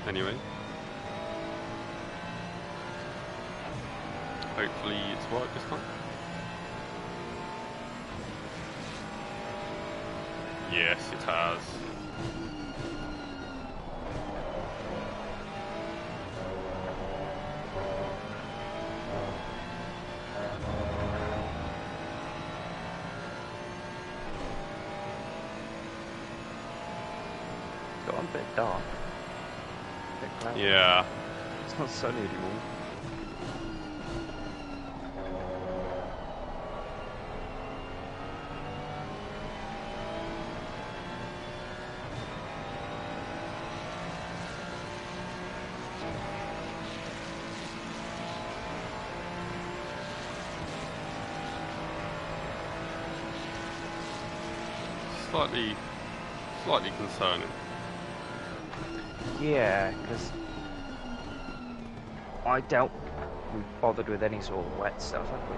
anyway. Hopefully it's worked this time. Yes, it has. It's got a bit dark. A bit cloudy. Yeah. It's not sunny anymore. Slightly concerning. Yeah, because I doubt we bothered with any sort of wet stuff, have we?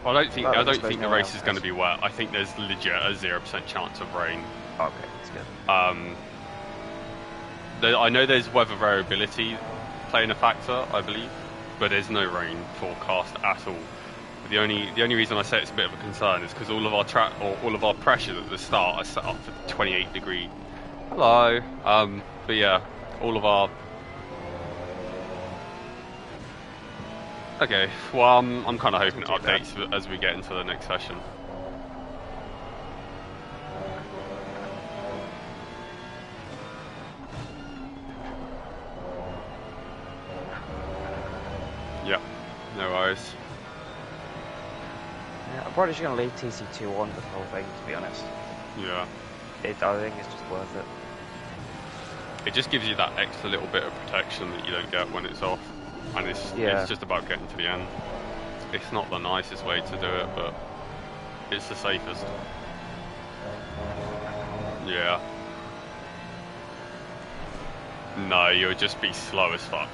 I don't think the race is else going to has. be wet. I think there's legit a 0% chance of rain. Okay, that's good. I know there's weather variability playing a factor, I believe, but there's no rain forecast at all. The only reason I say it's a bit of a concern is because all of our pressures at the start are set up for 28 degree. Hello. But yeah, all of our. Okay. Well, I'm kind of hoping it updates as we get into the next session. Yeah. No worries. Yeah, I'm probably just going to leave TC2 on the whole thing, to be honest. Yeah. I think it's just worth it. It just gives you that extra little bit of protection that you don't get when it's off, and it's just about getting to the end. It's not the nicest way to do it, but it's the safest. Yeah. No, you would just be slow as fuck.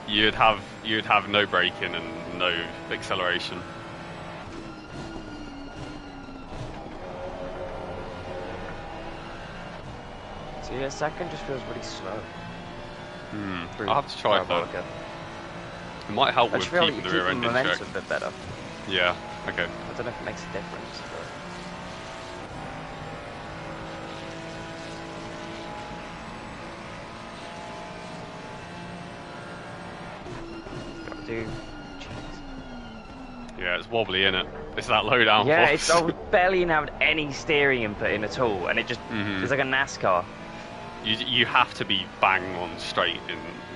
You'd have no braking and no acceleration. So yeah, second just feels really slow. I'll have to try it though. It might help with keeping the rear end in check. Momentum a bit better. Yeah, okay. I don't know if it makes a difference, but... Gotta do... Jeez. Yeah, it's wobbly, innit? It's that low down Yeah, force. I barely had any steering input in at all, and it just... It's like a NASCAR. You have to be bang on straight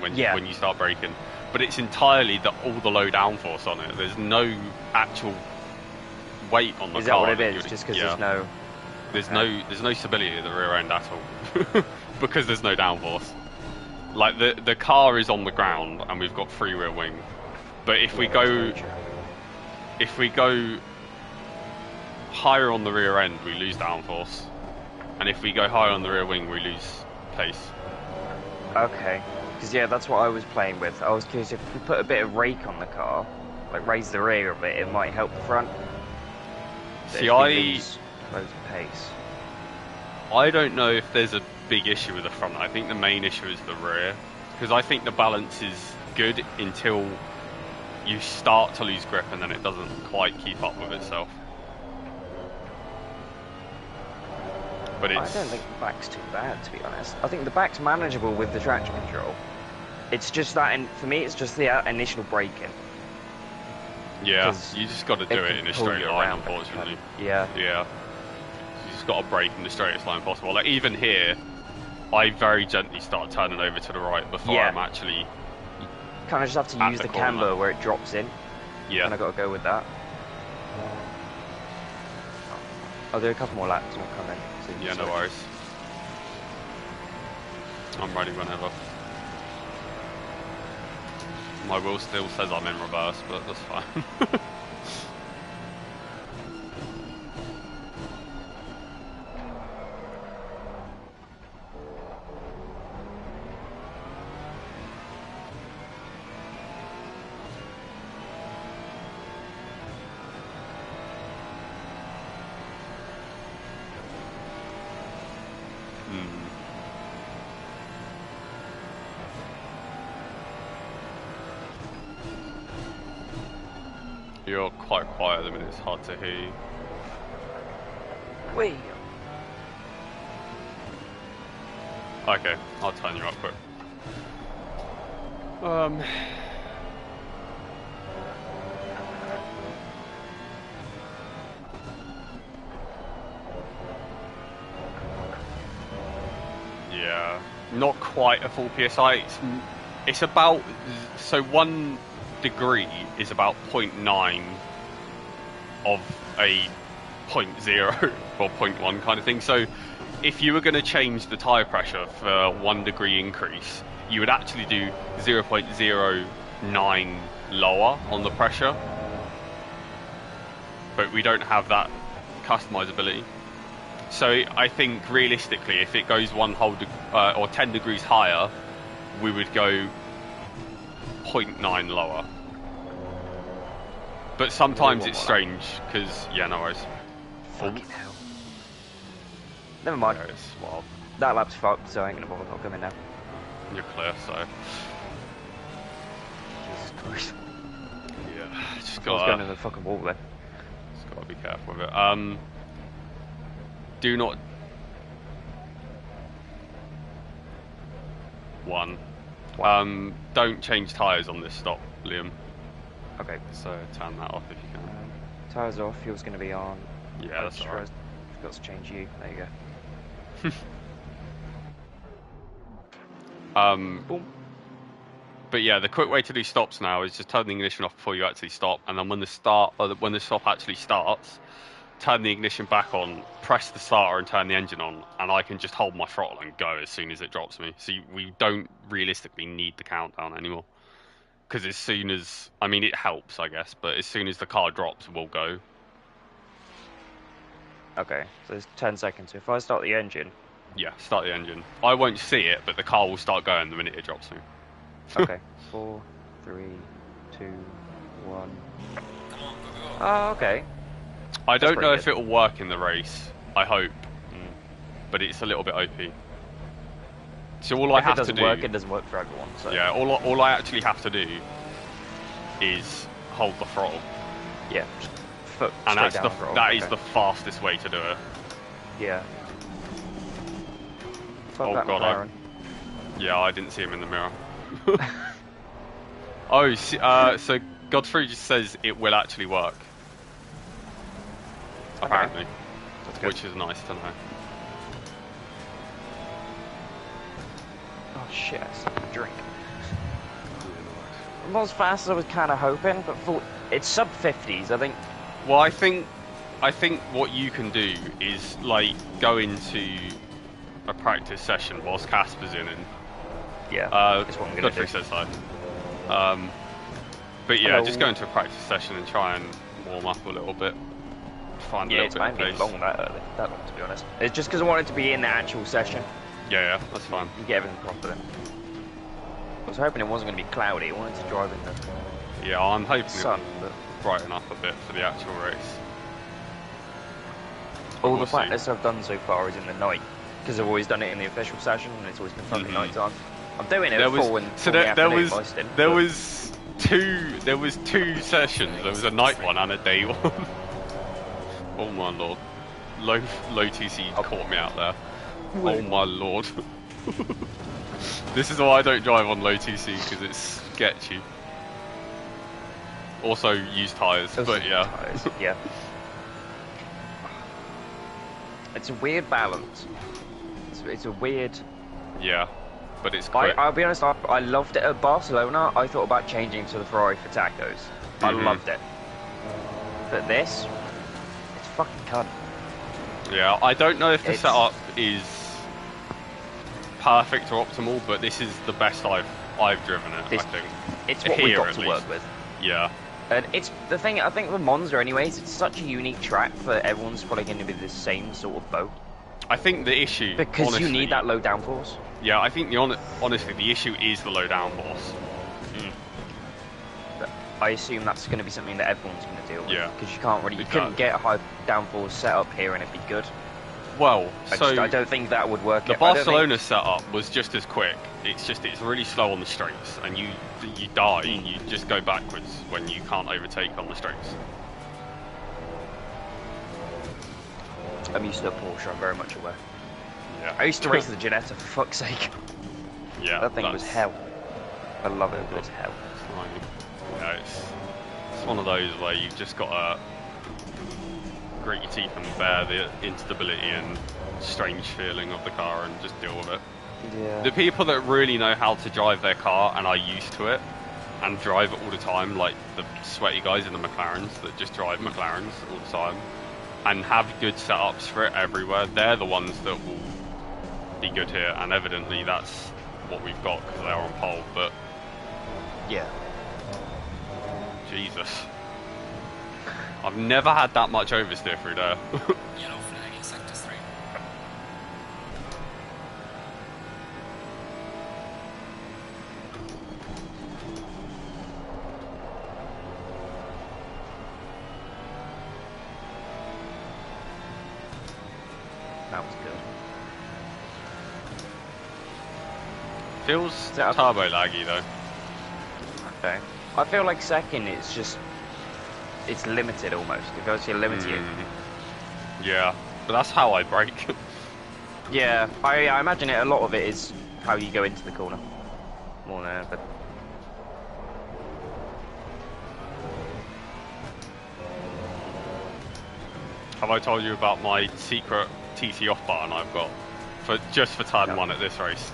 when you start braking, but it's entirely all the low downforce on it. There's no actual weight on the car. Is that what it is? Just because there's no there's no stability at the rear end at all because there's no downforce. Like the car is on the ground and we've got free rear wing, but if we go higher on the rear end, we lose downforce, and if we go higher on the rear wing, we lose pace. Okay, because yeah, that's what I was playing with. I was curious if we put a bit of rake on the car, like raise the rear a bit, it might help the front. See, loads of pace. I don't know if there's a big issue with the front. I think the main issue is the rear, because I think the balance is good until you start to lose grip and then it doesn't quite keep up with itself. But I don't think the back's too bad, to be honest. I think the back's manageable with the traction control. It's just that, for me, it's just the initial braking. Yeah, you just got to do it in a straight line, unfortunately. Yeah. Yeah. You just got to brake in the straightest line possible. Like, even here, I very gently start turning over to the right before I'm actually... You kind of just have to use the camber where it drops in. Yeah. And I got to go with that. I'll do a couple more laps and we'll come in. Yeah, no worries. I'm ready whenever. My wheel still says I'm in reverse, but that's fine. You're quite quiet at the minute, it's hard to hear you. Wait. Okay, I'll turn you up quick. Yeah, not quite a full PSI. It's about, so 1 degree is about 0.9 of a 0.0 or 0.1 kind of thing. So if you were going to change the tyre pressure for 1 degree increase, you would actually do 0.09 lower on the pressure. But we don't have that customizability. So I think realistically, if it goes 1 whole or 10 degrees higher, we would go 0.9 lower. But sometimes it's strange because, yeah, no worries. Fucking hell. Never mind. Yeah, it's wild. That lap's fucked, so I ain't gonna bother. I'll come in now. You're clear, so Jesus Christ. yeah, just I was going gotta, to the fucking wall then. just gotta be careful with it. Do not. Don't change tyres on this stop, Liam. Okay. So turn that off if you can. Tyres off, fuel's going to be on. Yeah, that's alright. Got to change you. There you go. Boom. But yeah, the quick way to do stops now is just turn the ignition off before you actually stop, and then when the stop actually starts, turn the ignition back on, press the starter and turn the engine on, and I can just hold my throttle and go as soon as it drops me. So we don't realistically need the countdown anymore. Because as soon as, I mean, it helps, I guess, but as soon as the car drops, we'll go. Okay, so it's 10 seconds. So if I start the engine... Yeah, start the engine. I won't see it, but the car will start going the minute it drops me. Okay, 4, 3, 2, 1... Oh, okay. I don't know if it'll work in the race. I hope. But it's a little bit OP. So all I have to do... If it doesn't work, it doesn't work for everyone. So. Yeah, all I actually have to do is hold the throttle. Yeah, foot and that's down the throttle. That is the fastest way to do it. Yeah. Oh god, yeah, I didn't see him in the mirror. Oh, so Godfrey just says it will actually work. Apparently. That's good. Which is nice to know. Oh shit, I still have a drink. Not as fast as I was kind of hoping, but it's sub 50s, I think. Well, I think what you can do is like go into a practice session whilst Casper's in, and yeah, that's what I'm gonna Godfrey do. says so. But yeah, just go into a practice session and try and warm up a little bit. Find a little bit of pace. Long that early, that long to be honest. It's just because I wanted to be in the actual session. Yeah, that's fine. You get everything proper then. I was hoping it wasn't going to be cloudy. I wanted to drive in the Yeah, I'm hoping sun, it'll brighten up a bit for the actual race. All the practice I've done so far is in the night, because I've always done it in the official session, and it's always been fucking night time. I'm doing it at 4 in the afternoon. There was two sessions. There was a night one and a day one. Oh my lord. Low TC caught me out there. Oh my lord. This is why I don't drive on low TC, because it's sketchy. Also use tyres, but yeah. Tires, yeah. It's a weird balance. It's a weird... Yeah, but it's quick. I'll be honest, I loved it at Barcelona. I thought about changing to the Ferrari for tacos. I loved it. But this, it's fucking cunt. Yeah, I don't know if the setup is perfect or optimal, but this is the best I've driven it, I think. It's what we got to work with. Yeah. And it's the thing, I think with Monza anyways, it's such a unique track for everyone's probably going to be the same sort of boat. I think the issue, because honestly, you need that low downforce. Yeah, I think honestly the issue is the low downforce. But I assume that's going to be something that everyone's going to deal with. Yeah. Because you couldn't get a high downforce set up here and it'd be good. Well, I don't think that would work. the I don't think... Barcelona setup was just as quick. It's really slow on the straights, and you die. You just go backwards when you can't overtake on the straights. I'm used to a Porsche. I'm very much aware. Yeah. I used to race the Ginetta, for fuck's sake. Yeah. That thing was hell. I love it, but it's hell. Yeah, it's one of those where you've just got to grit your teeth and bear the instability and strange feeling of the car and just deal with it. Yeah. The people that really know how to drive their car and are used to it and drive it all the time, like the sweaty guys in the McLarens that just drive McLarens all the time and have good setups for it everywhere, they're the ones that will be good here, and evidently that's what we've got because they're on pole. But yeah, Jesus, I've never had that much oversteer through there. Yellow flag in sector 3. that was good. Feels turbo laggy though. Okay. I feel like second, it's limited almost. It goes to limited. Yeah, but that's how I brake. Yeah, I imagine a lot of it is how you go into the corner. More than anything. Have I told you about my secret TC off button I've got just for turn 1 at this race?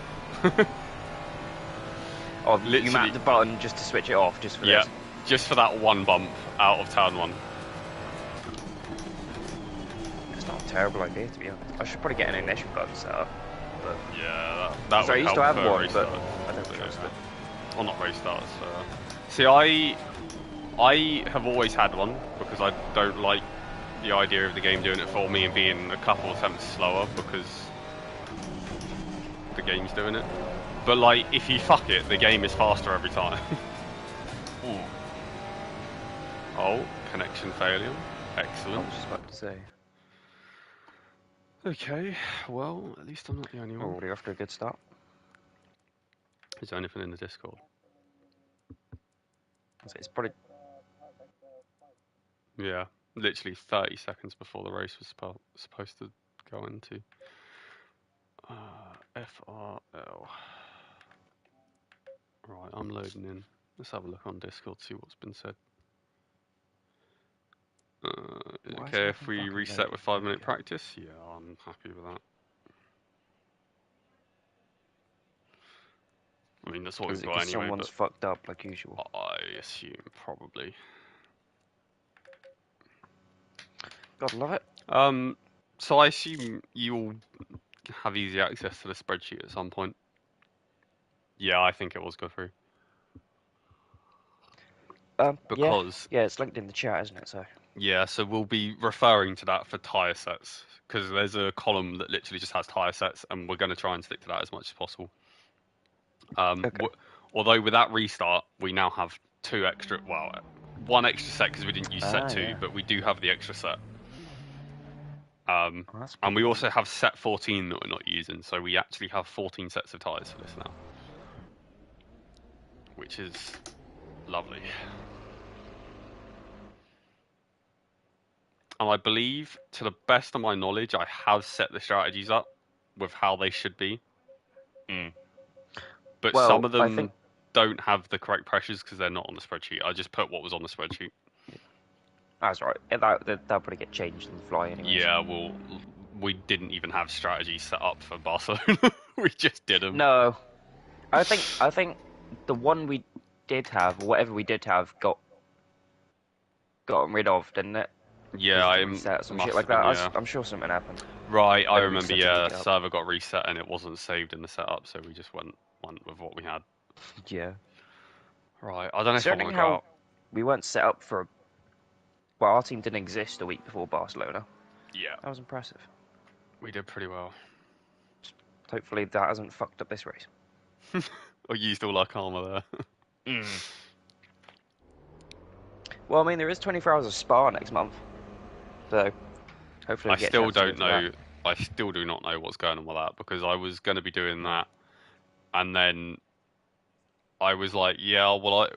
Oh, you mapped the button just to switch it off, just for this? Yeah, just for that one bump out of turn 1. It's not a terrible idea, to be honest. I should probably get an ignition button set up. But yeah, that would I used to help have for one, race but starts. I don't trust it. Well, not race starts. See, I have always had one because I don't like the idea of the game doing it for me and being a couple attempts slower because the game's doing it. But like, if you fuck it, the game is faster every time. Oh, connection failure. Excellent. I was just about to say. Okay, well, at least I'm not the only one. Already off to a good start. Is there anything in the Discord? It's probably... Yeah, literally 30 seconds before the race was supposed to go into. FRL. Right, I'm loading in. Let's have a look on Discord, see what's been said. Okay, if we reset with 5-minute practice? Yeah, I'm happy with that. I mean, that's what we've got anyway. Someone's fucked up like usual. I assume, probably. God love it. So I assume you'll have easy access to the spreadsheet at some point. Yeah, I think it was go through. Because yeah, it's linked in the chat, isn't it? So yeah, so we'll be referring to that for tyre sets because there's a column that literally just has tyre sets, and we're going to try and stick to that as much as possible. Although with that restart, we now have one extra set because we didn't use set 2, but we do have the extra set. And we also have set 14 that we're not using, so we actually have 14 sets of tyres for this now, which is lovely. And I believe, to the best of my knowledge, I have set the strategies up with how they should be. But some of them don't have the correct pressures because they're not on the spreadsheet. I just put what was on the spreadsheet. That's right. That'll probably get changed on the fly anyway. Yeah, well, we didn't even have strategies set up for Barcelona. We just did them. No, I think the one we did have, whatever we did have, got rid of, didn't it? Yeah, I'm some shit like that. Yeah. I'm sure something happened. Right, I remember. Yeah, server got reset and it wasn't saved in the setup, so we just went with what we had. Yeah. Right, I don't know if I want to go out. We weren't set up for. Well, our team didn't exist a week before Barcelona. Yeah. That was impressive. We did pretty well. Hopefully that hasn't fucked up this race. Or used all our karma there. Well, I mean, there is 24 hours of Spa next month. So, hopefully I still don't know. I still do not know what's going on with that because I was going to be doing that, and then I was like, yeah, well,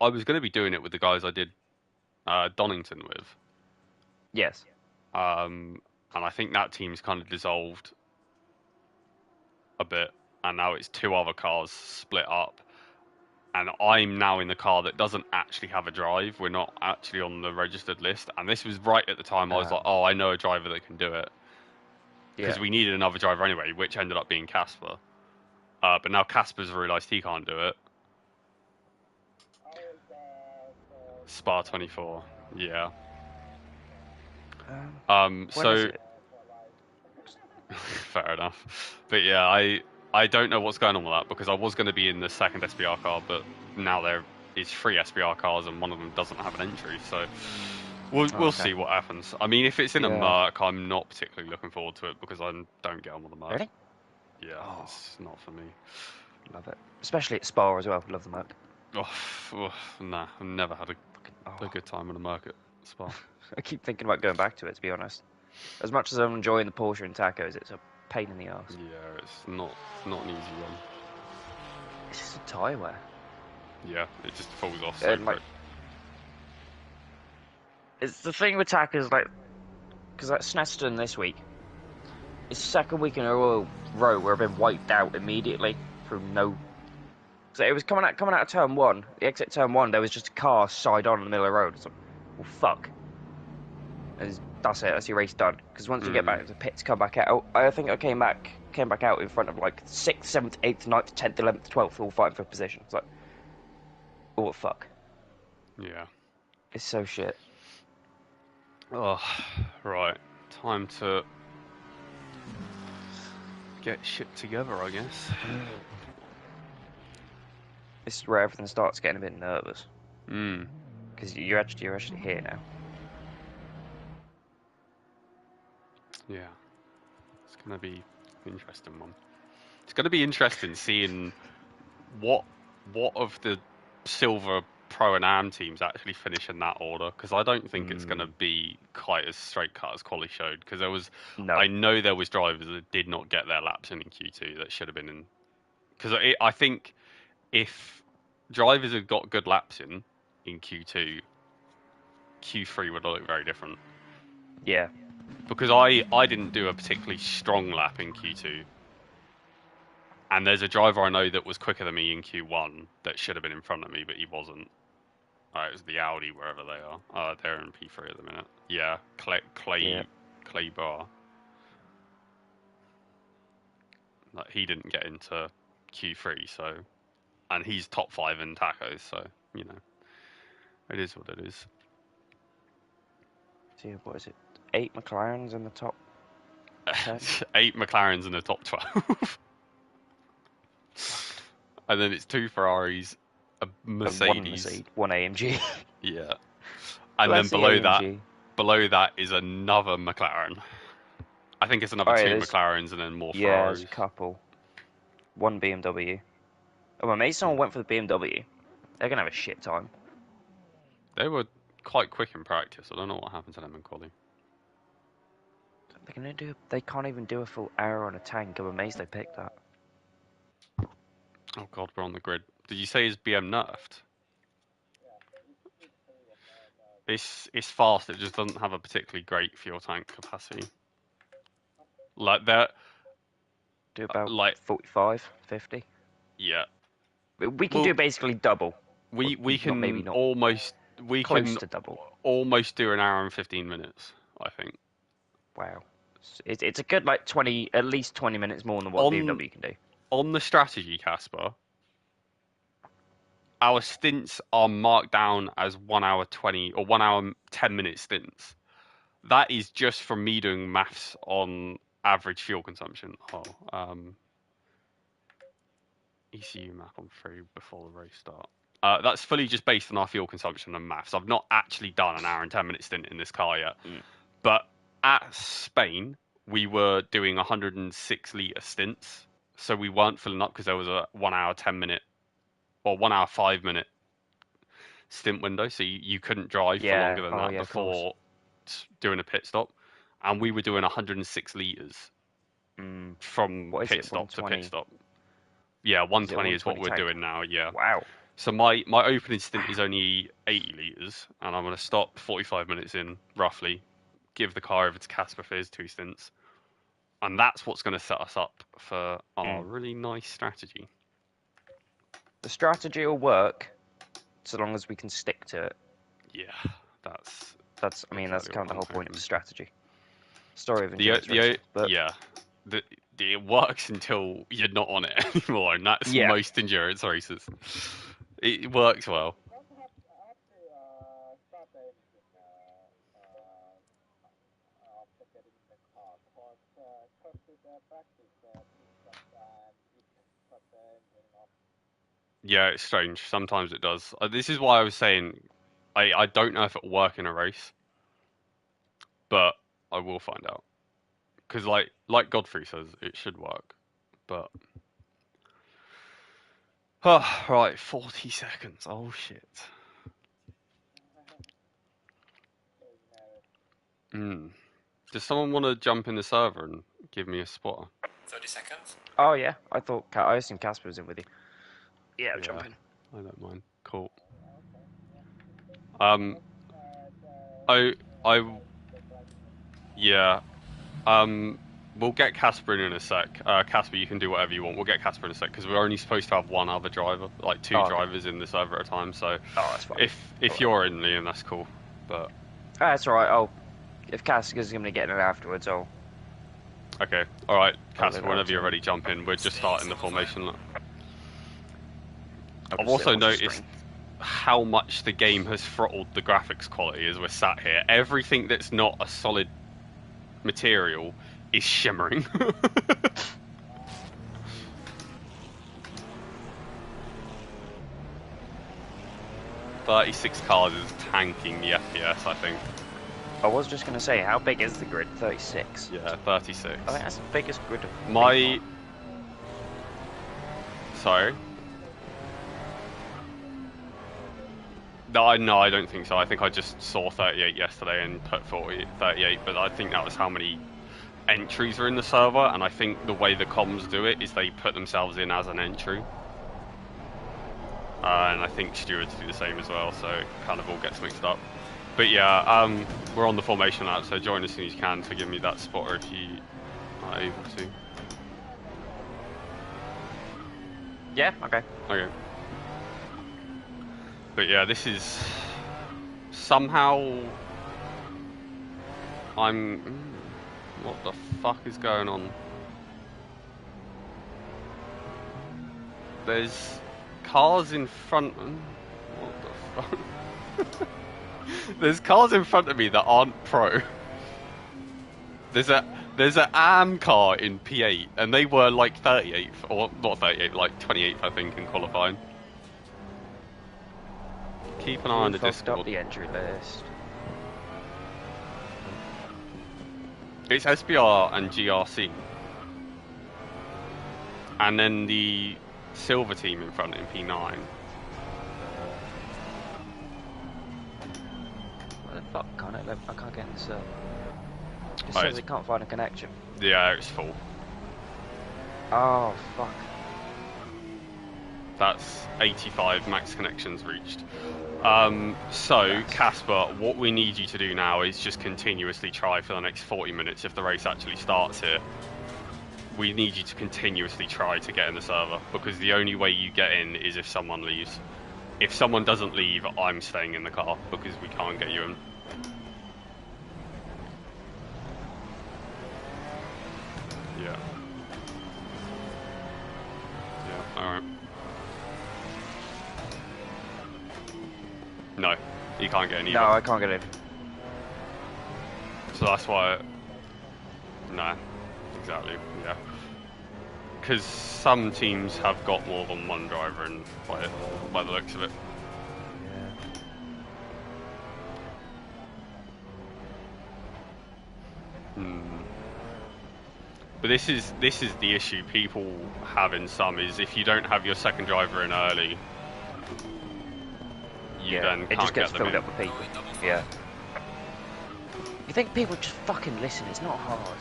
I was going to be doing it with the guys I did Donington with, Yes. and I think that team's kind of dissolved a bit, and now it's two other cars split up, and I'm now in the car that doesn't actually have a drive. We're not actually on the registered list, and this was right at the time I was like, oh, I know a driver that can do it, because we needed another driver anyway, which ended up being Casper. But now Casper's realised he can't do it. Spa 24, yeah. When So is it? fair enough. But yeah, I don't know what's going on with that because I was going to be in the second SBR car, but now there is 3 SBR cars and one of them doesn't have an entry. So we'll see what happens. I mean, if it's in a Merc, I'm not particularly looking forward to it because I don't get on with the Merc. Really? Yeah, it's not for me. Love it. Especially at Spa as well. Love the Merc. Nah, I've never had a good time on a Merc at Spa. I keep thinking about going back to it, to be honest. As much as I'm enjoying the Porsche and tacos, it's a pain in the arse. Yeah, it's not an easy run. It's just a tyre wear. Yeah, it just falls off so quick. It's the thing with tacos, like, because at Snetterton this week, it's the second week in a row where I've been wiped out immediately through no. So it was coming out of turn 1, the exit turn 1, there was just a car side on in the middle of the road. It's like, well, fuck. And that's it, that's your race done. Because once you get back to the pits, come back out, I think I came back out in front of like 6th, 7th, 8th, 9th, 10th, 11th, 12th, all fighting for position. It's like, oh, fuck. Yeah. It's so shit. Oh, right. Time to get shit together, I guess. This is where everything starts getting a bit nervous. Mm. Because you're actually here now. Yeah. It's going to be an interesting one. It's going to be interesting seeing what of the silver pro and am teams actually finish in that order, because I don't think it's going to be quite as straight cut as quali showed, because I know there was drivers that did not get their laps in Q2 that should have been in, because I think if drivers had got good laps in Q2, Q3 would look very different. Yeah. Because I didn't do a particularly strong lap in Q2. And there's a driver I know that was quicker than me in Q1 that should have been in front of me, but he wasn't. It was the Audi, wherever they are. They're in P3 at the minute. Yeah, Clay Bar. Like, he didn't get into Q3, so... And he's top 5 in tacos, so, you know. It is what it is. See, what is it? 8 McLarens in the top 10? 8 McLarens in the top 12. And then it's 2 Ferraris, a Mercedes. One AMG. Yeah. And then below that is another McLaren. I think it's another 2 McLarens and then more Ferraris. Yeah, there's a couple. One BMW. Oh, maybe someone went for the BMW. They're going to have a shit time. They were quite quick in practice. I don't know what happened to them in quali. They can't even do a full hour on a tank. I'm amazed they picked that. Oh god, we're on the grid. Did you say his BM nerfed? It's fast, it just doesn't have a particularly great fuel tank capacity. Like that. Do about 45, 50. Yeah. We can do basically double. We can maybe not. Close to double. Almost do an hour and 15 minutes, I think. Wow. It's a good like 20, at least 20 minutes more than what BMW can do. On the strategy, Casper, our stints are marked down as 1 hour 20 or 1 hour 10 minute stints. That is just from me doing maths on average fuel consumption. ECU map on 3 before the race start. That's fully just based on our fuel consumption and maths. I've not actually done an hour and 10 minute stint in this car yet. But at Spain, we were doing 106 litre stints. So we weren't filling up because there was a 1 hour 10 minute or 1 hour 5 minute stint window. So you couldn't drive for longer than that before doing a pit stop. and we were doing 106 liters from What is pit it, stop to 120? pit stop. Yeah, 120 is what 120 we're tank? doing now. Yeah. Wow. So my opening stint is only 80 liters, and I'm gonna stop 45 minutes in roughly, give the car over to Casper for his 2 stints, and that's what's gonna set us up for our really nice strategy. The strategy will work so long as we can stick to it. Yeah, that's I mean, that's exactly kind of the what whole I'm point of hoping. strategy. Story of The endurance racing. But yeah, it works until you're not on it anymore, and that's yeah, most endurance races. It works well. Yeah, it's strange. Sometimes it does. This is why I was saying I don't know if it'll work in a race, but I will find out. Because like Godfrey says, it should work. But right, 40 seconds. Oh shit. Does someone want to jump in the server and give me a spotter? 30 seconds. oh yeah, I assumed Casper was in with you. Yeah, I'll jump in. I don't mind. Cool. I yeah. We'll get Casper in a sec. Casper, you can do whatever you want. We'll get Casper in a sec because we're only supposed to have one other driver, like 2 okay. drivers in the server at a time. So that's fine. if you're in, Liam, that's cool. But that's all right. If Casper's going to get in it afterwards, I'll. okay, all right, I'll Casper. leave it Whenever up to you're you. ready, jump in. We're just starting the formation. I'll I've just also sit and watch the noticed stream. how much the game has throttled the graphics quality as we're sat here. Everything that's not a solid material is shimmering. 36 cars is tanking the FPS, I think. I was just going to say, how big is the grid? 36. Yeah, 36. I think that's the biggest grid of. My. Sorry? No, I don't think so. I think I just saw 38 yesterday and put 38, but I think that was how many entries are in the server, and I think the way the comms do it is they put themselves in as an entry. And I think stewards do the same as well, so it kind of all gets mixed up. But yeah, we're on the formation lap, so join as soon as you can to give me that spotter if you are able to. Yeah, okay. Okay. But yeah, this is somehow what the fuck is going on? There's cars in front. What the fuck? There's cars in front of me that aren't pro. There's an AM car in P8, and they were like 38th, or not 38th, like 28th, I think, in qualifying. Keep an eye on the Discord. Up the entry list. It's SBR and GRC, and then the silver team in front in P9. What the fuck? I can't get in the server. It Oh, says it can't find a connection. Yeah, it's full. Oh fuck. That's 85 max connections reached. So, Casper, what we need you to do now is just continuously try for the next 40 minutes if the race actually starts here. We need you to continuously try to get in the server, because the only way you get in is if someone leaves. If someone doesn't leave, I'm staying in the car, because we can't get you in. Yeah. Yeah, alright. No, you can't get in either. No, I can't get in. So that's why. No, exactly. Yeah. Because some teams have got more than one driver in by the looks of it. But this is the issue people have in some is if you don't have your second driver in early, you then it can't just gets get them filled in. up with people. Yeah. You think people just fucking listen? It's not hard.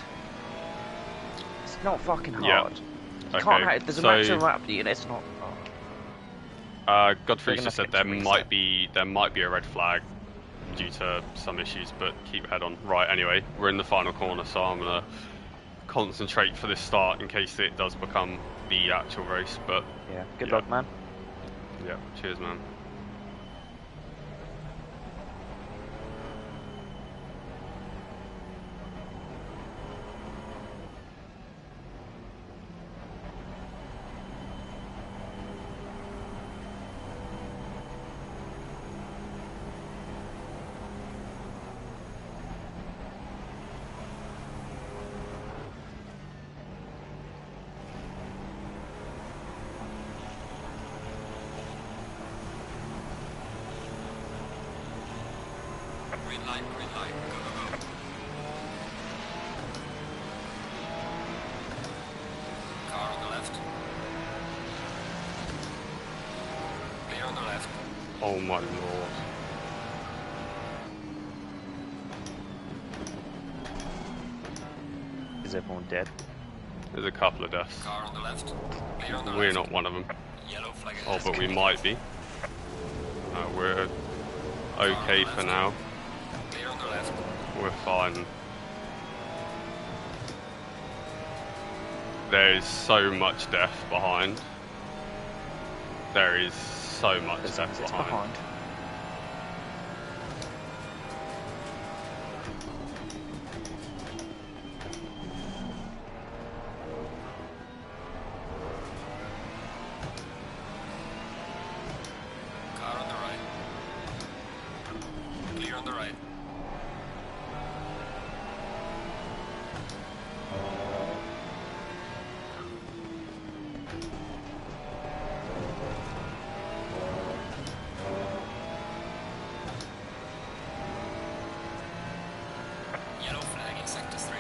It's not fucking Yeah. hard. You Okay. can't have, there's a So, maximum lap, and it's not hard. Godfrey's They're just gonna said there get to might be a red flag due to some issues, but keep your head on. Right. Anyway, we're in the final corner, so I'm gonna concentrate for this start in case it does become the actual race. But Yeah. Good yeah. luck, man. Yeah. Cheers, man. Green light, go, go, go. Car on the left. Clear on the left. Oh my lord. Is everyone dead? There's a couple of deaths. Car on the left. Clear on the We're left. not one of them. Yellow flag Oh, ahead. but we might be. We're okay for now. Clear on the left. We're fine. There is so much death behind. There is so much There's death exits behind. behind. Car on the right. Clear on the right. Yellow flag in sector 3.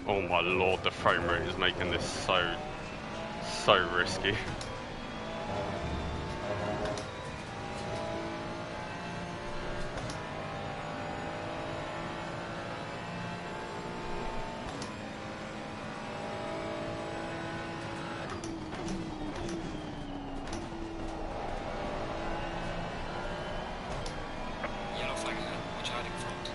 Oh my lord, the frame rate is making this so risky. Yellow flag ahead. Watch out in front.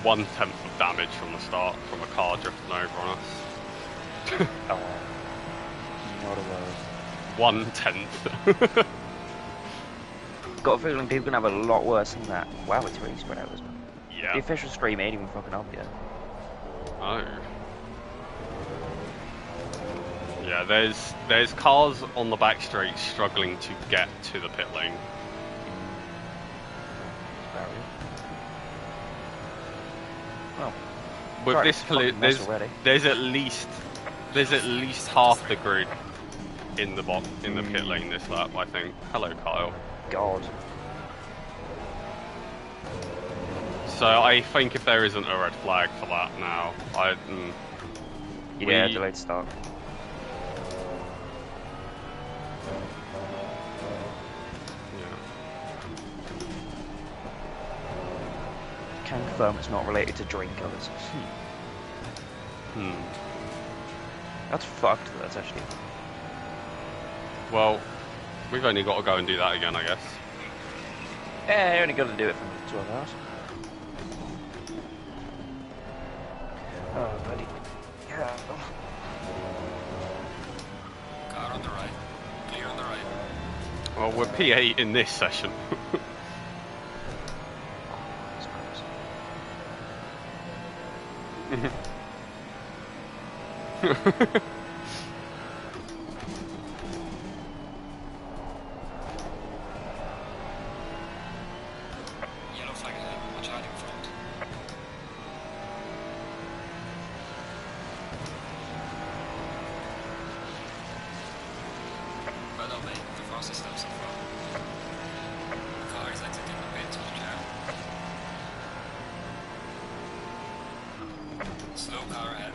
One-tenth of damage from the start from a car drifting over on us. Oh. Not a word. 1/10. Got a feeling people can have a lot worse than that. Wow, it's really spread out, isn't it? The Yeah. official stream ain't even fucking up yet. Oh. Yeah, there's cars on the back straight struggling to get to the pit lane. Barrier. Well, With Right, this it's fucking pit, mess already. there's at least half the grid in the pit lane this lap, I think. Hello, Kyle. God. So I think if there isn't a red flag for that now, Yeah, We- delayed start. yeah. Can confirm it's not related to drain colours. That's fucked, that's actually. Well, we've only got to go and do that again, I guess. Yeah, you only got to do it for 12 hours. Oh, buddy. Yeah. Car on the right. Clear on the right. Well, we're P8 in this session. Yellow flag ahead. Watch out in front. Well done, mate. The fastest lap so far. Car is exiting the pit. Watch out. Slow car ahead.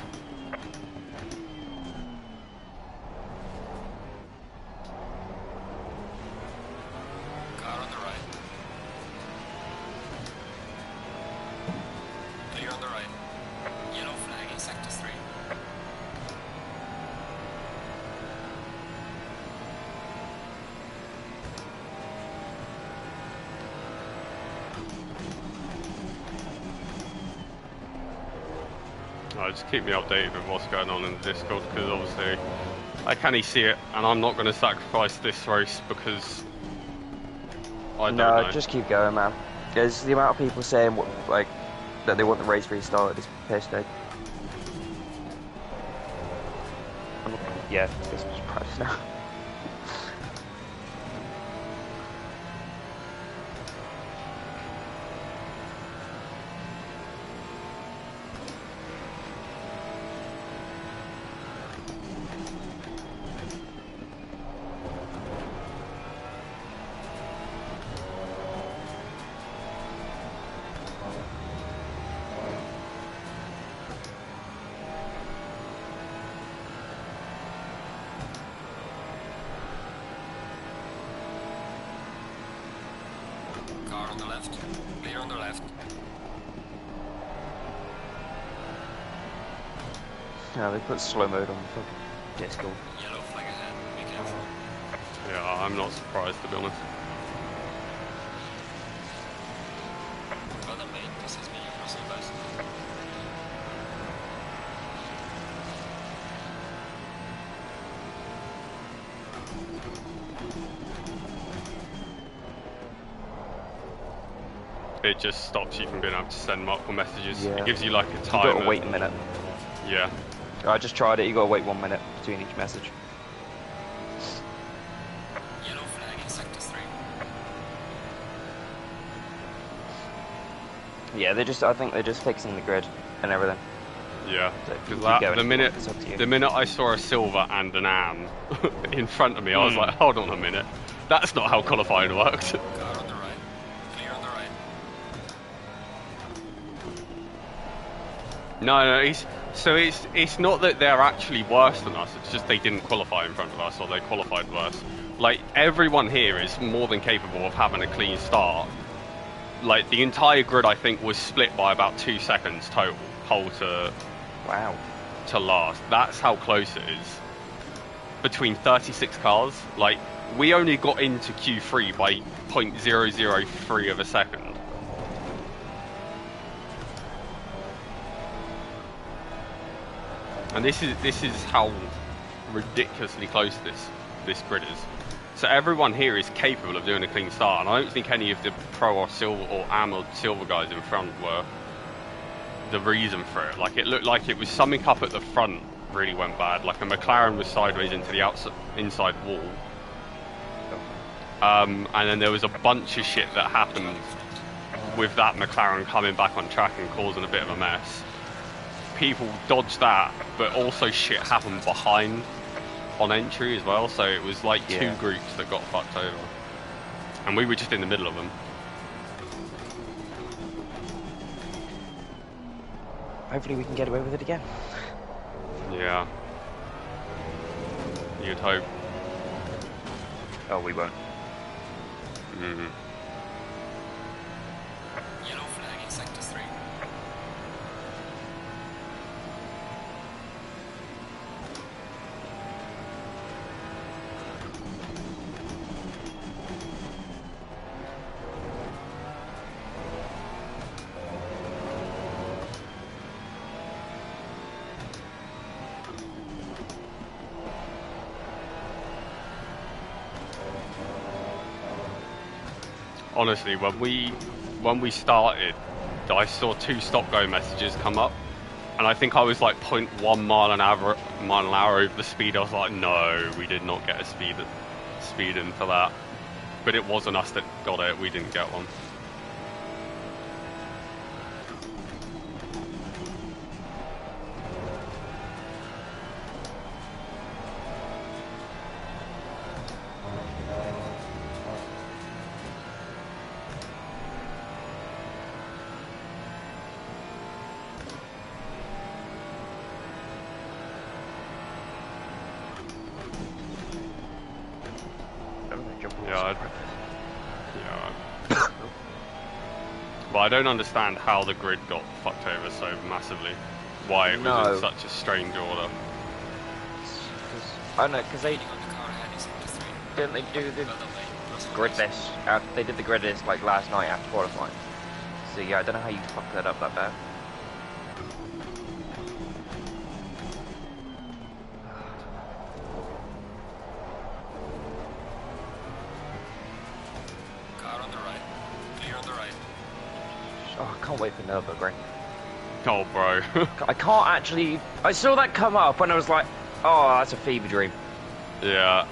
Car on the right. Clear on the right. Yellow flag in sector 3. Just keep me updated with what's going on in the Discord, because obviously I can't see it, and I'm not going to sacrifice this race because I don't know. No, just keep going, man. There's the amount of people saying what, like, that they want the race restarted is piss take. Yeah, it's surprised now. Car on the left. Clear on the left. Yeah, they put slow mode on the fucking Discord. Yellow flag ahead. Be careful. Yeah, I'm not surprised, to be honest. Well done, mate. This has been your personal best. It just stops you from being able to send multiple messages. Yeah. It gives you like a You timer. gotta wait a minute. Yeah. I just tried it, you gotta wait 1 minute between each message. Yellow flag in sector 3. Yeah, I think they're just fixing the grid and everything. Yeah, So keep because going the if you minute want, it's up to you. the minute I saw a silver and an am in front of me, I was like, hold on a minute, that's not how qualifying works. Car on the right. Clear on the right. No, it's not that they're actually worse than us. It's just they didn't qualify in front of us, or they qualified worse. Like, everyone here is more than capable of having a clean start. Like, the entire grid, I think, was split by about 2 seconds total, pole Wow. to last. That's how close it is between 36 cars. Like, we only got into Q3 by 0.003 of a second. And this is how ridiculously close this grid is. So everyone here is capable of doing a clean start, and I don't think any of the pro or silver or am or silver guys in front were the reason for it. Like, it looked like it was something up at the front really went bad. Like, a McLaren was sideways into the inside wall. And then there was a bunch of shit that happened with that McLaren coming back on track and causing a bit of a mess. People dodged that, but also shit happened behind on entry as well, so it was like two groups that got fucked over. And we were just in the middle of them. Hopefully we can get away with it again. Yeah. You'd hope. Oh, we won't. Mm. Yellow flag in sector 3. Honestly, when we started, I saw 2 stop-go messages come up, and I think I was like 0.1 mile an hour over the speed. I was like, no, we did not get a speed in for that. But it wasn't us that got it. We didn't get one. Yeah, yeah. But I don't understand how the grid got fucked over so massively. Why it was in such a strange order. I don't know, because they Leading on the car ahead is in the 3. didn't they do the Well done, mate. Plus one grid place. list. They did the grid list like last night after qualifying. So yeah, I don't know how you fucked that up that bad. Car on the right. Clear on the right. Oh, I can't wait for Nürburgring. Oh, bro. I can't actually. I saw that come up and I was like, oh, that's a fever dream. Yeah.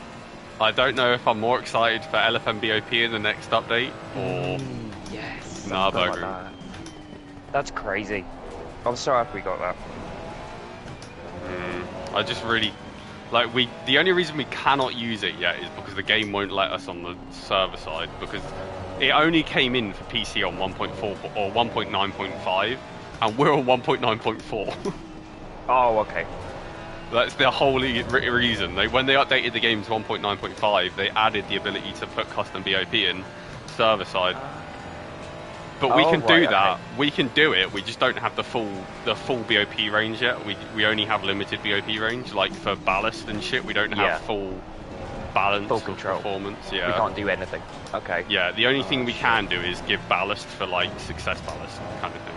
I don't know if I'm more excited for LFMBOP in the next update or Yes. Nürburgring. Like that. That's crazy. I'm so happy we got that. I just really like the only reason we cannot use it yet is because the game won't let us on the server side, because it only came in for PC on 1.4 or 1.9.5 and we're on 1.9.4. Oh, okay. That's the whole reason. When they updated the game to 1.9.5, they added the ability to put custom BOP in server side. But we can do that. Okay. We can do it. We just don't have the full BOP range yet. We only have limited BOP range, like for ballast and shit. We don't have full balance Full of control. performance. Yeah. We can't do anything. Okay. Yeah. The only thing we can do is give ballast for like success ballast kind of thing.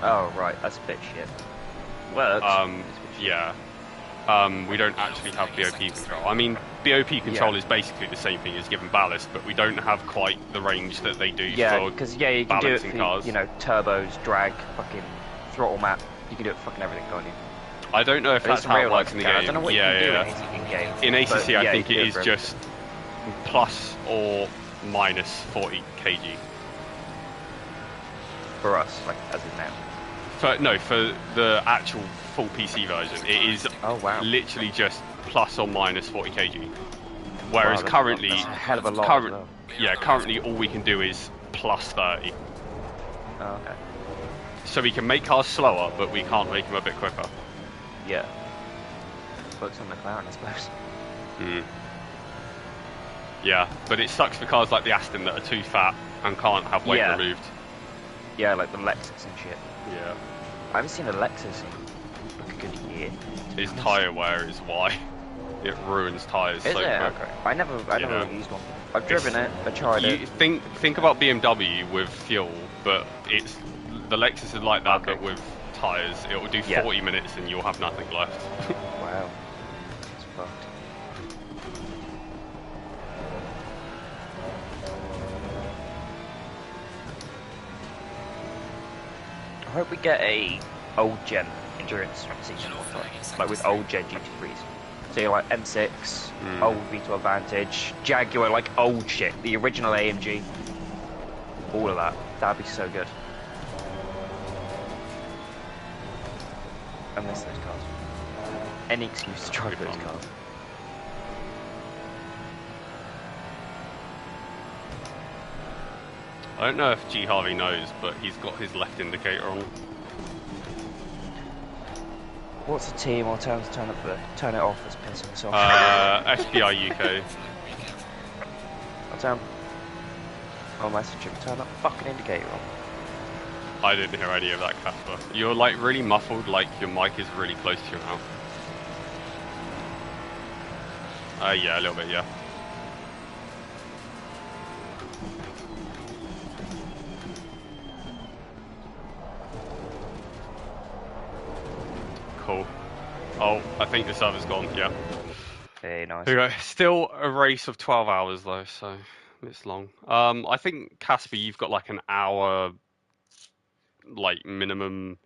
Oh, right. That's a bit shit. Well, Yeah. We don't actually have BOP control. I mean, BOP control is basically the same thing as giving ballast, but we don't have quite the range that they do yeah, for because you can do it balancing for, cars. you know, turbos, drag, fucking throttle map. You can do it for fucking everything, can't you? I don't know if But that's it's how it real works life in the can. game. I don't know what yeah, you yeah. can do in game. In ACC, but, I think you it can is do just plus or minus 40 kg. for us, like as in now. For the actual full PC version, it is Oh wow. literally just plus or minus 40 kg. Whereas Wow, currently, that's a hell of a lot. As well. currently all we can do is plus 30. Oh, okay. So we can make cars slower, but we can't make them a bit quicker. Yeah. Works on McLaren, I suppose. Mm. Yeah, but it sucks for cars like the Aston that are too fat and can't have weight removed. Yeah, like the Lexus and shit. Yeah. I haven't seen a Lexus in like a good year. Its tyre wear is why. It ruins tyres so Is it? quick. Okay. I never used one. I've driven it. I tried it. Think about BMW with fuel, but it's the Lexus is like that, but with tyres. It will do 40 minutes and you'll have nothing left. Wow. It's fucked. I hope we get a old gen endurance season one time, like with old gen GT3s. So you're like M6, old V12 Advantage, Jaguar, like old shit, the original AMG, all of that. That'd be so good. I miss those cars. Any excuse to drive those cars. I don't know if G Harvey knows, but he's got his left indicator on. What's the team? I'll turn it off. It's pissing us off. SPI UK. I'll turn. I'll message him. Turn that fucking indicator on. I didn't hear any of that, Casper. You're like really muffled, like your mic is really close to your mouth. Yeah, a little bit, yeah. Cool. Oh, I think the server's gone, yeah. Okay, nice. There you go. Still a race of 12 hours though, so it's long. I think, Casper, you've got like an hour, like minimum,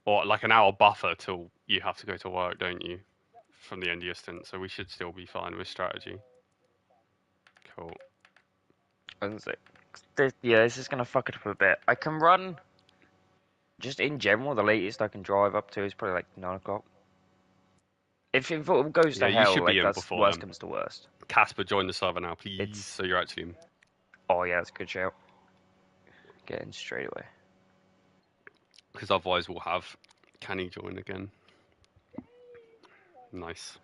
or like an hour buffer till you have to go to work, don't you? From the end of your stint, so we should still be fine with strategy. Cool. Yeah, this is gonna fuck it up a bit. I can run. Just in general, the latest I can drive up to is probably like 9 o'clock. If it goes to Yeah, you hell, should be like in that's before worst then. comes to worst. Casper, join the server now, please. So you're actually in. Oh yeah, that's a good shout. Get in straight away. Because otherwise we'll have. Can he join again? Nice.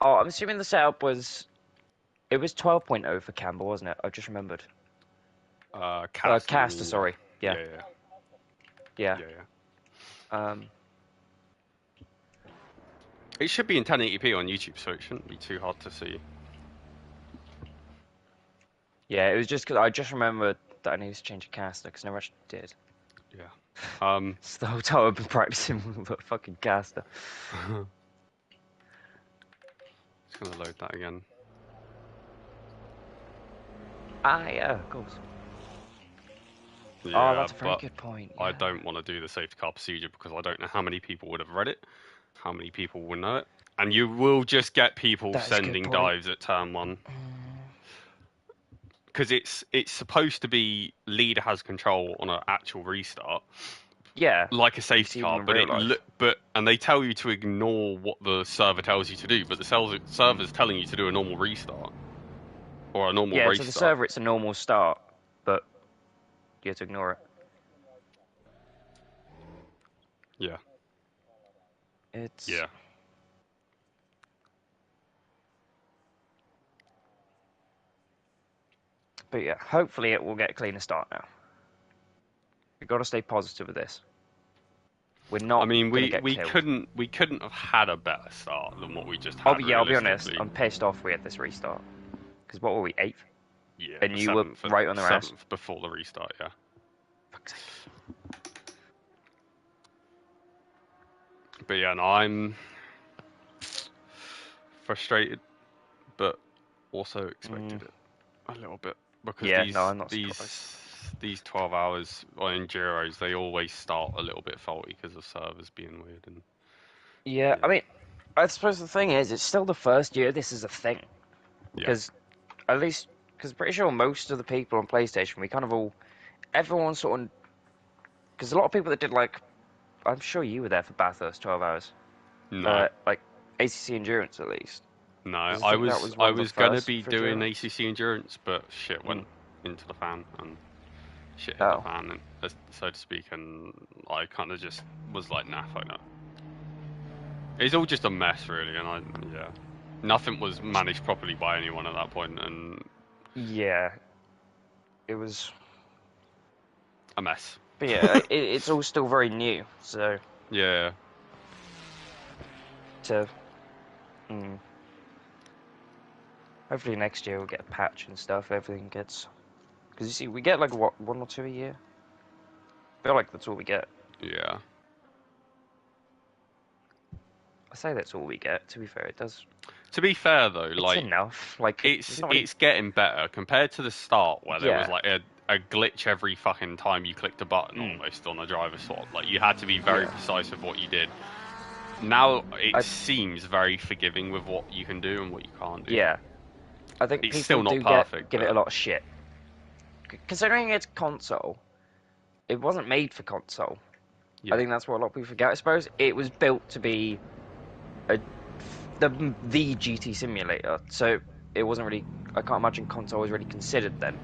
Oh, I'm assuming the setup was It was 12.0 for Campbell, wasn't it? I just remembered. Caster, you Caster, mean, sorry. Yeah. yeah. Yeah. Yeah, yeah. Um, It should be in 1080p on YouTube, so it shouldn't be too hard to see. yeah, it was just because I just remembered that I needed to change a caster because I never actually did. Yeah. It's the whole time I've been practicing with a fucking caster. Just gonna load that again. Ah, yeah, of course. Yeah, Oh, that's a very but good point. I Yeah. don't want to do the safety car procedure because I don't know how many people would have read it, how many people will know it, and you will just get people That is a good sending point. dives at turn 1 because it's supposed to be leader has control on an actual restart, Yeah. like a You safety see them car, in but real life. and they tell you to ignore what the server tells you to do, but the server's telling you to do a normal restart or a normal Yeah, race to the start. server it's a normal start, but you have to ignore it. Yeah. It's Yeah. But yeah, hopefully it will get a cleaner start now. We've got to stay positive with this. We're not I mean, gonna we get we killed. couldn't have had a better start than what we just I'll had. be honest. Realistically, I'm pissed off we had this restart. Because what were we, 8th? yeah, And the you were seventh, right on their ass. seventh before the restart. Yeah, Fuck's sake. but yeah, no, I'm frustrated, but also expected it a little bit because Yeah, no, I'm not surprised. these 12 hours on enduros they always start a little bit faulty because of servers being weird and Yeah, I mean, I suppose the thing is, it's still the first year this is a thing. yeah. Because, at least, because pretty sure most of the people on PlayStation, we kind of all, everyone sort of, because a lot of people that did like, I'm sure you were there for Bathurst 12 hours. No, Like, ACC Endurance at least. no, 'Cause I think that was I one of the was gonna first be for doing Endurance. ACC endurance, but shit went Mm. into the fan and shit hit the Oh. fan, so to speak, and I kind of just was like, nah, fuck that. It's all just a mess, really, and yeah, nothing was managed properly by anyone at that point, and Yeah. It was. a mess. But yeah, it's all still very new, so Yeah, to. Mm, hopefully next year we'll get a patch and stuff. Everything gets. Because you see, we get like what, 1 or 2 a year? I feel like that's all we get. yeah. I say that's all we get. To be fair, it does. To be fair though, It's like enough. Like it's not. it's getting better compared to the start where there was Yeah. like a glitch every fucking time you clicked a button almost on a driver swap. Like you had to be very Yeah. precise with what you did. Now it I, seems very forgiving with what you can do and what you can't do. yeah. I think It's people still not do perfect, give it but a lot of shit. Considering it's console, it wasn't made for console. yeah. I think that's what a lot of people forget. I suppose it was built to be a, the GT simulator, so it wasn't really. I can't imagine console was really considered then.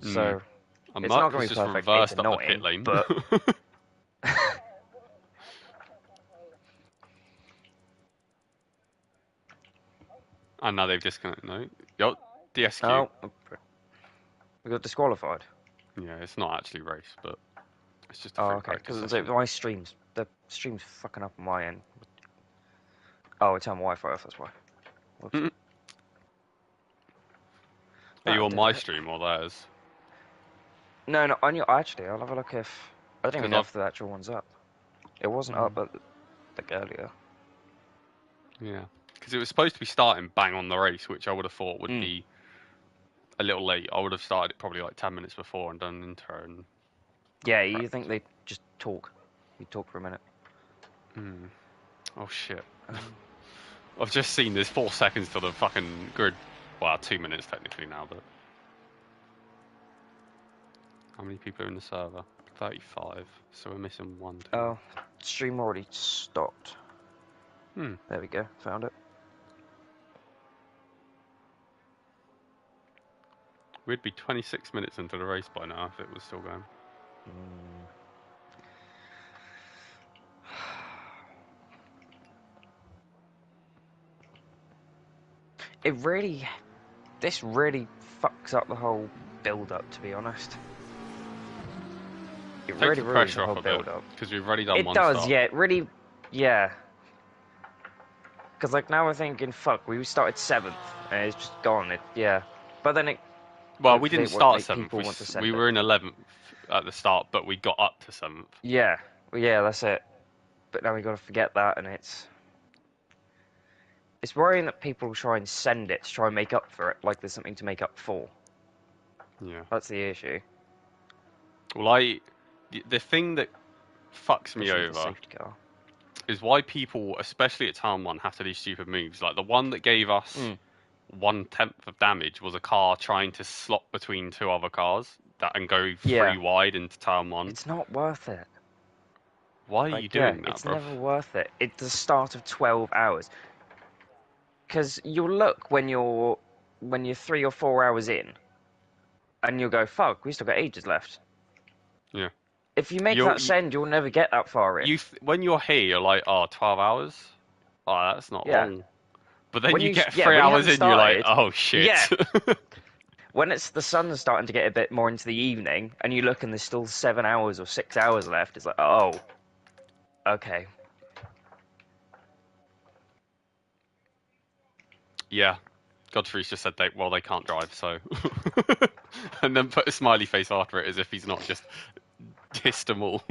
So And it's not Merc going has to be just perfect. It's reversed up the pit annoying, lane. but And now they've disconnected. No. Yup. DSQ. oh, we got disqualified. Yeah, it's not actually race, but it's just a Oh, free okay. practice Because session. my the stream's fucking up on my end. Oh, it's on Wi-Fi off. That's why. Whoops. Are you That'll on do my it. stream or theirs? No, no, on your. Actually, I'll have a look if. I don't even Because know I've. if the actual one's up. It wasn't up, but like earlier. Yeah. Because it was supposed to be starting bang on the race, which I would have thought would Mm. be a little late. I would have started it probably like 10 minutes before and done an intro and Yeah, you think practice. they just talk? You talk for a minute. Oh shit. I've just seen there's 4 seconds till the fucking grid. Well, 2 minutes technically now, but. How many people are in the server? 35. So we're missing 1, 2. Oh, stream already stopped. Hmm. There we go. Found it. We'd be 26 minutes into the race by now if it was still going. this really fucks up the whole build-up, to be honest. It Takes really the ruins pressure the off whole a bit build-up. because we've already done It one does, start. yeah. It really, yeah. Because like now we're thinking, fuck, we started 7th, and it's just gone. Yeah, but then it. Well, we Hopefully didn't it won't start make 7th. people want to send We it. were in 11th at the start, but we got up to 7th. Yeah, well, yeah, that's it. But now we got to forget that, and it's worrying that people try and send it to try and make up for it, like there's something to make up for. Yeah. That's the issue. Well, the thing that fucks me Especially with the over safety car. is why people, especially at Town 1, have to do stupid moves. Like the one that gave us 1/10 of damage was a car trying to slot between 2 other cars and go Yeah. 3 wide into Town 1. It's not worth it. Why are Like, you doing that, it's bro? never worth it. It's the start of 12 hours. Because you'll look when you're 3 or 4 hours in, and you'll go, fuck, we still got ages left. Yeah. If you make You're- that send, you'll never get that far in. When you're here, you're like, oh, 12 hours? Oh, that's not Yeah. long. But then When you you- get yeah, 3 when you hours in, haven't you're like, started- oh, shit. Yeah. When it's the sun's starting to get a bit more into the evening, and you look and there's still 7 hours or 6 hours left, it's like, oh, okay. Yeah. Godfrey's just said they can't drive, so. And then put a smiley face after it as if he's not just dissed them all.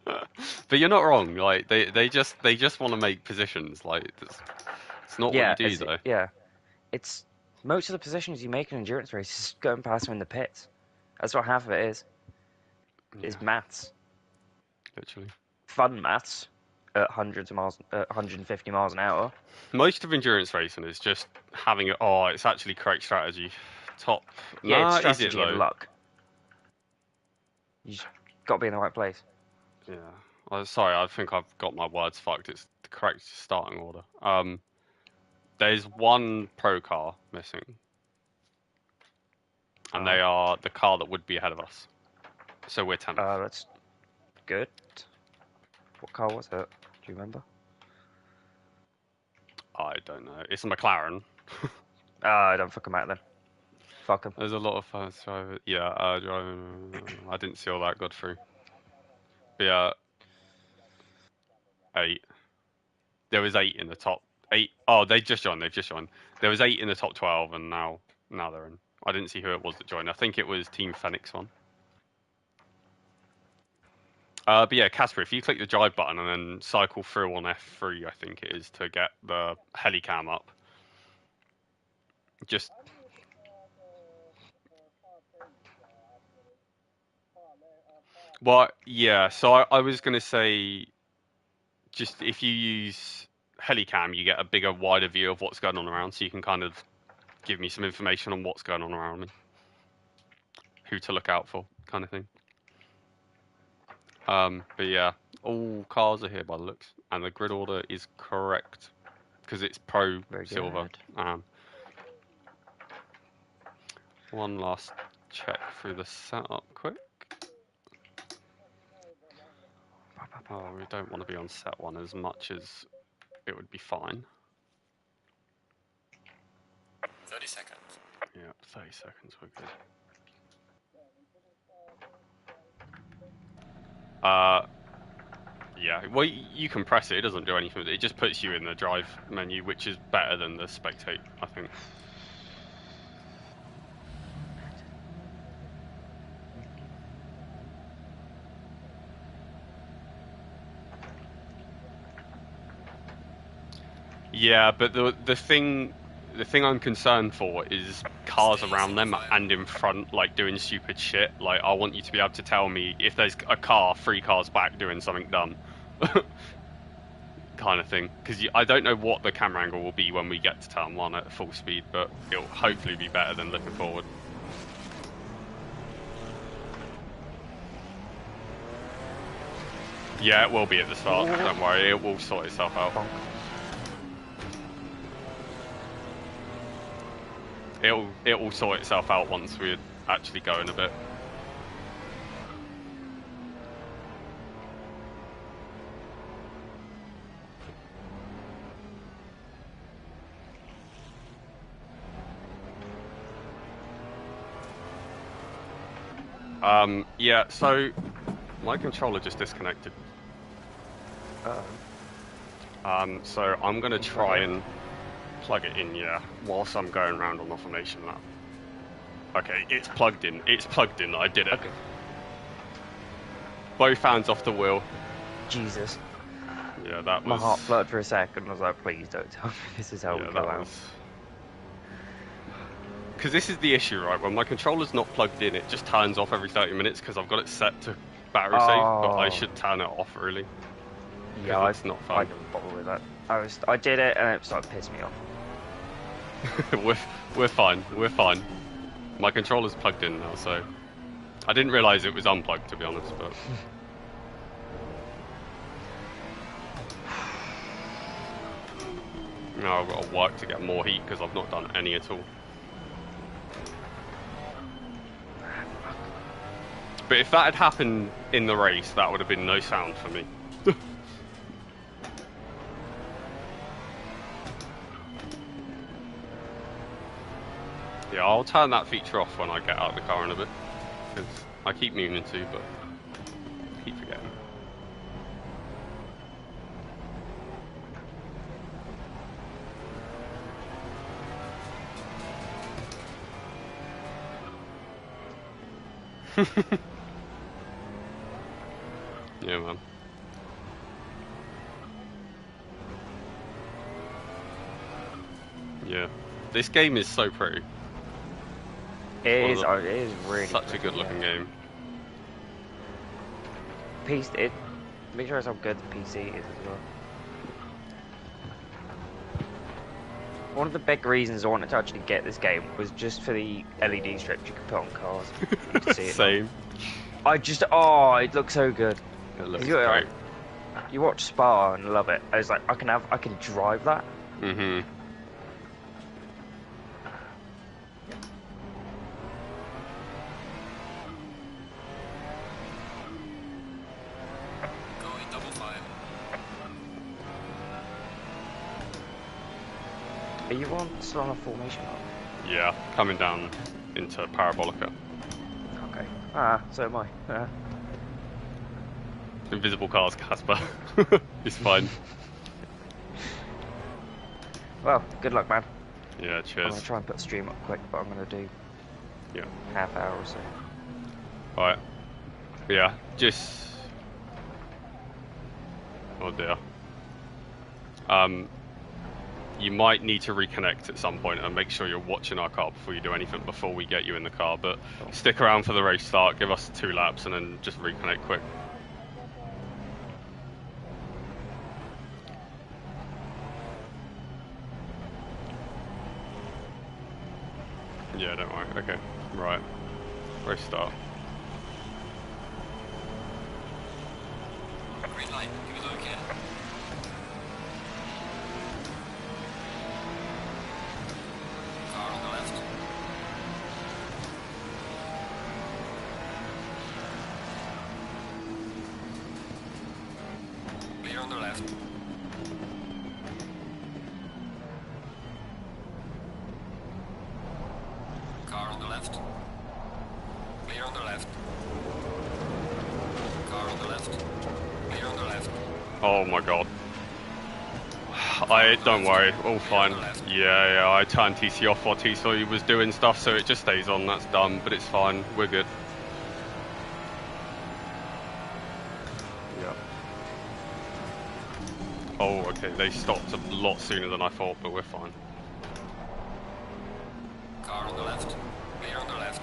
But you're not wrong. Like they just want to make positions. Like it's not Yeah, what you do though. yeah. It's most of the positions you make in endurance races is going past them in the pits. That's what half of it is. Is Yeah, maths. literally. Fun maths at 150 miles an hour. Most of endurance racing is just having it. Oh, it's actually correct strategy. Top. Yeah, Nah, it's strategy is it though? and luck. You just got to be in the right place. Yeah. Sorry, I think I've got my words fucked. It's the correct starting order. There's one pro car missing, and they are the car that would be ahead of us. So we're 10th. That's good. What car was it? Do you remember? I don't know. It's a McLaren. I don't fucking matter then. Fuck 'em. There's a lot of fast drivers. Yeah, driving. I didn't see all that Godfrey. But yeah, 8. There was 8 in the top 8. Oh, they've just joined. There was 8 in the top 12, and now they're in. I didn't see who it was that joined. I think it was Team Phoenix one. But yeah, Casper, if you click the drive button and then cycle through on F3, I think it is, to get the helicam up. Just. Well, yeah, so I was going to say, just if you use helicam, you get a bigger, wider view of what's going on around, so you can kind of give me some information on what's going on around me. Who to look out for, kind of thing. But yeah, all cars are here by the looks, and the grid order is correct, because it's pro Very silver. good. One last check through the setup quick. Oh, we don't want to be on set 1 as much as it would be fine. 30 seconds. Yeah, 30 seconds, we're good. Yeah, well, you can press it, it doesn't do anything. It just puts you in the drive menu, which is better than the spectate, I think. Yeah, but the thing I'm concerned for is cars around them and in front, like doing stupid shit. Like I want you to be able to tell me if there's a car 3 cars back doing something dumb, kind of thing. Because I don't know what the camera angle will be when we get to turn 1 at full speed, but it'll hopefully be better than looking forward. Yeah, it will be at the start. Don't worry, it will sort itself out. It will sort itself out once we actually go in a bit. Yeah, so my controller just disconnected. So I'm gonna try and plug it in, yeah, whilst I'm going around on the formation lap. Okay, it's plugged in. It's plugged in. I did it. Okay. Both hands off the wheel. Jesus. Yeah, that was. My heart fluttered for a second. I was like, please don't tell me this is how we go out. Because this is the issue, right? When my controller's not plugged in, it just turns off every 30 minutes because I've got it set to battery save, but I should turn it off, really. Yeah, it's not fun. I didn't bother with that. I did it and it started pissing me off. we're fine. We're fine. My controller's plugged in now, so I didn't realise it was unplugged, to be honest, but. No, I've got to work to get more heat because I've not done any at all. But if that had happened in the race, that would have been no sound for me. Yeah, I'll turn that feature off when I get out of the car in a bit. Because I keep meaning to, but I keep forgetting. Yeah, man. Yeah. This game is so pretty. It is really such a good looking game. Make sure it's how good the PC is as well. One of the big reasons I wanted to actually get this game was just for the LED strips you could put on cars. You could see it. Same. It looks so good. It looks great. You watch Spa and love it. I was like, I can drive that. Mhm. Going double file. Are you still on a formation arc? Yeah, coming down into Parabolica. Okay. So am I. Invisible cars, Casper. It's fine. Well, good luck, man. Yeah, I'm cheers. gonna try and put the stream up quick, but I'm gonna do half hour or so. Alright. Yeah, just. Oh dear. You might need to reconnect at some point and make sure you're watching our car before you do anything before we get you in the car, but stick around for the race start, give us 2 laps and then just reconnect quick. Yeah, don't worry. Okay, right. Race start. Green light. Give it okay. Car on the left. Clear on the left. Car on the left. Clear on the left. Car on the left. Clear on the left. Oh my god. Don't worry, all fine. Yeah, I turned TC off while TC was doing stuff, so it just stays on, that's dumb, but it's fine, we're good. Yeah. Oh, okay, they stopped a lot sooner than I thought, but we're fine. Car on the left. Clear on the left.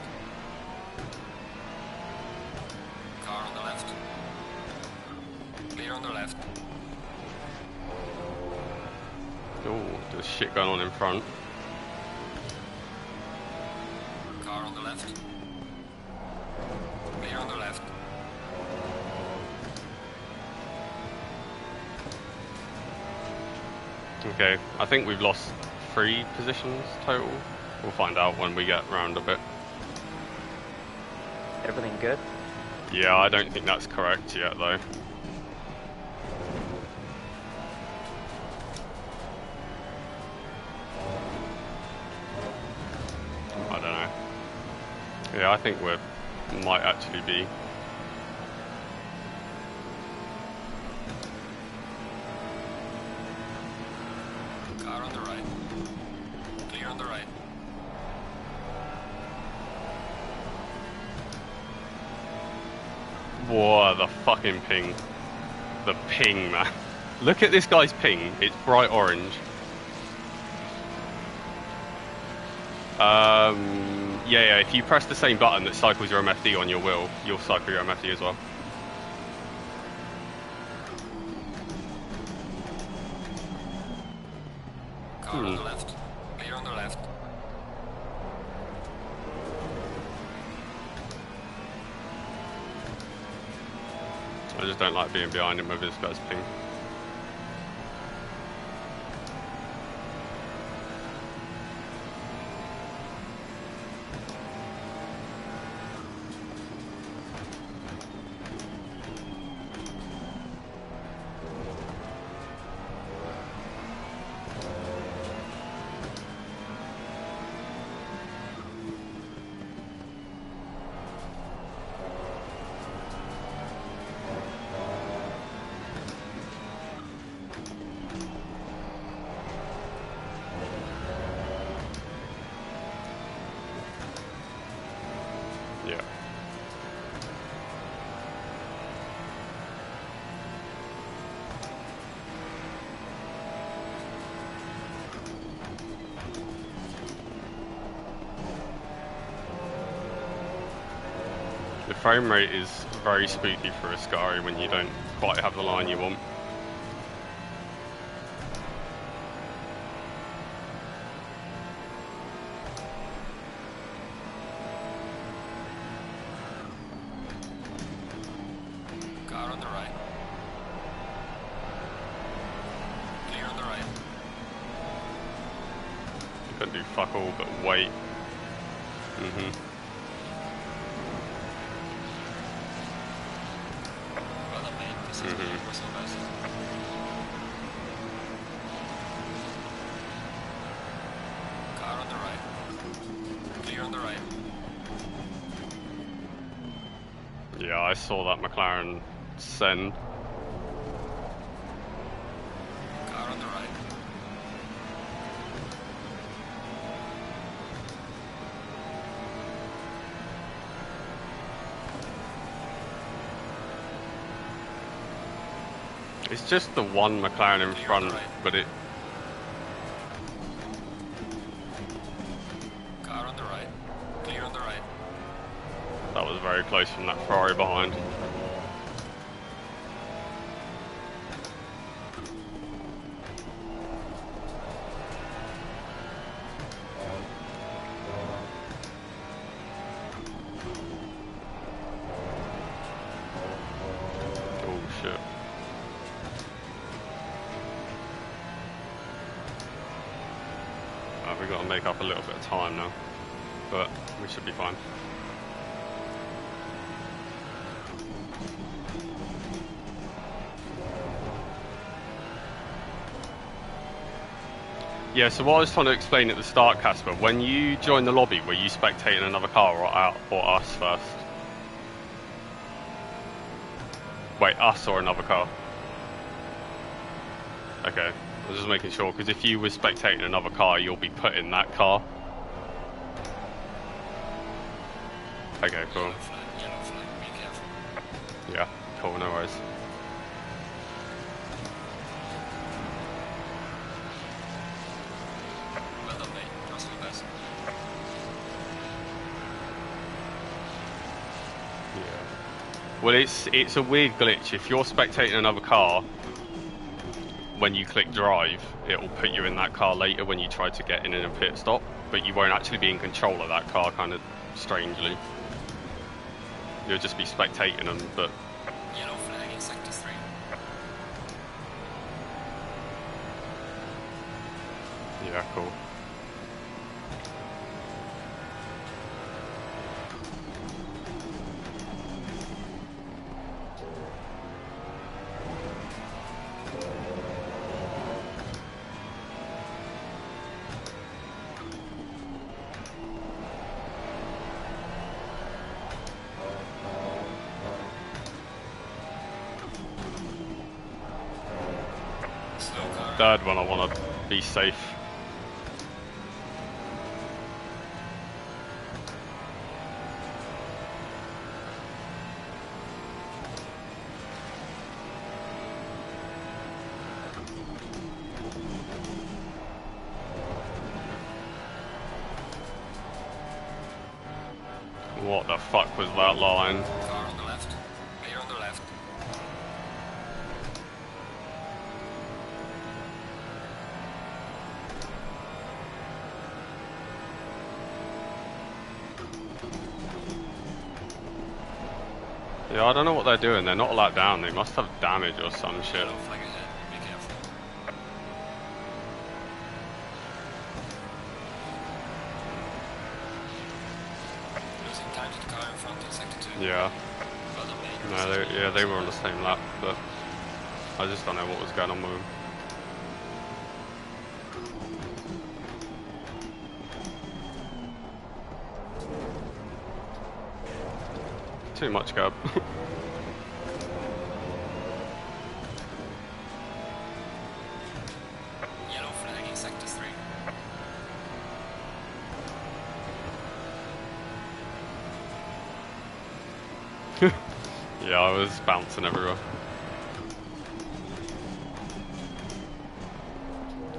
Car on the left. Clear on the left. Oh, there's shit going on in front. Car on the left. Clear on the left. Okay, I think we've lost 3 positions total. We'll find out when we get round a bit. Everything good? Yeah, I don't think that's correct yet though. I don't know. Yeah, I think we're might actually be. Car on the right. Clear on the right. Whoa, the fucking ping. The ping, man. Look at this guy's ping. It's bright orange. Yeah, if you press the same button that cycles your MFD on your wheel, you'll cycle your MFD as well. Car on the left. Clear on the left. I just don't like being behind him with this guy's ping. Yeah. The frame rate is very spooky for a Scari when you don't quite have the line you want. Car on the right. Clear on the right. You can do fuck all but wait. Well done, mate. This is your personal best. Car on the right. Clear on the right. Yeah, I saw that McLaren send. Car on the right. It's just the one McLaren in Clear on the front, right. but it. Car on the right. Clear on the right. That was very close from that Ferrari behind. Oh shit. We've got to make up a little bit of time now, but we should be fine. Yeah, so what I was trying to explain at the start, Casper, when you joined the lobby, were you spectating another car or us first? Wait, us or another car? Okay, I was just making sure, because if you were spectating another car, you'll be put in that car. Okay, cool. Yellow flag. Be careful. Yeah, cool, no worries. Well done, mate. Personal best. Yeah. Well, it's a weird glitch. If you're spectating another car, when you click drive, it will put you in that car later when you try to get in a pit stop, but you won't actually be in control of that car, kind of strangely. You'll just be spectating them, but Yellow flag in sector 3. yeah, cool. slow car. Third one, I want to be safe. What the fuck was that line? Car on the left. Clear on the left. Yeah, I don't know what they're doing. They're not allowed down. They must have damage or some shit. Yellow flag ahead. Be careful. Losing time to the car in front in sector 2. Yeah. Well done, mate. No, they were on the same lap, but I just don't know what was going on with them. Too much gab. Yellow flag in sector 3. Yeah, I was bouncing everywhere.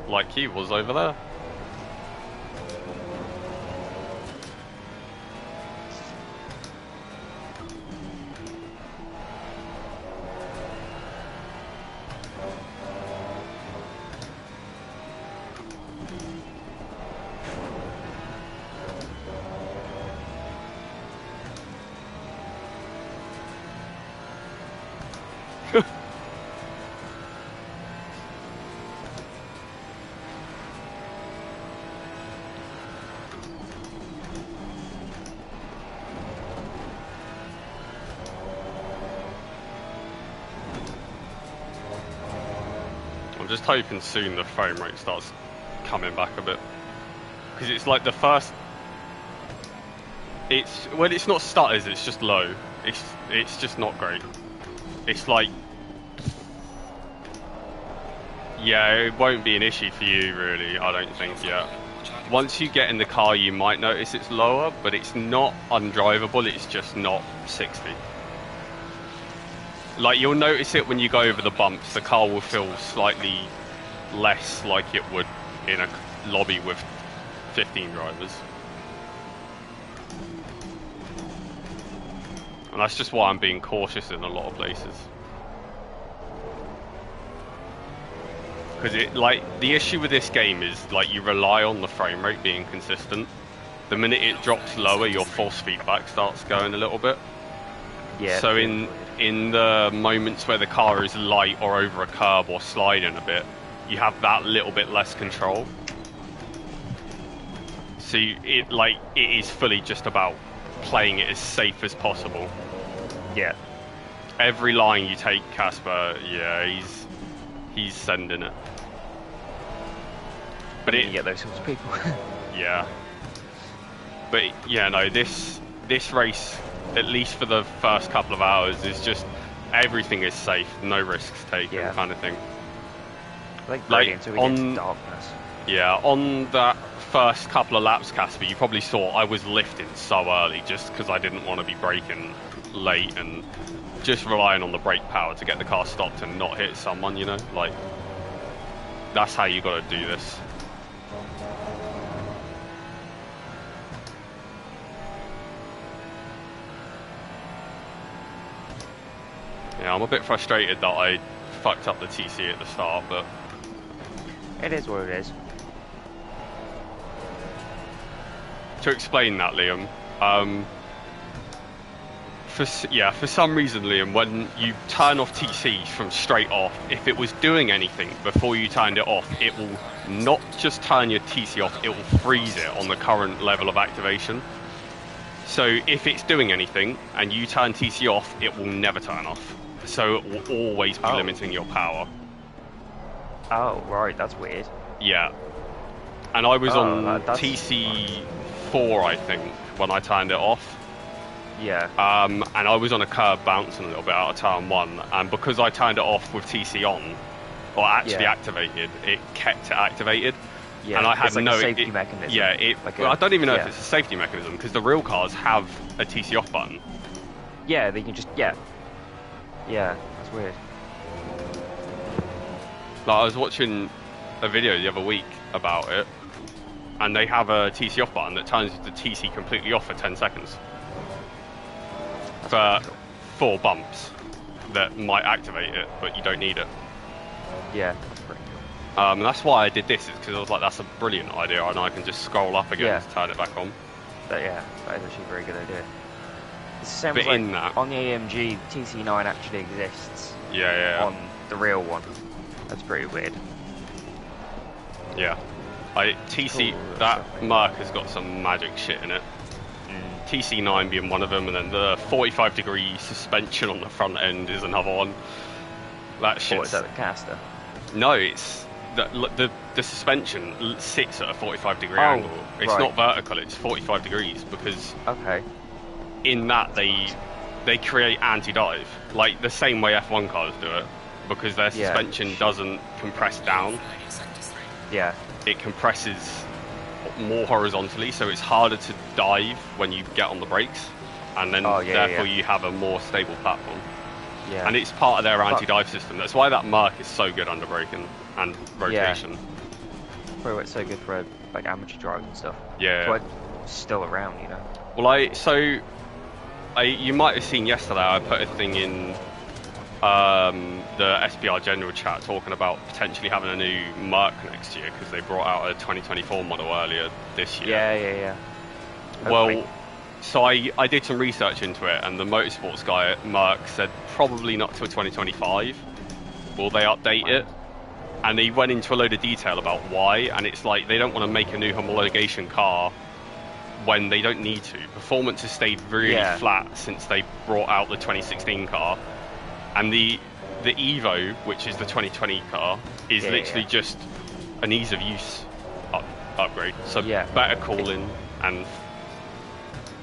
Like he was over there. I'm just hoping soon the frame rate starts coming back a bit. Because it's like the first... When it's not stutters, it's just low. It's just not great. It's like... Yeah, it won't be an issue for you really, I don't think yet. Once you get in the car you might notice it's lower, but it's not undrivable, it's just not 60. Like you'll notice it when you go over the bumps, the car will feel slightly less like it would in a lobby with 15 drivers. And that's just why I'm being cautious in a lot of places. Because the issue with this game is like you rely on the frame rate being consistent. The minute it drops lower, your force feedback starts going a little bit. Yeah. So in the moments where the car is light or over a curb or sliding a bit, you have that little bit less control. So it is fully just about playing it as safe as possible. Yeah. Every line you take, Casper, yeah, he's sending it. But You get those sorts of people. yeah. But yeah, no, this race, at least for the first couple of hours, is just everything is safe, no risks taken, kind of thing. Like until we get to darkness. Yeah, on that first couple of laps, Casper, you probably saw I was lifting so early just because I didn't want to be braking late and just relying on the brake power to get the car stopped and not hit someone, you know? Like, that's how you got to do this. Yeah, I'm a bit frustrated that I fucked up the TC at the start, but... It is what it is. To explain that, Liam, for some reason, Liam, when you turn off TC from straight off, if it was doing anything before you turned it off, it will not just turn your TC off, it will freeze it on the current level of activation. So if it's doing anything and you turn TC off, it will never turn off. So it will always be limiting your power. Oh, right, that's weird. Yeah. And I was on that's TC4, I think, when I turned it off. Yeah. And I was on a curb bouncing a little bit out of turn 1, and because I turned it off with TC on, or actually Yeah. activated, it kept it activated. Yeah, And I had it's like no a safety mechanism. Yeah, well, I don't even know if it's a safety mechanism because the real cars have a TC off button. Yeah, they can just yeah, that's weird. Like I was watching a video the other week about it, and they have a TC off button that turns the TC completely off for 10 seconds for 4 bumps that might activate it, but you don't need it. Yeah, that's pretty cool. That's why I did this, is because I was like, that's a brilliant idea, and I can just scroll up again to turn it back on. But yeah, that is actually a very good idea. It's the same But as like in that, on the AMG, TC9 actually exists yeah, on the real one. That's pretty weird. yeah. TC, Cool, that Merc has got some magic shit in it. TC9 being one of them, and then the 45-degree suspension on the front end is another one. That shit. Or is that the caster? No, it's the suspension sits at a 45-degree angle. It's right. not vertical; it's 45 degrees because Okay. in that they create anti-dive, like the same way F1 cars do it, because their suspension doesn't compress down. Yeah. It compresses more horizontally, so it's harder to dive when you get on the brakes, and then therefore you have a more stable platform. Yeah. And it's part of their anti-dive system. That's why that Merc is so good under braking and rotation. Probably why it's so good for like amateur drivers and stuff. Yeah. So it's still around, you know. Well, you might have seen yesterday I put a thing in the SBR general chat talking about potentially having a new Merc next year because they brought out a 2024 model earlier this year. Yeah. Well, Hopefully. so I did some research into it, and the motorsports guy at Merc said probably not till 2025 will they update it. And he went into a load of detail about why, and it's like they don't want to make a new homologation car when they don't need to. Performance has stayed really flat since they brought out the 2016 car, and the Evo, which is the 2020 car, is literally just an ease of use upgrade. So better cooling and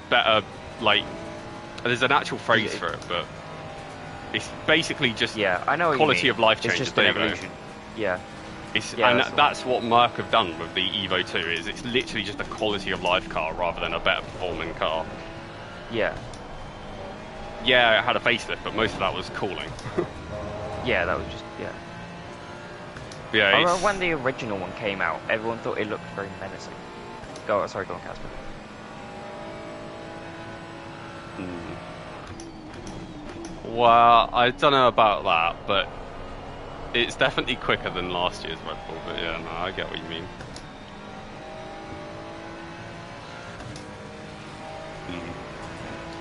better, like, there's an actual phrase for it, but it's basically just I know quality of life changes. It's just an evolution. Yeah. And that's what Merc have done with the Evo 2, is it's literally just a quality of life car rather than a better performing car. Yeah. Yeah, it had a facelift, but most of that was cooling. Yeah, that was just, Yeah, I remember when the original one came out, everyone thought it looked very menacing. Go on, Casper. Well, I don't know about that, but it's definitely quicker than last year's Red Bull, but yeah, no, I get what you mean.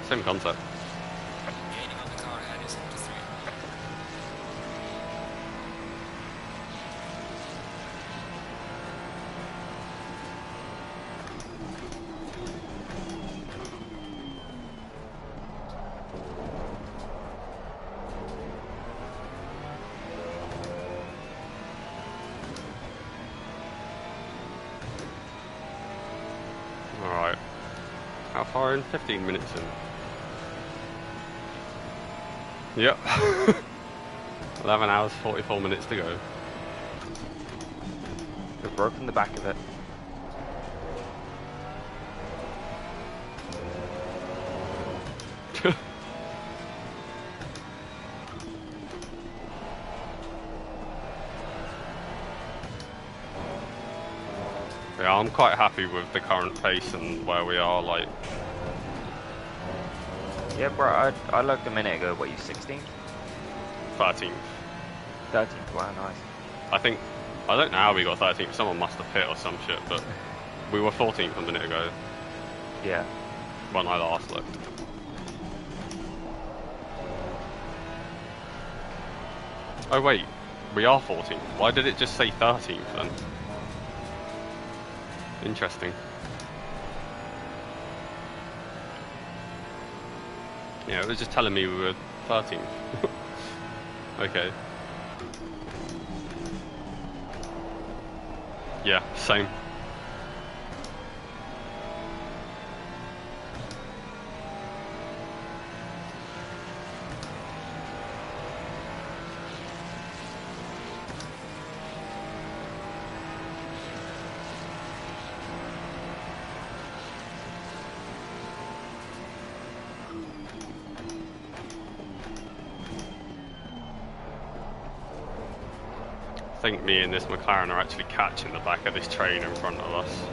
Same concept. Gaining on the car ahead is up to 3. Alright. How far in? 15 minutes in. Yep. 11 hours, 44 minutes to go. We've broken the back of it. Yeah, I'm quite happy with the current pace and where we are, like... Yeah, bro, I looked a minute ago, what, you 16th? 13th. 13th, wow, nice. I don't know how we got 13th, someone must have hit or some shit, but we were 14th a minute ago. Yeah. When I last looked. Oh wait, we are 14th. Why did it just say 13th then? Interesting. Yeah, it was just telling me we were 13th. Okay. Yeah, same. think me and this McLaren are actually catching the back of this train in front of us.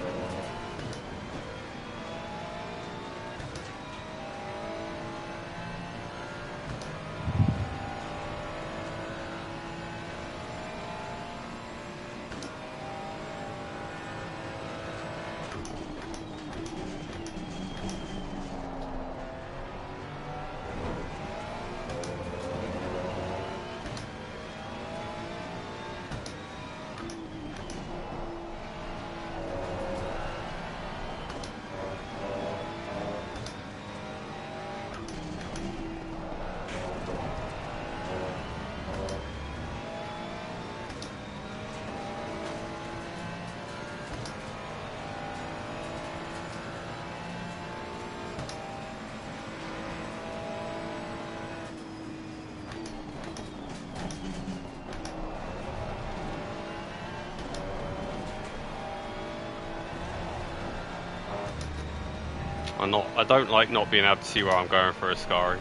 I don't like not being able to see where I'm going for a Ascari.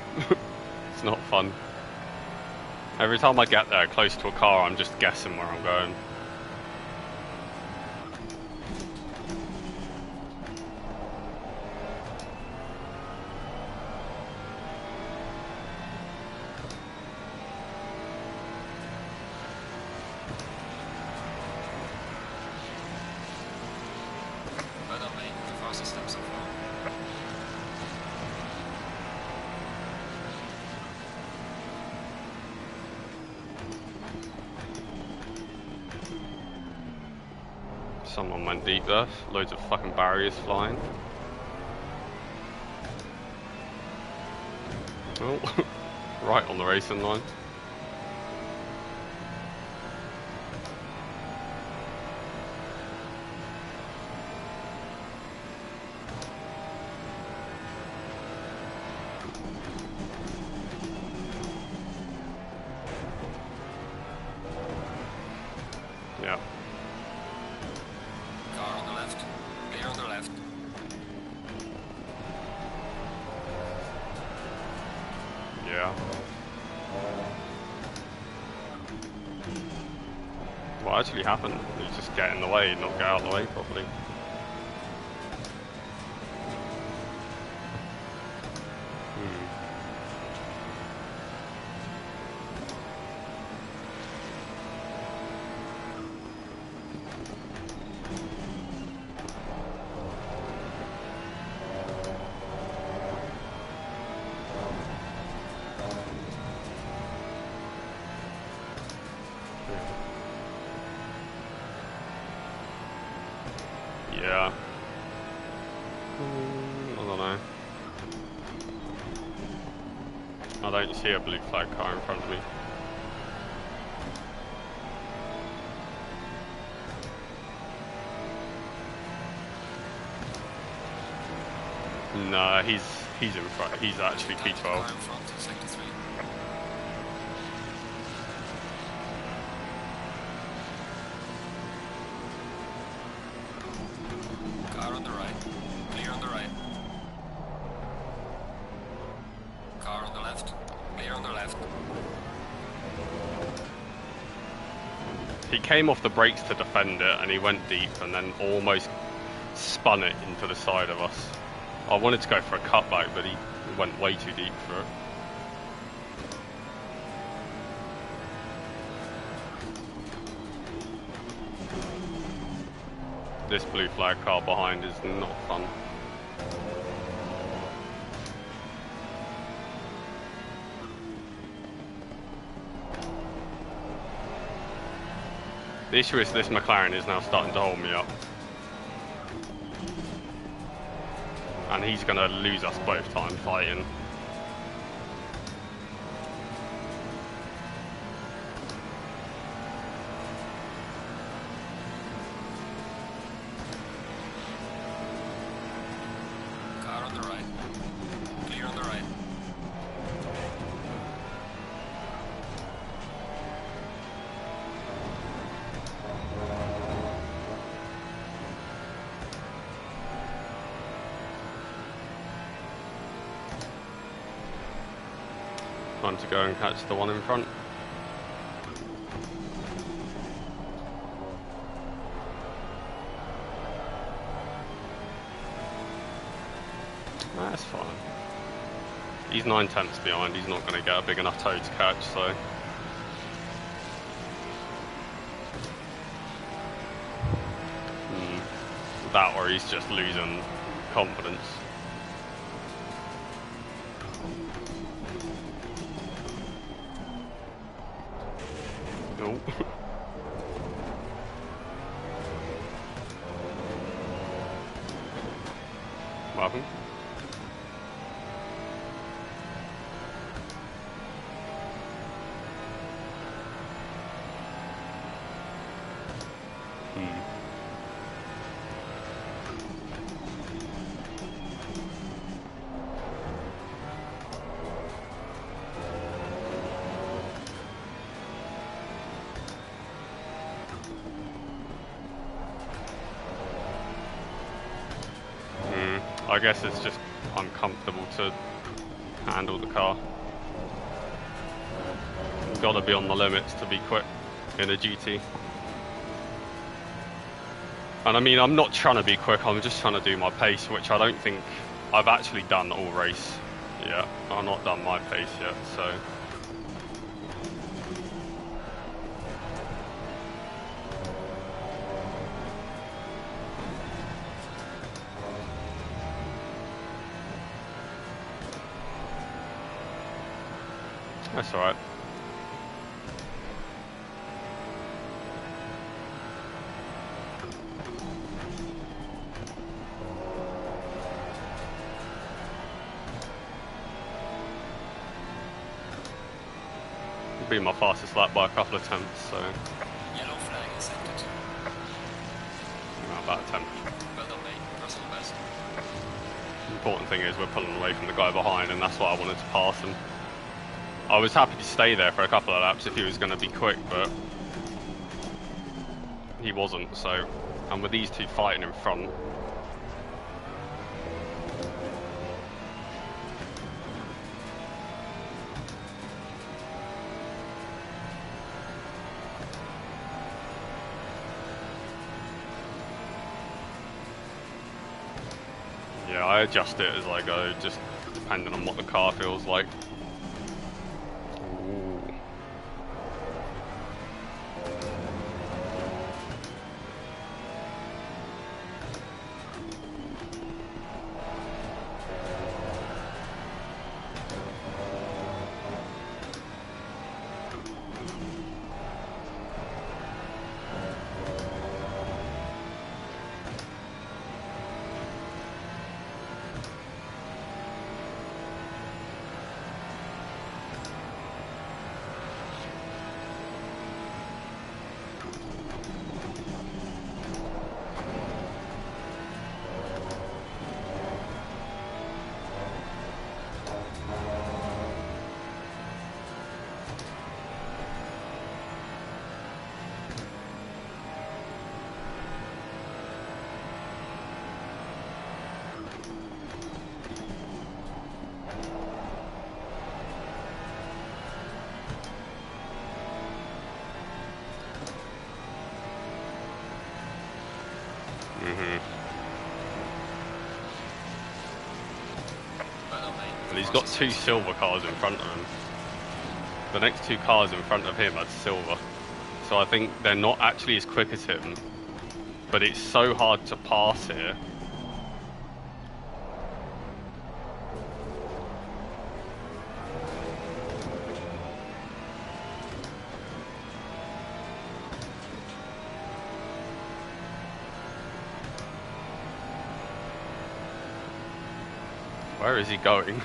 It's not fun. Every time I get there close to a car, I'm just guessing where I'm going. But I'm making the fastest step so far. Someone went deep there. Loads of fucking barriers flying. Oh, right on the racing line. Yeah. Car on the left. Clear on the left. Yeah. What actually happened? You just get in the way, not get out of the way properly. Yeah. I don't know. I don't see a blue flag car in front of me. No, he's in front. He's actually Car P12. in front, sector 3. Car on the right. Clear on the right. Car on the left. Clear on the left. He came off the brakes to defend it, and he went deep, and then almost spun it into the side of us. I wanted to go for a cutback, but he went way too deep for it. This blue flag car behind is not fun. The issue is this McLaren is now starting to hold me up. And he's going to lose us both time fighting. Car on the right. Clear on the right. Time to go and catch the one in front. That's fine. He's 9/10 behind. He's not going to get a big enough toe to catch, so. That or he's just losing confidence. No. What happened? I guess it's just uncomfortable to handle the car. You've got to be on the limits to be quick in a GT. And I mean, I'm not trying to be quick, I'm just trying to do my pace, which I don't think I've actually done all race yet. I've not done my pace yet, so. That's alright. It'll be my fastest lap by a couple of tenths, so. Yellow flag accepted. About a tenth. Well done, mate. Russell best. The important thing is we're pulling away from the guy behind, and that's why I wanted to pass him. I was happy to stay there for a couple of laps if he was going to be quick, but he wasn't, so. And with these two fighting in front. Yeah, I adjust it as I go, just depending on what the car feels like. And he's got two silver cars in front of him. The next two cars in front of him are silver. So I think they're not actually as quick as him. But it's so hard to pass here. Where is he going?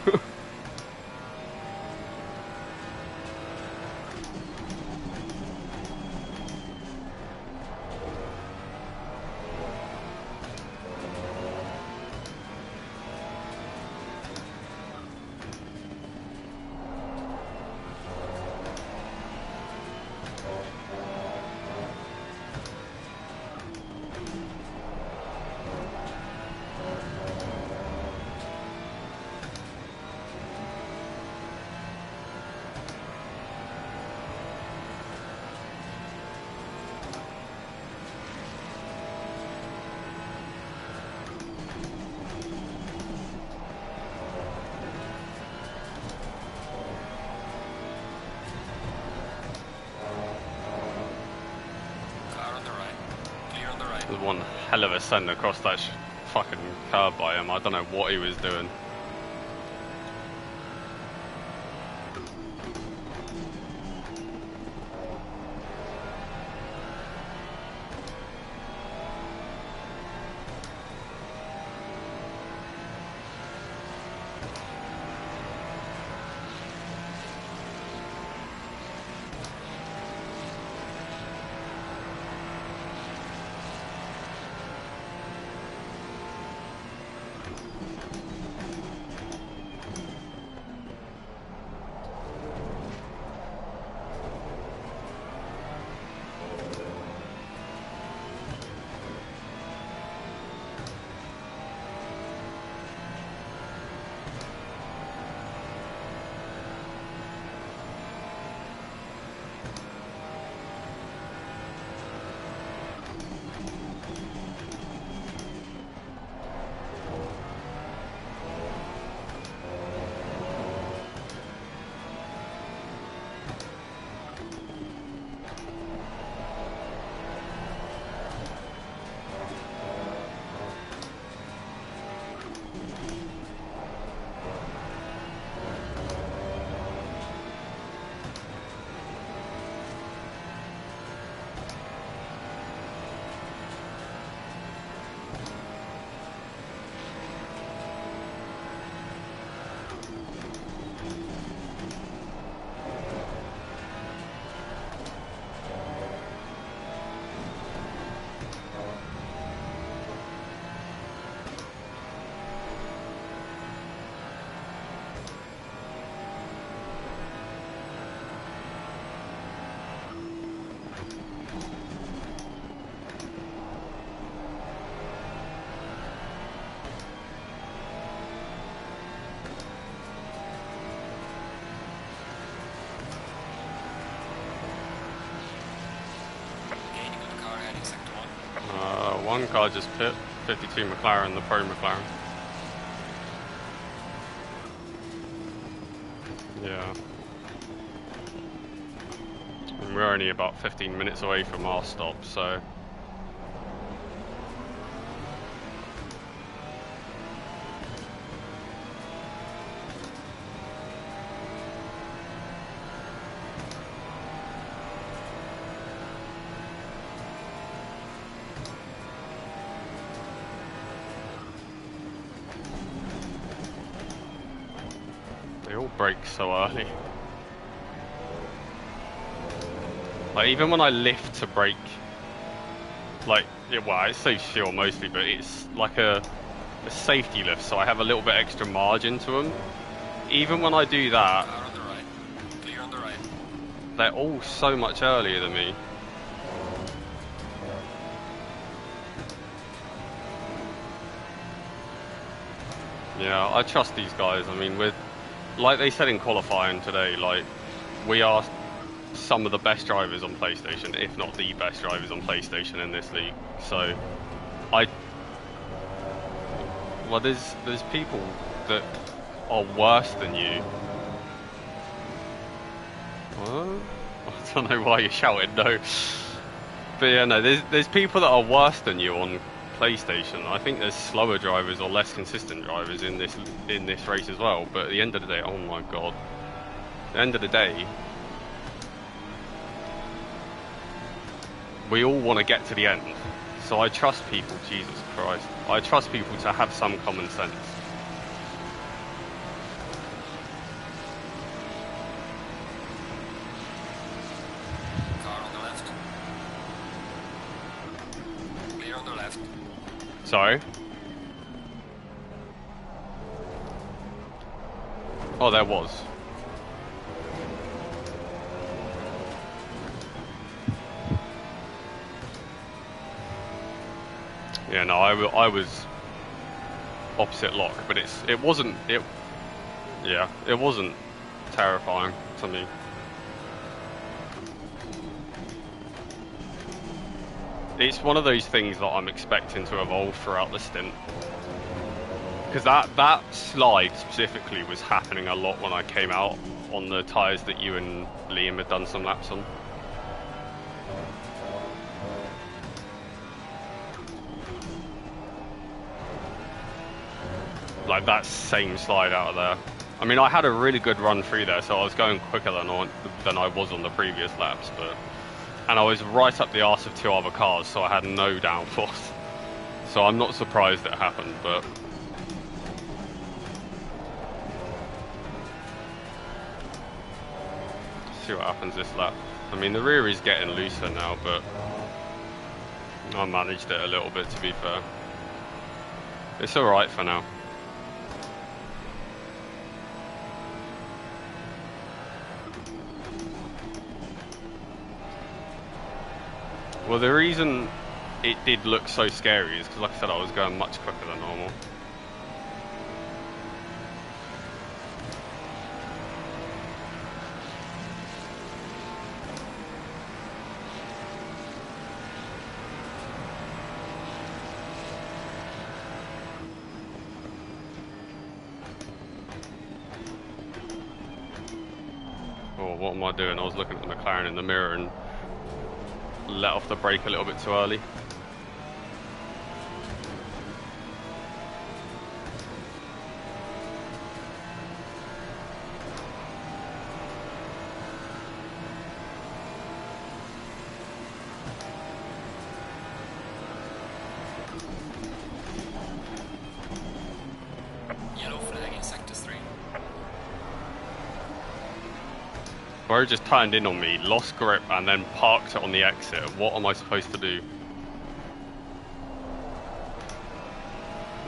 There's one hell of a send across that fucking curb by him. I don't know what he was doing. One car just pit, 52 McLaren, the Pro McLaren. Yeah. And we're only about 15 minutes away from our stop, so... Brake so early. Like even when I lift to brake, like well, it's safe shield mostly, but it's like a safety lift, so I have a little bit extra margin to them. Even when I do that, Car on the right. Clear on the right. they're all so much earlier than me. Yeah, I trust these guys. I mean, with like they said in qualifying today, like we are some of the best drivers on PlayStation, if not the best drivers on PlayStation in this league. So, well, there's people that are worse than you. What? I don't know why you're shouting no, but yeah, no, there's people that are worse than you on PlayStation. I think there's slower drivers or less consistent drivers in this race as well. But at the end of the day, oh my god, at the end of the day, we all want to get to the end. So I trust people. Jesus Christ, I trust people to have some common sense. Car on the left. Clear on the left. Sorry. Oh, there was. Yeah, no, I was opposite lock, but it wasn't terrifying to me. It's one of those things that I'm expecting to evolve throughout the stint. Because that slide specifically was happening a lot when I came out on the tyres that you and Liam had done some laps on. like that same slide out of there. I mean, I had a really good run through there, so I was going quicker than I was on the previous laps, and I was right up the arse of 2 other cars, so I had no downforce. So I'm not surprised it happened, but see what happens this lap. I mean, the rear is getting looser now, but I managed it a little bit, to be fair. It's alright for now. Well, the reason it did look so scary is because, like I said, I was going much quicker than normal. Oh, what am I doing? I was looking at the McLaren in the mirror and let off the brake a little bit too early. Yellow flag in sectors 3. Bro just turned in on me, lost grip, and then parked it on the exit. What am I supposed to do?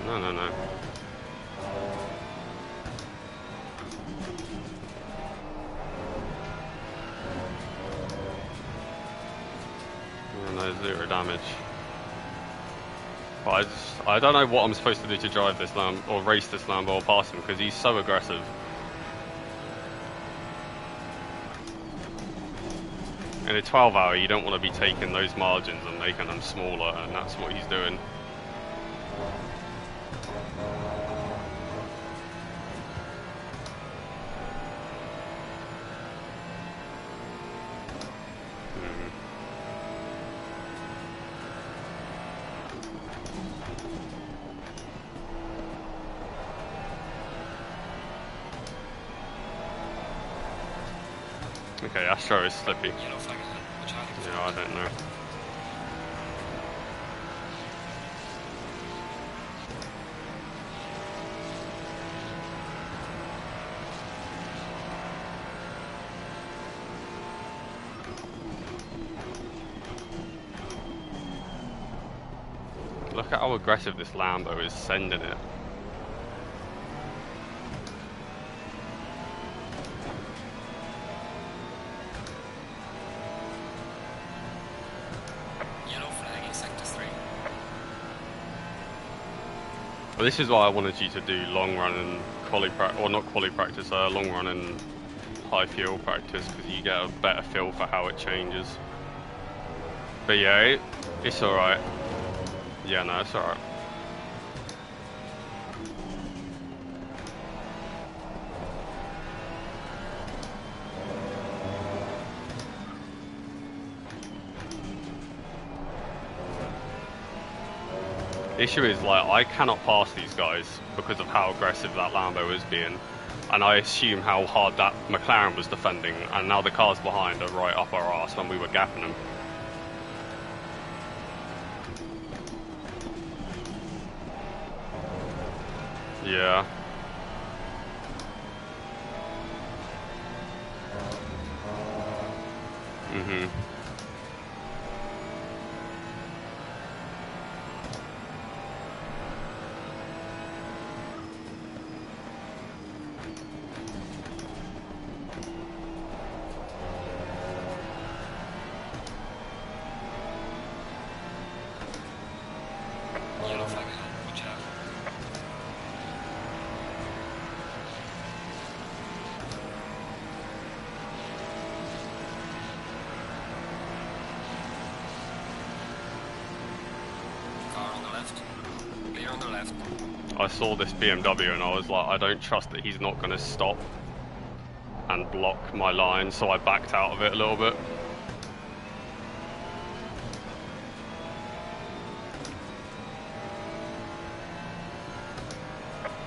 No, no, no. No, 0 damage. But I don't know what I'm supposed to do to drive this Lambo, or race this Lambo or pass him, because he's so aggressive. In a 12-hour, you don't want to be taking those margins and making them smaller, and that's what he's doing. Okay, Astro is slippy. Yellow flag ahead. Watch out. Yeah, I don't know. Look at how aggressive this Lambo is sending it. Yellow flag in sectors 3. Well, this is why I wanted you to do long run and quali practice, or not quali practice, long run and high fuel practice, because you get a better feel for how it changes. But yeah, it's alright. Yeah, no, it's alright. The issue is, like, I cannot pass these guys because of how aggressive that Lambo is being, and I assume how hard that McLaren was defending, and now the cars behind are right up our arse when we were gapping them. Yeah. Mhm. Yellow flag ahead. Watch out. Car on the left. Clear on the left. I saw this BMW and I was like, I don't trust that he's not going to stop and block my line, so I backed out of it a little bit.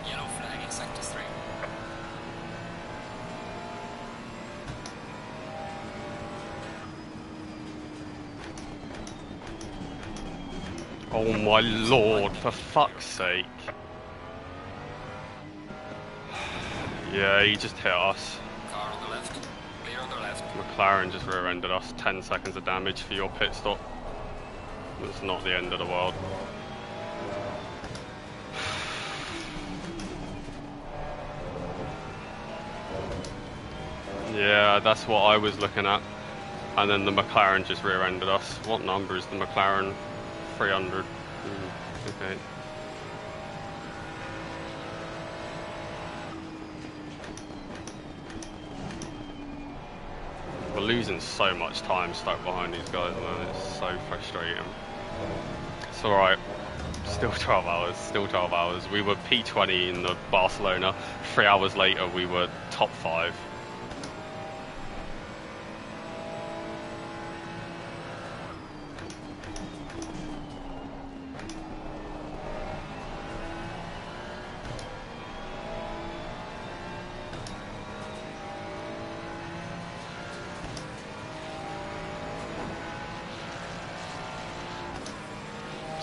Yellow Oh my lord, for fuck's sake. Yeah, he just hit us. Car on the left. Clear on the left. McLaren just rear-ended us. 10 seconds of damage for your pit stop. It's not the end of the world. Yeah, that's what I was looking at. And then the McLaren just rear-ended us. What number is the McLaren? 300. Okay. We're losing so much time stuck behind these guys, man. It's so frustrating. It's alright. Still 12 hours. Still 12 hours. We were P20 in the Barcelona. 3 hours later, we were top 5.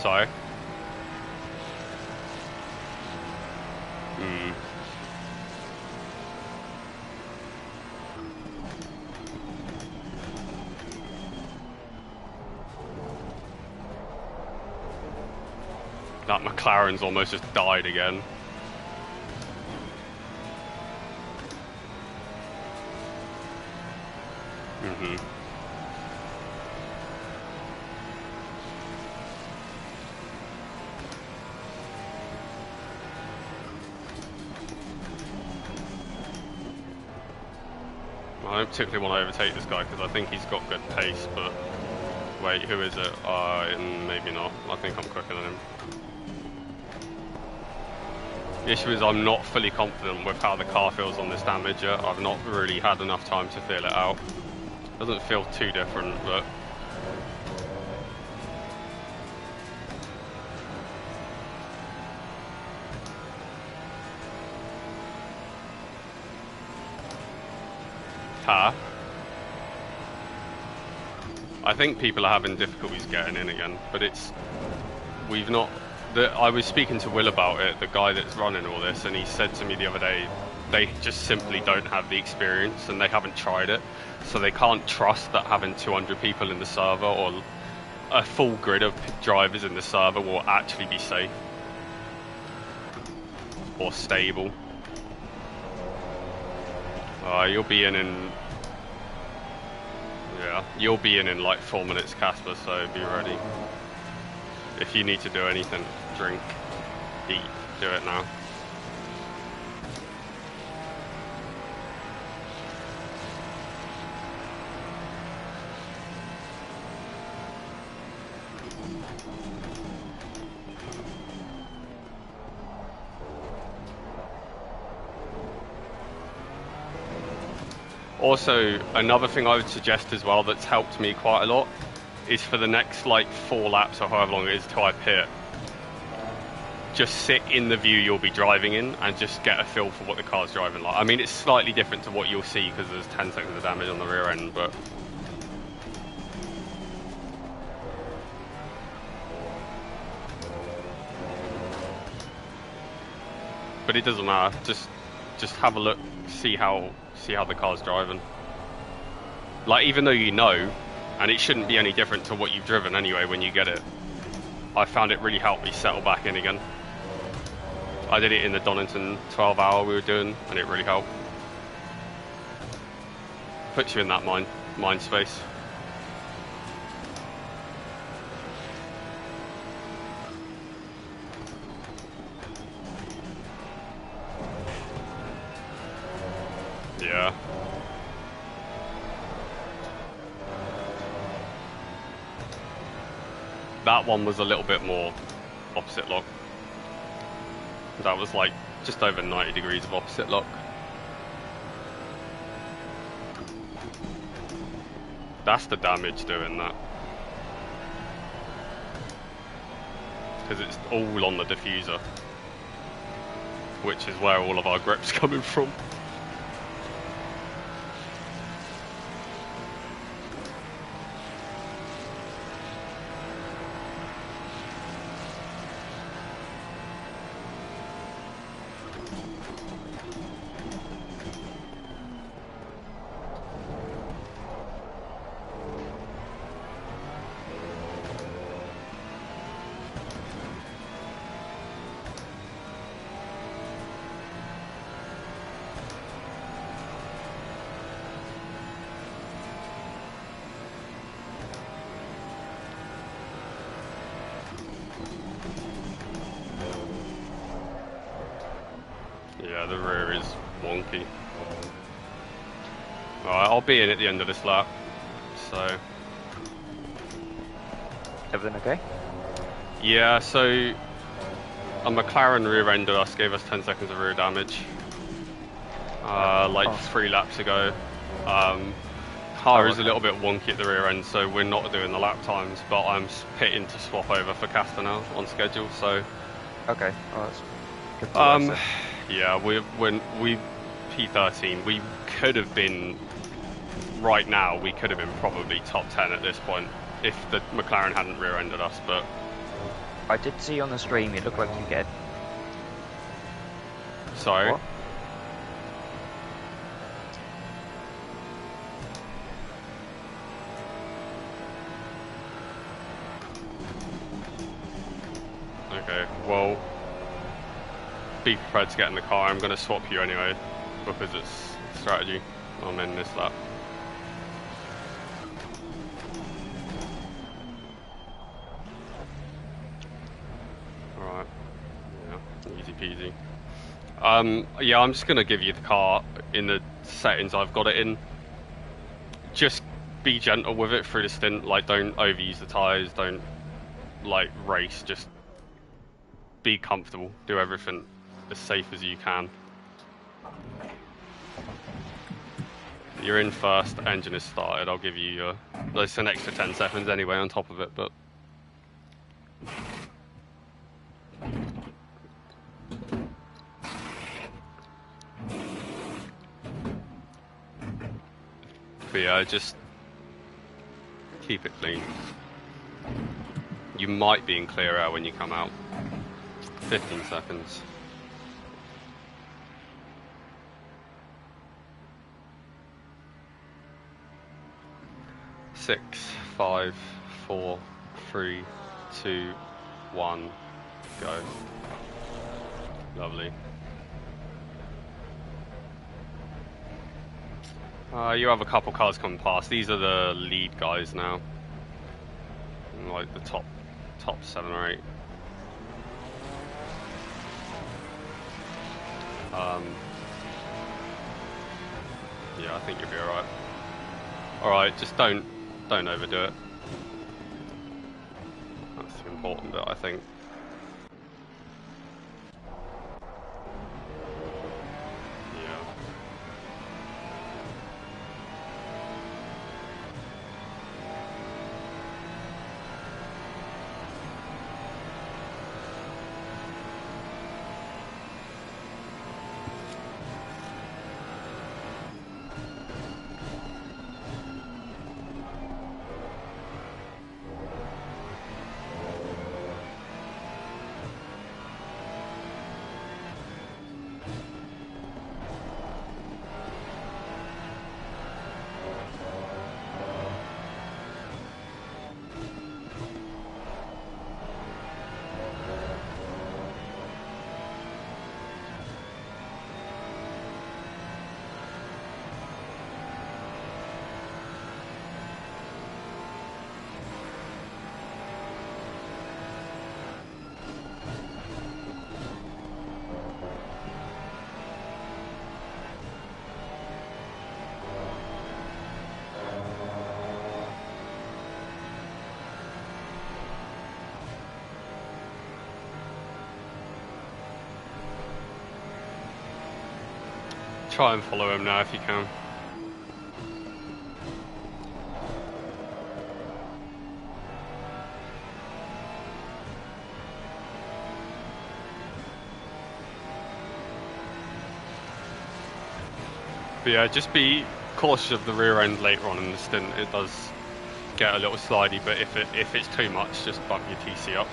Sorry. That McLaren's almost just died again. I don't particularly want to overtake this guy because I think he's got good pace, but wait, who is it? Maybe not. I think I'm quicker than him. The issue is I'm not fully confident with how the car feels on this damage yet. I've not really had enough time to feel it out. Doesn't feel too different, but... I think people are having difficulties getting in again, but we've not... I was speaking to Will about it, the guy that's running all this, and he said to me the other day, they just simply don't have the experience and they haven't tried it, so they can't trust that having 200 people in the server or a full grid of drivers in the server will actually be safe or stable. You'll be in yeah, you'll be in like 4 minutes, Casper, so be ready. If you need to do anything, drink, eat, do it now. Also, another thing I would suggest as well that's helped me quite a lot is for the next like 4 laps or however long it is till I pit, just sit in the view you'll be driving in and just get a feel for what the car's driving like. I mean, it's slightly different to what you'll see because there's 10 seconds of damage on the rear end, but... But it doesn't matter, just have a look, see how the car's driving. Like, even though you know, and it shouldn't be any different to what you've driven anyway when you get it, I found it really helped me settle back in again. I did it in the Donington 12 hour we were doing, and it really helped. Puts you in that mind space. Yeah. That one was a little bit more opposite lock. That was like just over 90 degrees of opposite lock. That's the damage doing that. Because it's all on the diffuser, which is where all of our grip's coming from. Yeah, the rear is wonky. Alright, I'll be in at the end of this lap. So. Everything okay? Yeah, so a McLaren rear-ended us, gave us 10 seconds of rear damage. Like 3 laps ago. Car is a little bit wonky at the rear end, so we're not doing the lap times, but I'm pitting to swap over for Castagnel on schedule, so... Okay, oh, that's good to know, so. Yeah, we P13, we could have been, right now, we could have been probably top 10 at this point, if the McLaren hadn't rear-ended us, but... I did see on the stream, you look like you get... Sorry? What? Okay, well, be prepared to get in the car. I'm going to swap you anyway, because it's strategy. I'm in this lap. Alright, yeah, easy peasy. Yeah, I'm just going to give you the car in the settings I've got it in. Just be gentle with it through the stint, like don't overuse the tyres, don't like race, just be comfortable, do everything as safe as you can. You're in first, engine is started, I'll give you there's an extra 10 seconds anyway on top of it, but... But yeah, just keep it clean. You might be in clear air when you come out. 15 seconds. Six, 5, 4, 3, 2, 1, go. Lovely. You have a couple cars coming past. These are the lead guys now. Like the top 7 or 8. Yeah, I think you'll be alright. Alright, just don't overdo it. That's the important bit, I think. Yeah. Try and follow him now if you can. But yeah, just be cautious of the rear end later on in the stint. It does get a little slidey, but if it's too much, just bump your TC up.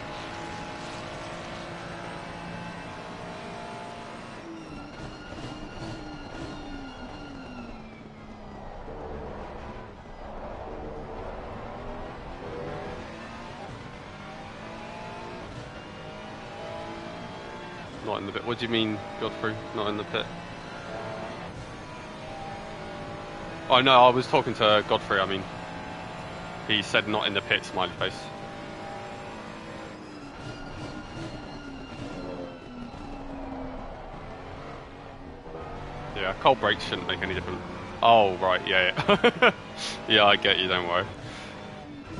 Not in the pit. What do you mean, Godfrey? Not in the pit? Oh no, I was talking to Godfrey, I mean. He said not in the pit, smiley face. Yeah, cold brakes shouldn't make any difference. Oh, right, yeah. Yeah, I get you, don't worry.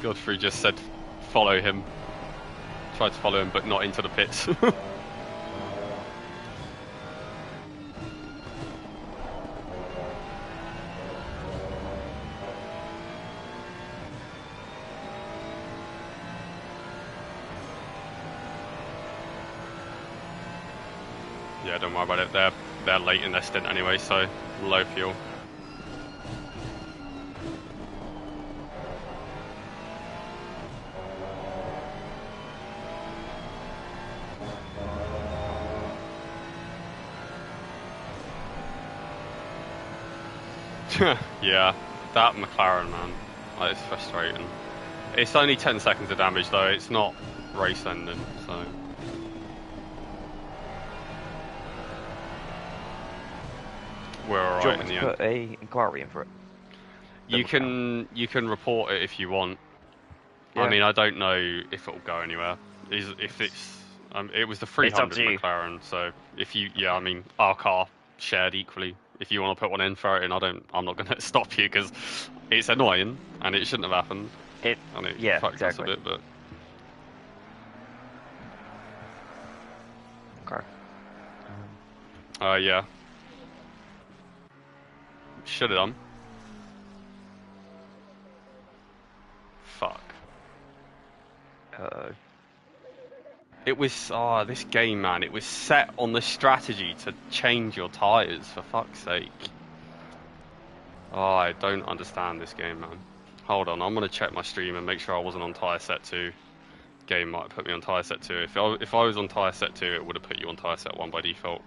Godfrey just said follow him. Tried to follow him, but not into the pits. Yeah, don't worry about it. They're late in their stint anyway, so low fuel. Yeah, that McLaren, man, it's frustrating. It's only 10 seconds of damage though. It's not race ending, so. We're alright Do you in want the me to end. put a inquiry in for it? You can report it if you want. Yeah. I mean, I don't know if it'll go anywhere. If it's it was the It's up 300 to you. McLaren, so if you I mean our car shared equally. If you want to put one in, throw it in. I'm not going to stop you because it's annoying and it shouldn't have happened. And it Yeah, fucked us a exactly. bit, but Okay. yeah, should have done. Fuck. Uh-oh. It was this game, man. It was set on the strategy to change your tires. For fuck's sake. Oh, I don't understand this game, man. Hold on, I'm gonna check my stream and make sure I wasn't on tyre set 2. Game might have put me on tyre set 2. If I was on tyre set 2, it would have put you on tyre set 1 by default.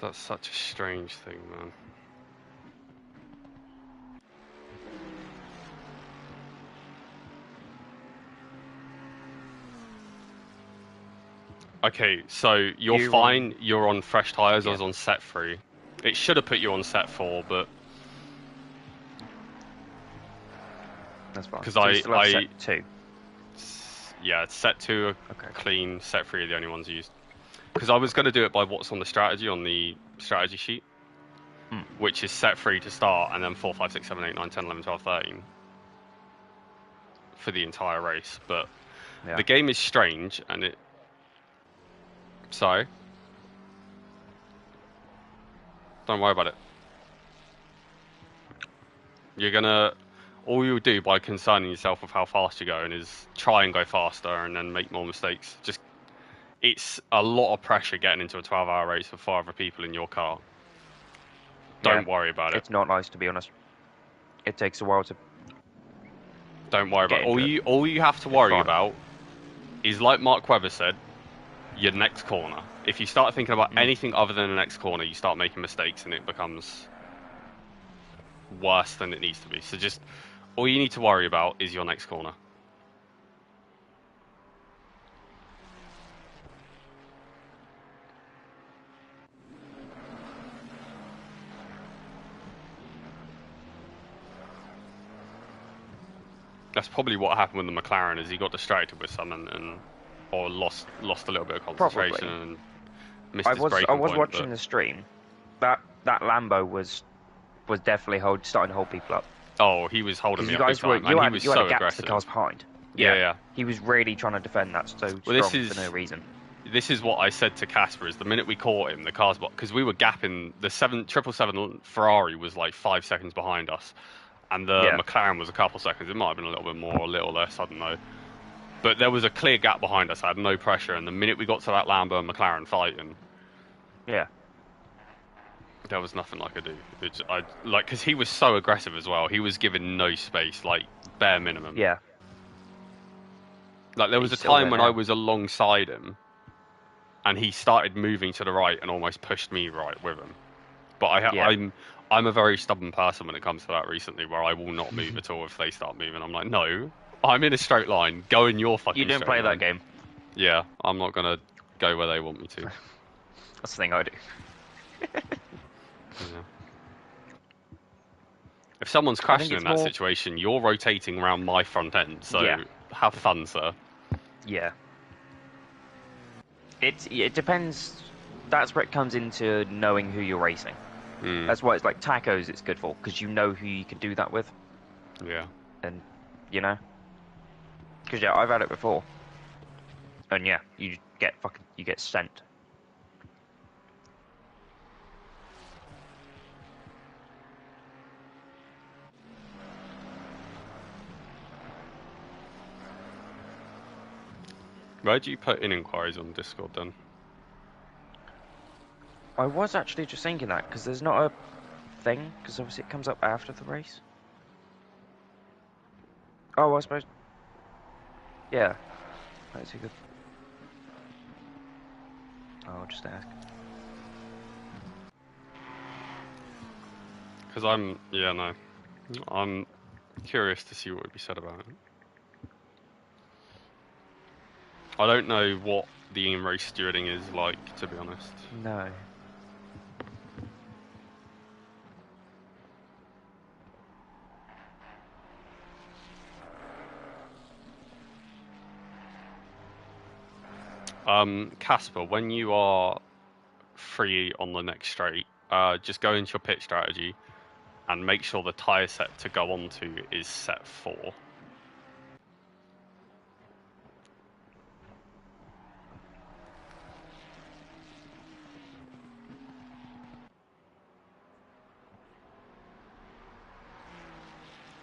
That's such a strange thing, man. Okay, so you're fine. You're on fresh tyres. Yeah. I was on set 3. It should have put you on set 4, but That's fine. because So we still have set 2. Yeah, set 2 are Okay. clean. Set 3 are the only ones used. Because I was going to do it by what's on the strategy on the strategy sheet, which is set 3 to start, and then 4, 5, 6, 7, 8, 9, 10, 11, 12, 13 for the entire race. But Yeah. the game is strange, and it. Sorry. Don't worry about it. You're gonna. All you'll do by concerning yourself with how fast you're going is try and go faster and then make more mistakes. Just. It's a lot of pressure getting into a 12-hour race with 4 other people in your car. Don't worry about it. It's not nice, to be honest. It takes a while to. Don't worry about it. All you have to worry about is, like Mark Webber said, your next corner. If you start thinking about anything other than the next corner, you start making mistakes and it becomes worse than it needs to be. So just all you need to worry about is your next corner. That's probably what happened with the McLaren, is he got distracted with something or lost a little bit of concentration and missed his braking point. I was watching the stream. That Lambo was definitely starting to hold people up. Oh, he was holding me up big time, and he was you so had a gap aggressive. to the cars behind. Yeah. He was really trying to defend that so strong for no reason. This is what I said to Casper, is the minute we caught him, the cars, because we were gapping, the 777 Ferrari was like 5 seconds behind us, and the McLaren was a couple seconds. It might have been a little bit more, a little less, I don't know. But there was a clear gap behind us. I had no pressure, and the minute we got to that Lambo and McLaren fighting, there was nothing I could do. Because he was so aggressive as well. He was given no space, like bare minimum. Yeah. Like there was a time when I was alongside him, and he started moving to the right and almost pushed me right with him. But I'm a very stubborn person when it comes to that recently, where I will not move at all if they start moving. I'm like, no, I'm in a straight line. Go in your fucking. You didn't play that game. Yeah, I'm not gonna go where they want me to. That's the thing I do. Yeah. If someone's crashing in that situation, you're rotating around my front end, so have fun, sir. Yeah. It depends that's where it comes into knowing who you're racing. That's why it's like tacos. It's good for because you know who you can do that with, Yeah. and you know, because yeah, I've had it before, and yeah, you get sent. Where do you put in inquiries on Discord then? I was actually just thinking that because there's not a thing because obviously it comes up after the race. Oh, I suppose. Yeah, that's a good. Oh, I'll just ask. Because I'm curious to see what would be said about it. I don't know what the in-race stewarding is like, to be honest. No. Casper, when you are free on the next straight, just go into your pit strategy and make sure the tyre set to go onto is set 4.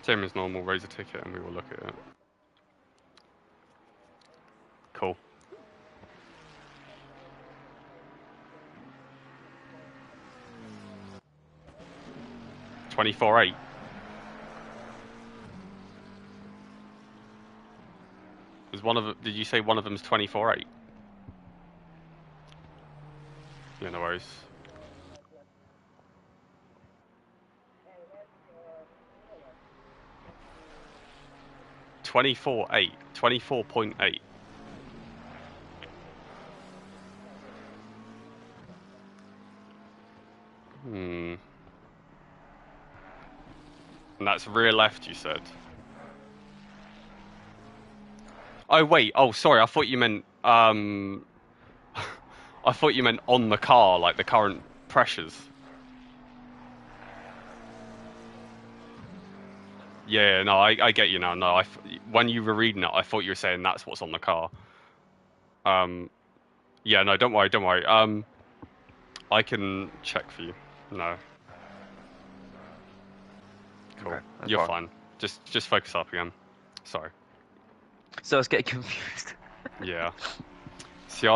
Same as normal, raise a ticket and we will look at it. Cool. $24.8. Was one of did you say one of them's 24.8? Yeah, no worries. $24.8. 24.8. And that's rear left, you said? Oh, wait. Oh, sorry. I thought you meant, I thought you meant on the car, like the current pressures. Yeah, no, I get you now. No, when you were reading it, I thought you were saying that's what's on the car. Yeah, no, don't worry, don't worry. I can check for you. No. Cool. Okay, that's You're fine. fine. Just focus up again. Sorry. So I was getting confused. Yeah. See,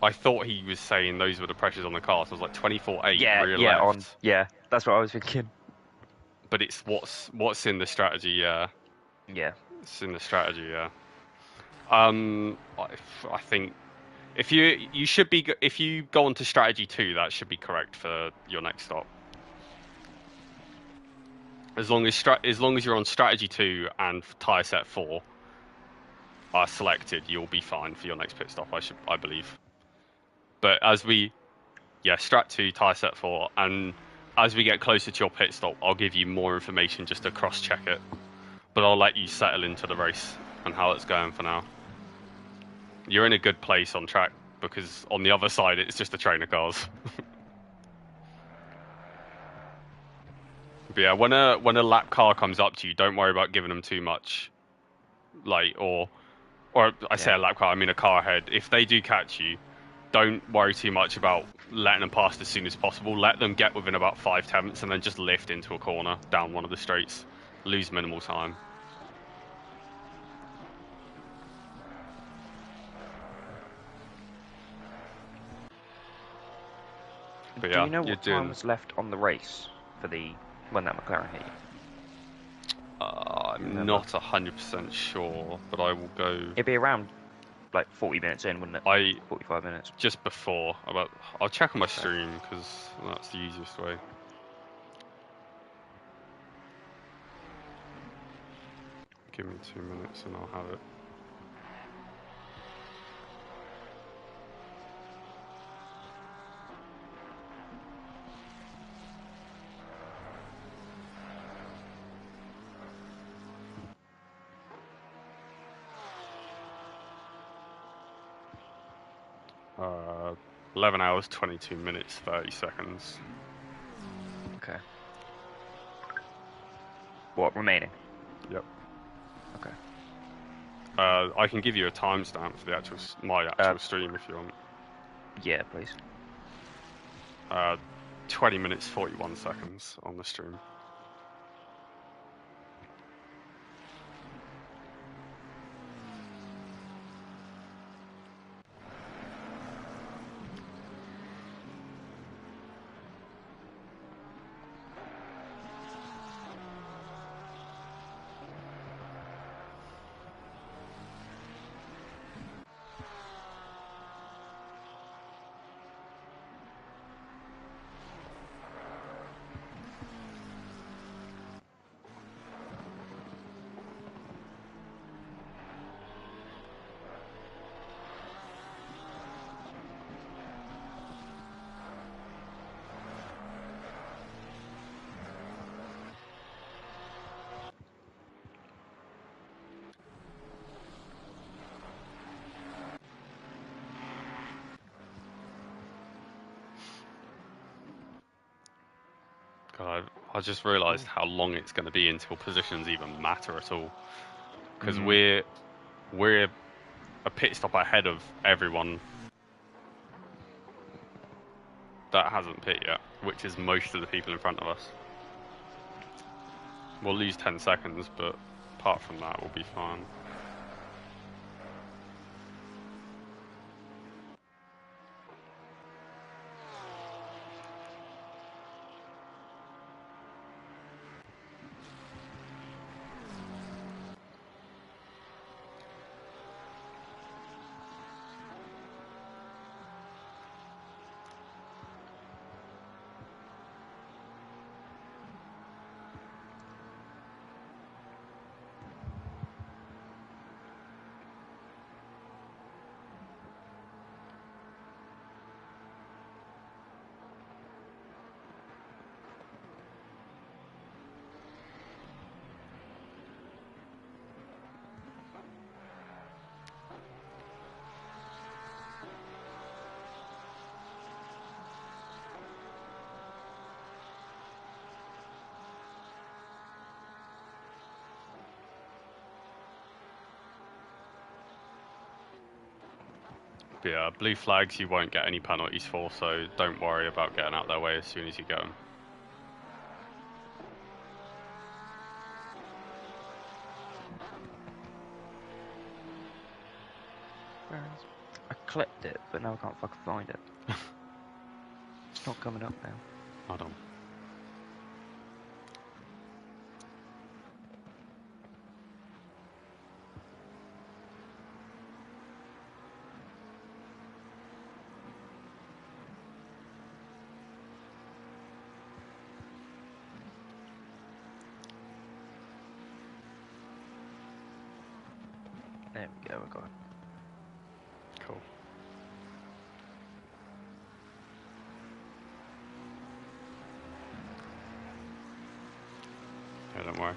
I thought he was saying those were the pressures on the car, so I was like 24.8 Yeah, rear yeah, left. that's what I was thinking. But it's what's in the strategy, yeah. Yeah. It's in the strategy, yeah. I think if you should be if you go on to strategy 2, that should be correct for your next stop. As long as you're on strategy 2 and tyre set 4 are selected, you'll be fine for your next pit stop. I believe. But strat 2, tyre set 4, and as we get closer to your pit stop, I'll give you more information just to cross check it. But I'll let you settle into the race and how it's going for now. You're in a good place on track because on the other side it's just a train of cars. But yeah, when a lap car comes up to you, don't worry about giving them too much, or I say a lap car, I mean a car ahead. If they do catch you, don't worry too much about letting them pass as soon as possible. Let them get within about 5/10 and then just lift into a corner down one of the straights. Lose minimal time. But Do yeah, you know you're what time doing. was left on the race for when that McLaren hit you? I'm not 100% sure, but I will go. It'd be around like 40 minutes in, wouldn't it? 45 minutes. Just before. I'll check on my stream because that's the easiest way. Give me 2 minutes and I'll have it. 11 hours, 22 minutes, 30 seconds. Okay. What remaining? Yep. Okay. I can give you a timestamp for the actual my actual stream if you want. Yeah, please. 20 minutes, 41 seconds on the stream. God, I just realised how long it's going to be until positions even matter at all. Because we're a pit stop ahead of everyone that hasn't pit yet, which is most of the people in front of us. We'll lose 10 seconds, but apart from that, we'll be fine. But yeah, blue flags you won't get any penalties for, so don't worry about getting out their way as soon as you get them. I clipped it, but now I can't fucking find it. It's not coming up now. Hold on. There we go, I got it. Cool. Yeah, don't worry.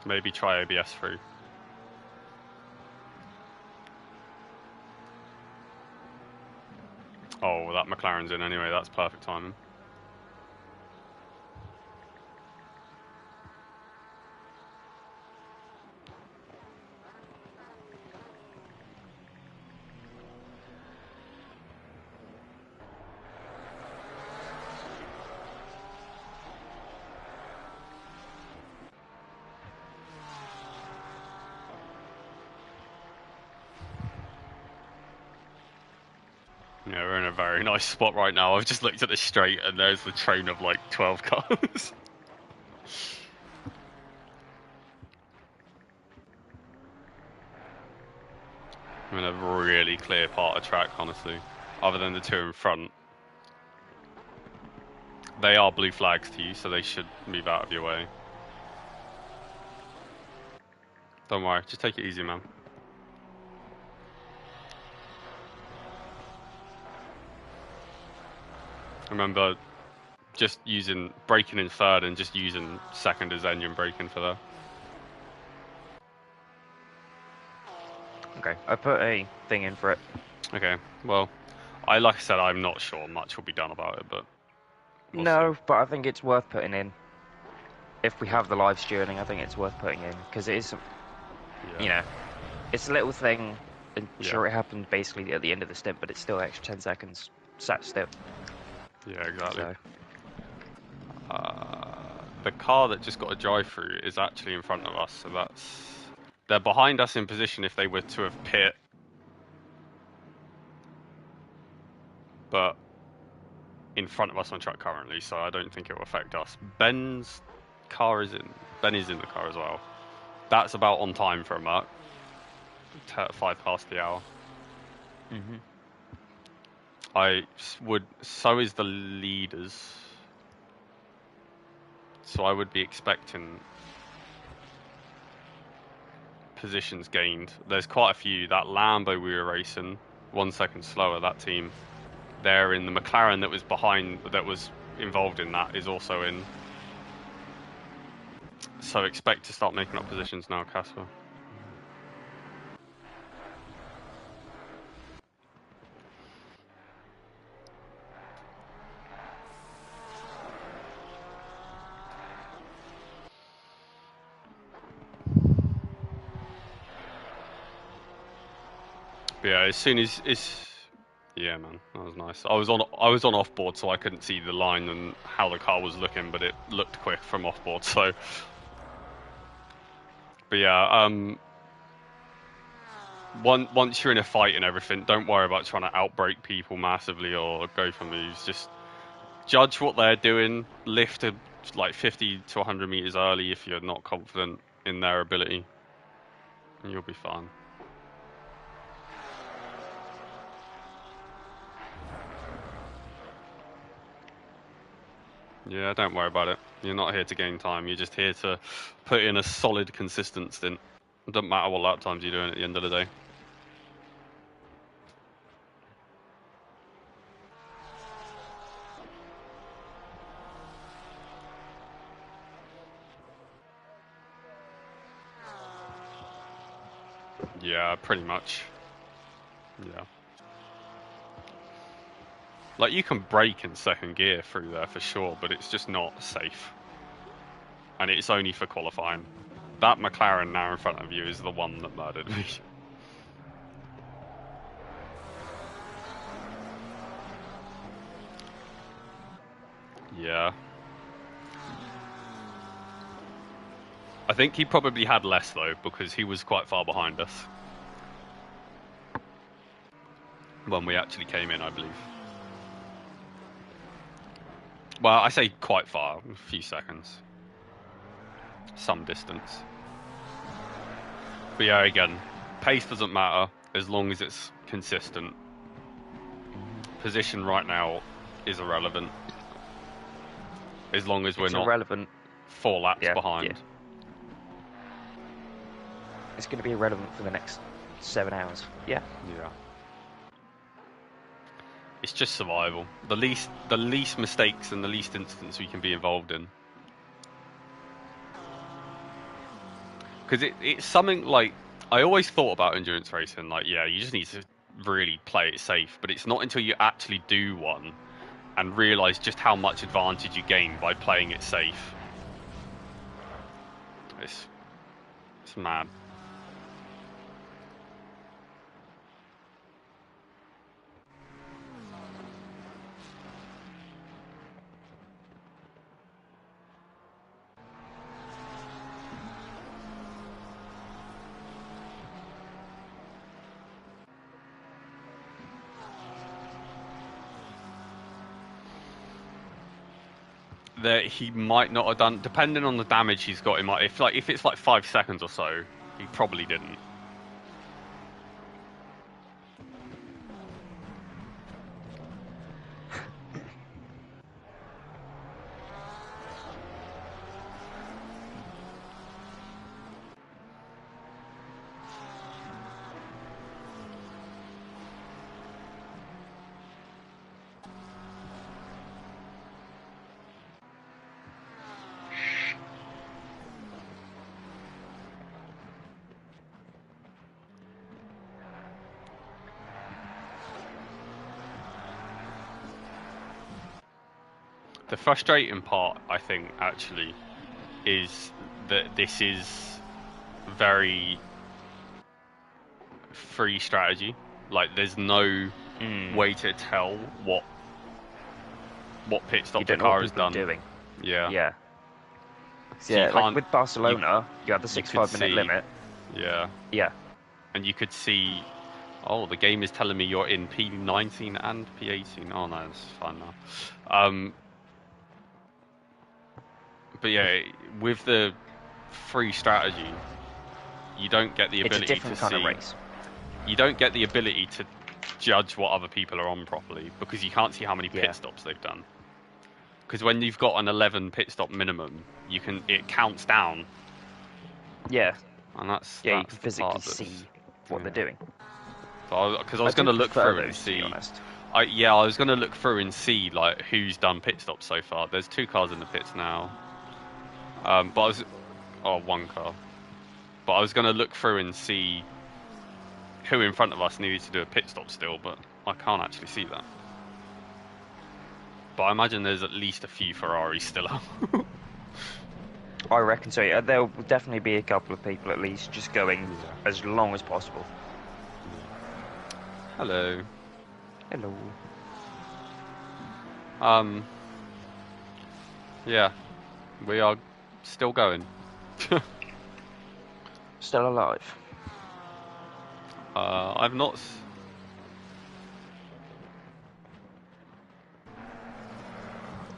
Maybe try OBS through. Oh, that McLaren's in anyway, that's perfect timing. Yeah, we're in a very nice spot right now. I've just looked at the straight and there's the train of like 12 cars. I'm in a really clear part of track, honestly. Other than the two in front. They are blue flags to you, so they should move out of your way. Don't worry, just take it easy, man. I remember just braking in third and just using second as engine braking for that. Okay, I put a thing in for it. Okay, well, like I said, I'm not sure much will be done about it, but we'll No, see. but I think it's worth putting in. If we have the live steering, I think it's worth putting in because it is, Yeah. you know, it's a little thing. And Yeah. sure, it happened basically at the end of the stint, but it's still extra 10 seconds sat still. Yeah, exactly. So. The car that just got a drive-through is actually in front of us, so they're behind us in position if they were to have pit, but in front of us on track currently, so I don't think it will affect us. Ben's car is in. Ben is in the car as well. That's about on time for a Merc. 5 past the hour. Mhm. So is the leaders. So I would be expecting positions gained. There's quite a few. That Lambo we were racing, 1 second slower, that team. They're in. The McLaren that was involved in that is also in. So expect to start making up positions now, Casper. But yeah, as soon as yeah, man, that was nice. I was on offboard, so I couldn't see the line and how the car was looking, but it looked quick from offboard. So, but yeah, once you're in a fight and everything, don't worry about trying to outbrake people massively or go for moves. Just judge what they're doing, lift to like 50 to 100 meters early if you're not confident in their ability, and you'll be fine. Yeah, don't worry about it. You're not here to gain time. You're just here to put in a solid, consistent stint. It doesn't matter what lap times you're doing at the end of the day. Yeah, pretty much. Yeah. Like, you can brake in second gear through there for sure, but it's just not safe. And it's only for qualifying. That McLaren now in front of you is the one that murdered me. Yeah. I think he probably had less, though, because he was quite far behind us when we actually came in, I believe. Well, I say quite far, a few seconds. Some distance. But yeah, again, pace doesn't matter as long as it's consistent. Position right now is irrelevant. As long as we're not irrelevant. 4 laps behind. Yeah. It's going to be irrelevant for the next 7 hours. Yeah. Yeah. It's just survival. The least mistakes and the least incidents we can be involved in. Because it's something like, I always thought about endurance racing, like, yeah, you just need to really play it safe, but it's not until you actually do one and realise just how much advantage you gain by playing it safe. It's mad. That he might not have done, depending on the damage he's got. If it's like 5 seconds or so, he probably didn't. The frustrating part, I think, actually, is that this is very free strategy. Like, there's no way to tell what pit You stop the don't know what car has people are done. doing. Yeah. Yeah. So you Yeah, like can't- with Barcelona, you had the you could 65-minute see- limit. Yeah. Yeah. And you could see, oh, the game is telling me you're in P19 and P18. Oh no, it's fine now. But yeah, with the free strategy, you don't get the It's a ability different to kind see. of race. You don't get the ability to judge what other people are on properly because you can't see how many Yeah. pit stops they've done. Because when you've got an 11 pit stop minimum, it counts down, Yeah. and that's Yeah, you that's can the physically part that's, see what yeah. they're doing. Because I was going do to look prefer through and those, to be see. honest. I was going to look through and see like who's done pit stops so far. There's 2 cars in the pits now. But I was, 1 car. But I was going to look through and see who in front of us needed to do a pit stop still, but I can't actually see that. But I imagine there's at least a few Ferraris still out. I reckon so. Yeah, there will definitely be a couple of people at least just going as long as possible. Hello. Hello. Yeah, we are still going. Still alive. I've not.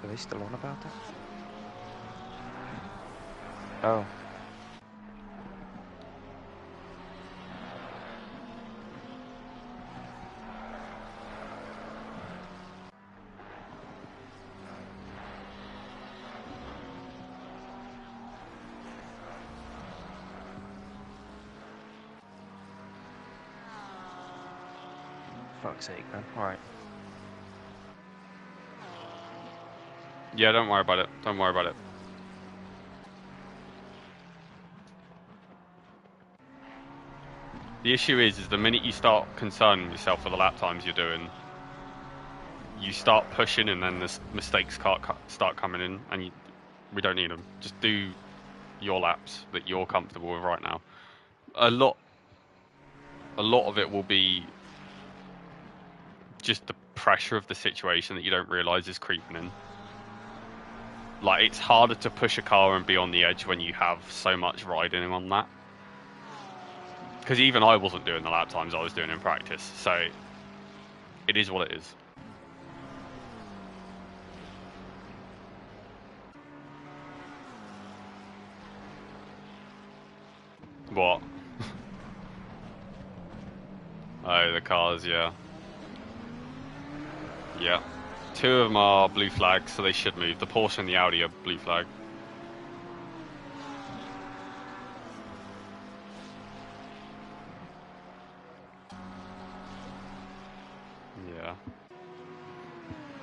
Are they still on about that? Oh. Fuck's sake, man. Alright. Yeah, don't worry about it. Don't worry about it. The issue is the minute you start concerning yourself for the lap times you're doing, you start pushing, and then the mistakes start coming in, and we don't need them. Just do your laps that you're comfortable with right now. A lot of it will be just the pressure of the situation that you don't realise is creeping in. Like, it's harder to push a car and be on the edge when you have so much riding on that. Because even I wasn't doing the lap times I was doing in practice, so it is what it is. What? Oh, the cars, yeah. Yeah. 2 of them are blue flags, so they should move. The Porsche and the Audi are blue flag. Yeah.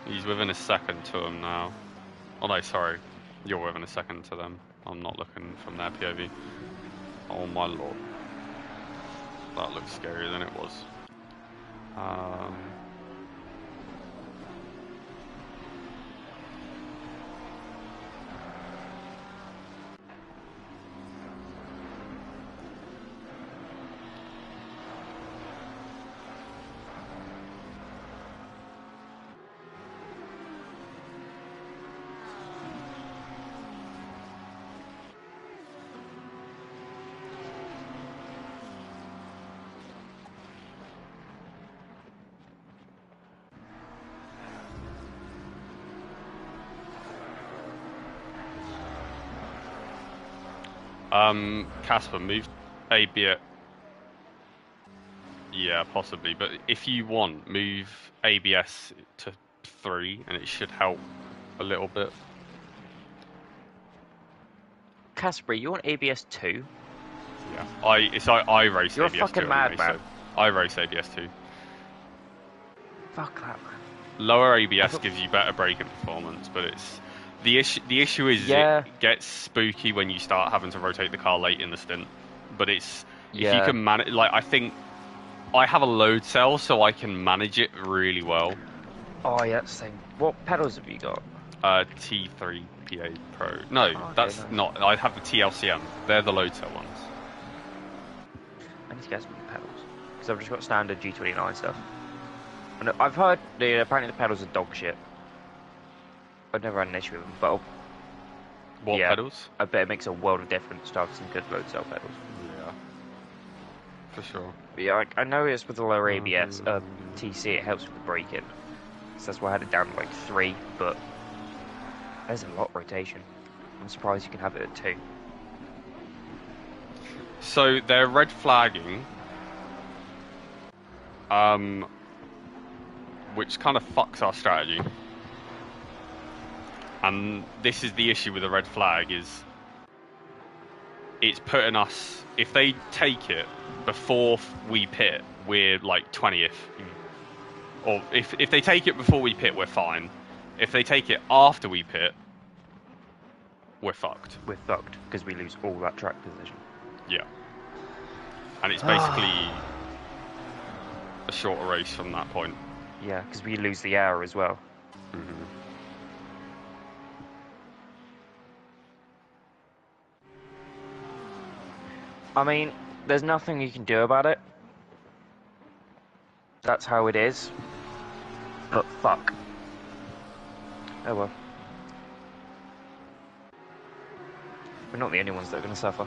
He's within a second to them now. Oh no, sorry. You're within a second to them. I'm not looking from their POV. Oh my lord. That looks scarier than it was. Casper, move ABS. Yeah, possibly. But if you want, move ABS to 3, and it should help a little bit. Casper, you want ABS 2? Yeah, I race You're a ABS 2 fucking anyway, madman. so I race ABS 2. Fuck that, man. Lower ABS gives you better braking performance, but it's the issue is Yeah. it gets spooky when you start having to rotate the car late in the stint. But it's if you Yeah. can manage, like, I think I have a load cell, so I can manage it really well. Oh, yeah, that's the thing. What pedals have you got? T3 PA Pro. No, okay, that's nice. not. I have the TLCM. They're the low tail ones. I need to get some new pedals because I've just got standard G29 stuff. And I've heard apparently the pedals are dog shit. I've never had an issue with them, but What yeah, pedals? I bet it makes a world of difference to have some good load cell pedals. Yeah, for sure. But yeah, I noticed with the lower ABS, TC, it helps with the braking. So that's why I had it down to like 3, but there's a lot of rotation. I'm surprised you can have it at 2. So they're red flagging, which kind of fucks our strategy. And this is the issue with the red flag is it's putting us, if they take it before we pit, we're like 20th. Or if they take it before we pit, we're fine. If they take it after we pit, we're fucked. We're fucked because we lose all that track position. Yeah. And it's basically a shorter race from that point. Yeah, because we lose the hour as well. Mm-hmm. I mean, there's nothing you can do about it. That's how it is. But fuck. Oh well. We're not the only ones that are going to suffer.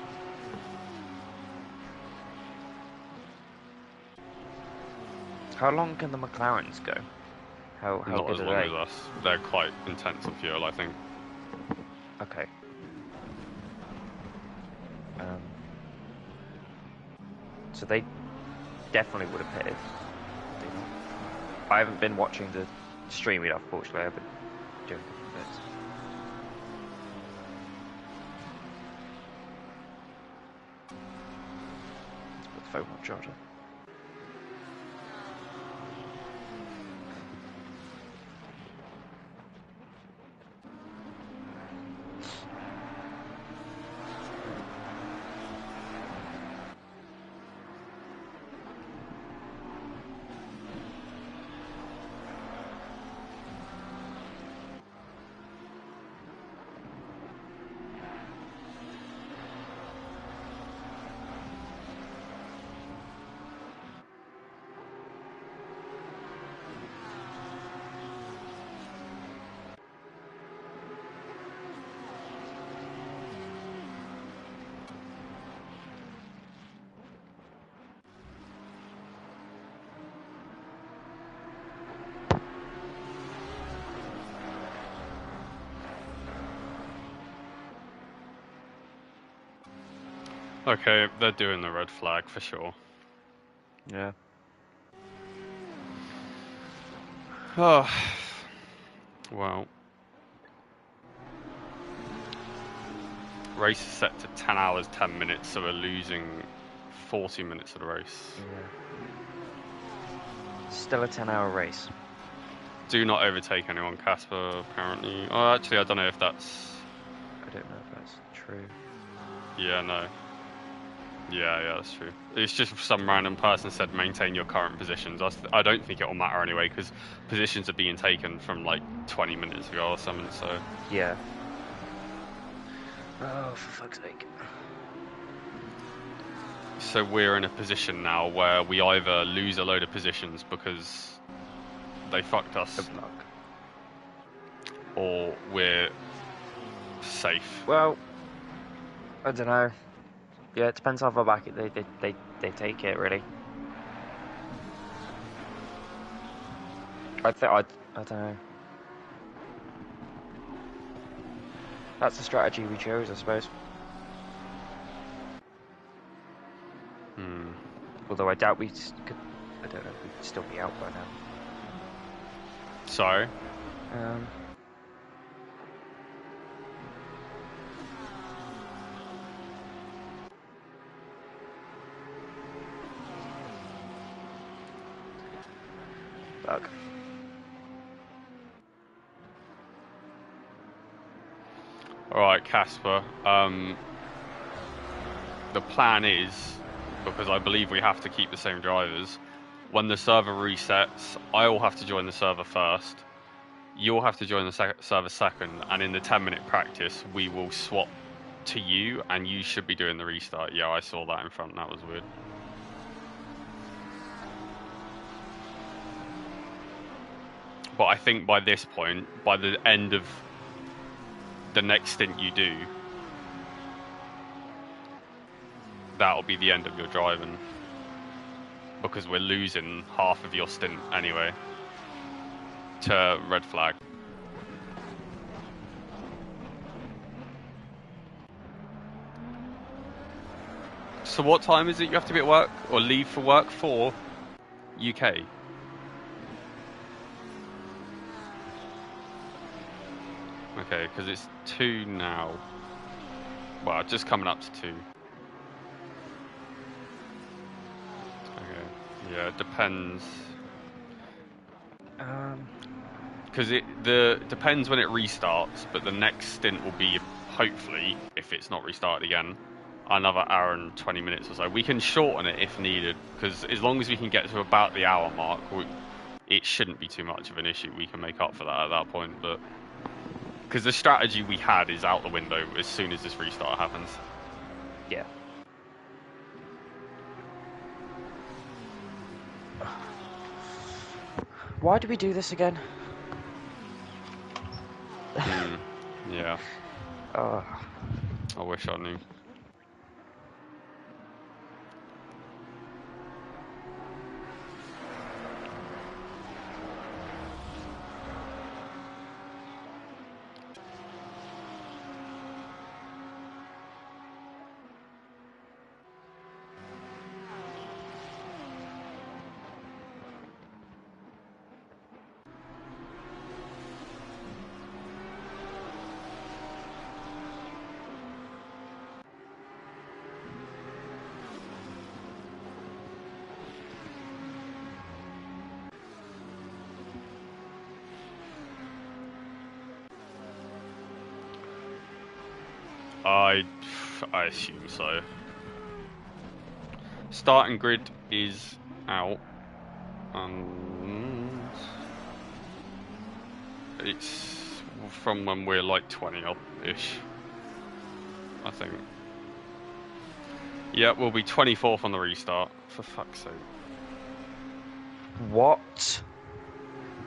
How long can the McLarens go? How Not good as are long they? as us. They're quite intense on fuel, I think. Okay. So they definitely would have pitted. I haven't been watching the stream enough, fortunately. I've been doing different bits. Let's put the phone on charger. Okay, they're doing the red flag for sure. Yeah. Oh, well. Race is set to 10 hours, 10 minutes, so we're losing 40 minutes of the race. Yeah. Still a 10-hour race. Do not overtake anyone, Casper, apparently. Oh, actually, I don't know if that's... I don't know if that's true. Yeah, no. Yeah, that's true. It's just some random person said maintain your current positions. I don't think it'll matter anyway, because positions are being taken from like 20 minutes ago or something, so... Yeah. Oh, for fuck's sake. So we're in a position now where we either lose a load of positions because they fucked us, Good luck. or we're safe. Well, I don't know. Yeah, it depends how far back they take it, really. I don't know. That's the strategy we chose, I suppose. Although I doubt we could. I don't know if we could still be out by now. Sorry? Fuck. Alright, Casper. The plan is, because I believe we have to keep the same drivers, when the server resets, I will have to join the server first. you'll have to join the server second, and in the 10-minute practice, we will swap to you, and you should be doing the restart. Yeah, I saw that in front. That was weird. But I think by this point, by the end of the next stint you do, that'll be the end of your driving. Because we're losing half of your stint anyway to red flag. So what time is it you have to be at work or leave for work for UK? Okay, because it's 2 now. Well, just coming up to 2. Okay, yeah, it depends. Because it depends when it restarts, but the next stint will be, hopefully, if it's not restarted again, another hour and 20 minutes or so. We can shorten it if needed, because as long as we can get to about the hour mark, it shouldn't be too much of an issue. We can make up for that at that point, but because the strategy we had is out the window as soon as this restart happens. Yeah. Why do we do this again? Yeah. I wish I knew. I assume so. Starting grid is out, and it's from when we're like 20-ish, I think. Yeah, we'll be 24th on the restart, for fuck's sake. What?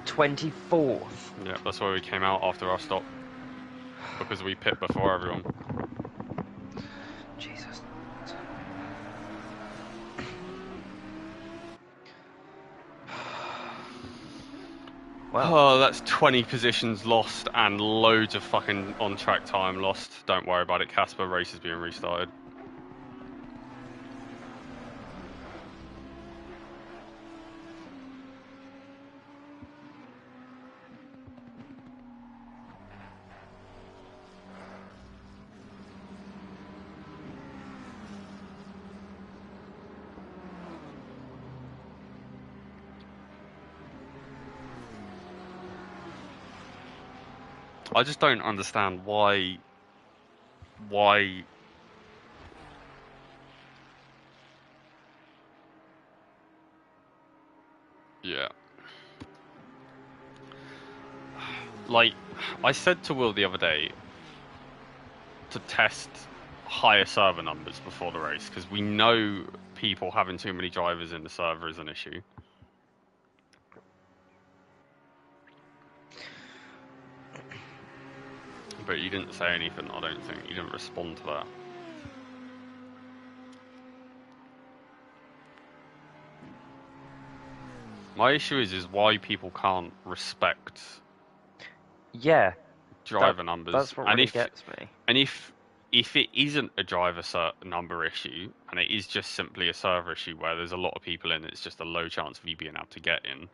24th? Yeah, that's why we came out after our stop, because we pit before everyone. Jesus. Well, oh, that's 20 positions lost and loads of fucking on-track time lost. Don't worry about it, Casper. Race is being restarted. I just don't understand why. Yeah. Like, I said to Will the other day to test higher server numbers before the race, because we know people having too many drivers in the server is an issue. But you didn't say anything, I don't think. You didn't respond to that. My issue is why people can't respect Yeah. driver numbers. That's what really gets me. And if it isn't a driver number issue, and it is just simply a server issue where there's a lot of people in, it's just a low chance of you being able to get in.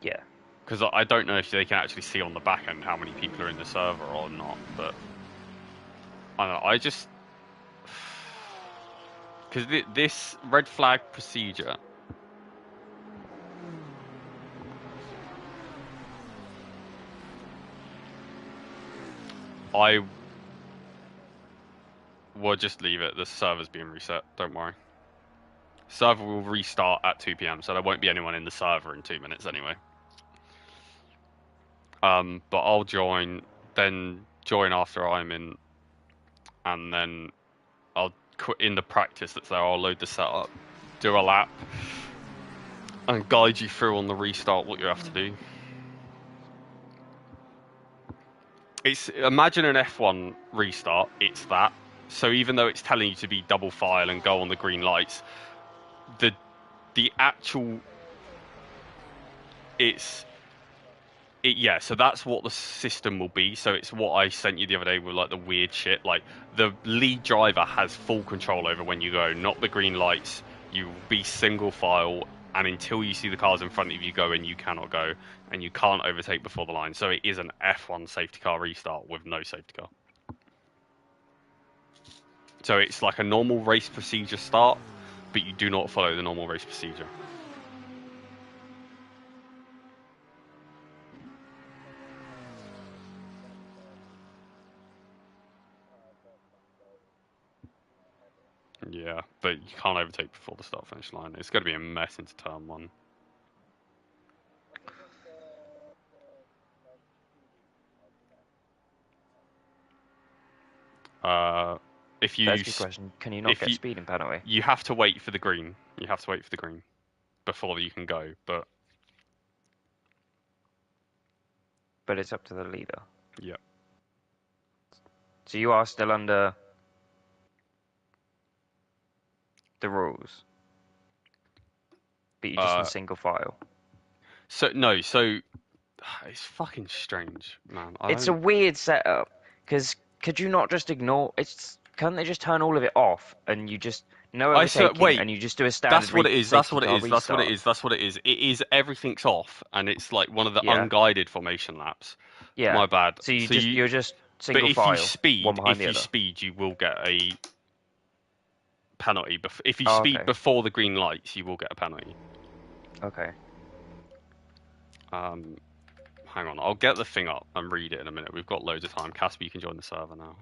Yeah. Because I don't know if they can actually see on the back end how many people are in the server or not, but I don't know, I just... Because this red flag procedure... We'll just leave it. The server's being reset. Don't worry. Server will restart at 2 PM, so there won't be anyone in the server in 2 minutes anyway. But I'll join, then join after I'm in, and then I'll quit in the practice that's there. I'll load the setup, do a lap, and guide you through on the restart what you have to do. It's imagine an F1 restart. It's that. So even though it's telling you to be double file and go on the green lights, the actual yeah, so that's what the system will be. So it's what I sent you the other day with like the weird shit. Like the lead driver has full control over when you go, not the green lights. You will be single file, and until you see the cars in front of you go in, you cannot go, and you can't overtake before the line. So it is an F1 safety car restart with no safety car. So it's like a normal race procedure start, but you do not follow the normal race procedure. Yeah, but you can't overtake before the start-finish line. It's going to be a mess into turn one. If you... That's a good question. Can you not get speeding penalty? You have to wait for the green. You have to wait for the green before you can go, but... But it's up to the leader. Yeah. So you are still under the rules, but you're just in single file. So no, so it's fucking strange, man. It's a weird setup because could you not just ignore? Can't they just turn all of it off and you just no overtaking and you just do a standard? That's what it is. That's what it is. That's what it is. That's what it is. It is everything's off, and it's like one of the unguided formation laps. Yeah. My bad. So you're just single but file. But if you speed, you will get a penalty. If you speed before the green lights, you will get a penalty. Okay. Hang on, I'll get the thing up and read it in a minute. We've got loads of time. Casper, you can join the server now.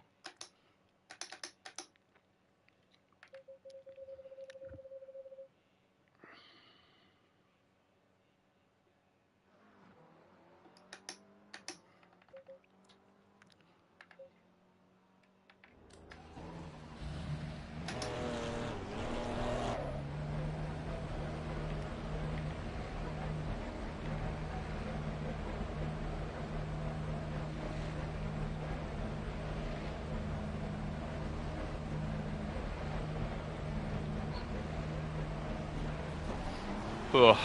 Ugh.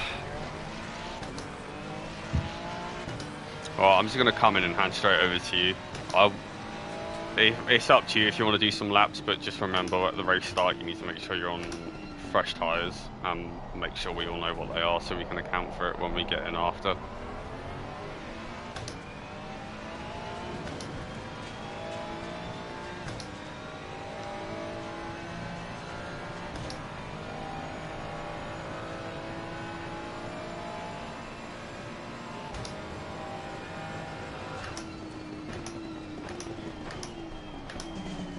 Well, I'm just going to come in and hand straight over to you. It's up to you if you want to do some laps, but just remember at the race start you need to make sure you're on fresh tyres and make sure we all know what they are so we can account for it when we get in after.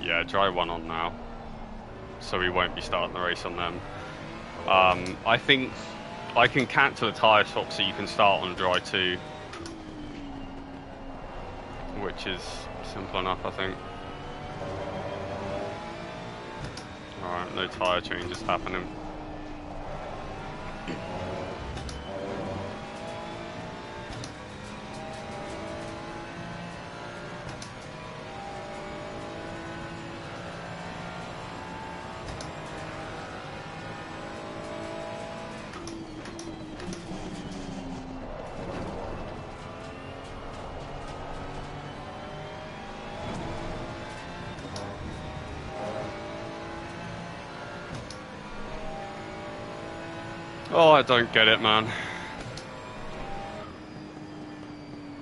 Yeah, dry one on now, so we won't be starting the race on them. I think I can cancel the tyre swap so you can start on dry 2, which is simple enough, I think. Alright, no tyre changes happening. Oh, I don't get it, man.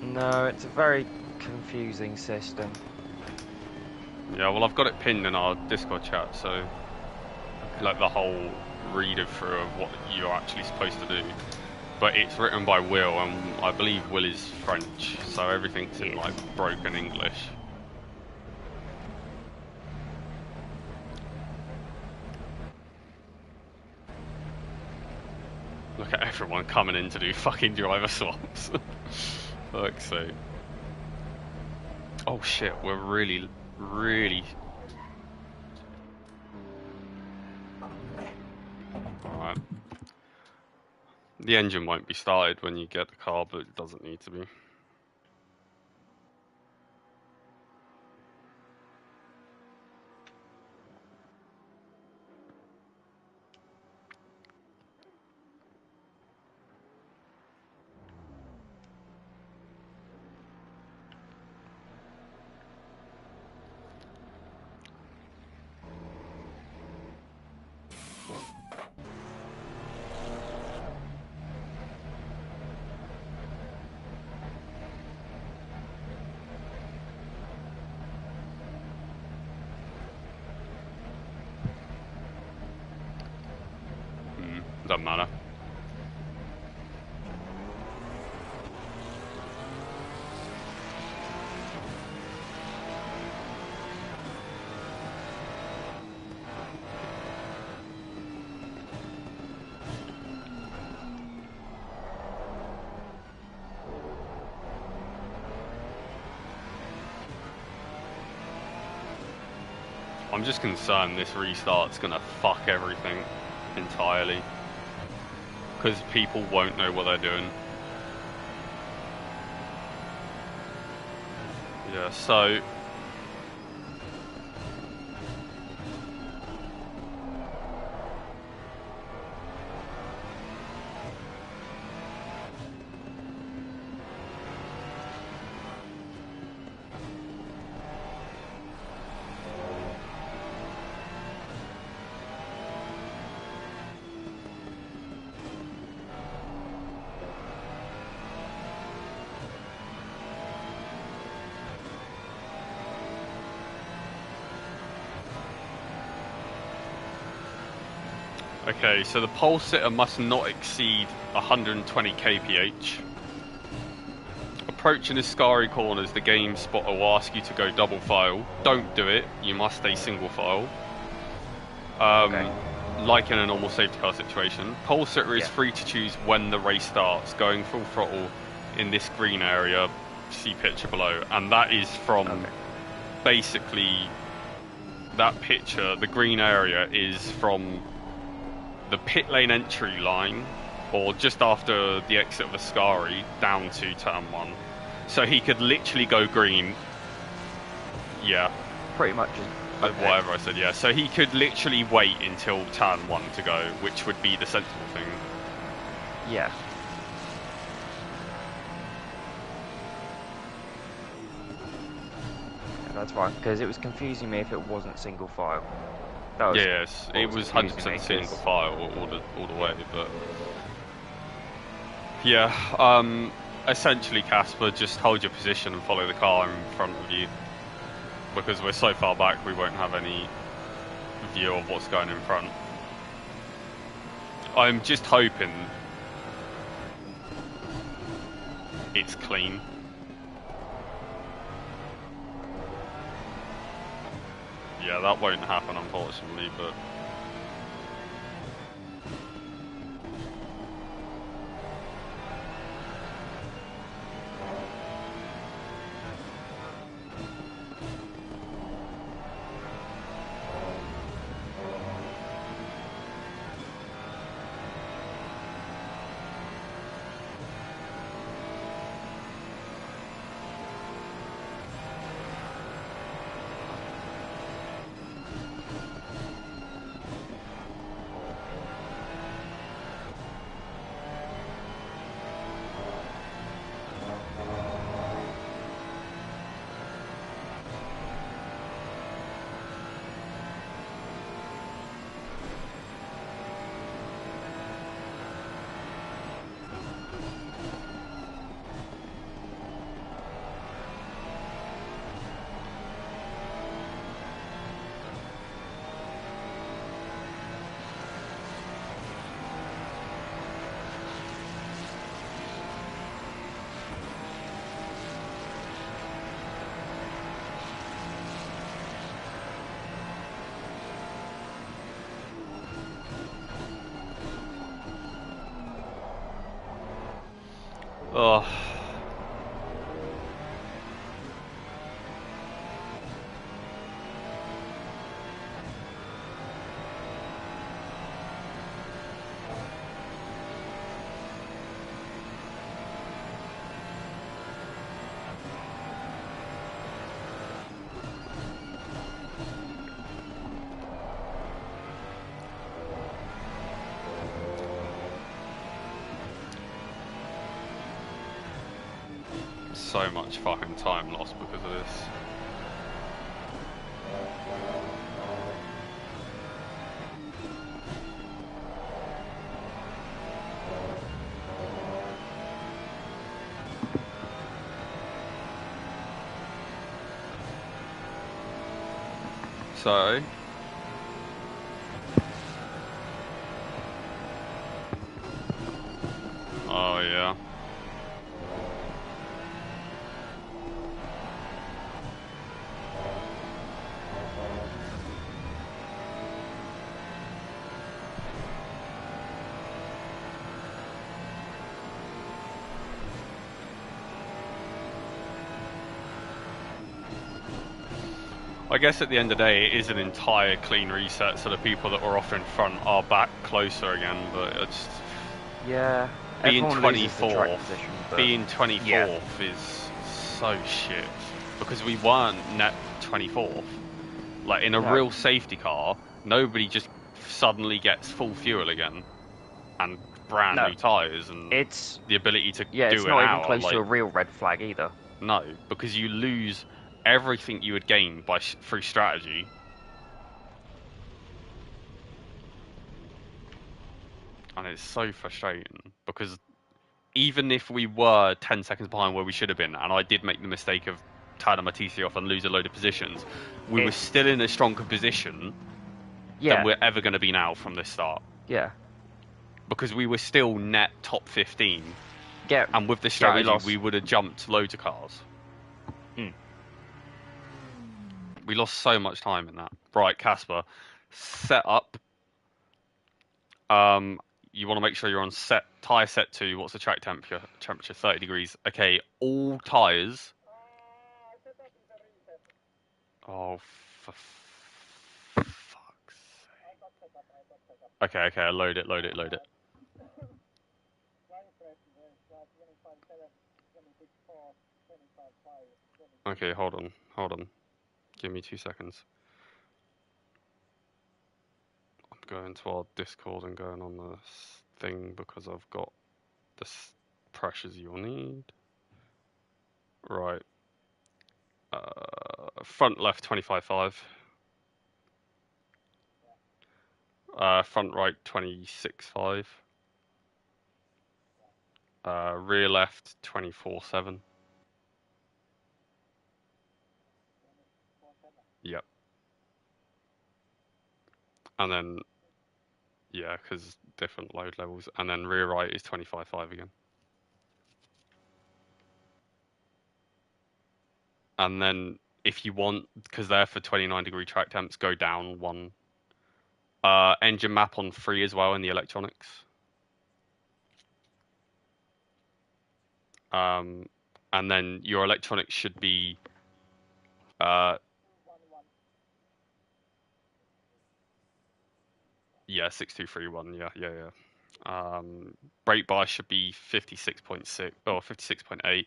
No, it's a very confusing system. Yeah, well, I've got it pinned in our Discord chat, so like the whole read through of what you're actually supposed to do. But it's written by Will, and I believe Will is French, so everything's in like broken English. Look at everyone coming in to do fucking driver swaps. Fuck's sake. Oh shit, we're really, really... Alright. The engine won't be started when you get the car, but it doesn't need to be. Doesn't matter. I'm just concerned this restart's gonna fuck everything entirely. Because people won't know what they're doing. Yeah, so... Okay, so the pole sitter must not exceed 120 kph. Approaching the Scary corners, the game spotter will ask you to go double file. Don't do it, you must stay single file. Okay. Like in a normal safety car situation. Pole sitter is free to choose when the race starts, going full throttle in this green area, see picture below. And that is from basically that picture, the green area is from the pit lane entry line, or just after the exit of the Ascari, down to turn 1. So he could literally go green. Yeah. Pretty much. Okay. Whatever I said, yeah. So he could literally wait until turn 1 to go, which would be the sensible thing. Yeah. That's fine, because it was confusing me if it wasn't single file. That was yes, it was 100% single file all the way, but yeah. Essentially, Casper, just hold your position and follow the car in front of you, because we're so far back we won't have any view of what's going in front. I'm just hoping it's clean. Yeah, that won't happen, unfortunately, but... Oh. so much fucking time lost because of this. So, oh yeah. I guess at the end of the day, it is an entire clean reset, so the people that were off in front are back closer again. But it's Yeah. being Everyone loses the track 24th. position, but Being 24th yeah. is so shit because we weren't net 24th. Like in a No. real safety car, nobody just suddenly gets full fuel again and brand No. new tyres and It's the ability to yeah. do It's an not even hour. close to a Like real red flag either. no, because you lose everything you would gain by through strategy. And it's so frustrating because even if we were 10 seconds behind where we should have been, and I did make the mistake of turning my TC off and lose a load of positions, we were still in a stronger position Yeah. than we're ever going to be now from this start. Yeah. Because we were still net top 15. Yeah. And with the we strategy, lost. we would have jumped loads of cars. Hmm. We lost so much time in that. Right, Casper, set up. You want to make sure you're on tyre set 2. What's the track temperature? 30 degrees. Okay, all tyres. Oh, for fuck's sake. Okay, I'll load it. Okay, hold on. Give me 2 seconds. I'm going to our Discord and going on the thing because I've got the pressures you'll need. Right. Front left 25.5. Front right 26.5. Rear left 24.7. Yep. And then, yeah, because different load levels. And then rear right is 25.5 again. And then if you want, because they're for 29-degree track temps, go down one. Engine map on 3 as well in the electronics. And then your electronics should be yeah, 6231. Yeah. Brake bar should be 56.6 or 56.8.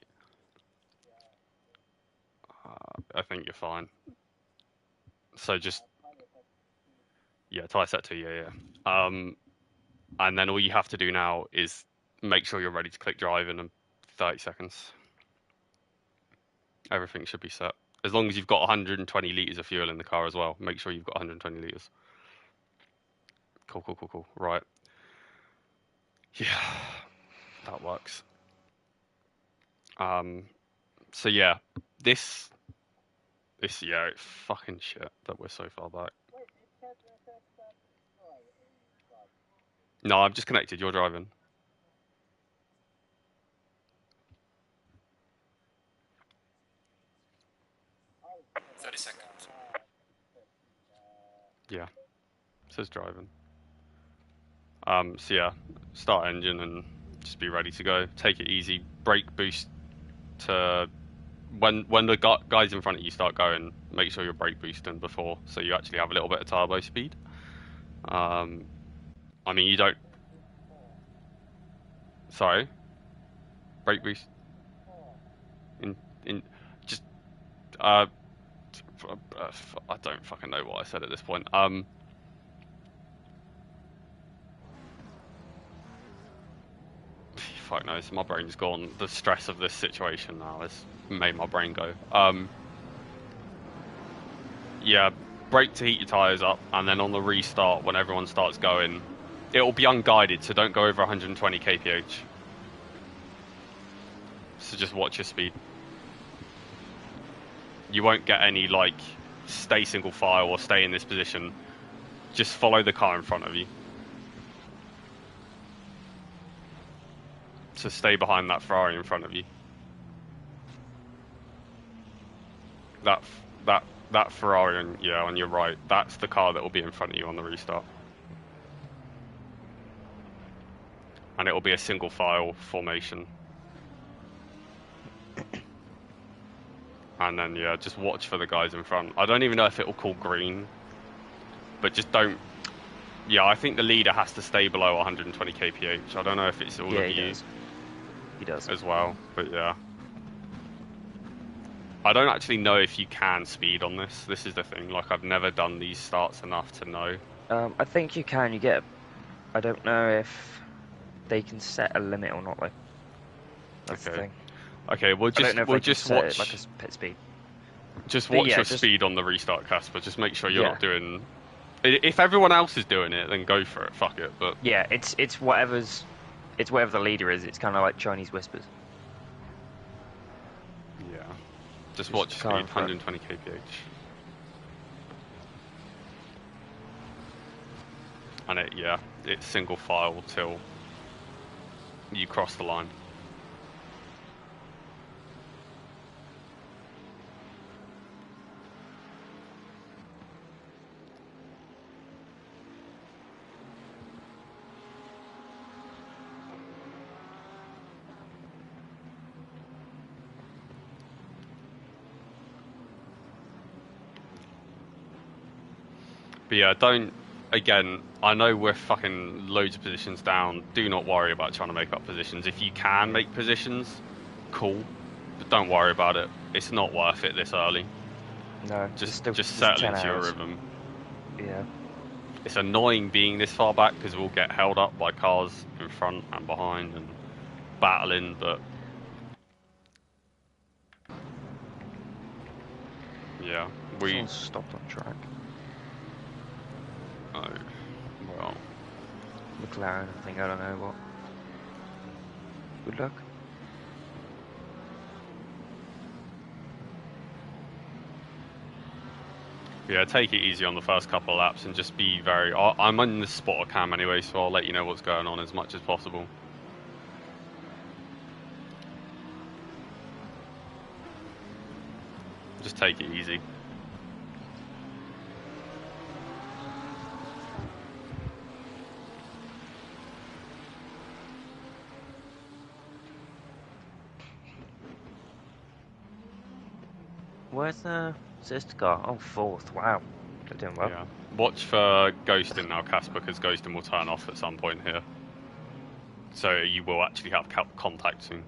I think you're fine. So just tyre set 2. Yeah. And then all you have to do now is make sure you're ready to click drive in 30 seconds. Everything should be set. As long as you've got 120 litres of fuel in the car as well. Make sure you've got 120 litres. Cool. Right. Yeah, that works. So yeah, this it's fucking shit that we're so far back. No, I'm just connected. You're driving. Seconds. Yeah, it says driving. So yeah, start engine and just be ready to go. Take it easy. Brake boost to when the guys in front of you start going. Make sure you're brake boosting before, so you actually have a little bit of turbo speed. I mean you don't. Sorry. Brake boost. In just I don't fucking know what I said at this point. 30 fuck knows. My brain's gone. The stress of this situation now has made my brain go. Yeah, brake to heat your tyres up, and then on the restart, when everyone starts going, it'll be unguided, so don't go over 120 kph. So just watch your speed. You won't get any, like, stay single file or stay in this position. Just follow the car in front of you. So stay behind that Ferrari in front of you. That Ferrari, on your right, that's the car that will be in front of you on the restart. And it will be a single file formation. And then, yeah, just watch for the guys in front. I don't even know if it will call green, but just don't... Yeah, I think the leader has to stay below 120 kph. I don't know if it's all of you. He does. As well, but yeah. I don't actually know if you can speed on this. This is the thing. Like, I've never done these starts enough to know. I think you can. You get... I don't know if they can set a limit or not, like. That's the thing. Okay, we'll just watch it like a pit speed. Just watch your speed on the restart, Casper. Just make sure you're not doing. If everyone else is doing it, then go for it. Fuck it. But yeah, it's whatever the leader is. It's kind of like Chinese whispers. Yeah, just watch speed 120 kph. And it's single file till you cross the line. But yeah, again, I know we're fucking loads of positions down. Do not worry about trying to make up positions. If you can make positions, cool. But don't worry about it. It's not worth it this early. No, just settle into your rhythm. Yeah. It's annoying being this far back because we'll get held up by cars in front and behind and battling, but... Yeah, Someone stopped on track. Oh, well. McLaren, I think, I don't know what. Good luck. Yeah, take it easy on the first couple of laps and just be very... I'm on the spotter cam anyway, so I'll let you know what's going on as much as possible. Just take it easy. Where's the sister car? Oh, fourth. Wow. They're doing well. Yeah. Watch for ghosting now, Casper, because ghosting will turn off at some point here. So you will actually have contact soon.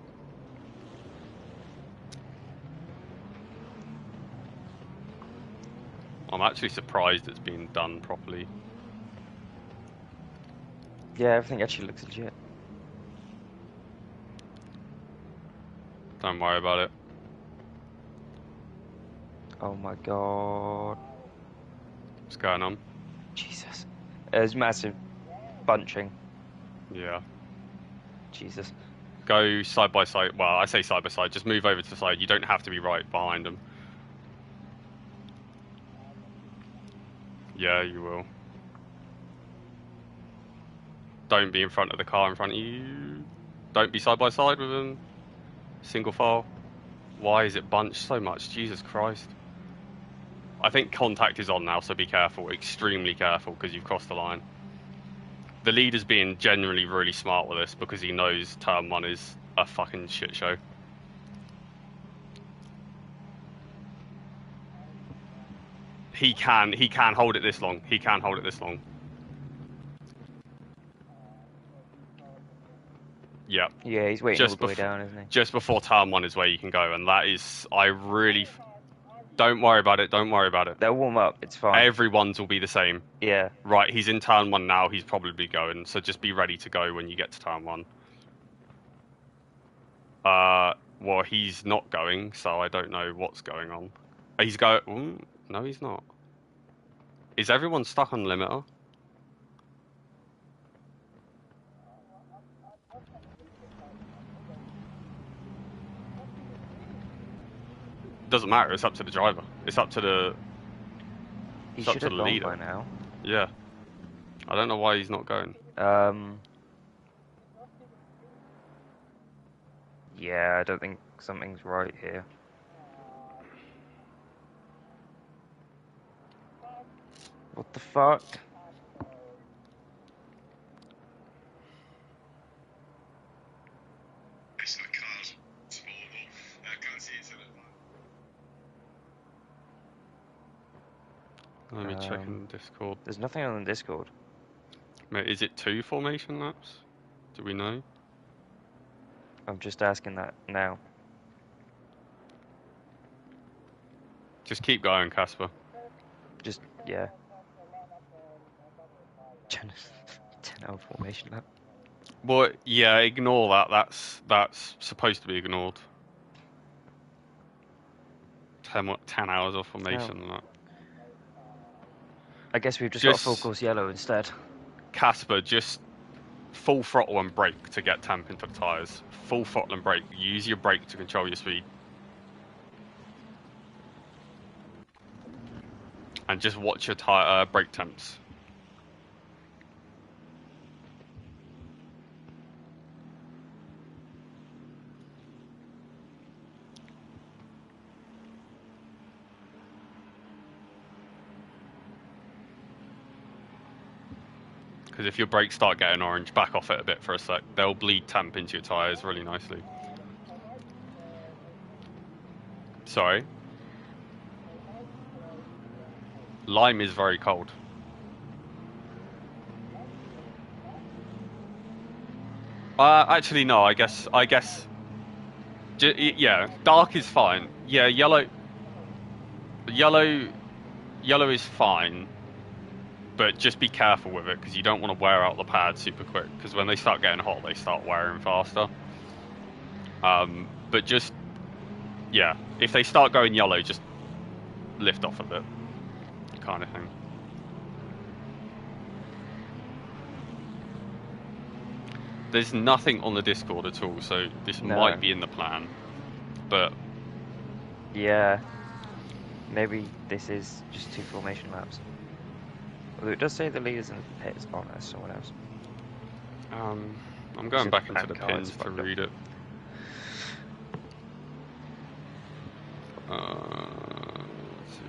I'm actually surprised it's been done properly. Yeah, everything actually looks legit. Don't worry about it. Oh my god. What's going on? Jesus. There's massive bunching. Yeah. Jesus. Go side by side. Well, I say side by side. Just move over to the side. You don't have to be right behind them. Yeah, you will. Don't be in front of the car in front of you. Don't be side by side with them. Single file. Why is it bunched so much? Jesus Christ. I think contact is on now, so be careful. Extremely careful, because you've crossed the line. The leader's being generally really smart with this, because he knows turn 1 is a fucking shit show. He can hold it this long. He can hold it this long. Yeah. Yeah, he's waiting all the way down, isn't he? Just before turn 1 is where you can go, and that is... Don't worry about it, don't worry about it. They'll warm up, it's fine. Everyone's will be the same. Yeah. Right, he's in turn 1 now, he's probably going, so just be ready to go when you get to turn 1. Well, he's not going, so I don't know what's going on. He's going. No, he's not. Is everyone stuck on limiter? Doesn't matter. It's up to the driver. It's up to the. He It's up should to have the gone leader. by now. Yeah. I don't know why he's not going. Yeah, I don't think something's right here. What the fuck? Let me check in Discord. There's nothing on the Discord. Mate, is it 2 formation laps? Do we know? I'm just asking that now. Just keep going, Casper. Just, yeah. 10-hour formation lap. Well, yeah, ignore that. That's supposed to be ignored. 10 hours of formation. That. I guess we've just got full course yellow instead. Casper, just full throttle and brake to get temp into the tyres. Full throttle and brake. Use your brake to control your speed. And just watch your tyre brake temps. Because if your brakes start getting orange, back off it a bit for a sec. They'll bleed temp into your tyres really nicely. Sorry. Lime is very cold. Actually, no. I guess. Yeah, dark is fine. Yeah, yellow is fine. But just be careful with it because you don't want to wear out the pad super quick. Because when they start getting hot, they start wearing faster. But just, yeah, if they start going yellow, just lift off a bit, kind of thing. There's nothing on the Discord at all, so this might be in the plan. But yeah, maybe this is just 2 formation laps. Although it does say the leaders in the pits on us, someone else. I'm going back into the pins to read it. Let's see.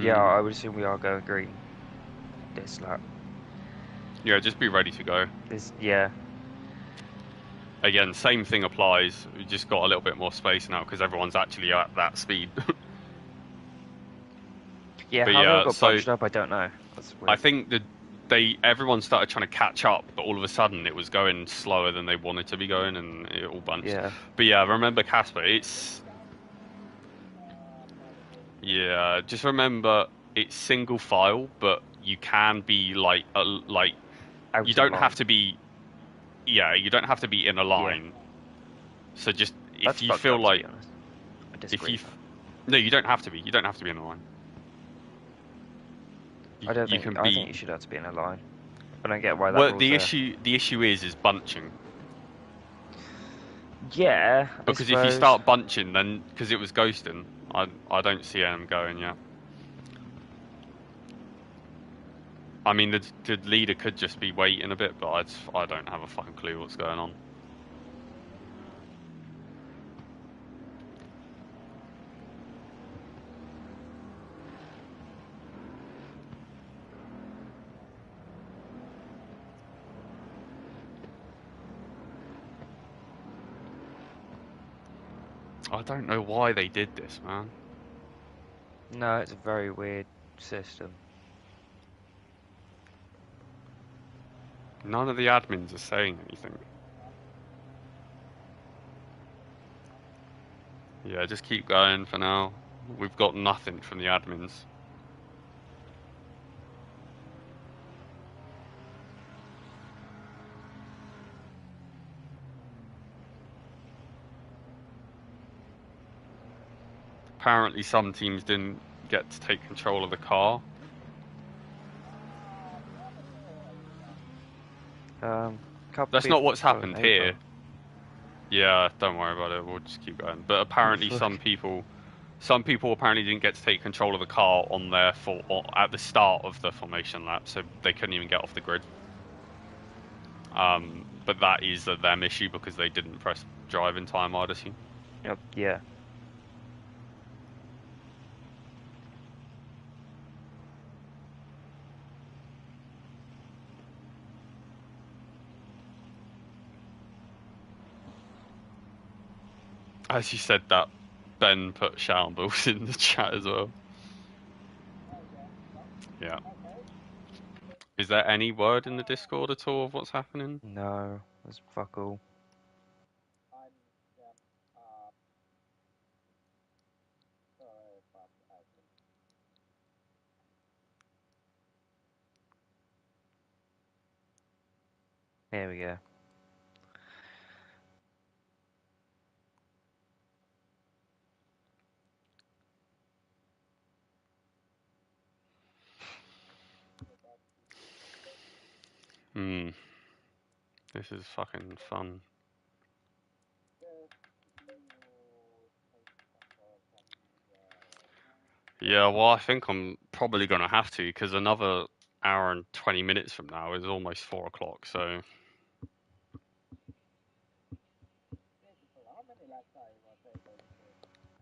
Yeah, I would assume we are going green this lap. Yeah, just be ready to go. Yeah. Again, same thing applies. We just got a little bit more space now because everyone's actually at that speed. Yeah, how they got bunched up, I don't know. That's weird. I think that everyone started trying to catch up, but all of a sudden it was going slower than they wanted to be going, and it all bunched. Yeah. But yeah, remember Casper, just remember it's single file, but you can be you don't have to be. Yeah, you don't have to be in a line. Yeah. So just if you feel like, no, you don't have to be. You don't have to be in a line. I think you should have to be in a line. I don't get why that. Well, the issue is bunching. Yeah. Because if you start bunching, then because it was ghosting, I don't see him going. Yeah. I mean, the leader could just be waiting a bit, but I don't have a fucking clue what's going on. I don't know why they did this, man. No, it's a very weird system. None of the admins are saying anything. Yeah, just keep going for now. We've got nothing from the admins. Apparently some teams didn't get to take control of the car. Couple That's not what's people happened over. here. Yeah, don't worry about it. We'll just keep going. But apparently some people apparently didn't get to take control of the car on their at the start of the formation lap, so they couldn't even get off the grid. But that is a them issue because they didn't press drive in time, I'd assume. Yep. Yeah. As you said that, Ben put shambles in the chat as well. Yeah. Is there any word in the Discord at all of what's happening? No, that's fuck all. Here we go. This is fucking fun. Yeah, well, I think I'm probably gonna have to, because another hour and 20 minutes from now is almost 4 o'clock, so...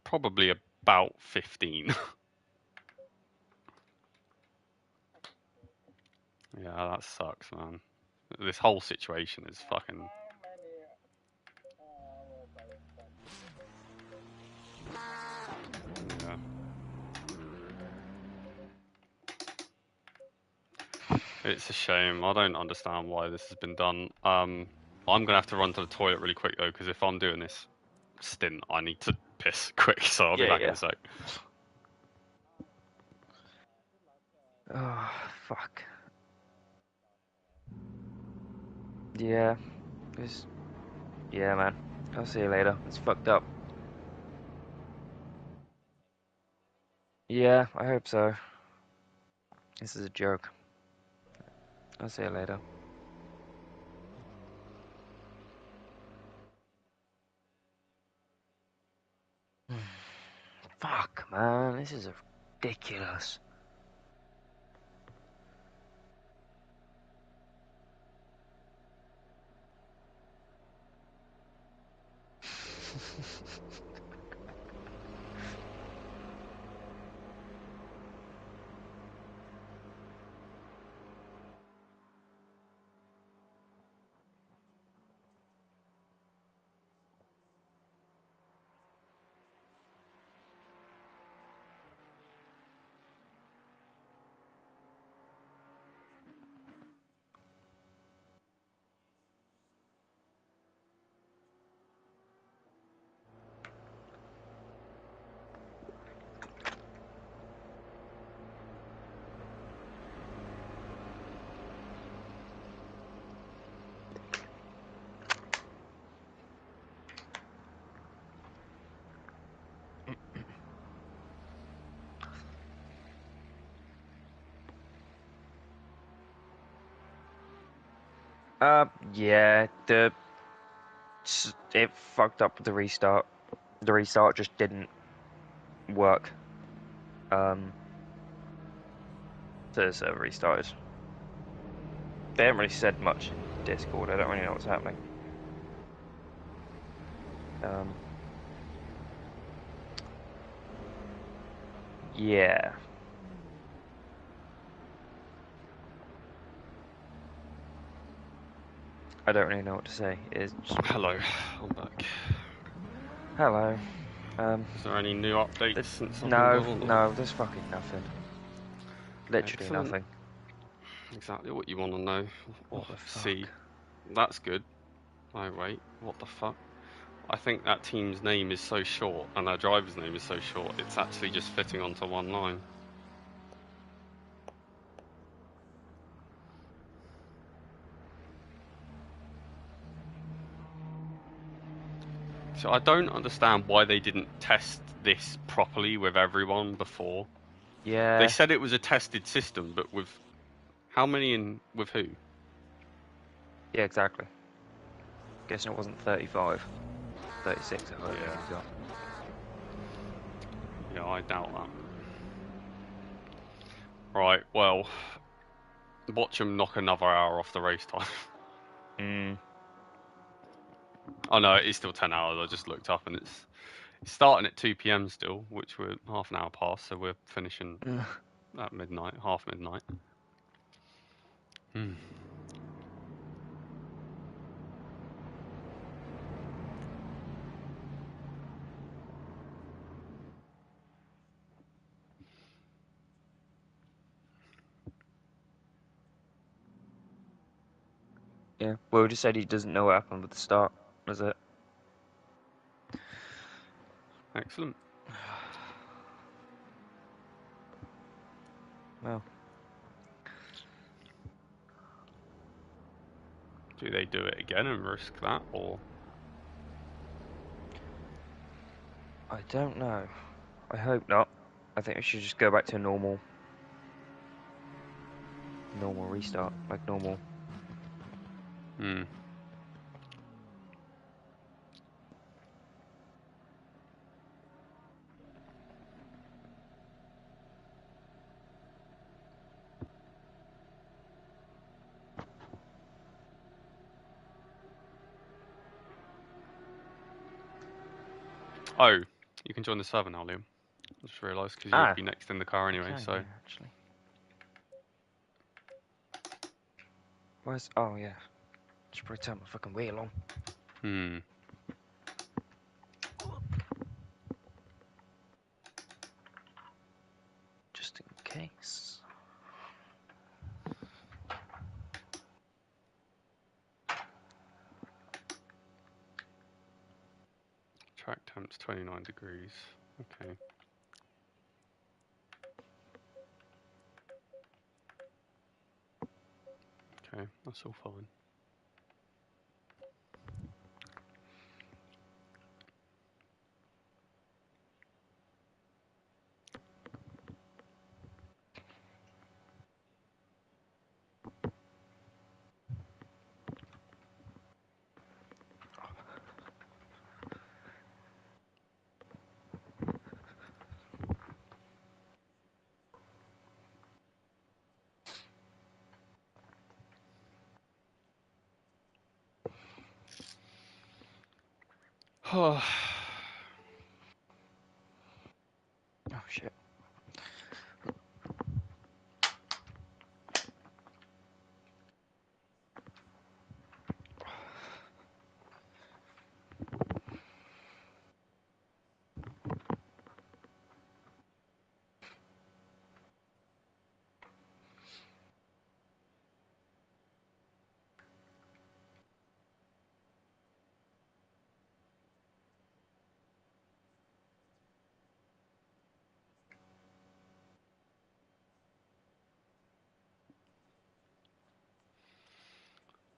Probably about 15. Yeah, that sucks, man. This whole situation is fucking... Yeah. It's a shame. I don't understand why this has been done. I'm gonna have to run to the toilet really quick, though, because if I'm doing this stint, I need to piss quick, so I'll be back in a sec. Oh, fuck. Yeah. Yeah, man. I'll see you later. It's fucked up. Yeah, I hope so. This is a joke. I'll see you later. Fuck, man. This is ridiculous. Yeah, it fucked up with the restart. The restart just didn't work. So the server restarted. They haven't really said much in Discord. I don't really know what's happening. Yeah. I don't really know what to say. It's just... Hello, I'm back. Hello. Is there any new updates since I've been No, gone? no, there's fucking nothing. Literally Excellent. nothing. Exactly what you want to know. What Oh, the see, fuck? that's good. Oh wait, what the fuck? I think that team's name is so short and their driver's name is so short, it's actually just fitting onto one line. So I don't understand why they didn't test this properly with everyone before. Yeah. They said it was a tested system, but with how many and with who? Yeah, exactly. Guessing it wasn't 35. 36, I think Yeah. he's got. Yeah, I doubt that. Right, well, watch them knock another hour off the race time. Oh no, it is still 10 hours. I just looked up and it's starting at 2 p.m. still, which we're half an hour past, so we're finishing at midnight, half midnight. Hmm. Yeah. Will just said he doesn't know what happened with the start. Was it? Excellent. Well. Do they do it again and risk that, or? I don't know. I hope not. I think we should just go back to a normal restart, like normal. Hmm. Oh, you can join the server now, Liam. I just realised because you would Ah, be next in the car I anyway. can, So. yeah, actually. Where's? Oh yeah. Just probably turn my fucking wheel on. Hmm. Just in case. Track temp's 29 degrees. Okay. Okay, that's all fine. Oh. Oh shit.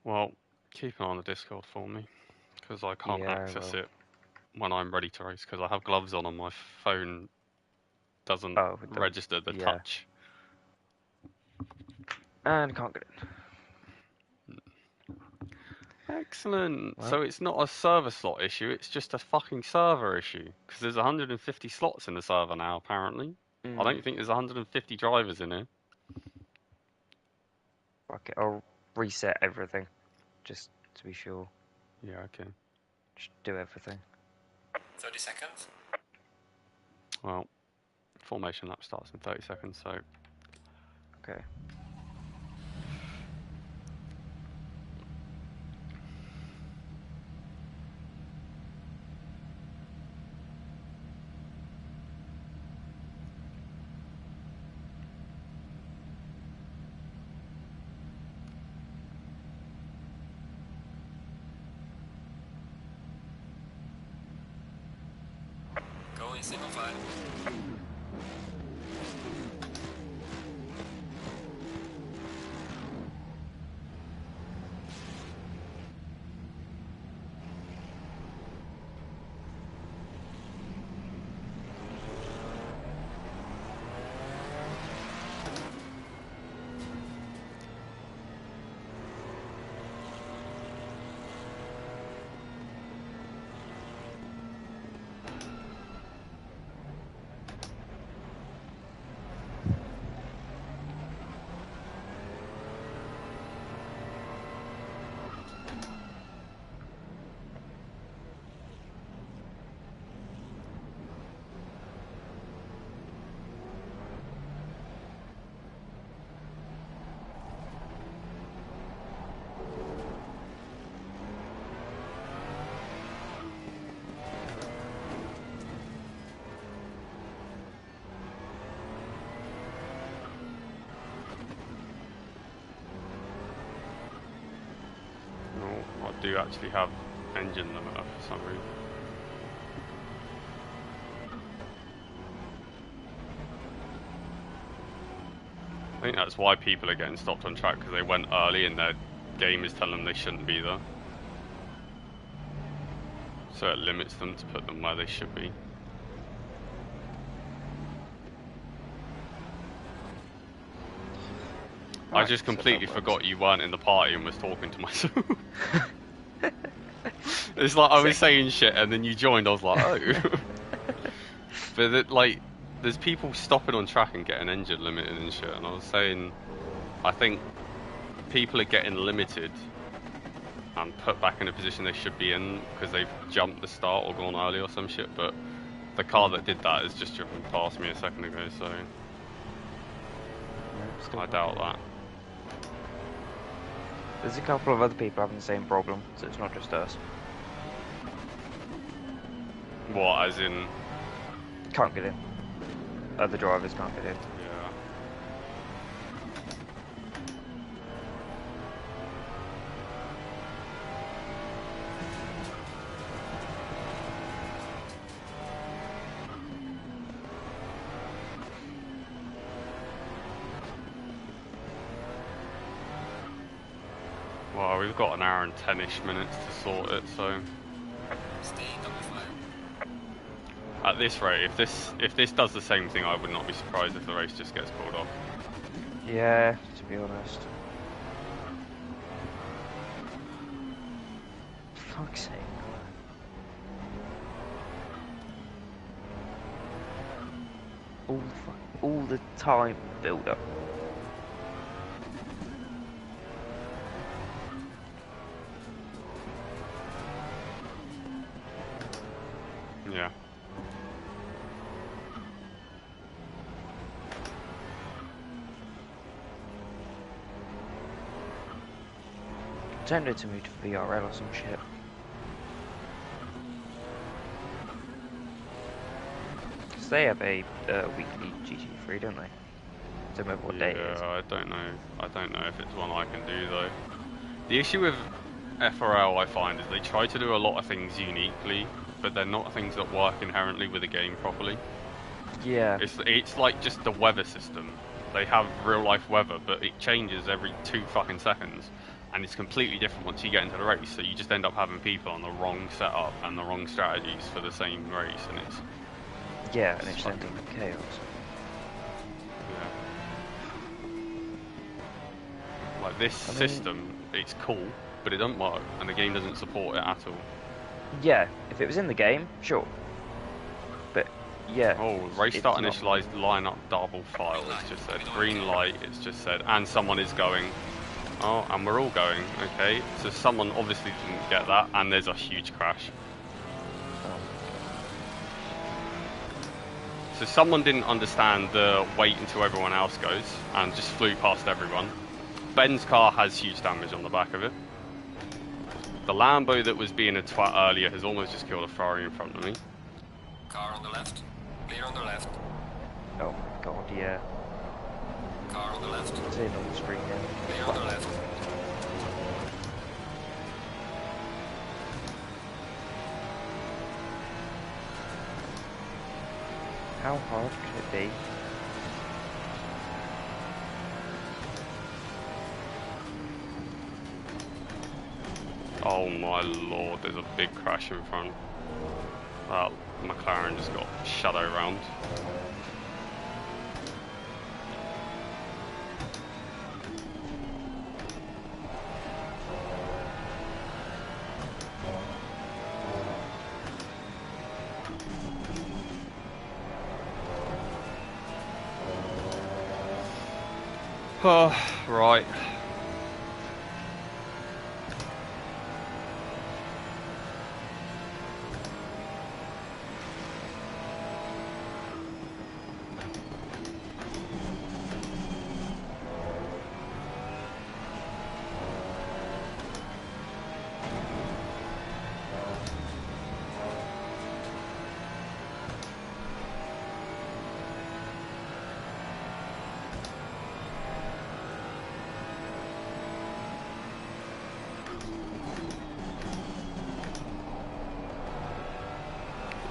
Well, keep an eye on the Discord for me, because I can't Yeah, I access will. it when I'm ready to race, because I have gloves on and my phone doesn't Oh, register the yeah. touch. And I can't get it. Excellent. Well. So it's not a server slot issue, it's just a fucking server issue, because there's 150 slots in the server now, apparently. I don't think there's 150 drivers in here. Fuck it. I'll reset everything, just to be sure. Yeah, okay. Just do everything. 30 seconds. Well, formation lap starts in 30 seconds, so Okay. go in single file. No, I do actually have engine limiter for some reason. I think that's why people are getting stopped on track, because they went early and their game is telling them they shouldn't be there. So it limits them to put them where they should be. I just completely forgot you weren't in the party and was talking to myself. It's like I was saying shit and then you joined, I was like, oh. But it, like, there's people stopping on track and getting engine limited and shit, and I was saying, I think people are getting limited and put back in a position they should be in because they've jumped the start or gone early or some shit, but the car that did that has just driven past me a second ago, so I doubt that. There's a couple of other people having the same problem, so it's not just us. What, as in? Can't get in. Other drivers can't get in. Yeah. Well, we've got an hour and 10-ish minutes to sort it, so Stay double file. at this rate, if this does the same thing, I would not be surprised if the race just gets called off. Yeah, to be honest. Fuck's sake. All the time build up. Yeah. Tempted to move to FRL or some shit. Because they have a weekly GT3, don't they? Don't remember what day it is. Yeah, I don't know if it's one I can do though. The issue with FRL I find is they try to do a lot of things uniquely, but they're not things that work inherently with the game properly. Yeah. It's like just the weather system. They have real life weather, but it changes every 2 fucking seconds, and it's completely different once you get into the race. So you just end up having people on the wrong setup and the wrong strategies for the same race, and it's Yeah, and it's ending in chaos. yeah. Like this system, it's cool, but it doesn't work, and the game doesn't support it at all. Yeah, if it was in the game, sure. But yeah. Oh, race start not. initialized, line up double file, it's just said. Green light, it's just said, and someone is going. Oh, and we're all going, okay. So someone obviously didn't get that, and there's a huge crash. So someone didn't understand the wait until everyone else goes, and just flew past everyone. Ben's car has huge damage on the back of it. The Lambo that was being a twat earlier has almost just killed a Ferrari in front of me. Car on the left. Clear on the left. Oh my god, yeah. Car on the left. It's in on the screen, yeah. Clear on the left. How hard could it be? Oh my lord, there's a big crash in front. Well, McLaren just got shadow round. Oh, right.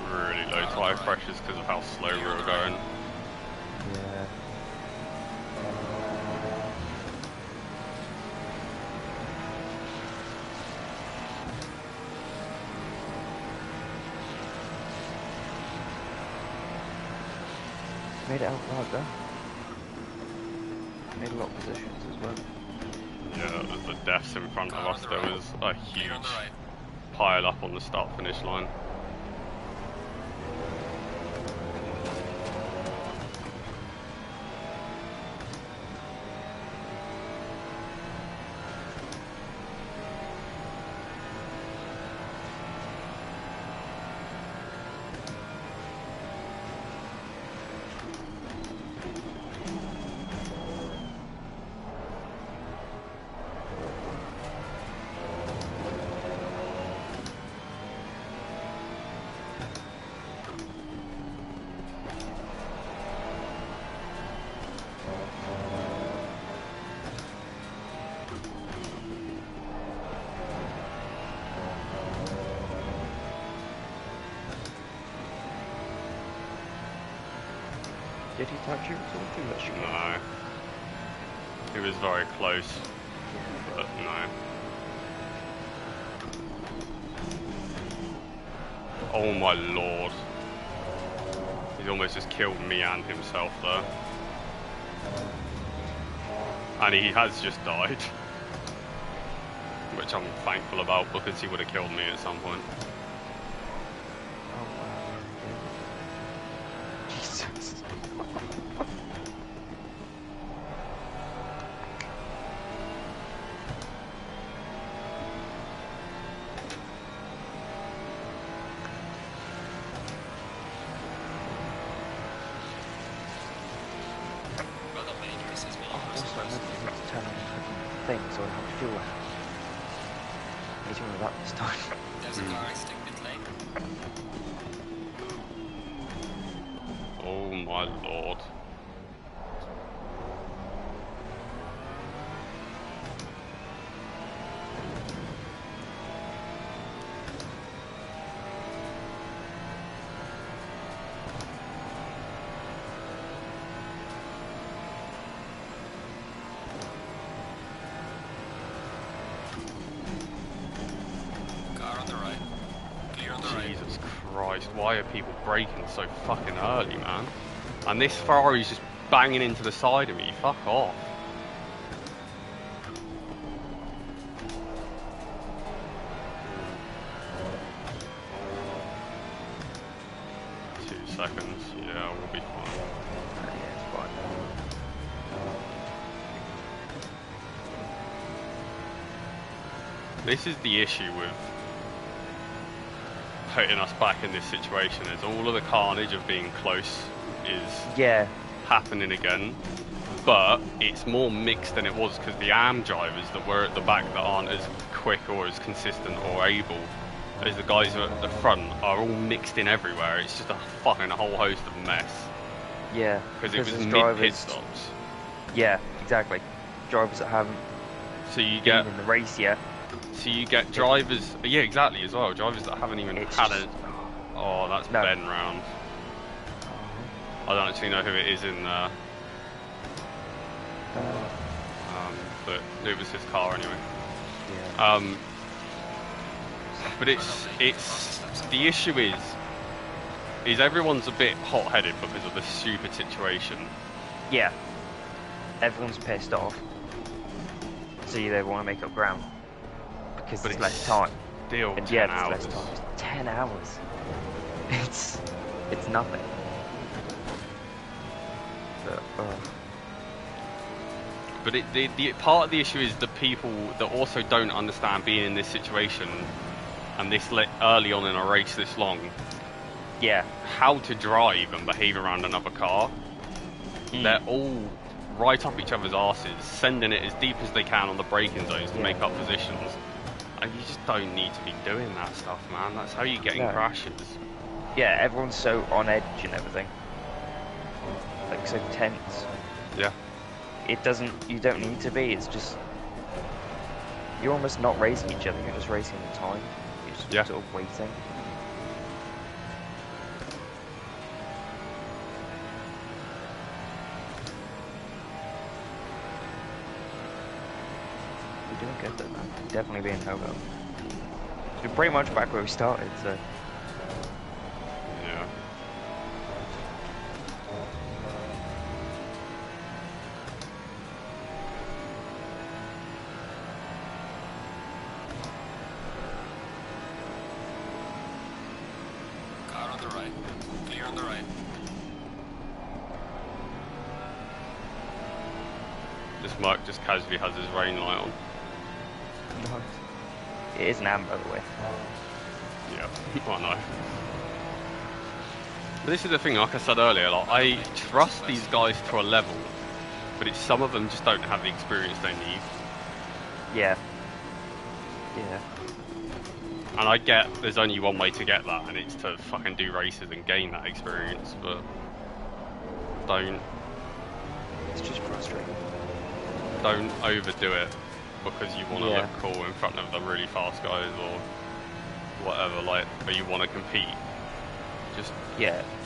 Really low tyre pressures because of how slow we were going. Yeah. Made it out right there. Made a lot of positions as well. Yeah, there's the deaths in front of us. There was a Clear on huge the right. pile up on the start finish line. Did he touch you at all? Too much. No. It was very close, but no. Oh my lord. He's almost just killed me and himself there. And he has just died. Which I'm thankful about because he would have killed me at some point. Oh wow. Jesus. Well, not many races, many Oh, races. also, I meant to turn on the fucking thing so I don't have fuel left. He's doing that this time. There's a car exiting pit lane. Oh my lord. Car on the right. Clear on the right. Jesus Christ, why are people braking so fucking early, man? And this Ferrari's just banging into the side of me, fuck off. Seconds, yeah, we'll be fine. Yeah, it's fine. This is the issue with putting us back in this situation, is all of the carnage of being close is Yeah. happening again, but it's more mixed than it was because the AM drivers that were at the back that aren't as quick or as consistent or able as the guys who are at the front are all mixed in everywhere. It's just a fucking whole host of mess Yeah. because it was there's mid pit stops. Yeah, exactly. Drivers that haven't So you been get in the race yet. drivers, yeah, exactly as well. Drivers that haven't even It's had just- a. Oh, that's No. Ben round. I don't actually know who it is in there, but it was his car anyway. Yeah. But it's the issue is everyone's a bit hot-headed because of the stupid situation. Yeah. Everyone's pissed off. So they want to make up ground because But it's it's less time. Still And 10 yeah, hours. it's less time. It's 10 hours. It's nothing. But the part of the issue is the people that also don't understand being in this situation and this early on in a race this long. Yeah. How to drive and behave around another car. They're all right up each other's arses, sending it as deep as they can on the braking zones to make up positions. And you just don't need to be doing that stuff, man. That's how you get in crashes. Yeah, everyone's so on edge and everything. Like, so tense. Yeah. You don't need to be, it's just... You're almost not racing each other, you're just racing the time. You're just sort of waiting. We're doing good though, man. Definitely being no-go. We're pretty much back where we started, so... Yeah. Car on the right. Clear on the right. This Merc just casually has his rain light on. Nice. It is an AM, by the way. Yeah, I know. But this is the thing, like I said earlier, like, I trust these guys to a level, but it's some of them just don't have the experience they need. Yeah. Yeah. And I get there's only one way to get that, and it's to fucking do races and gain that experience, but don't It's just frustrating. overdo it because you want to look cool in front of the really fast guys or whatever, like, or you want to compete. Just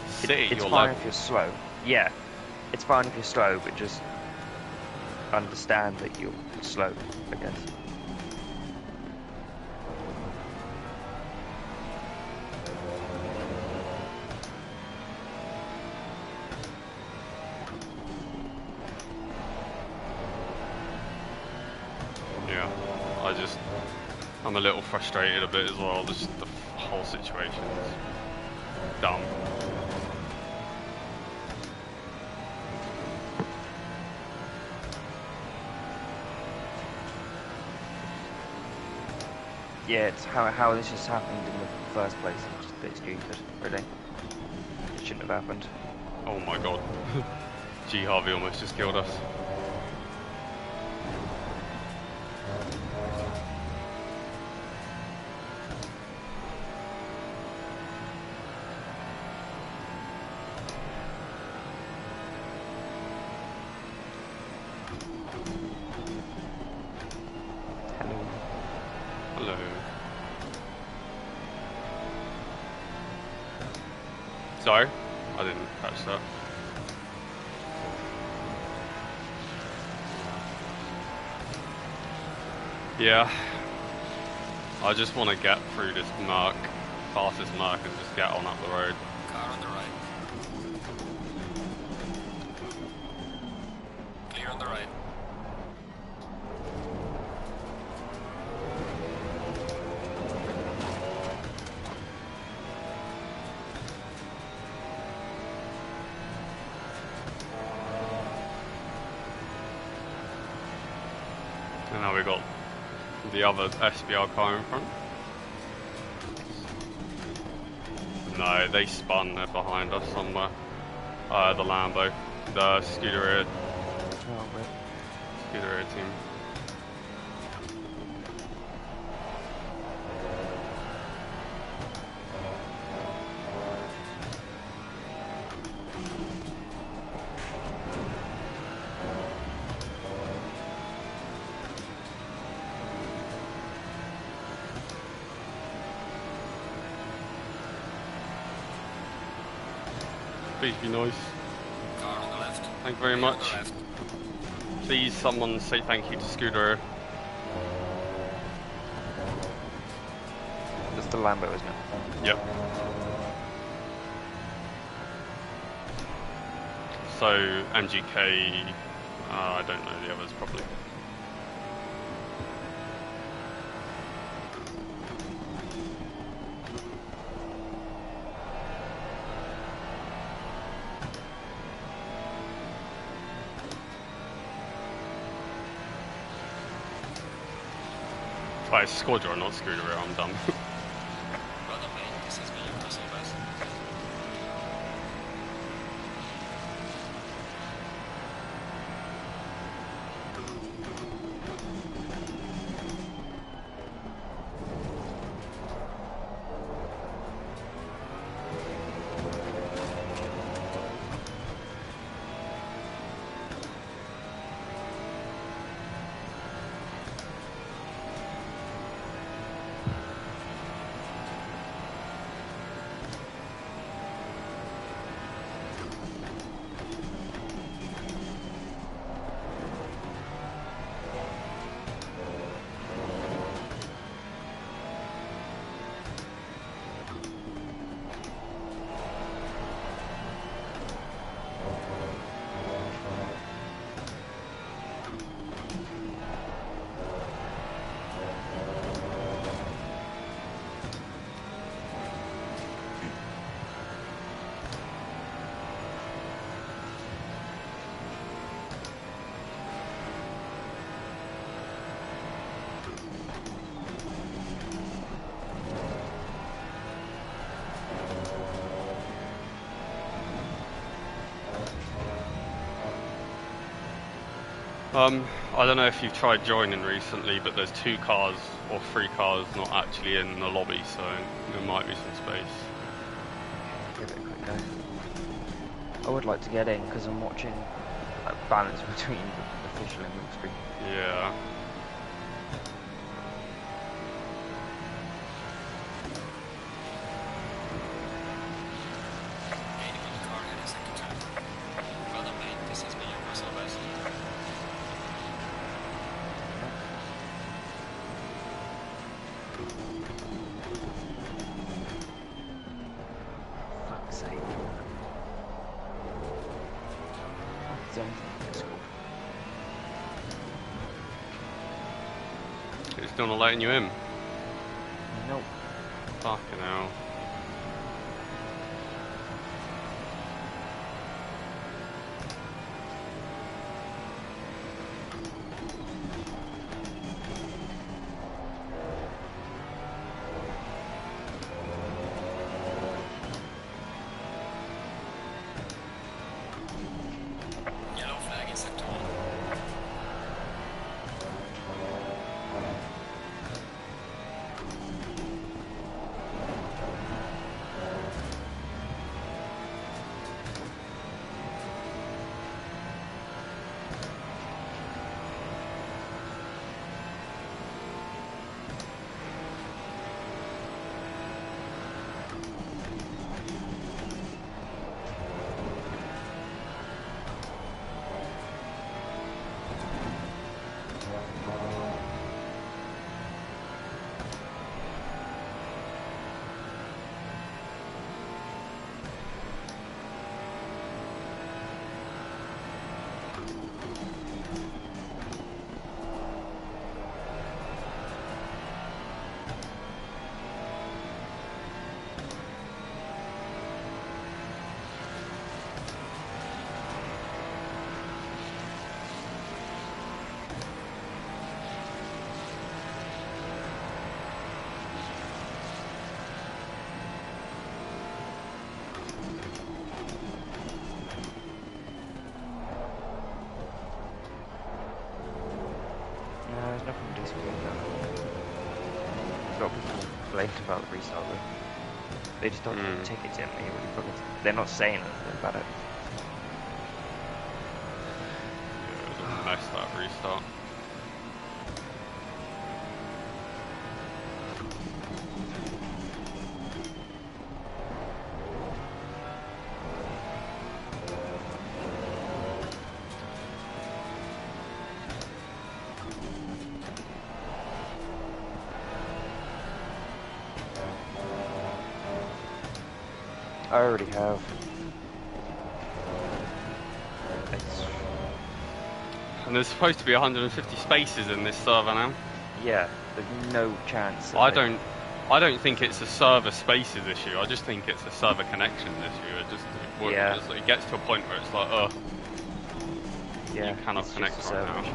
sit at it's your fine level. if you're slow. Yeah, it's fine if you're slow, but just understand that you're slow, I guess. Yeah, I'm a little frustrated a bit as well. Just the whole situation is dumb. Yeah, it's how this just happened in the first place. It's just a bit stupid, really. It shouldn't have happened. Oh my god. G Harvey almost just killed us. Hello. Sorry? I didn't catch that. Yeah. I just want to get through this Merc, past this Merc, and just get on up the road. Car on the right. Clear on the right. And now we got the other SBR car in front. No, they spun. They're behind us somewhere. The Lambo, the Scuderia team. Please be nice. Thank you very Clear on the much. left. Please, someone say thank you to Scooter. That's the Lambo, isn't it? Yep. So, MGK, I don't know the others probably. Oh, it's Squadron, not Scooter, I'm dumb. Well done, mate. This has been your personal best. I don't know if you've tried joining recently, but there's 2 cars or 3 cars not actually in the lobby, so there might be some space. Give it a quick go. I would like to get in because I'm watching like, balance between the official and milk screen. Yeah. Gaining on the car in a second turn. Well done, mate. This has been your personal best. Fuck's sake. Is there anything that's cool? It's still not letting you in. Nope. Fucking hell. Yellow flag in sector 1. No, there's nothing disappointing about it. A lot of people complained about the restart though. They just don't put tickets in, they're not saying anything about it. Yeah, it was a mess, that restart. I already have. And there's supposed to be 150 spaces in this server now. Yeah, there's no chance. I don't think it's a server spaces issue. I just think it's a server connection issue. It gets to a point where it's like, yeah, you cannot connect right now. Issue.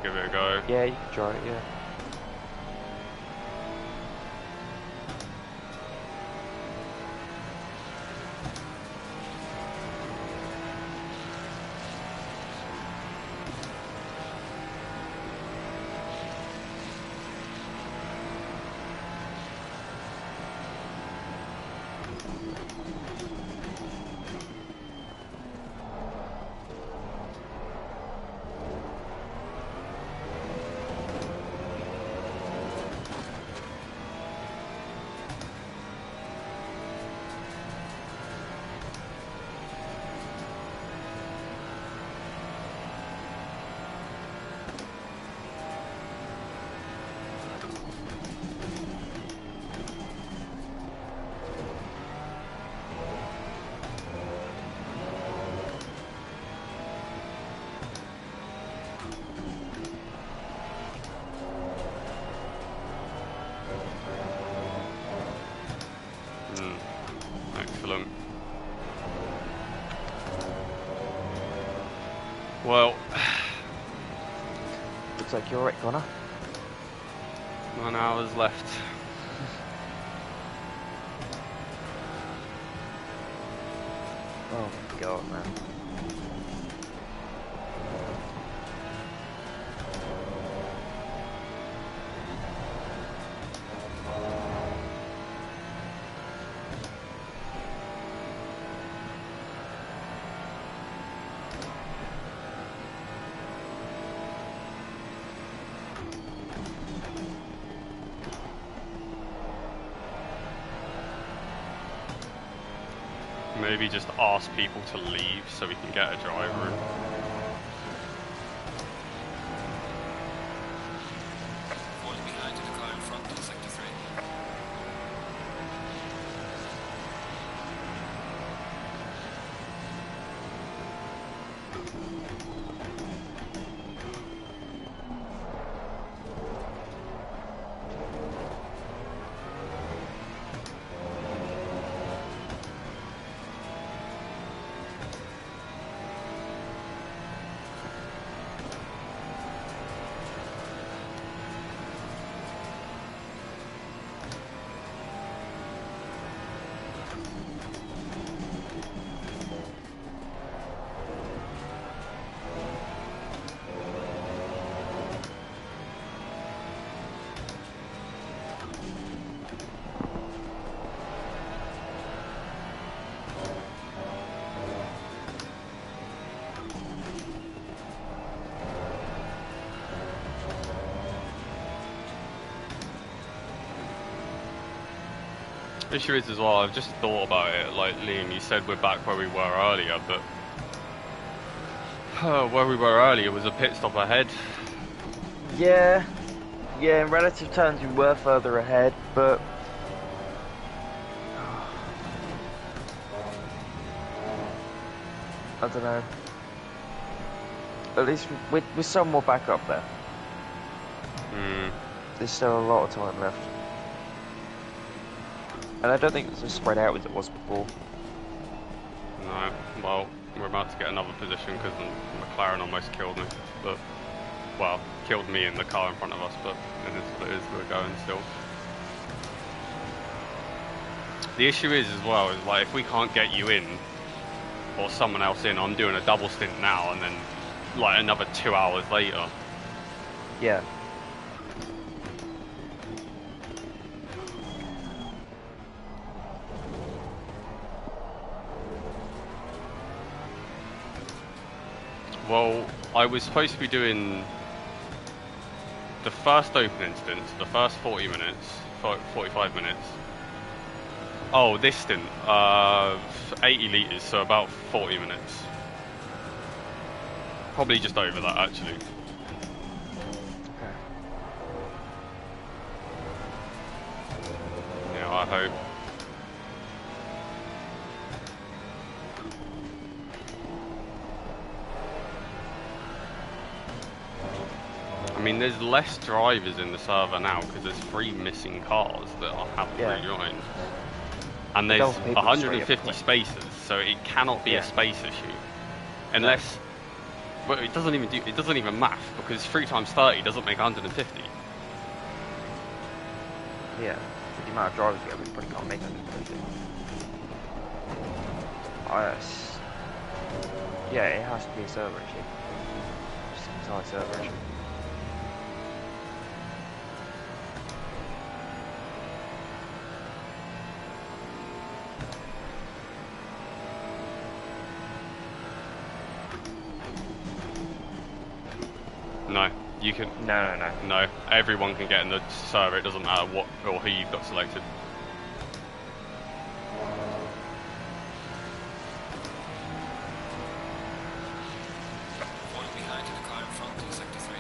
Give it a go. Yeah, you can try it, yeah. Excellent. Well, looks like you're right, Connor. 9 hours left. Oh my god, man. Maybe just ask people to leave so we can get a driver in. Falling behind in the car in front in sector 3. The issue is as well, I've just thought about it, like Liam, you said we're back where we were earlier, but where we were earlier was a pit stop ahead. Yeah, in relative terms we were further ahead, but I don't know. At least we're somewhere back up there. There's still a lot of time left. And I don't think it's as spread out as it was before. No, well, we're about to get another position because McLaren almost killed me. But, well, killed me in the car in front of us, but it is what it is, we're going still. The issue is as well, is like if we can't get you in, or someone else in, I'm doing a double stint now and then like another 2 hours later. Yeah. Well, I was supposed to be doing the first open instance, the first 40 minutes, 45 minutes. Oh, this stint, 80 litres, so about 40 minutes. Probably just over that, actually. Okay. Yeah, I hope. I mean, there's less drivers in the server now because there's 3 missing cars that I haven't rejoined. And there's 150 spaces, so it cannot be a space issue. Unless, well, it doesn't even math, because 3 times 30 doesn't make 150. Yeah, with the amount of drivers we get, we probably can't make 150. Yes. Yeah, it has to be a server issue. Just an entire server issue. No, you can. No, everyone can get in the server. It doesn't matter what or who you've got selected. Falling behind in the car in front in sector 3.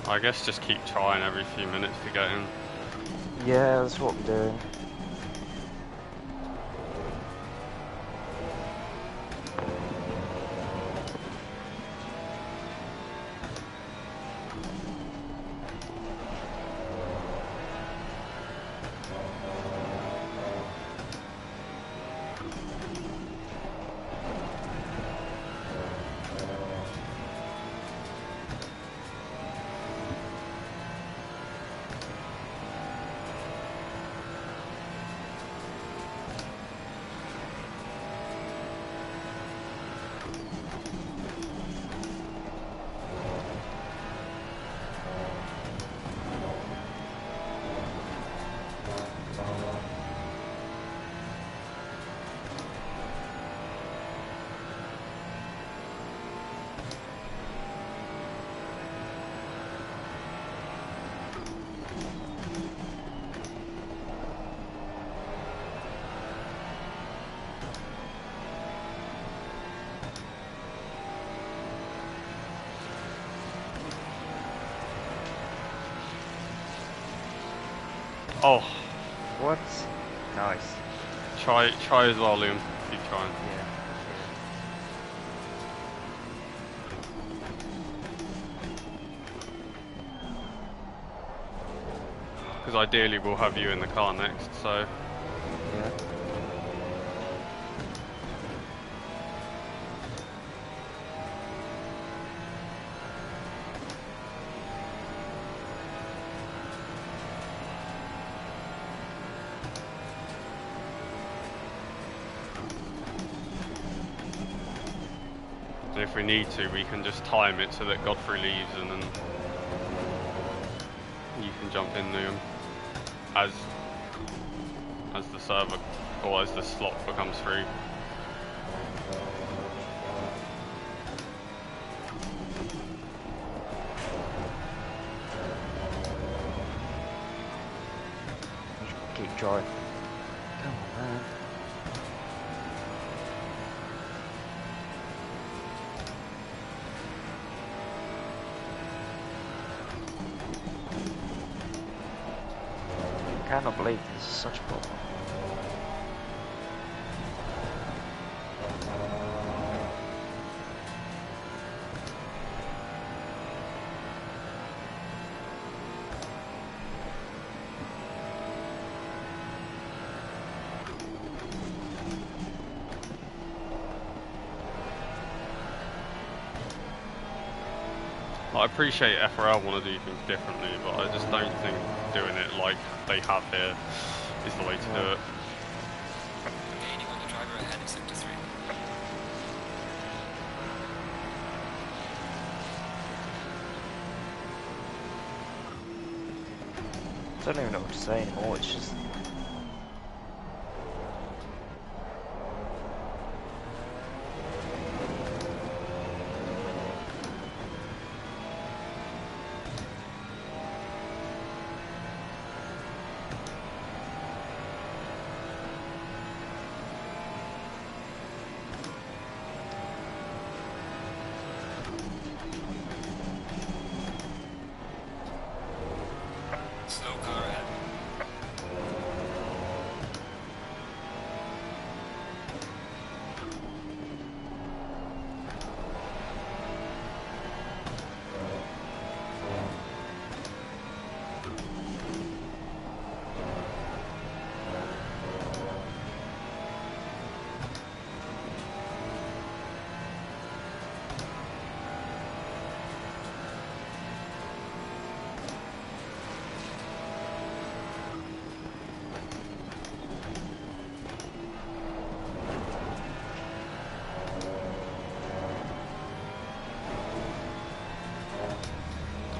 I guess just keep trying every few minutes to get in. Yeah, that's what I'm doing. Oh, What? Nice. try as well, Liam. Keep trying. Yeah. Because ideally we'll have you in the car next, so... Yeah. And if we need to, we can just time it so that Godfrey leaves and then you can jump in, Liam, as the server, or as the slot becomes free. Keep trying. Come on, man. I cannot believe this is such a problem. I appreciate FRL want to do things differently, but I just don't think doing it like they have here is the way to do it. Gaining on the driver ahead in sector 3. I don't even know what to say anymore, it's just... Slow car ahead.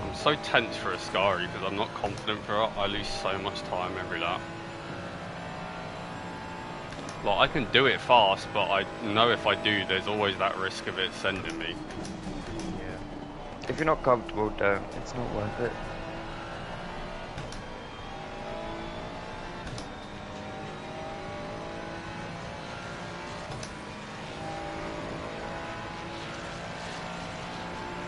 I'm so tense for Ascari because I'm not confident for it. I lose so much time every lap. Like, I can do it fast, but I know if I do, there's always that risk of it sending me. Yeah. If you're not comfortable, don't. It's not worth it.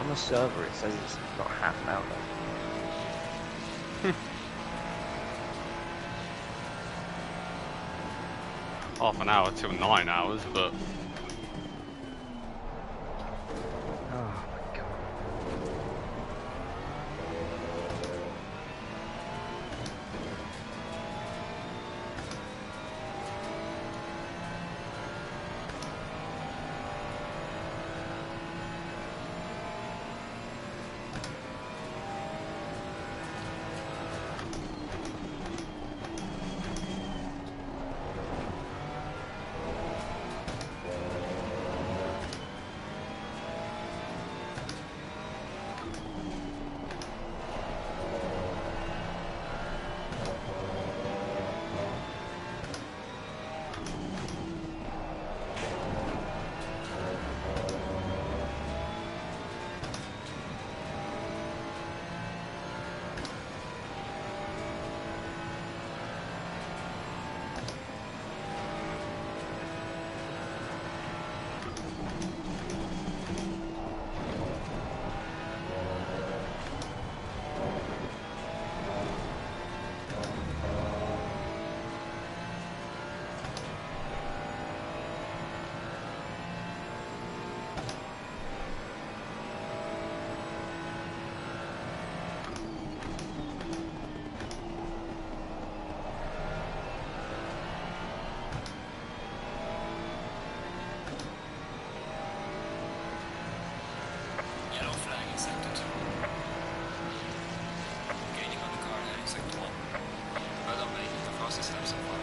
On the server, it says it's got half an hour left. Half an hour till 9 hours, but Oh my god. Sector 2. Gaining on the car heading Sector 1. Well done, mate. The fastest lap so far.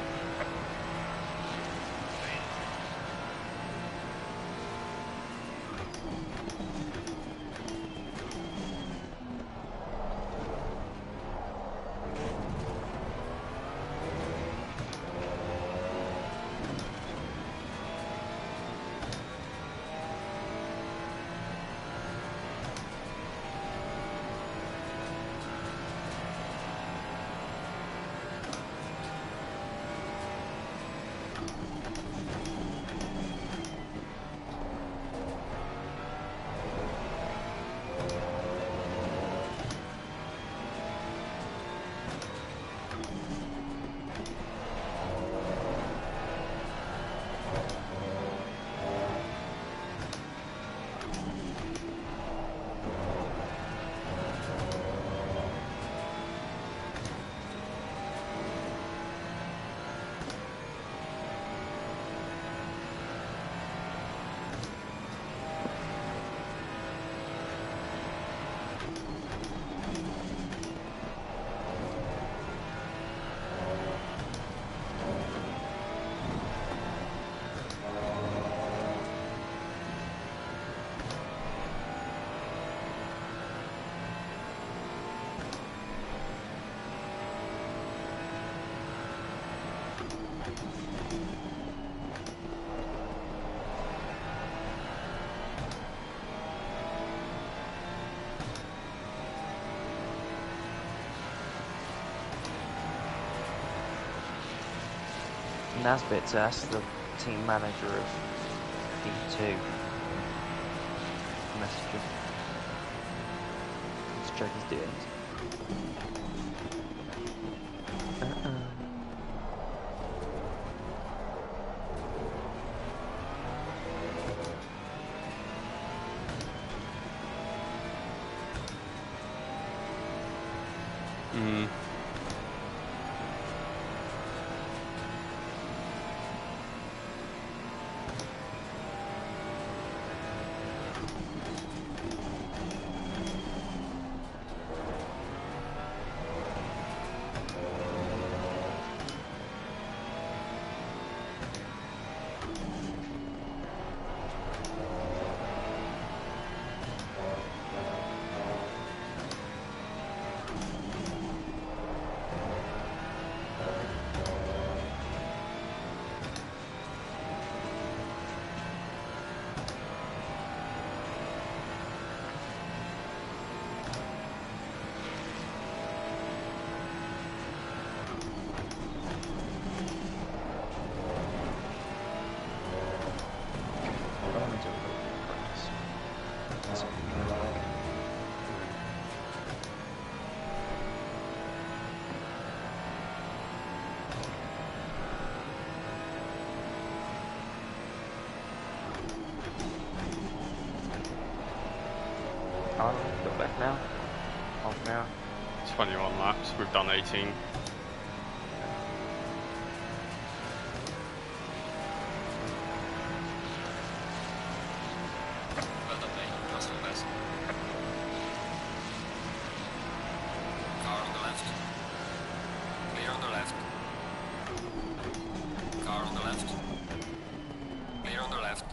Nasbit, that's the team manager of D2. Message him. Let's check his DMs. Go back now. Half an hour. 21 laps, we've done 18. Well done, mate. Last one best. Car on the left. Clear on the left. Car on the left. Clear on the left.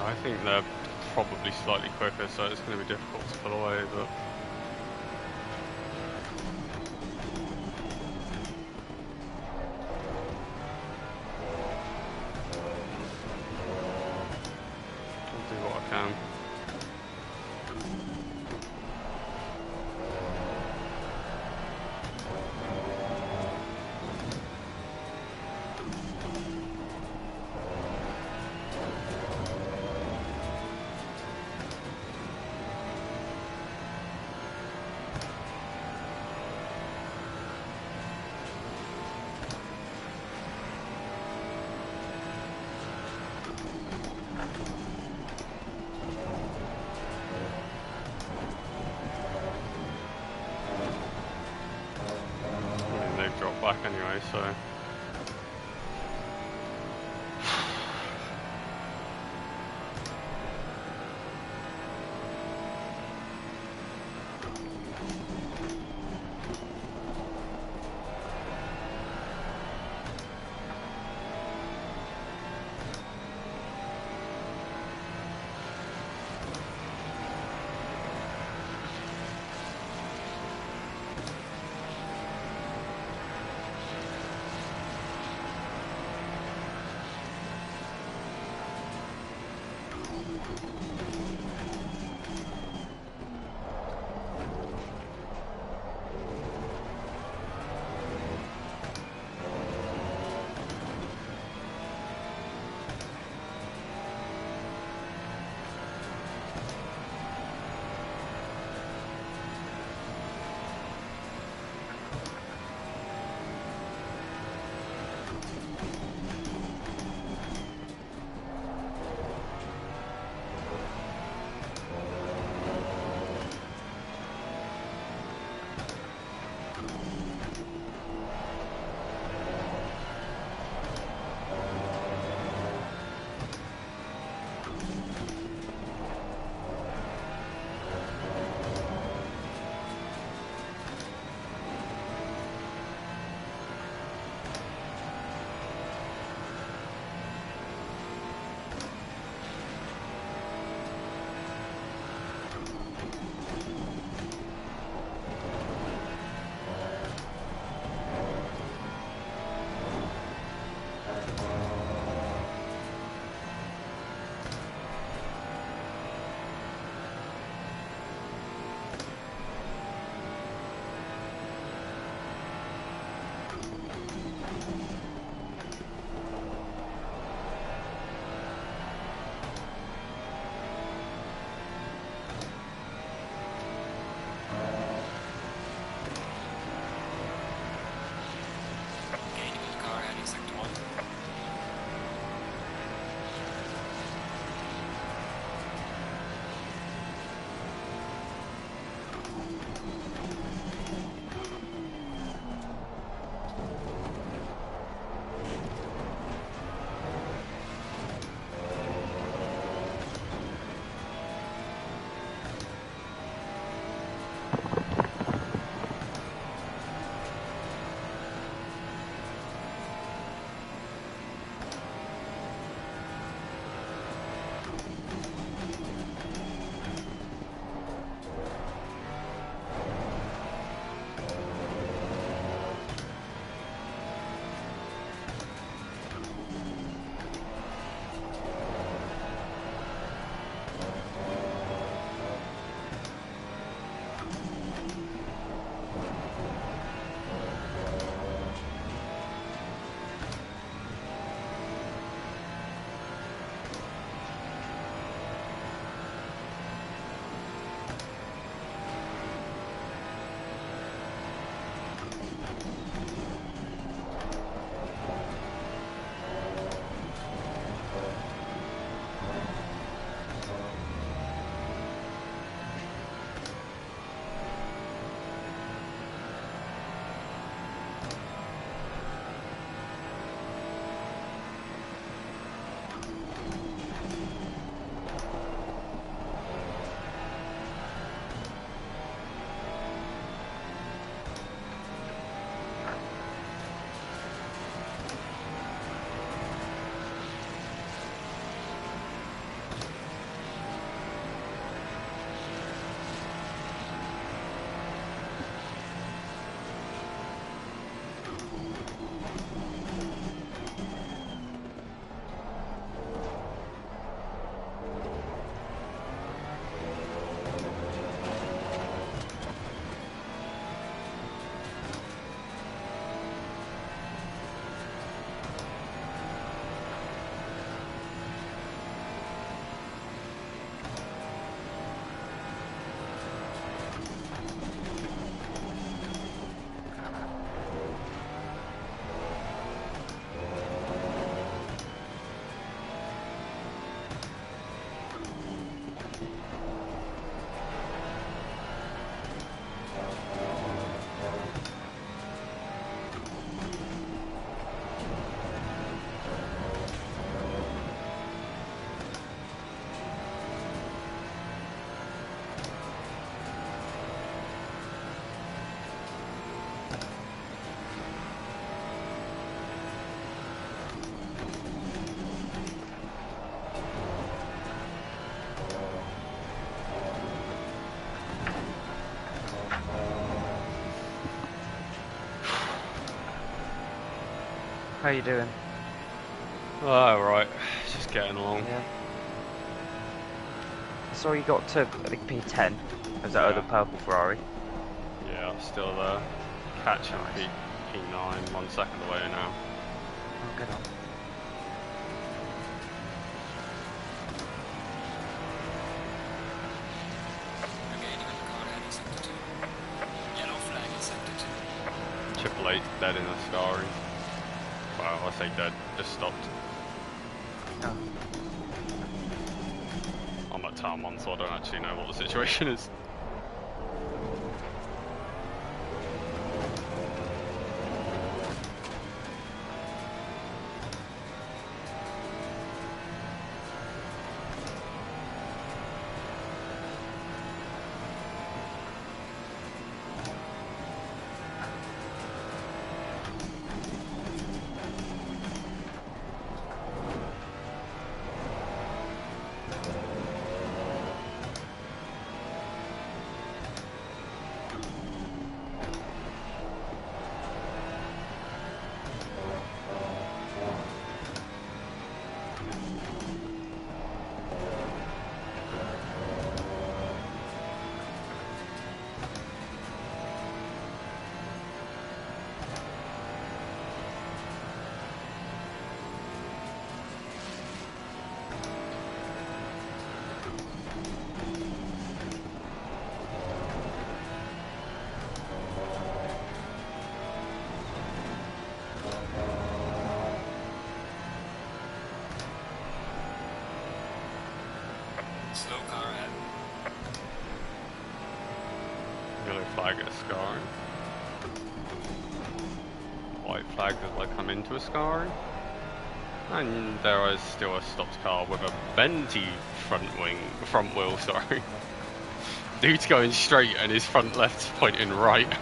I think they're probably slightly quicker, so it's going to be difficult to pull away, but... I'll do what I can. anyway, so. How you doing? Oh, right. Just getting along. Yeah. I saw you got to, I think, P10. As that Yeah. other purple Ferrari. Yeah, I'm still there. Catching Nice. P9, 1 second away now. Oh, good on. You're gaining on the car ahead in sector 2. Yellow flag in sector 2. Triple Eight's dead in a Scary. Well, I say dead, just stopped. Oh. I'm at town 1, so I don't actually know what the situation is. Slow car ahead. Yellow flag at a Scary. White flag as I come into a Scary. And there is still a stopped car with a bendy front wheel, sorry. Dude's going straight and his front left's pointing right.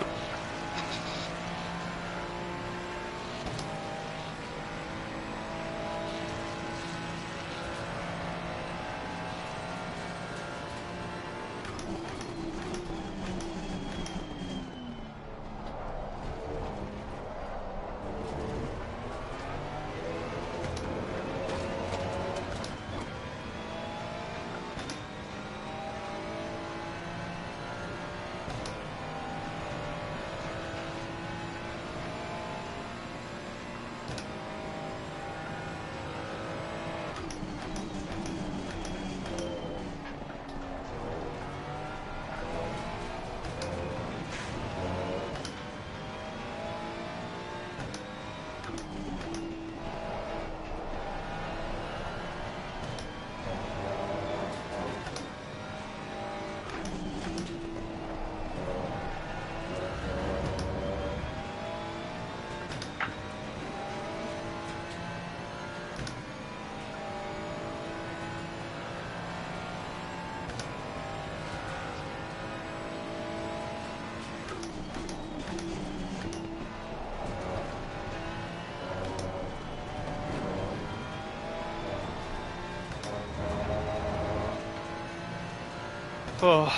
Oh.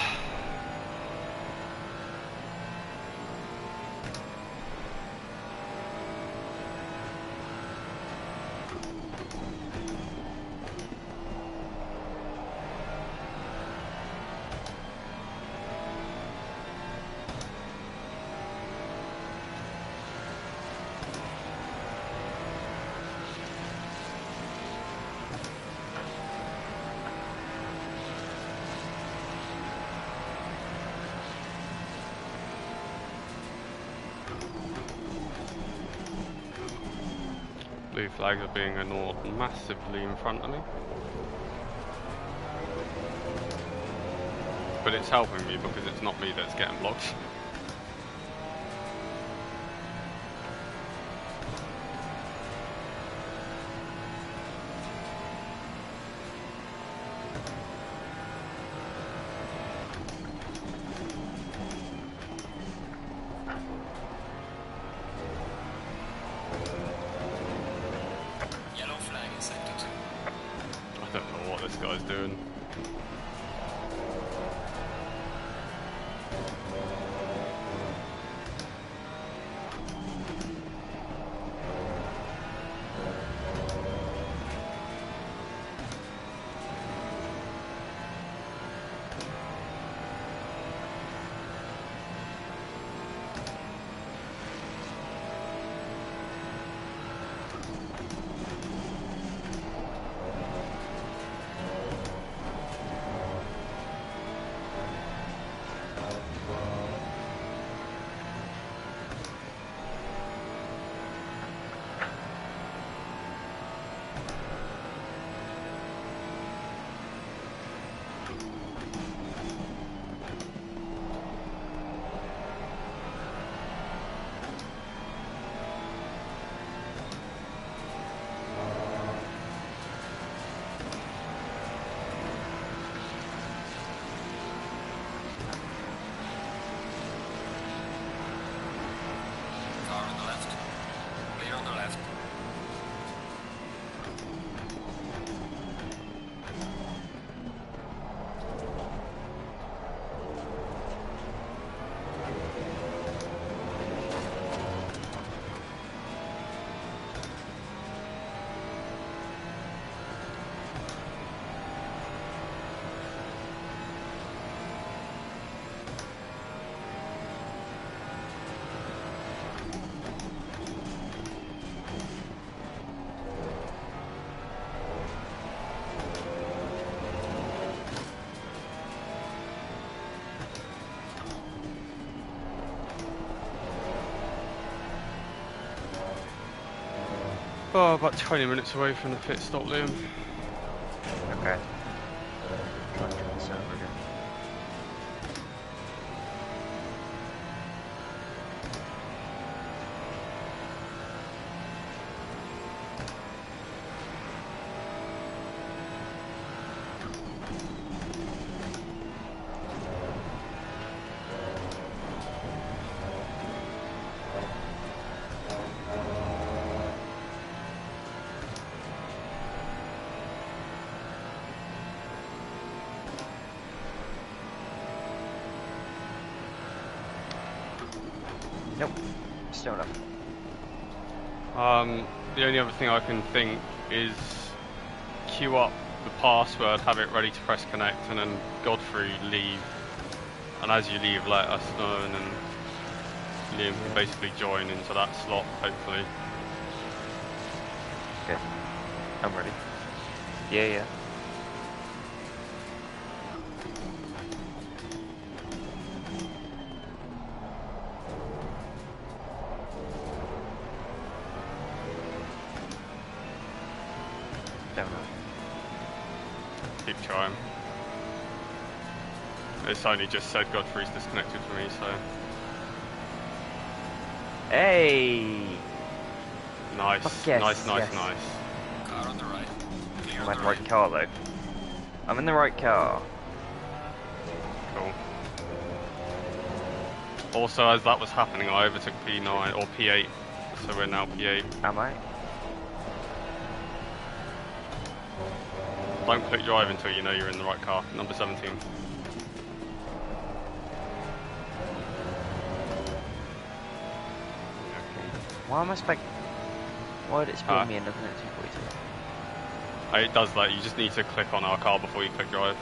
Blue flags are being ignored massively in front of me. But it's helping me because it's not me that's getting blocked. Yellow flag in sector 2. I don't know what this guy's doing. Oh, about 20 minutes away from the pit stop, Liam. Okay. Try and get this over again. Nope. Still not. The only other thing I can think is queue up the password, have it ready to press connect, and then Godfrey leave. And as you leave, let us know, and then Liam can basically join into that slot, hopefully. Okay. I'm ready. Yeah, yeah. Don't know. Keep trying. It's only just said Godfrey's disconnected from me, so... Hey! Nice, Fuck yes, nice, yes. nice. Car on the right. Clear I'm on in the the right car though. I'm in the right car. Cool. Also, as that was happening, I overtook P9, or P8, so we're now P8. Am I? Don't click drive until you know you're in the right car. Number 17. Okay. Why am I Why did it spawn me in looking at 242? It does that, you just need to click on our car before you click drive.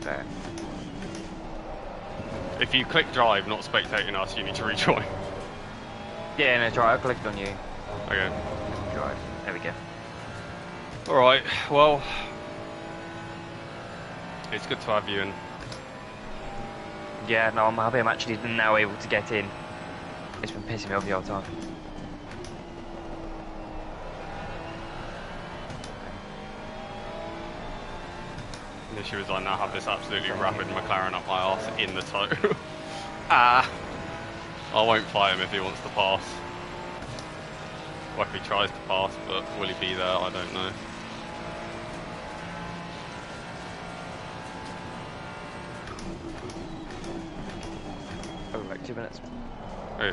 Okay. If you click drive, not spectating us, you need to rejoin. Yeah, no, try. I clicked on you. Okay. Drive. There we go. Alright, well... It's good to have you in. Yeah, no, I'm happy I'm actually now able to get in. It's been pissing me off the whole time. The issue is I now have this absolutely rapid McLaren up my arse in the toe. Ah! I won't fight him if he wants to pass. Or if he tries to pass, but will he be there? I don't know. Oh, like 2 minutes. Oh.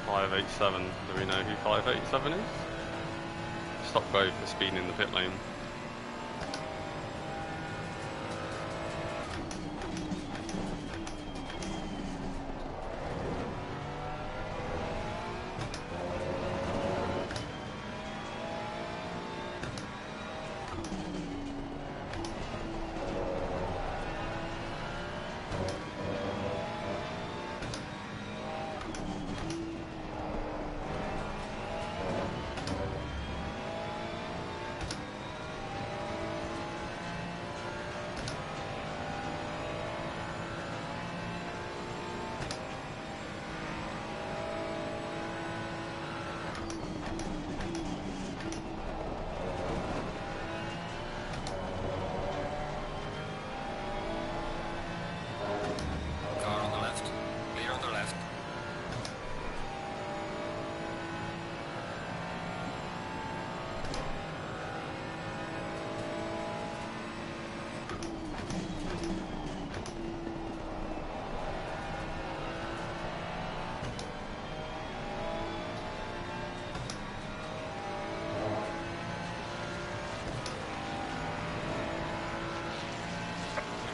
.587. Do we know who 587 is? Stop go for speeding in the pit lane. Car on the left. Clear on the left.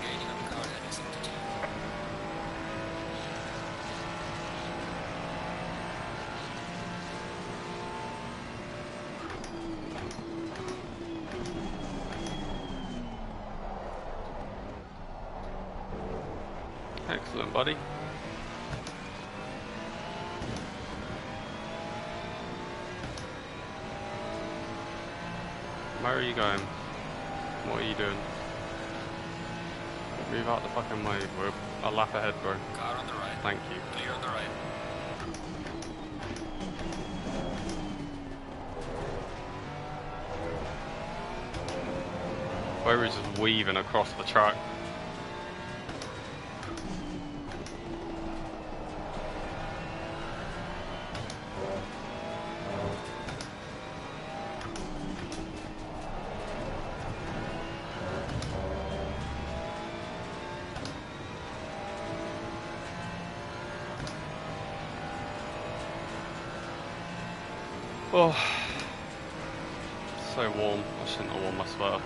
Gaining on the car heading sector 2. Excellent, buddy. Where are you going? What are you doing? Move out the fucking way. We're a lap ahead, bro. Car on the right. Thank you. Clear on the right. Where is just weaving across the track? Oh, so warm. I shouldn't have worn my sweater.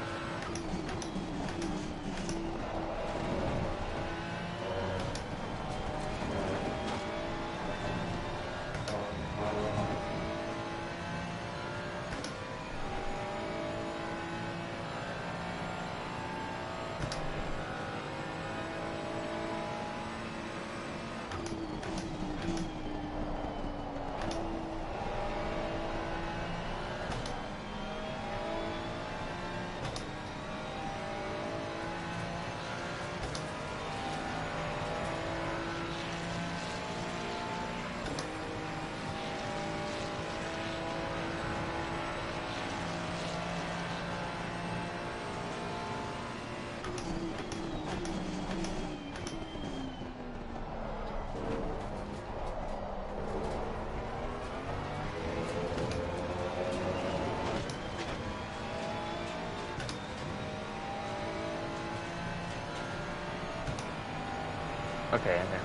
Okay, I'm here.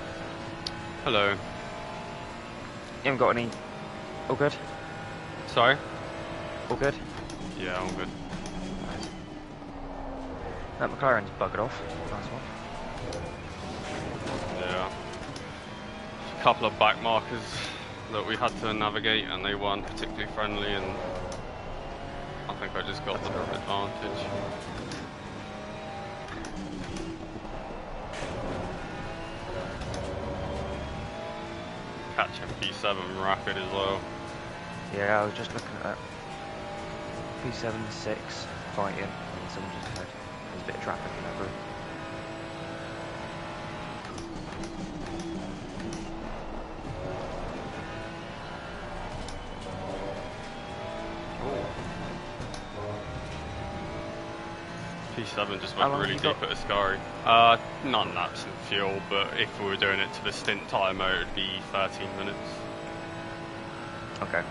Hello. You haven't got any... All good? Sorry? All good? Yeah, I'm good. Nice. That McLaren's buggered off. Nice one. Yeah. A couple of back markers that we had to navigate and they weren't particularly friendly, and I think I just got the advantage. Catching P7 rapid as well. Yeah, I was just looking at that. P7-6 fighting, and someone just ahead. There's a bit of traffic in that route. P7 just How went long really have you deep at Ascari. None laps in fuel, but if we were doing it to the stint time mode, it'd be 13 minutes. Okay.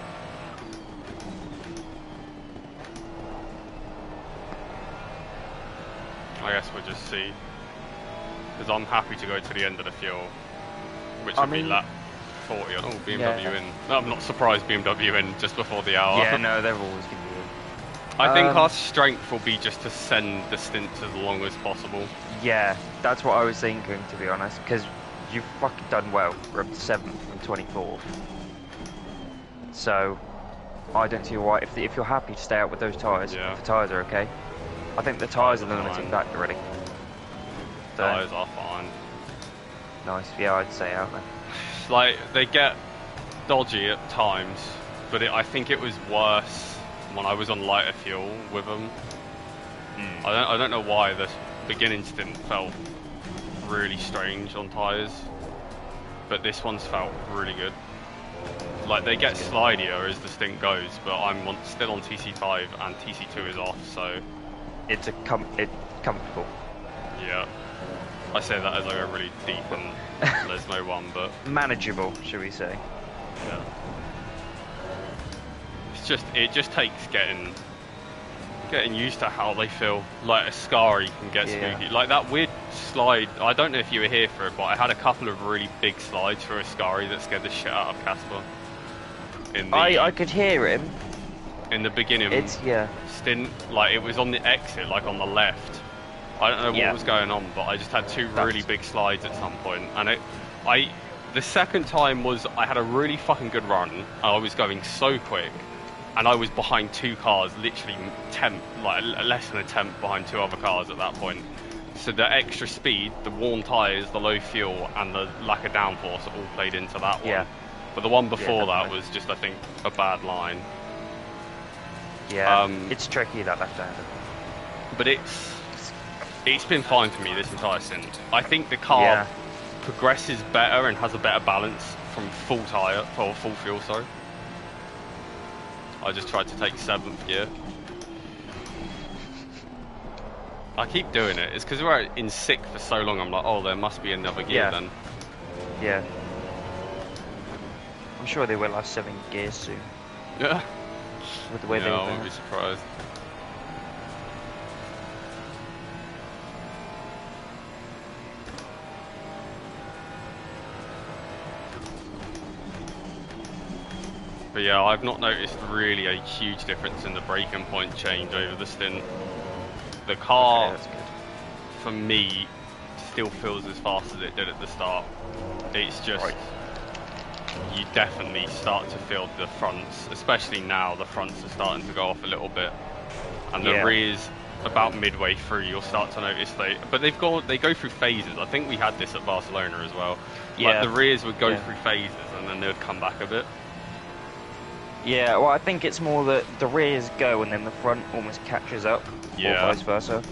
I guess we'll just see. Because I'm happy to go to the end of the fuel, which I would be mean- lap 40. Oh, BMW Yeah. in. No, I'm not surprised BMW in just before the hour. Yeah, no, they're always going to be in. I think our strength will be just to send the stints as long as possible. Yeah, that's what I was thinking, to be honest, because you've fucking done well. We're up to 7th and 24th. So, I don't see why, if you're happy to stay out with those tyres, Yeah. if the tyres are okay. I think the tyres are the Fine. limiting factor, really. So, Tyres are fine. nice, yeah, I'd stay out then. Like, they get dodgy at times, but I think it was worse when I was on lighter fuel with them. I don't know why the beginning stint felt really strange on tyres, but this one's felt really good. Like, they get slidier as the stint goes, but I'm still on TC5 and TC2 is off, so It's comfortable. yeah. I say that as I go really deep and there's no one, but Manageable, should we say. yeah. It just takes getting used to how they feel. Like Ascari can get Yeah. spooky. Like that weird slide, I don't know if you were here for it, but I had a couple of really big slides for Ascari that scared the shit out of Casper. I could hear him. In the beginning Yeah. stint, like it was on the exit, like on the left. I don't know what Yeah. was going on, but I just had two really big slides at some point, and the second time was I had a really fucking good run. I was going so quick, and I was behind two cars, literally less than a tenth behind two other cars at that point. So the extra speed, the worn tyres, the low fuel, and the lack of downforce all played into that one. Yeah. But the one before that definitely. was just, I think, a bad line. Yeah, it's tricky that left-hander. But it's been fine for me this entire stint. I think the car Yeah. progresses better and has a better balance from full tyre, or full fuel, sorry. I just tried to take 7th gear. I keep doing it. It's because we're in 6th for so long, I'm like, oh, there must be another gear then. Yeah. I'm sure they will have 7 gears soon. Yeah. With the way they I were wouldn't be surprised. But yeah, I've not noticed really a huge difference in the braking point change over the stint. The car, that's good. for me, still feels as fast as it did at the start. It's just, you definitely start to feel the fronts, especially now the fronts are starting to go off a little bit. And the rears, about midway through, you'll start to notice they go through phases. I think we had this at Barcelona as well. Yeah. Like the rears would go through phases and then they would come back a bit. Yeah, well, I think it's more that the rears go and then the front almost catches up, or vice versa.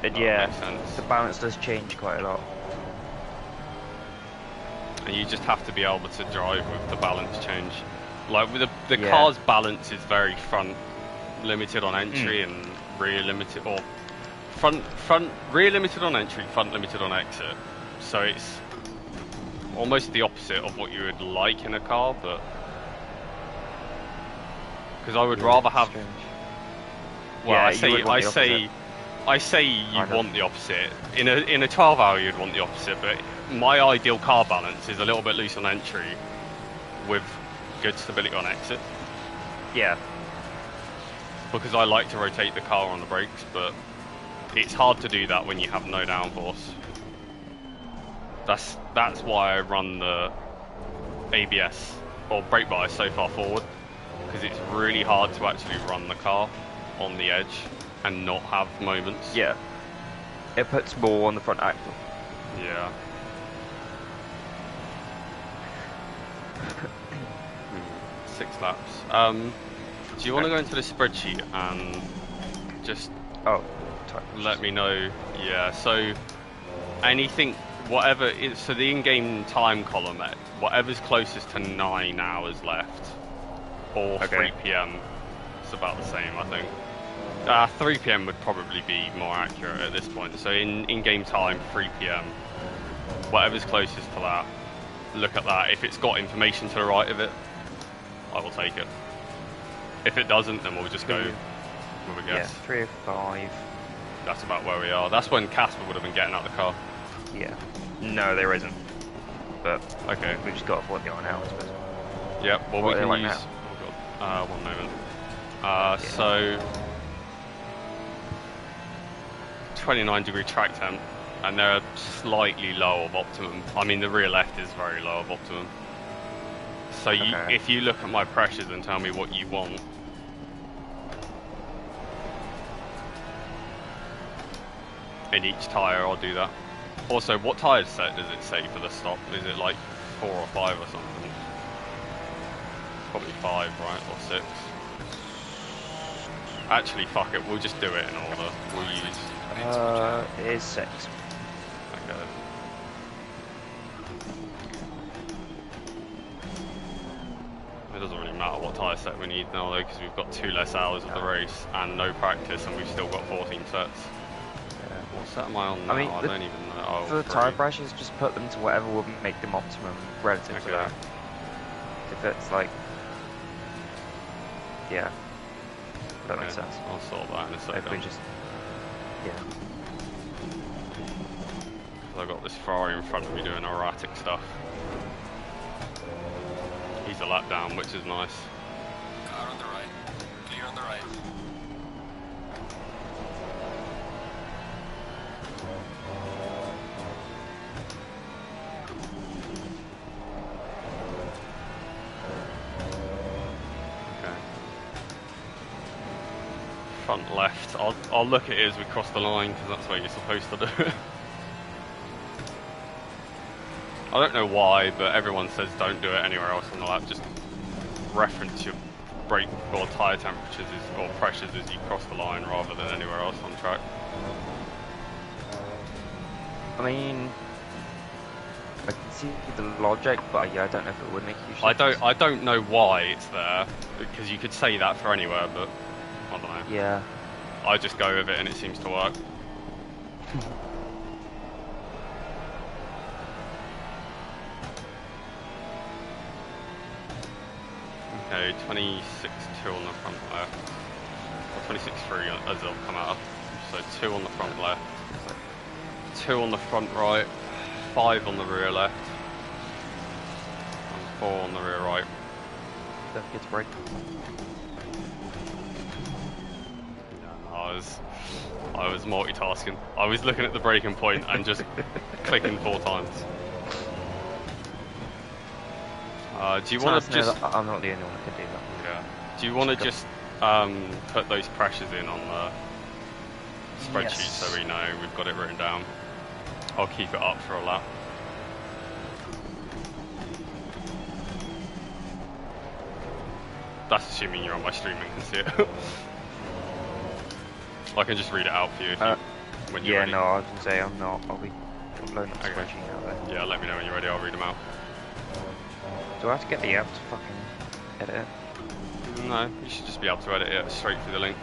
And makes sense. the balance does change quite a lot. And you just have to be able to drive with the balance change. Like with the car's balance is very front limited on entry and rear limited, or front rear limited on entry, front limited on exit. So it's almost the opposite of what you would like in a car, but. Because I would rather have. Strange. Well, I say you want the opposite. In a 12-hour, you'd want the opposite. But my ideal car balance is a little bit loose on entry, with good stability on exit. Yeah. Because I like to rotate the car on the brakes, but it's hard to do that when you have no downforce. That's why I run the ABS or brake bias so far forward. Because it's really hard to actually run the car on the edge and not have moments. Yeah. It puts more on the front axle. Yeah. 6 laps. Do you want to go into the spreadsheet and just let me know? Yeah, so anything, whatever, so the in-game time column, whatever's closest to 9 hours left. Or 3 PM, it's about the same, I think. 3 PM would probably be more accurate at this point. So in-game time, 3 PM, whatever's closest to that, look at that. If it's got information to the right of it, I will take it. If it doesn't, then we'll just go with a guess. Yeah, 305. That's about where we are. That's when Casper would have been getting out of the car. Yeah. No, there isn't. But okay, we just got off what they are now, I suppose. Yep. Well, we can use. Now? 1 moment. So 29-degree track temp, and they're slightly low of optimum. I mean, the rear left is very low of optimum. So if you look at my pressures and tell me what you want. In each tyre, I'll do that. Also, what tyre set does it say for the stop? Is it like 4 or 5 or something? Probably 5, right? Or 6. Actually, fuck it. We'll just do it in order. We'll use. It is 6. Okay. It doesn't really matter what tyre set we need now, though, because we've got 2 less hours of the race and no practice, and we've still got 14 sets. What set am I on now? I don't even know. Oh, for the tyre pressures, just put them to whatever will make them optimum relative to that. If it's like. Yeah. That makes sense. I'll sort that in a second. If we just. Yeah. I've got this Ferrari in front of me doing erratic stuff. He's a lap down, which is nice. Car on the right. Clear on the right. Front left. I'll look at it as we cross the line because that's what you're supposed to do. I don't know why, but everyone says don't do it anywhere else on the lap. Just reference your brake or tyre temperatures or pressures as you cross the line rather than anywhere else on track. I mean, I can see the logic, but yeah, I don't know if it would make a huge difference. I don't know why it's there, because you could say that for anywhere, but I don't know. Yeah. I just go with it and it seems to work. Okay, 26.2 on the front left. Or 26.3 as they'll come out. So 2 on the front left. 2 on the front right. 5 on the rear left. And 4 on the rear right. Don't get to brake. I was multitasking. I was looking at the braking point and just clicking 4 times. Do you want to just? I'm not the only one who can do that. Yeah. Do you want to just put those pressures in on the spreadsheet so we know we've got it written down? I'll keep it up for a lap. That's assuming you're on my stream and can see it. I can just read it out for you if you when you're ready. No, I was going to say I'm not. I'll be uploading the spreadsheet now though. Yeah, let me know when you're ready, I'll read them out. Do I have to get the app to fucking edit it? No, you should just be able to edit it straight through the link.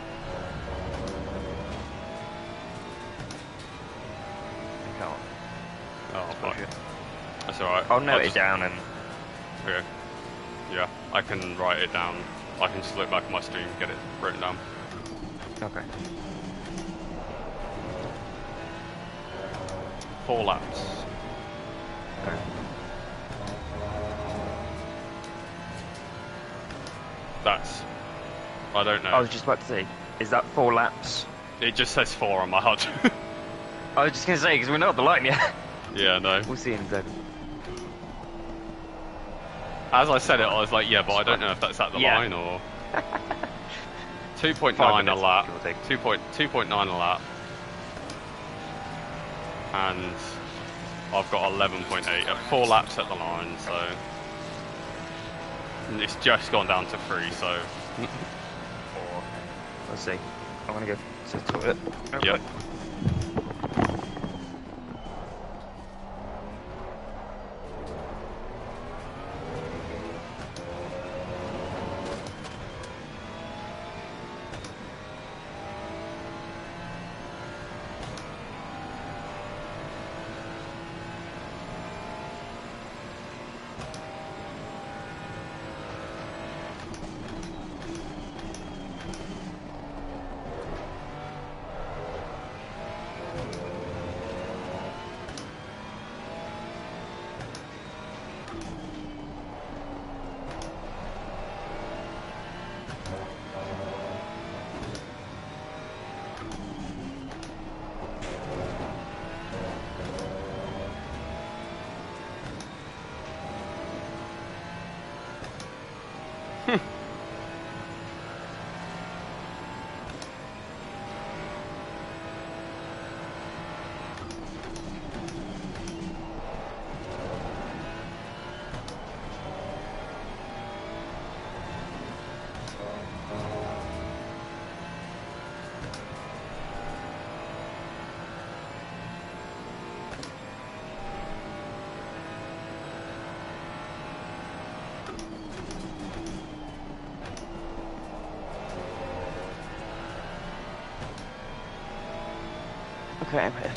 I can't. Oh, fuck. That's alright. I'll note it down and... Okay. Yeah, I can write it down. I can just look back at my stream and get it written down. Okay. 4 laps. Okay. That's... I don't know. I was just about to say, is that 4 laps? It just says 4 on my HUD. I was just going to say, because we're not at the line yet. Yeah, no. We'll see in a second. As I said it, I was like, yeah, but I don't know if that's at the line or... 2.9 a lap. 2.9 a lap. And I've got 11.8 at 4 laps at the line, so... And it's just gone down to 3, so... 4. Let's see. I'm going to go to the toilet. Okay. Yep. Okay, I'm here.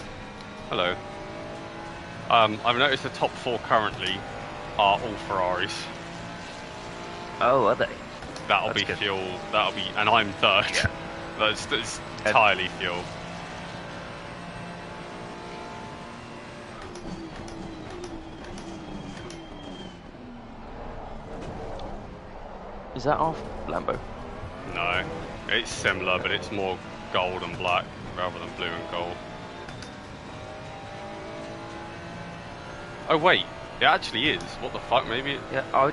Hello. I've noticed the top 4 currently are all Ferraris. Oh, are they? That'll That's be good. fuel. That'll be, and I'm third. Yeah. That's entirely fuel. Is that off Lambo? No, it's similar, but it's more gold and black rather than blue and gold. Oh wait, it actually is. What the fuck? Maybe. Yeah, I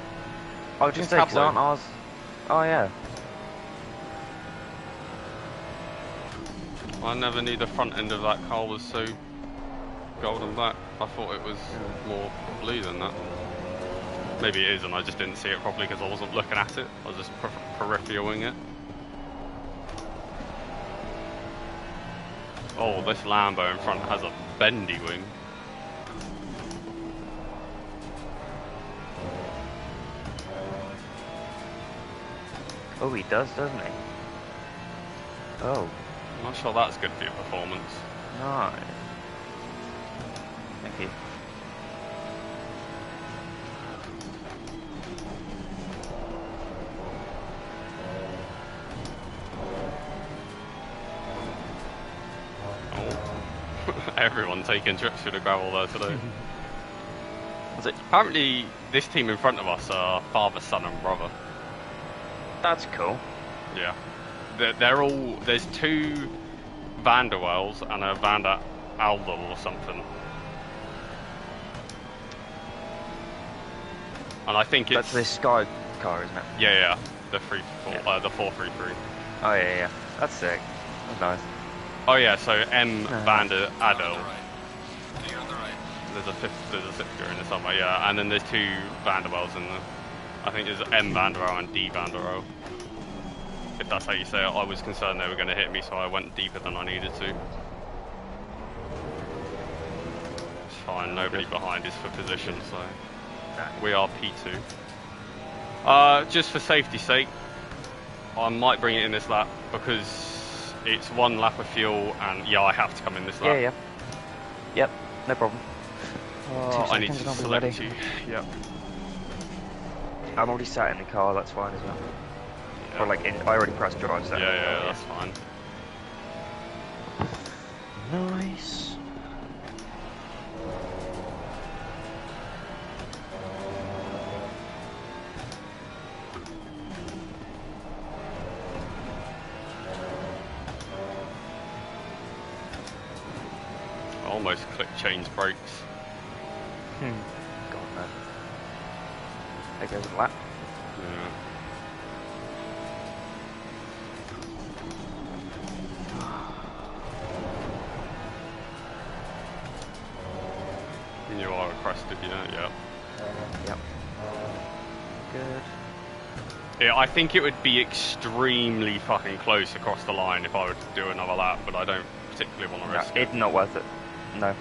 was just going to say, because aren't ours... Oh, yeah. I never knew the front end of that car was so gold and black. I thought it was more blue than that. Maybe it is, and I just didn't see it properly because I wasn't looking at it. I was just peripheral-ing it. Oh, this Lambo in front has a bendy wing. Oh, he does, doesn't he? Oh, I'm not sure that's good for your performance. no. Thank you. Oh, everyone taking trips through the gravel there today. Was it? Apparently, this team in front of us are father, son, and brother. That's cool. Yeah, they're all. There's two Vanderwells and a Vander Aldel or something. And I think it's That's this Sky car, isn't it? yeah, the 433. Oh, yeah. That's sick. That's nice. Oh yeah, so M Vander On Adel. the right. Clear on the right. There's a sixth in there somewhere, yeah, and then there's two Vanderwells in there. I think there's M Vanderwell and D Vanderwell. If that's how you say it. I was concerned they were going to hit me, so I went deeper than I needed to. It's fine, nobody behind is for position, so we are P2. Just for safety's sake, I might bring it in this lap because it's one lap of fuel, and yeah, I have to come in this lap. Yeah. Yep, no problem. Oh, I need to I'll be select ready. you. Yep. I'm already sat in the car, that's fine as well. Yeah. Or like, I already pressed drive, so. Yeah, that's fine. Nice. I almost clicked change brakes. God, no. There goes a lap. Yeah. You are requested, yeah. Yep. Good. Yeah, I think it would be extremely fucking close across the line if I were to do another lap, but I don't particularly want to No, risk it. it's not worth it. No.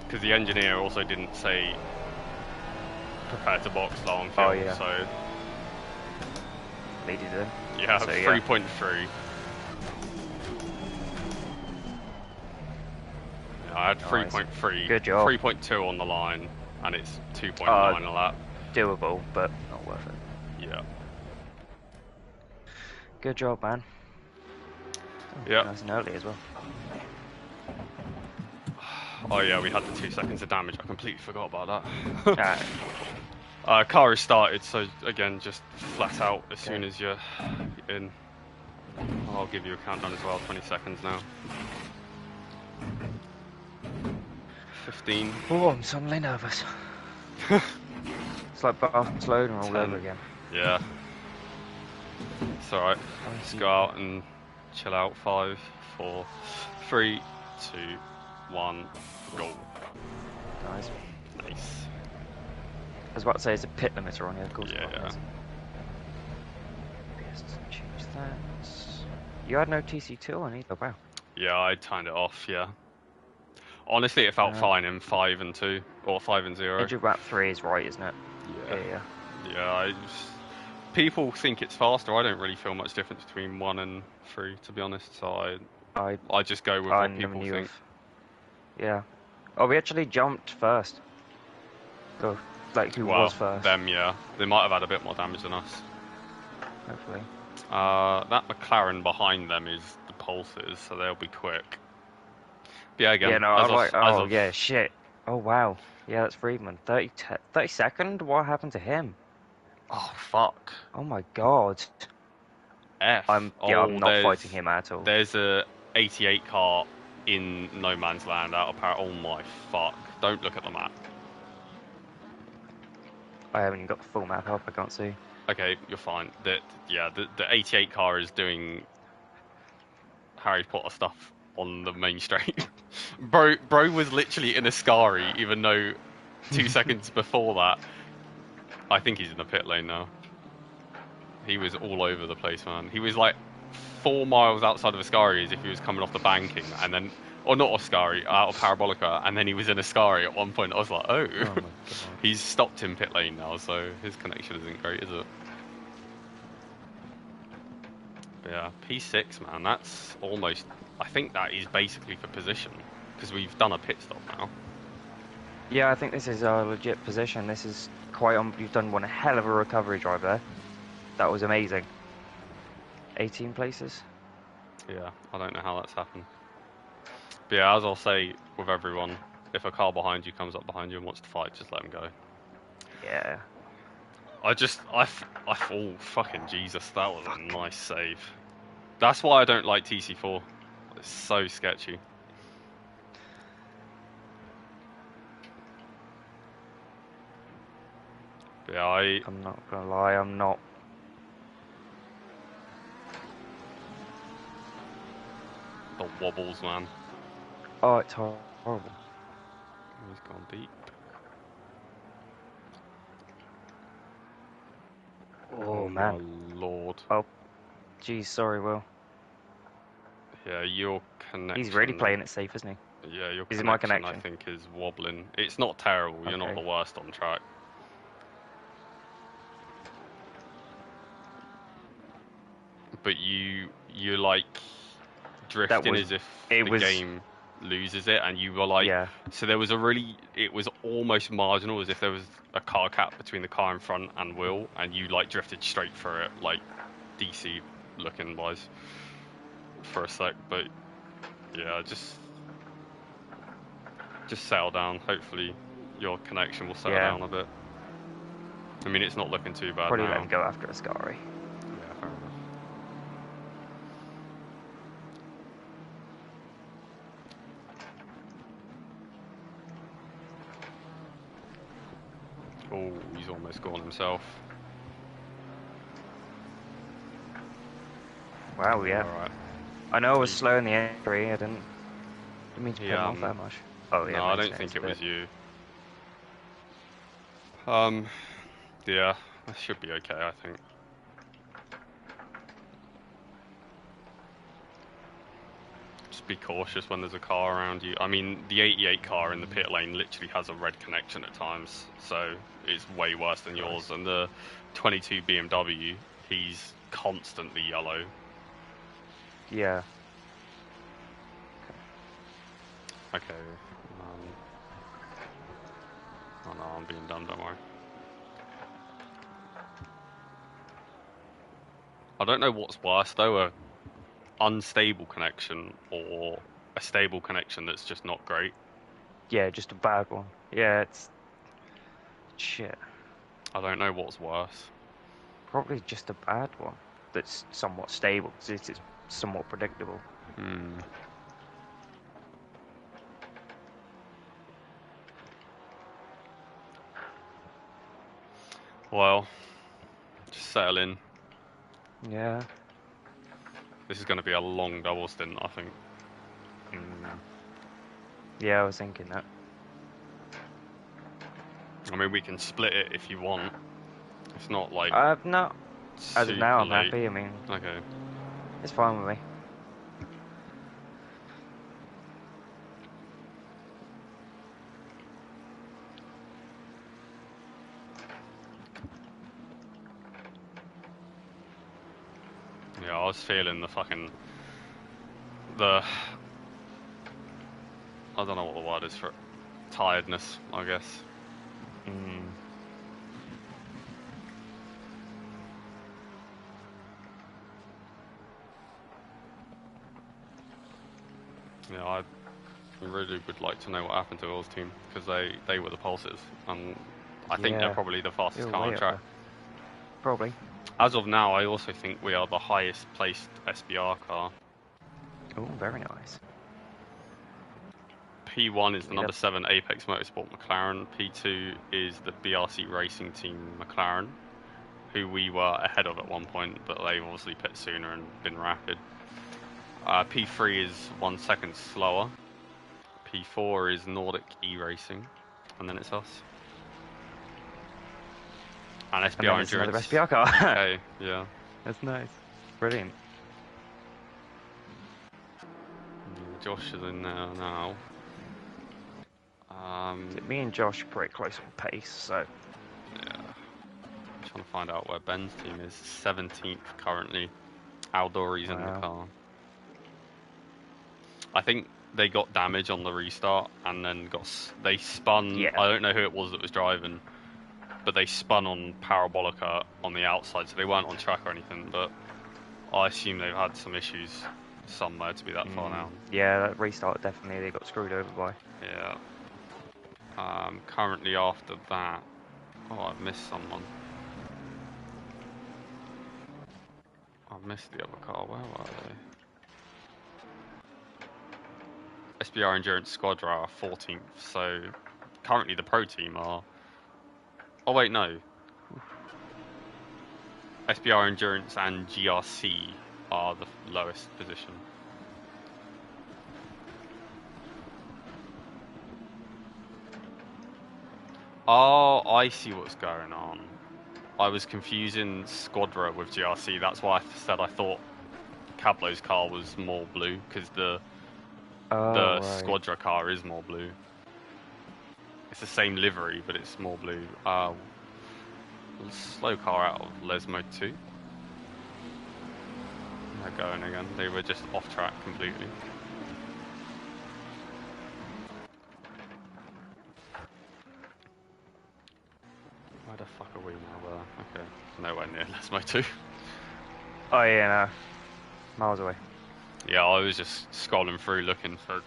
Because the engineer also didn't say prepare to box low on fuel, Oh, yeah. so Leaded in. yeah, So, 3.3. Yeah, I had Nice. 3.3. Good job. 3.2 on the line, and it's 2.9 a lap. Doable, but not worth it. Yeah. Good job, man. Yeah. Nice and early as well. Oh yeah, we had the 2 seconds of damage. I completely forgot about that. Alright. Car is started, so again, just flat out as soon Okay. as you're in. I'll give you a countdown as well. 20 seconds now. 15. Oh, I'm suddenly nervous. It's like Barcelona all 10. over again. Yeah. It's alright. Let's go out and chill out. 5, 4, 3, 2, 1, go. Nice. Nice. I was about to say, it's a pit limiter on here, of course. Yeah. Yes, change that. You had no TC2 on either, wow. Yeah, I turned it off, yeah. Honestly, it felt fine in 5 and 2, or 5 and 0. Engine wrap 3 is right, isn't it? Yeah. Yeah, people think it's faster. I don't really feel much difference between 1 and 3, to be honest. So I just go with I what never people knew think. of. Yeah. Oh, we actually jumped first. Go. Like, who was first? Them, yeah. They might have had a bit more damage than us. Hopefully. That McLaren behind them is the Pulses, so they'll be quick. But yeah, again. Yeah, no, I was like, oh, yeah, shit. Oh, wow. Yeah, that's Friedman. 32nd? What happened to him? Oh, fuck. Oh, my God. I'm not fighting him at all. There's a 88 car in no man's land out of power. Oh, my fuck. Don't look at the map. I haven't even got the full map up, I can't see. Okay, you're fine. The 88 car is doing Harry Potter stuff on the main straight. bro was literally in a Scary, even though 2 seconds before that, I think he's in the pit lane now. He was all over the place, man. He was like 4 miles outside of Ascari as if he was coming off the banking, and then, or not Ascari, out of Parabolica, and then he was in Ascari at one point. I was like, oh, Oh my god. he's stopped in pit lane now, so his connection isn't great, is it? But yeah, P6, man, that's almost, I think that is basically for position, because we've done a pit stop now. Yeah, I think this is a legit position. This is quite on. You've done one hell of a recovery drive there. That was amazing. 18 places. Yeah, I don't know how that's happened. But yeah, as I'll say with everyone, if a car behind you comes up behind you and wants to fight, just let him go. Yeah. I fall, fucking Jesus, that was a nice save. That's why I don't like TC4. It's so sketchy. But yeah, I'm not gonna lie, I'm not. the wobbles, man. Oh, it's horrible. He's gone deep. Oh, man. My lord. Oh, geez, sorry, Will. Yeah, your connection. He's really playing it safe, isn't he? Yeah, your Is connection, it my I connection? think, is wobbling. It's not terrible. You're not Okay. the worst on track. But you're like drifting as if the game loses it, and you were like, Yeah. so there was it was almost marginal, as if there was a car cap between the car in front and Will, and you like drifted straight through it, like DC looking wise for a sec. But yeah, just settle down. Hopefully your connection will settle down a bit. I mean, it's not looking too bad Probably now. let him go after Ascari. Yeah, fair enough. Oh, he's almost gone himself. Wow, yeah. Alright. I know I was slow in the entry. I didn't mean to put him off that much. Oh yeah. No, I don't think it was you. Yeah, that should be okay, I think. Just be cautious when there's a car around you. I mean, the 88 car in the pit lane literally has a red connection at times, so it's way worse than yours. And the 22 BMW, he's constantly yellow. Yeah. Okay. Oh no, I'm being dumb, don't worry. I don't know what's worse though, a unstable connection or a stable connection that's just not great. Yeah, just a bad one. Yeah, it's shit. I don't know what's worse. Probably just a bad one that's somewhat stable because it's somewhat predictable. Well, just settle in. Yeah. This is going to be a long double stint, I think. Yeah, I was thinking that. I mean, we can split it if you want. It's not like. No. As of now, I'm late. happy. I mean, Okay. it's fine with me. Yeah, I was feeling the fucking. I don't know what the word is for it. Tiredness, I guess. Yeah, I really would like to know what happened to Will's team, because they were the pulses, and I think they're probably the fastest car on track. Probably. As of now, I also think we are the highest placed SBR car. Oh, very nice. P1 is the number 7 Apex Motorsport McLaren. P2 is the BRC Racing Team McLaren, who we were ahead of at one point, but they obviously pit sooner and been rapid. P3 is 1 second slower. P4 is Nordic E-Racing, and then it's us. And And SBR then it's another Endurance SPR car. UK, yeah. That's nice. Brilliant. Josh is in there now. Me and Josh are pretty close on pace, so Yeah. I'm trying to find out where Ben's team is. 17th currently. Aldori's in the Wow. car. I think they got damage on the restart and then they spun. Yeah. I don't know who it was that was driving, but they spun on Parabolica on the outside, so they weren't on track or anything. But I assume they've had some issues somewhere to be that far now. Yeah, that restart definitely they got screwed over by. Yeah. Currently after that, oh, I've missed someone. I've missed the other car. Where were they? SBR Endurance Squadra are 14th, so currently the pro team are. Oh wait, no. SBR Endurance and GRC are the lowest position. Oh, I see what's going on. I was confusing Squadra with GRC. That's why I said I thought Cablo's car was more blue, because the Right. Squadra car is more blue. It's the same livery, but it's more blue. Slow car out of Lesmo 2. They're going again. They were just off track completely. Where the fuck are we now? Okay, nowhere near Lesmo 2. Oh yeah, no. Miles away. Yeah, I was just scrolling through looking for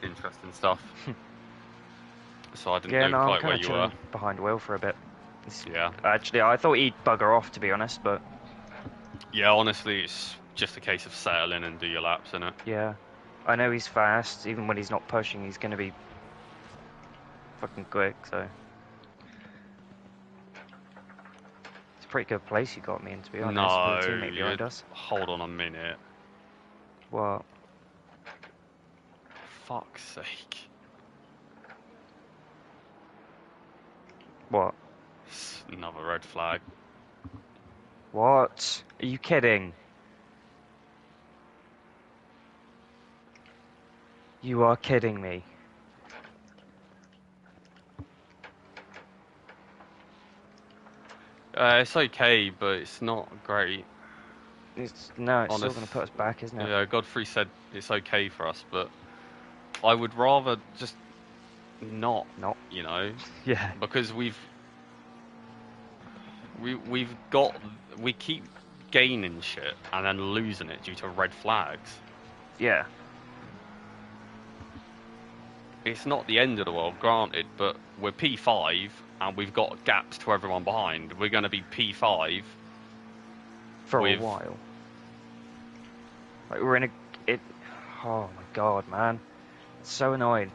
interesting stuff. So I didn't know I'm quite kind where of you chilling were. behind Will for a bit. Yeah. Actually, I thought he'd bugger off, to be honest, but Yeah, honestly, it's just a case of settle in and do your laps, innit? yeah. I know he's fast. Even when he's not pushing, he's going to be fucking quick, so... It's a pretty good place you got me in, to be honest, No, with the teammate behind us. hold on a minute. What? Fuck's sake. What? It's another red flag. What? Are you kidding? You are kidding me. It's okay, but it's not great. It's still going to put us back, isn't it? Yeah, Godfrey said it's okay for us, but I would rather just not, you know? Yeah. Because we keep gaining shit and then losing it due to red flags. Yeah. It's not the end of the world, granted, but we're P5 and we've got gaps to everyone behind. We're going to be P5 for a while. Like we're in a... Oh my god, man. It's so annoying.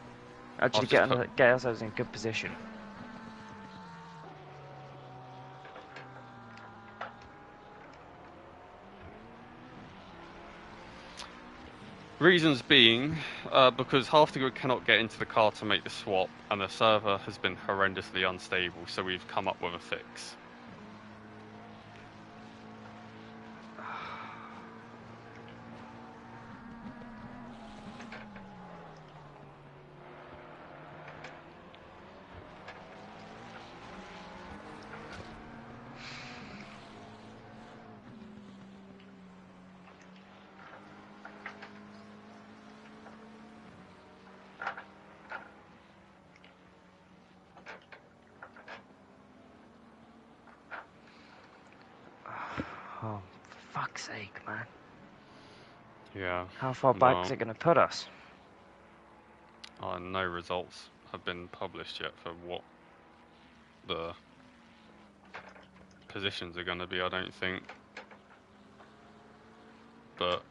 Actually get ourselves in a good position. Reasons being, because half the grid cannot get into the car to make the swap, and the server has been horrendously unstable, so we've come up with a fix. Oh, for fuck's sake, man. Yeah. How far back is it going to put us? No results have been published yet for what the positions are going to be, I don't think. But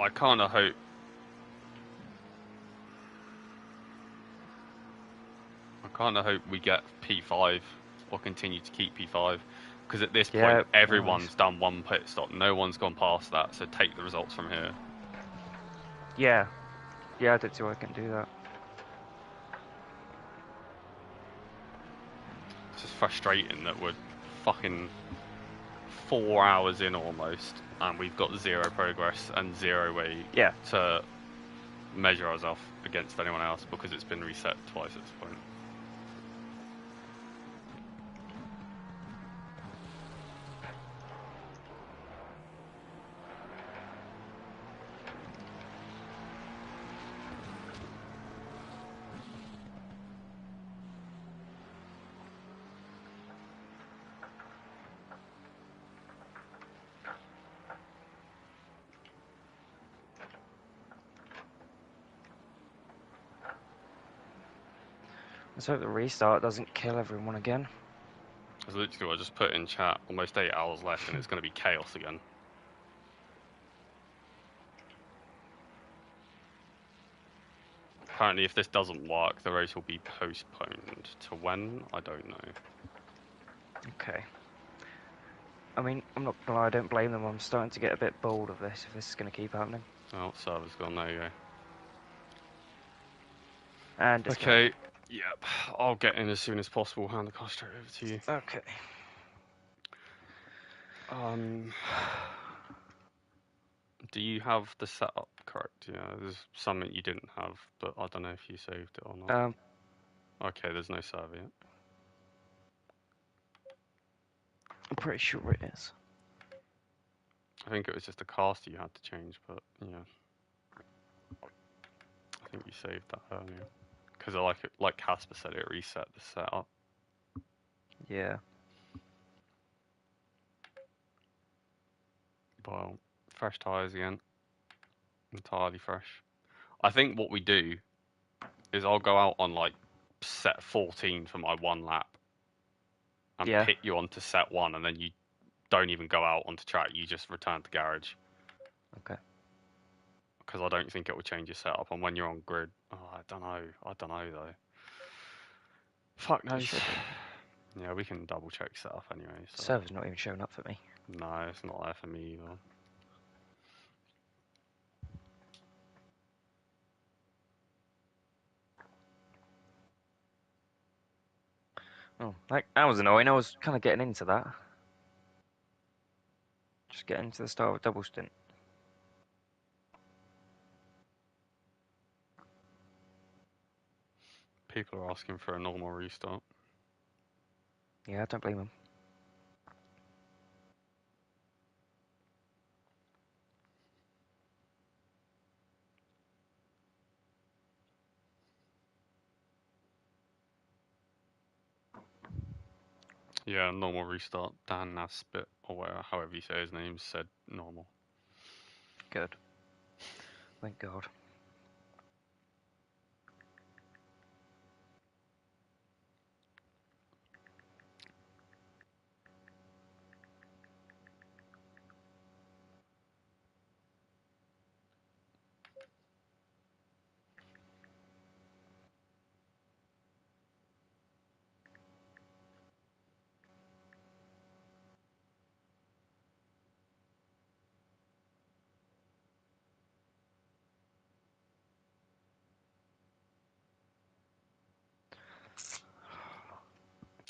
I kind of hope. I kind of hope we get P5 or continue to keep P5 because at this Yeah, point everyone's nice. done one pit stop. No one's gone past that. So take the results from here. Yeah. Yeah, I don't see why I can do that. It's just frustrating that we're fucking 4 hours in almost, and we've got zero progress and zero way Yeah. to measure ourselves against anyone else because it's been reset twice at this point. Let's hope the restart doesn't kill everyone again. Because literally, I just put in chat almost 8 hours left, and it's going to be chaos again. Apparently, if this doesn't work, the race will be postponed. To when? I don't know. Okay. I mean, I'm not gonna lie, I don't blame them. I'm starting to get a bit bored of this if this is gonna keep happening. Oh, server's gone. There you go. And disconnect. Okay. Yep. I'll get in as soon as possible. Hand the car straight over to you. Okay. Do you have the setup correct? Yeah, there's something you didn't have, but I don't know if you saved it or not. Okay, there's no server yet. I'm pretty sure it is. I think it was just a caster you had to change, but yeah. I think you saved that earlier. Because like Casper said, it reset the setup. Yeah. Well, fresh tyres again. Entirely fresh. I think what we do is I'll go out on like set 14 for my one lap and Yeah. pit you onto set 1, and then you don't even go out onto track, you just return to garage. Okay. Because I don't think it will change your setup. And when you're on grid, I don't know though. Fuck It knows. should Yeah, we can double check setup anyway. So. Server's not even showing up for me. No, it's not there for me either. Oh, that was annoying. I was kind of getting into that. Just getting to the start of a double stint. People are asking for a normal restart. Yeah, I don't blame them. Yeah, normal restart. Dan Naspit, or whatever, however you say his name, said normal. Good. Thank God.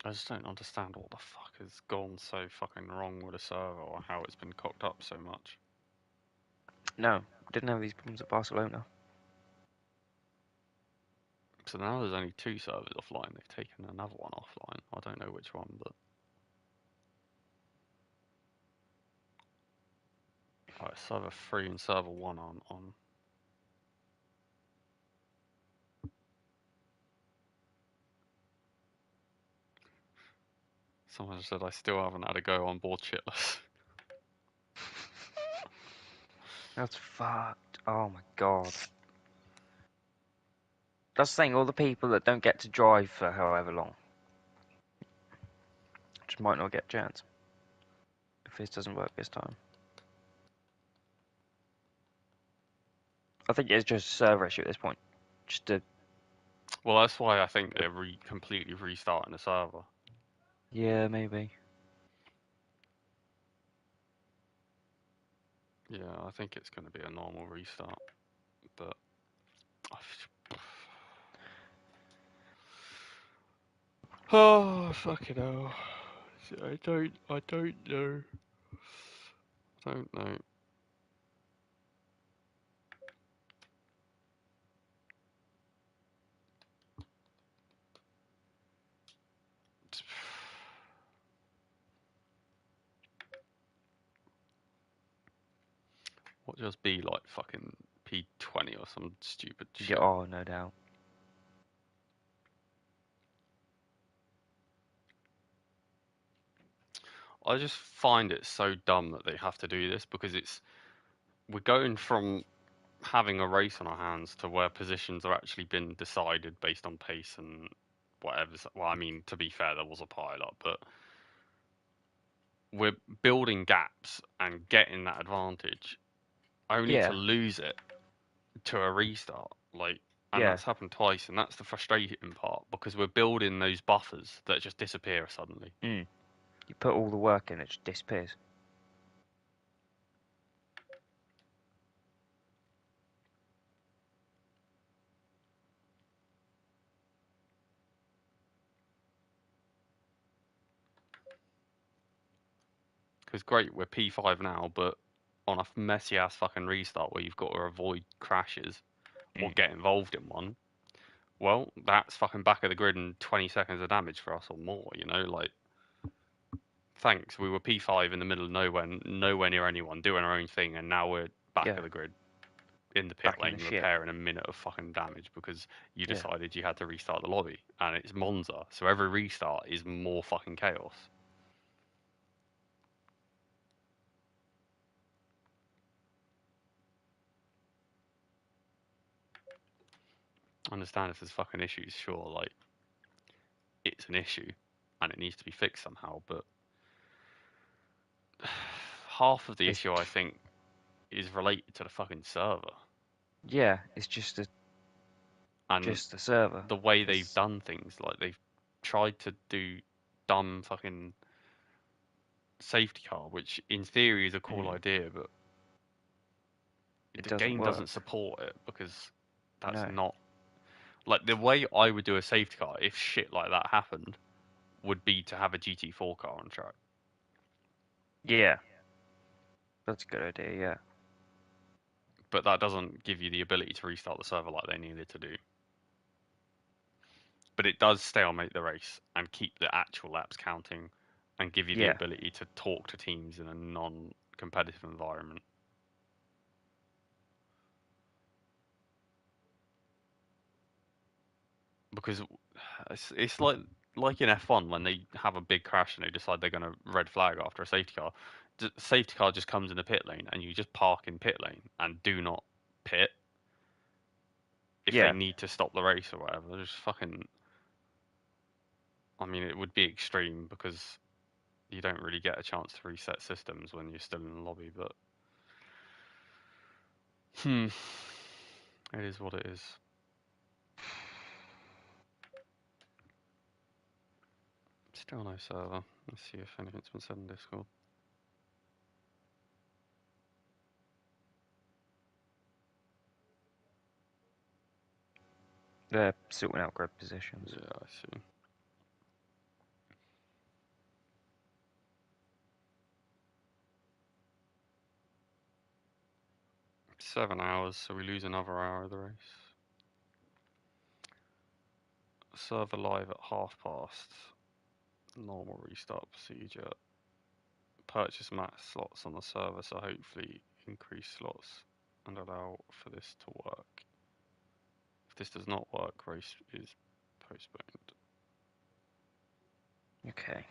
I just don't understand what the fuck has gone so fucking wrong with the server or how it's been cocked up so much. No, didn't have these problems at Barcelona. So now there's only 2 servers offline. They've taken another one offline. I don't know which one, but. Alright, server 3 and server 1 aren't on. Someone said I still haven't had a go on board shitless. That's fucked. Oh my God. That's the thing, all the people that don't get to drive for however long just might not get a chance if this doesn't work this time. I think it's just a server issue at this point. Just a Well, that's why I think they're completely restarting the server. yeah, maybe. Yeah, I think it's going to be a normal restart, but oh fucking hell! I don't know. I don't know. What just be like fucking P20 or some stupid Yeah, shit? oh, no doubt. I just find it so dumb that they have to do this because we're going from having a race on our hands to where positions are actually been decided based on pace and whatever. Well, I mean, to be fair, there was a pilot, but we're building gaps and getting that advantage only to Yeah, lose it to a restart. Like, and yeah. that's happened twice, and that's the frustrating part because we're building those buffers that just disappear suddenly. Mm. You put all the work in, it just disappears. Because great, we're P5 now, but on a messy ass fucking restart where you've got to avoid crashes or Mm. get involved in one, well, that's fucking back of the grid and 20 seconds of damage for us or more, you know? Like, thanks, we were P5 in the middle of nowhere, nowhere near anyone, doing our own thing, and now we're back Yeah, of the grid in the pit back in the lane shit. repairing a minute of fucking damage because you Yeah, decided you had to restart the lobby. And it's Monza, so every restart is more fucking chaos. I understand if there's fucking issues, sure, like, it's an issue and it needs to be fixed somehow, but half of the it's issue I think is related to the fucking server yeah, it's and just the server. the way they've It's done things. Like they've tried to do dumb fucking safety car, which in theory is a cool mm, idea, but it the doesn't game doesn't work. support it because that's No. not like the way I would do a safety car if shit like that happened would be to have a GT4 car on track. Yeah, that's a good idea. Yeah, But that doesn't give you the ability to restart the server like they needed to do. But it does stalemate the race and keep the actual laps counting and give you the yeah, ability to talk to teams in a non-competitive environment. Because it's like in F1 when they have a big crash and they decide they're going to red flag after a safety car. The safety car just comes in the pit lane and you just park in pit lane and do not pit if they yeah, need to stop the race or whatever. Just fucking. I mean, it would be extreme because you don't really get a chance to reset systems when you're still in the lobby, but it is what it is. Still no server. Let's see if anything's been said in Discord. they're sorting out grid positions. Yeah, I see. $7 so we lose another hour of the race. Server live at past. Normal restart procedure. Purchase max slots on the server, so hopefully increase slots and allow for this to work. If this does not work, race is postponed. Okay.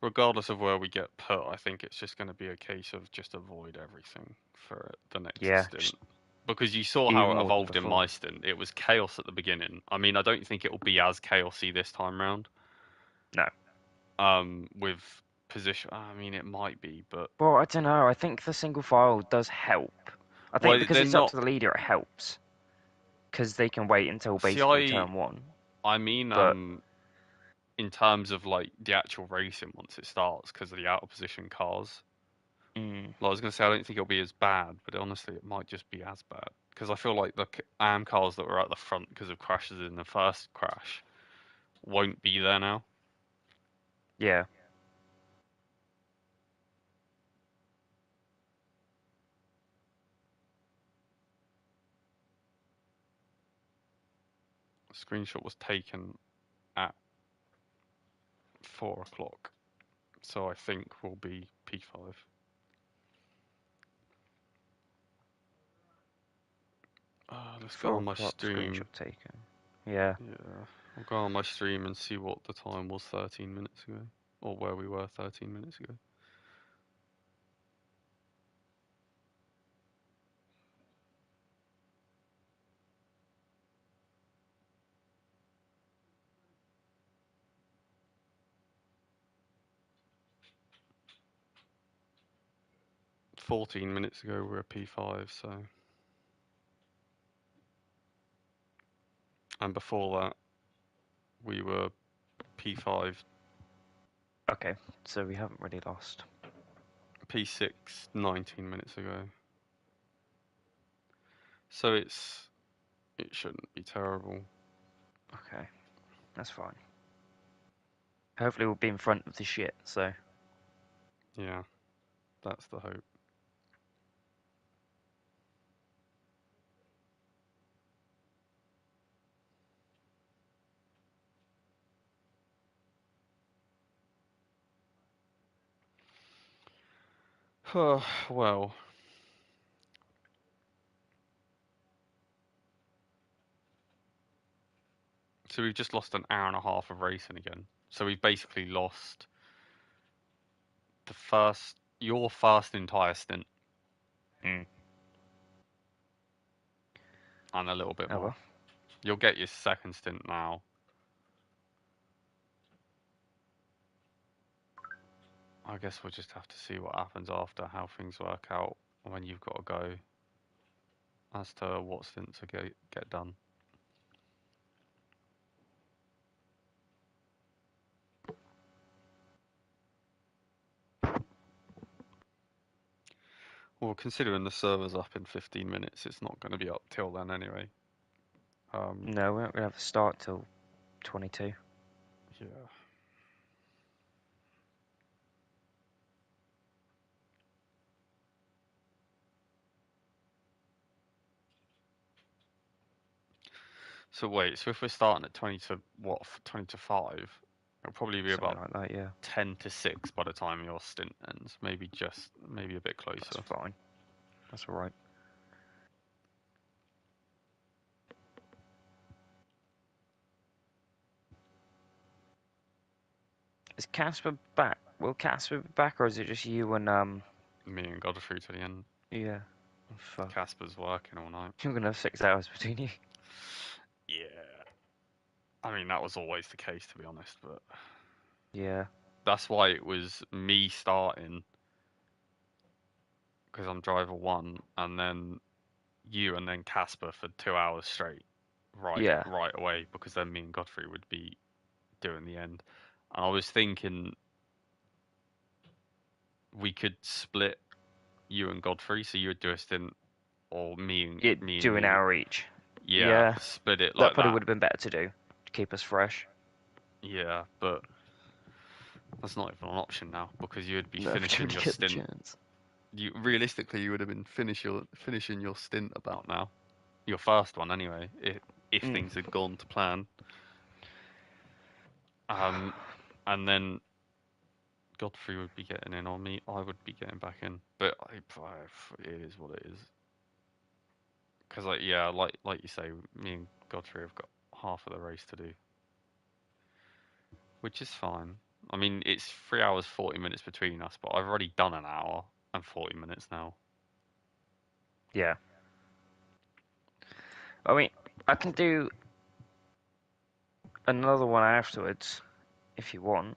regardless of where we get put, I think it's just going to be a case of just avoid everything for the next Yeah, stint. just Because you saw even how it more than evolved in before. my stint. It was chaos at the beginning. I mean, I don't think it will be as chaosy this time round. No. With position, I mean, it might be, but Well, I don't know. I think the single file does help. I think well, because they're it's up not. to the leader, it helps. Because they can wait until See, basically turn one. I mean, But in terms of like the actual racing once it starts, because of the out of position cars. mm, Well, I was going to say I don't think it'll be as bad, but honestly, it might just be as bad because I feel like the AM cars that were at the front because of crashes in the first crash won't be there now. yeah, The screenshot was taken at 4 o'clock, so I think we'll be P5. Let's go 4 on my o'clock stream. screenshot taken. Yeah. Yeah, I'll go on my stream and see what the time was 13 minutes ago, or where we were 13 minutes ago. $14 minutes ago we were P5, so. And before that, we were P5, Okay, so we haven't really lost. P6 19 minutes ago. So it shouldn't be terrible. Okay, that's fine. Hopefully we'll be in front of the shit, so. Yeah, that's the hope. Well, so we've just lost an hour and a half of racing again. So we've basically lost your first entire stint, Mm. and a little bit Oh more. well. You'll get your second stint now. I guess we'll just have to see what happens after, how things work out when you've got to go, as to what stints get done. Well, considering the server's up in 15 minutes, it's not going to be up till then anyway. No, we're not going to have a start till 22. Yeah. So wait, so if we're starting at 20 to what, 20 to 5, it'll probably be Something about like that, yeah. 10 to 6 by the time your stint ends. Maybe a bit closer. That's fine. That's alright. Is Casper back? Will Casper be back, or is it just you and, Me and Godfrey to the end. yeah. Oh, fuck. Casper's working all night. You're going to have 6 hours between you. Yeah. I mean, that was always the case, to be honest, but Yeah. that's why it was me starting, because I'm driver 1, and then you and then Casper for 2 hours straight, Yeah. right away, because then me and Godfrey would be doing the end. And I was thinking we could split you and Godfrey, so you would do a stint, or Yeah, me and do an you. hour each. Yeah, Yeah. split it That like probably that. would have been better to do, to keep us fresh. Yeah, but that's not even an option now because you would be No, we don't finishing really your get the stint. chance. Realistically, you would have been finishing your stint about now. Your first one, anyway, if Mm. things had gone to plan. And then Godfrey would be getting in on me. I would be getting back in, but it is what it is. Because like you say, me and Godfrey have got half of the race to do, which is fine. I mean, it's 3 hours 40 minutes between us, but I've already done an hour and 40 minutes now. Yeah. I mean, I can do another one afterwards if you want,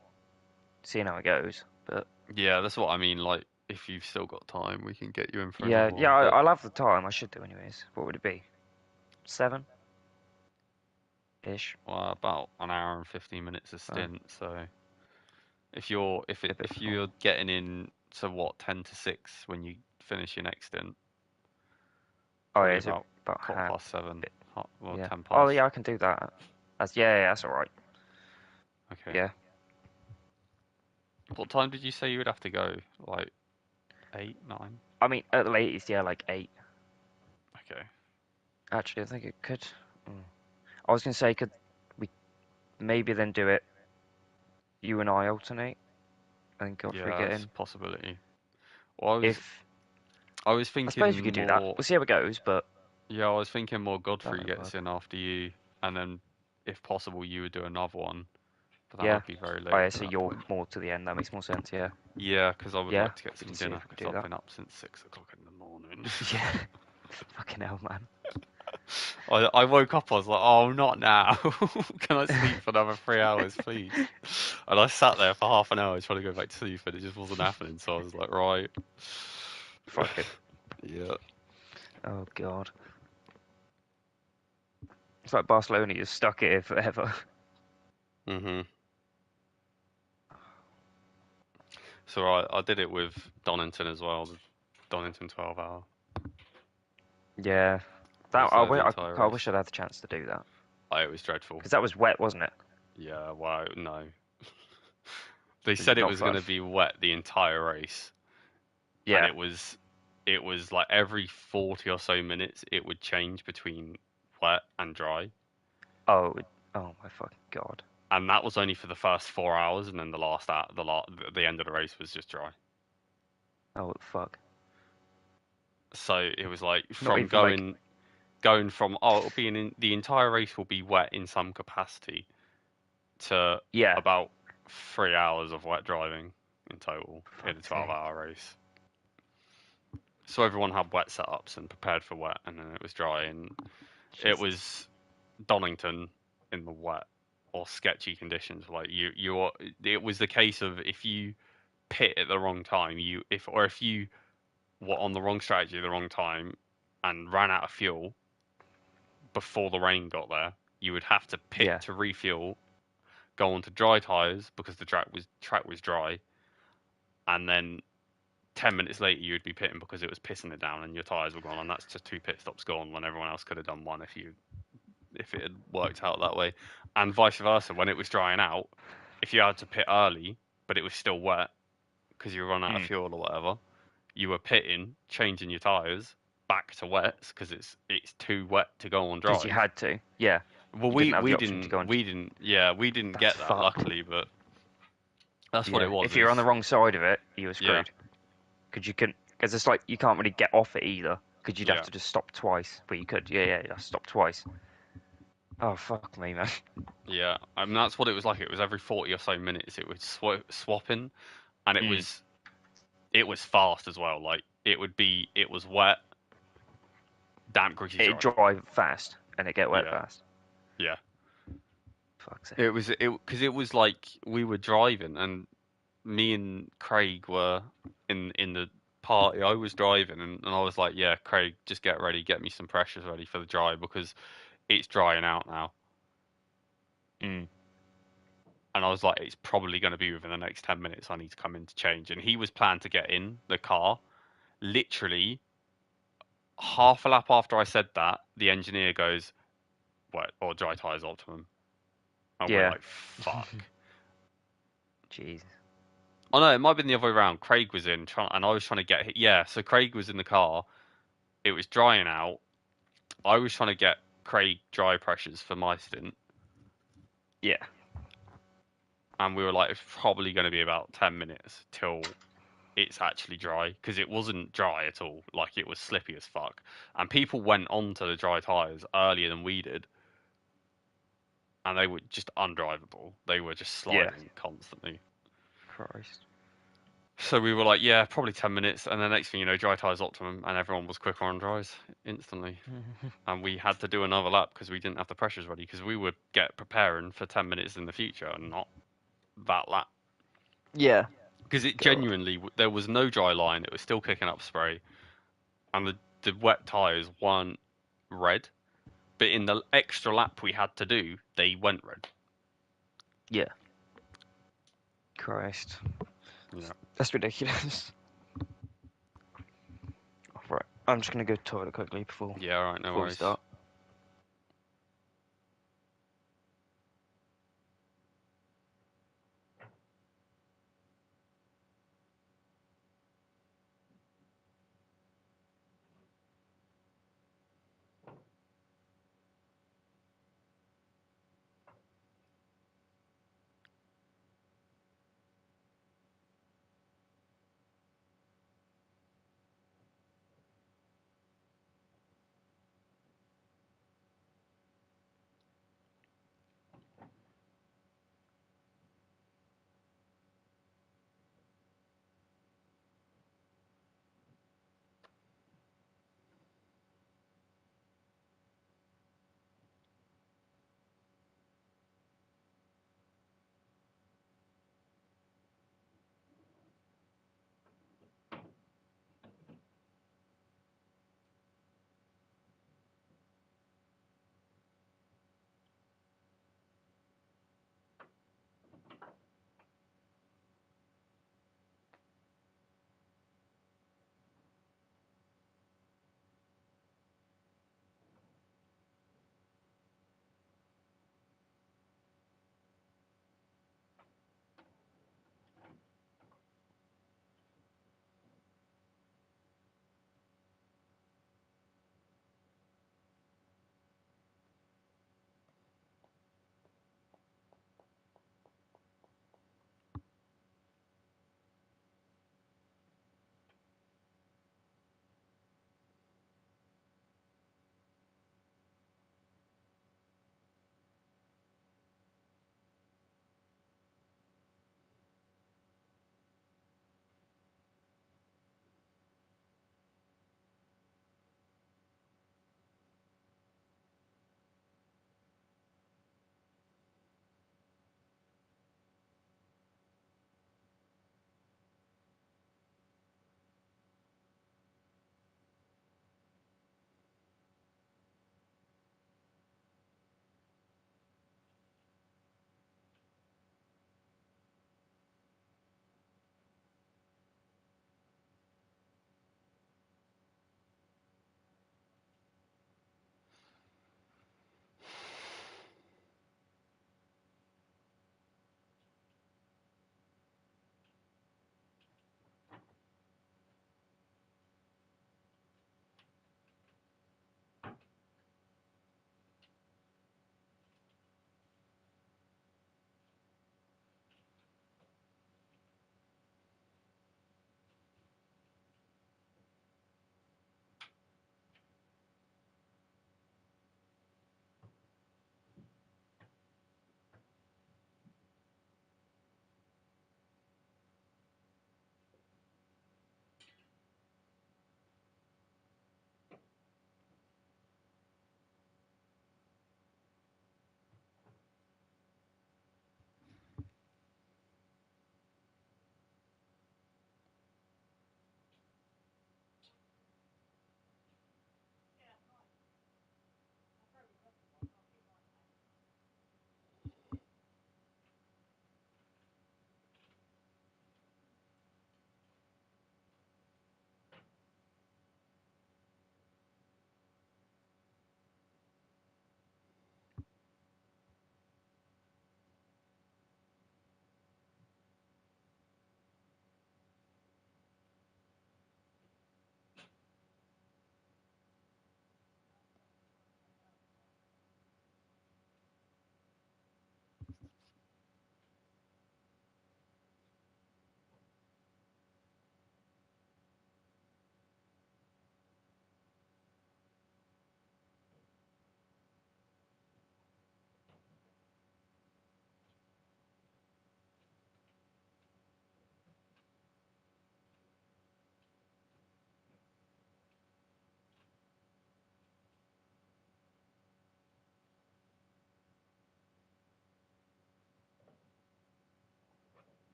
seeing how it goes. But Yeah, that's what I mean. Like, if you've still got time, we can get you in for yeah, another yeah, one. But I'll have the time. I should do anyways. What would it be? 7 ish. well, about an hour and 15 minutes a Oh, stint. So if you're a bit if more. you're getting in to what 10 to 6 when you finish your next stint, Oh yeah, probably it's about about half. 7:15, Bit. well Yeah. 10 Oh past. yeah, I can do that. That's yeah, that's all right. Okay. Yeah. What time did you say you would have to go? Like 8, 9? I mean, at the latest, yeah, like 8. Okay. Actually, I think it could. Mm. I was gonna say, could we maybe then do it? You and I alternate, and Godfrey Yeah, get that's a in. possibility. Well, If I was I suppose we thinking could do that. more. We'll see how it goes, but Yeah, I was thinking more that Godfrey might gets work. in after you, and then if possible, you would do another one. But that Yeah. would be very Oh late yeah, at so that you're point. more to the end. That makes more sense. Yeah. Yeah, because I would Yeah. like to get We some can see dinner if we could because do I've that. been up since 6 o'clock in the morning. Yeah. Fucking hell, man. I woke up, I was like, oh, not now. Can I sleep for another 3 hours, please? And I sat there for half an hour trying to go back to sleep, and it just wasn't happening. So I was like, right. Fuck it. Yeah. Oh god. It's like Barcelona. You're stuck here forever. Mhm. So I did it with Donington as well, the Donington 12 hour. Yeah. I That was there the entire I race. wish I'd had the chance to do that Oh, it was dreadful. because that was wet, wasn't it? Yeah, wow, no. They Was it said it not was going fun? to be wet the entire race, and Yeah. it was like every 40 or so minutes it would change between wet and dry. Oh. Oh my fucking god. And that was only for the first 4 hours, and then the end of the race was just dry. Oh fuck. So it was like Not from even like. going from it'll be the entire race will be wet in some capacity to Yeah. about 3 hours of wet driving in total in a Fuck's 12 sake. hour race. So everyone had wet setups and prepared for wet, and then it was dry, and it Jesus. was Donington in the wet or sketchy conditions. Like it was the case of if you pit at the wrong time, if you were on the wrong strategy at the wrong time and ran out of fuel before the rain got there, you would have to pit Yeah. to refuel, go onto dry tires because the track was dry, and then 10 minutes later you'd be pitting because it was pissing it down and your tires were gone, and that's just 2 pit stops gone when everyone else could have done one if it had worked out that way, and vice versa. When it was drying out, if you had to pit early but it was still wet because you run out of Mm. fuel or whatever, you were pitting, changing your tires back to wets because it's too wet to go on Because you dries. had to. Yeah. Well, You didn't have the option to go on. we didn't That's get that fucked. luckily, but that's what Yeah. it was. If you're on the wrong side of it, you were Yeah, screwed. Because you couldn't. Because it's like you can't really get off it either. Because you'd have yeah, to just stop twice. But you could. Yeah, yeah, stop twice. Oh fuck me, man. yeah. I mean, that's what it was like. It was every 40 or so minutes it would swapping, and Mm. it was fast as well. Like it was wet, damp, greasy, It'd dry. dry fast and it get wet Yeah, fast. yeah. Fuck's sake. It was because it was like we were driving and me and Craig were in the party. I was driving and I was like, yeah, Craig, just get ready, get me some pressures ready for the dry because it's drying out now. Mm. And I was like, it's probably going to be within the next 10 minutes. I need to come in to change. And he was planned to get in the car. Literally half a lap after I said that, the engineer goes, wet or dry tyres optimum. And we're Yeah. like, fuck. Jeez. Oh no, it might have been the other way around. Craig was in, and I was trying to get. Yeah, so Craig was in the car. It was drying out. I was trying to get Craig dry pressures for my stint, Yeah. and we were like, it's probably going to be about 10 minutes till it's actually dry because it wasn't dry at all. Like it was slippy as fuck, and people went onto the dry tires earlier than we did, and they were just undrivable. They were just Yeah. sliding constantly. Christ. So we were like, yeah, probably 10 minutes. And the next thing you know, dry tyres optimum, and everyone was quicker on dries instantly. And we had to do another lap because we didn't have the pressures ready, because we would get preparing for 10 minutes in the future and not that lap. Yeah. Because it God. genuinely, there was no dry line. It was still kicking up spray. And the wet tyres weren't red. But in the extra lap we had to do, they went red. Yeah. Christ. Yeah. That's ridiculous. Right. I'm just gonna go to the toilet quickly before Yeah, alright, no before we worries. start.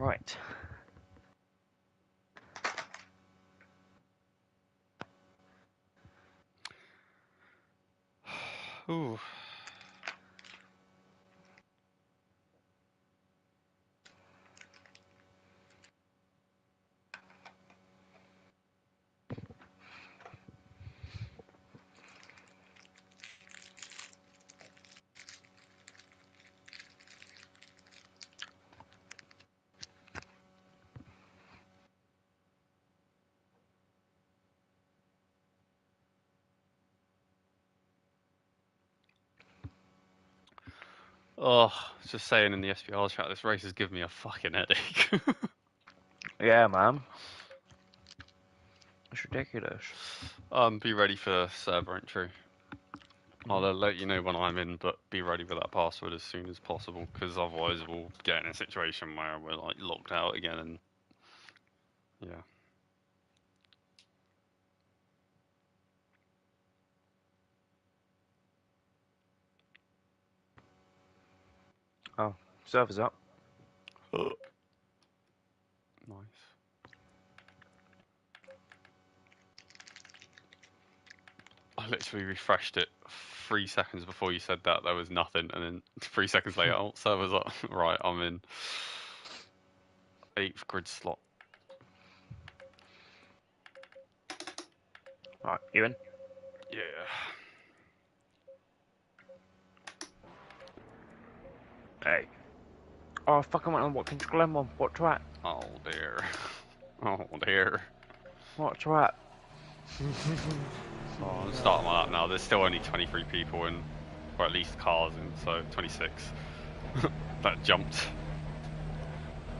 Right. Ooh. Oh, just saying in the SPR chat, this race has given me a fucking headache. Yeah, man. It's ridiculous. Be ready for server entry. I'll let you know when I'm in, but be ready with that password as soon as possible, because otherwise we'll get in a situation where we're like locked out again, and yeah. Oh, server's up. Nice. I literally refreshed it 3 seconds before you said that. There was nothing, and then 3 seconds later, oh, server's up. Right, I'm in 8th grid slot. Right, you in? Yeah. Hey. Oh, I fucking went on Watkins Glen one. What twat? Oh dear. Oh dear. What twat? Oh, I'm starting my lap now. There's still only 23 people in, or at least cars in, so 26. That jumped.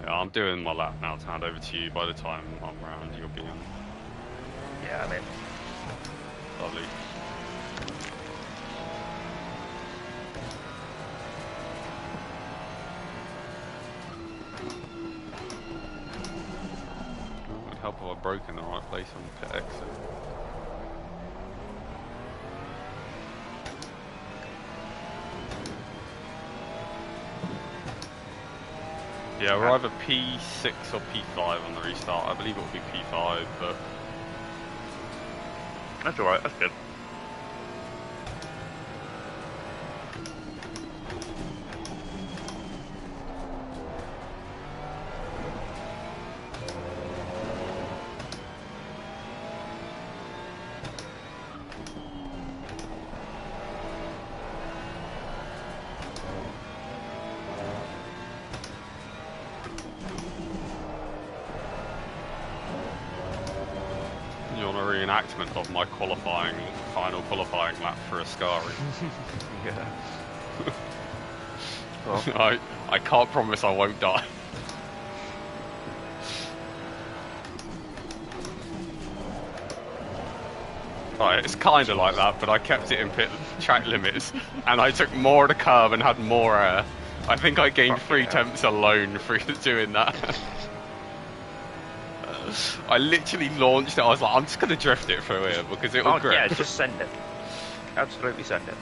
Yeah, I'm doing my lap now to hand over to you. By the time I'm round, you'll be in. Yeah, I'm in. Lovely. Oh, it'd help if I broke in the right place on the pit exit. Yeah, we're either P6 or P5 on the restart. I believe it will be P5, but That's alright, that's good. you want a reenactment of my final qualifying lap for Ascari? Yeah. I can't promise I won't die. Right, it's kind of like that, but I kept it in pit track limits, and I took more of the curve and had more air. I think I gained 3 temps alone through doing that. I literally launched it. I was like, I'm just gonna drift it through here because it will grip. Yeah, just send it. Absolutely send it.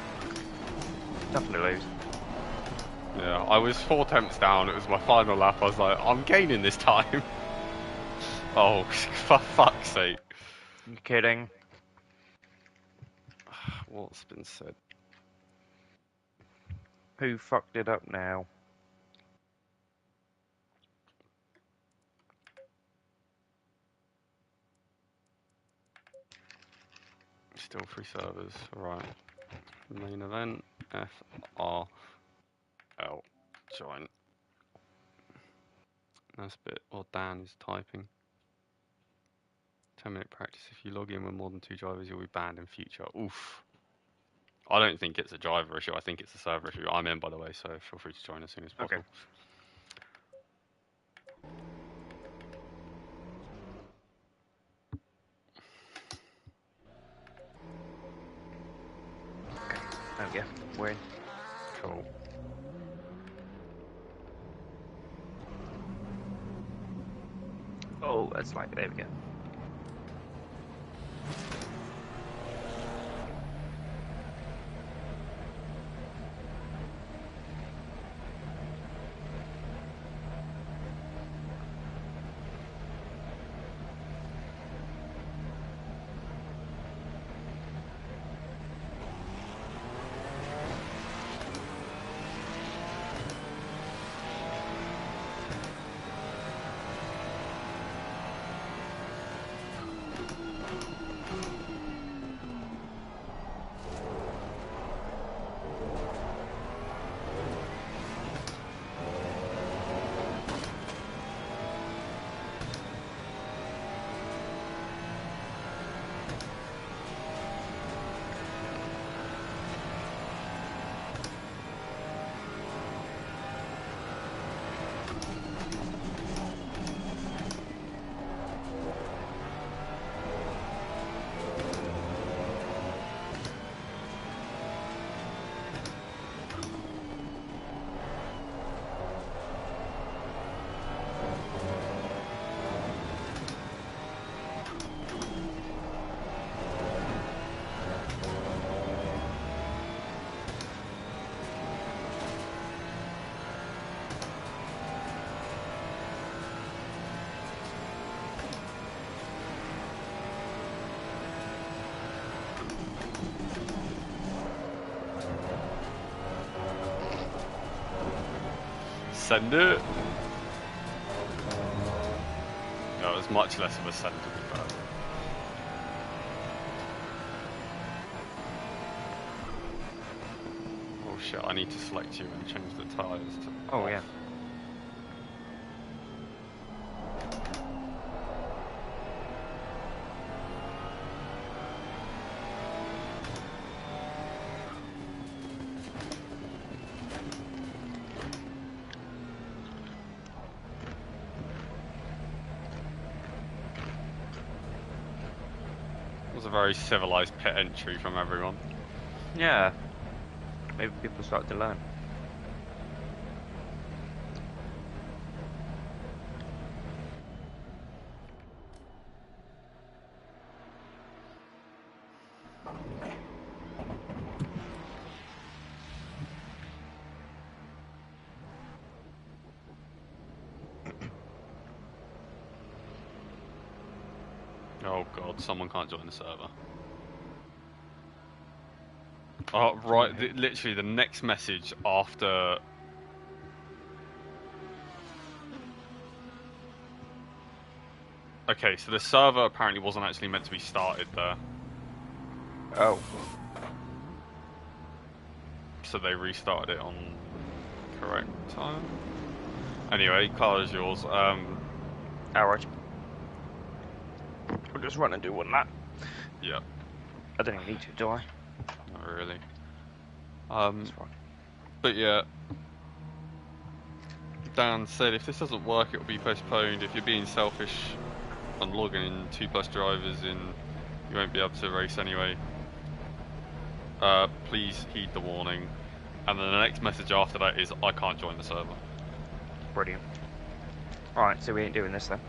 Definitely lose. Yeah, I was 4 temps down. It was my final lap. I was like, I'm gaining this time. Oh, for fuck's sake. You kidding? What's been said? Who fucked it up now? Still 3 servers. Right. Main event. FRL. Join. That's a bit. Or Dan is typing. 10-minute practice. If you log in with more than 2 drivers, you'll be banned in future. Oof. I don't think it's a driver issue. I think it's a server issue. I'm in, by the way, so feel free to join as soon as possible. Okay. There we go. We're in. Cool. Oh, that's like, there we go. send it. No, it was much less of a send, to be fair. Oh shit, I need to select you and change the tyres to Oh off. yeah. It was a very civilised pit entry from everyone. Yeah. Maybe people start to learn. Oh god, someone can't join the server. Oh, right, literally the next message after... Okay, so the server apparently wasn't actually meant to be started there. Oh. So they restarted it on correct time. Anyway, car is yours. Alright. We'll just run and do one lap. Yeah, I don't even need to, do I? not really. That's fine. But yeah, Dan said if this doesn't work, it will be postponed. If you're being selfish and logging in 2+ drivers in, you won't be able to race anyway. Please heed the warning. And then the next message after that is, I can't join the server. Brilliant. Alright, so we ain't doing this then.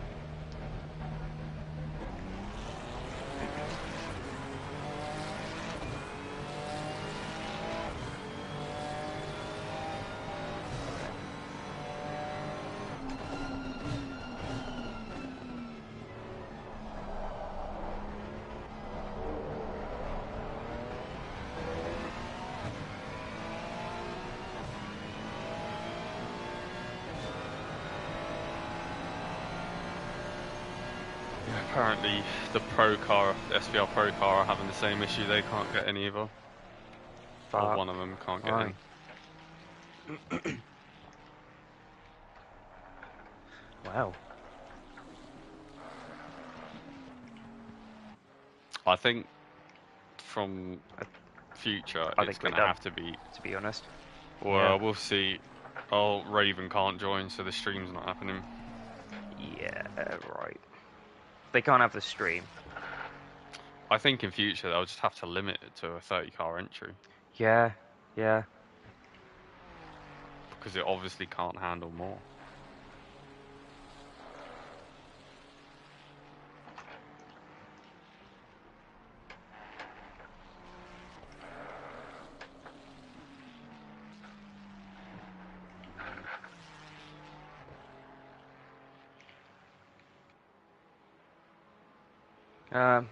Apparently the SVR Pro car are having the same issue, they can't get in either. Or Fuck. one of them can't get Right. in. Wow. I think from future I it's think we're going to done, have to be... to be honest. Well, Yeah. we'll see. Oh, Raven can't join, so the stream's not happening. Yeah, right. They can't have the stream. I think in future they'll just have to limit it to a 30-car entry. Yeah, yeah. Because it obviously can't handle more.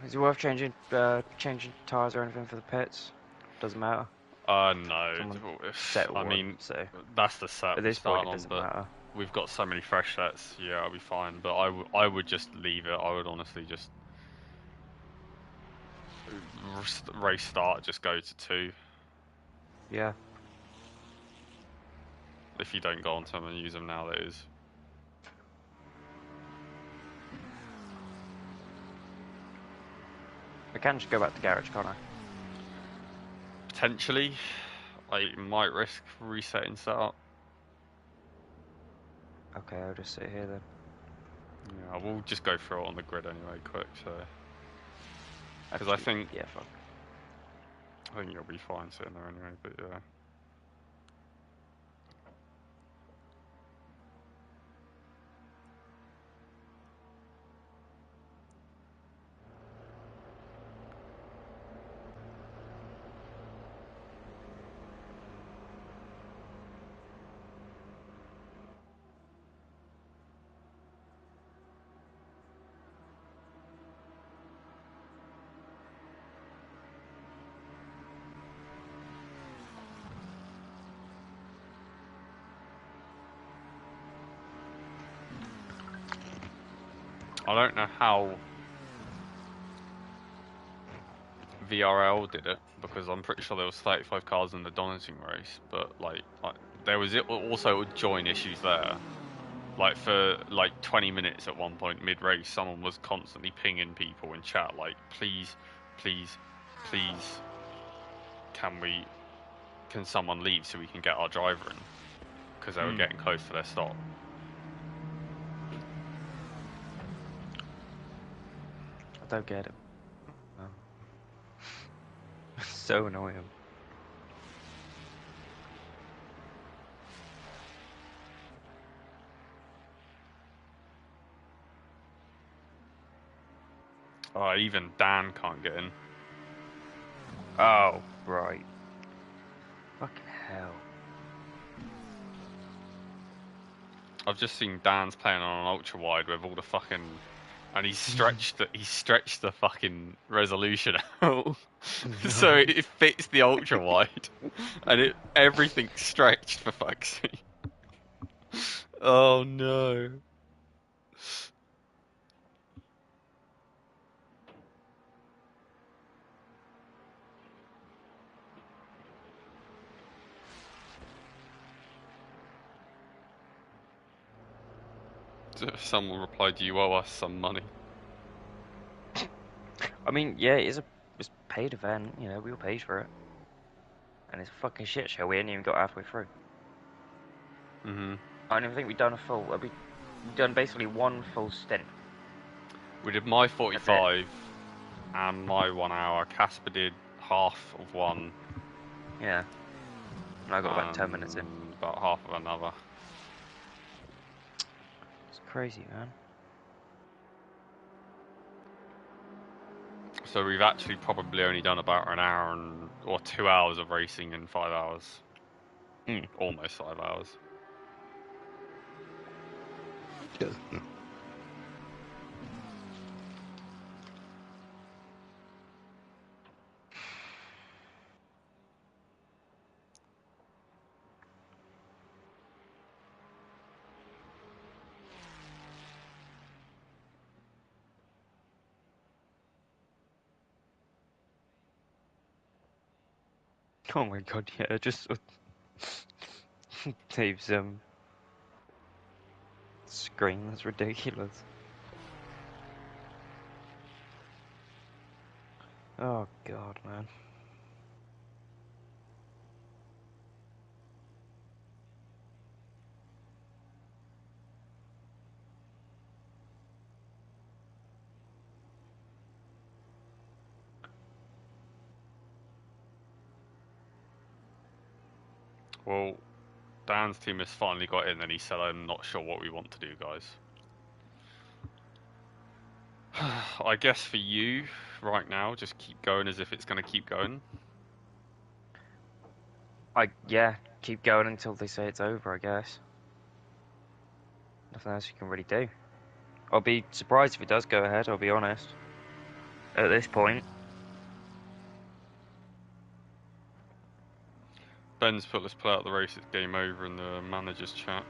Is it worth changing tires or anything for the pits? Doesn't matter. No. Someone set I one, mean, so that's the set at we this start point it on, doesn't but matter. we've got so many fresh sets, yeah, I'll be fine. But I would just leave it. I would honestly just race start, just go to 2. Yeah. If you don't go onto them and use them now, that is. I can just go back to garage, can't I? Potentially, I might risk resetting setup. Okay, I'll just sit here then. Yeah, we'll just go through it on the grid anyway, quick. So, because I think Yeah, fuck. I think you'll be fine sitting there anyway. But yeah. I don't know how VRL did it because I'm pretty sure there was 35 cars in the Donington race, but like there was also join issues there. Like for like 20 minutes at one point mid-race, someone was constantly pinging people in chat like, please, please, please, can someone leave so we can get our driver in? Because they were getting close to their stop. I don't get it. So annoying. Oh, even Dan can't get in. Oh, right. Fucking hell. I've just seen Dan's playing on an ultra wide with all the fucking, and he's stretched the fucking resolution out, so it fits the ultra wide, and everything's stretched for fuck's sake. Oh no. Someone replied, "You owe us some money." I mean, yeah, it's a paid event, you know, we all paid for it. And it's a fucking shit show, we ain't even got halfway through. Mhm. I don't even think we've done a full, we've done basically one full stint. We did my 45 and my 1 hour. Casper did half of one. Yeah. And I got about 10 minutes in. About half of another. It's crazy, man. So we've actually probably only done about an hour or 2 hours of racing in 5 hours. Almost 5 hours. Oh my god, yeah, just Dave's screen, that's ridiculous. Oh god, man. Well, Dan's team has finally got in and he said, "I'm not sure what we want to do, guys." I guess for you, right now, just keep going as if it's going to keep going. Yeah, keep going until they say it's over, I guess. Nothing else you can really do. I'll be surprised if it does go ahead, I'll be honest. At this point. Ben's put, "Let's play out the race, it's game over," in the manager's chat.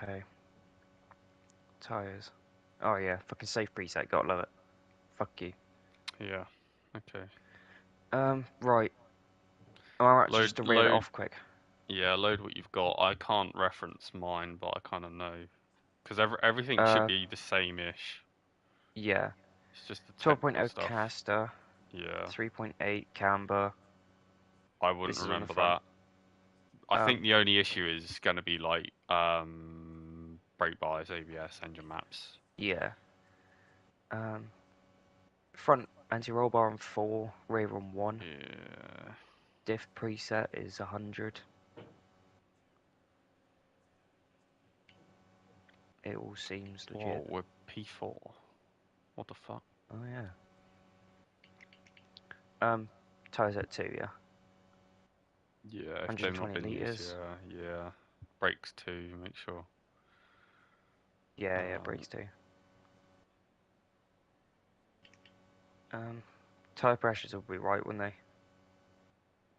Okay. Tires. Oh yeah, fucking safe preset, gotta love it. Fuck you. Yeah, okay. Right. Alright, just to reel it Load, off quick. yeah, load what you've got. I can't reference mine, but I kind of know. Because everything should Uh, be the same-ish. yeah. It's just the technical 12.0 stuff. caster, Yeah, 3.8 camber. I wouldn't This is on the remember front. that. I think the only issue is going to be like brake bars, ABS, engine maps. Yeah. Front anti-roll bar on 4, rear on 1. Yeah. Diff preset is 100. It all seems legit. Whoa, we're P4. What the fuck? Oh yeah. Tyres at 2, yeah. Yeah, if they've not 120 been used, litres. yeah. Brakes too, make sure. Yeah, brakes too. Tyre pressures will be right, wouldn't they?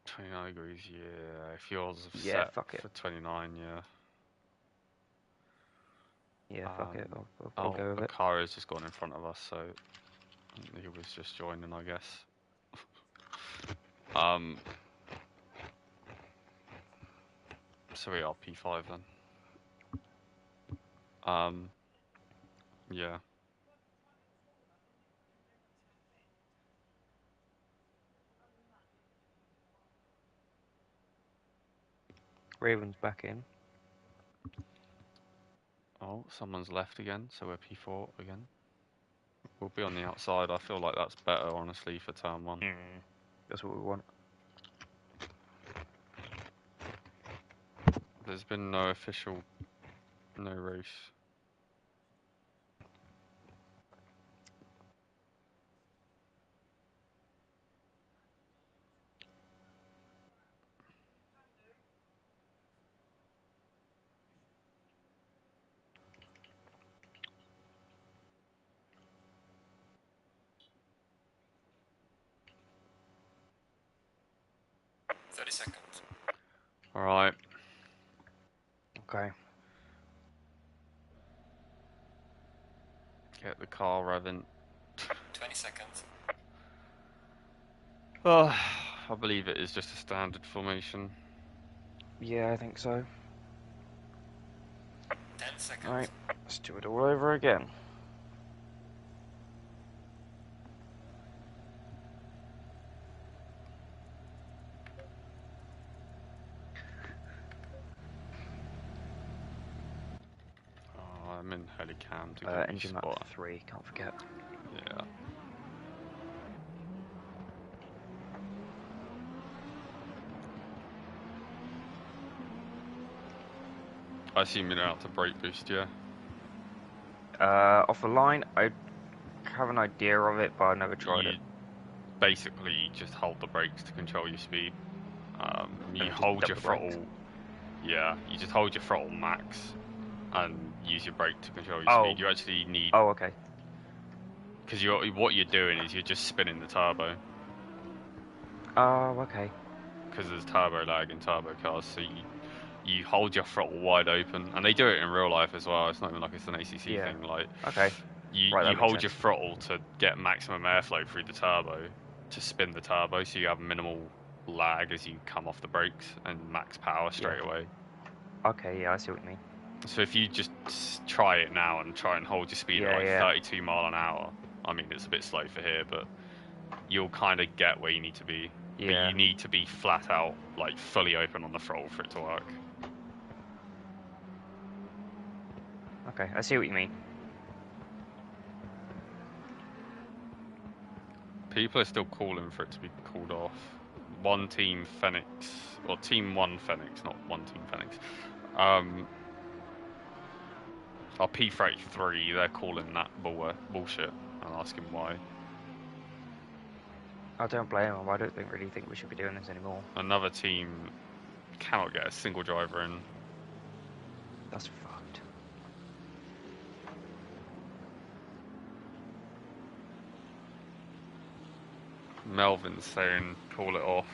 29 degrees, yeah. If yours have Yeah, set fuck it. for 29, yeah. Yeah, fuck it. I'll go with the it. car has just gone in front of us, so he was just joining, I guess. So we are P5 then. Yeah. Raven's back in. Oh, someone's left again, so we're P4 again. We'll be on the outside. I feel like that's better, honestly, for turn 1. That's what we want. There's been no official, no race. seconds. Alright. Okay. Get the car revving. 20 seconds. Oh, I believe it is just a standard formation. Yeah, I think so. 10 seconds. Alright, let's do it all over again. Oh, I'm in helicam to get Engine spot. map 3, can't forget. Yeah. I assume you're out to brake boost, yeah? Off the line, I have an idea of it, but I've never tried it. Basically just hold the brakes to control your speed. You just hold dub your the brakes. throttle. Yeah, you just hold your throttle max and use your brake to control your speed. You actually need. Oh, okay. Because what you're doing is you're just spinning the turbo. Oh, okay. Because there's turbo lag in turbo cars, so you hold your throttle wide open, and they do it in real life as well. It's not even like it's an ACC thing. Like, okay. You hold your throttle to get maximum airflow through the turbo to spin the turbo, so you have minimal lag as you come off the brakes and max power straight away. Okay, yeah, I see what you mean. So if you just try it now and try and hold your speed at like 32 mile an hour, I mean it's a bit slow for here, but you'll kind of get where you need to be. Yeah. But you need to be flat out, like fully open on the throttle for it to work. Okay, I see what you mean. People are still calling for it to be called off. One team Phoenix, or Team 1 Phoenix, not one team Phoenix. Our P33, they're calling that bullshit and asking why. I don't blame them. I don't really think we should be doing this anymore. Another team cannot get a single driver in. That's fucked. Melvin's saying call it off.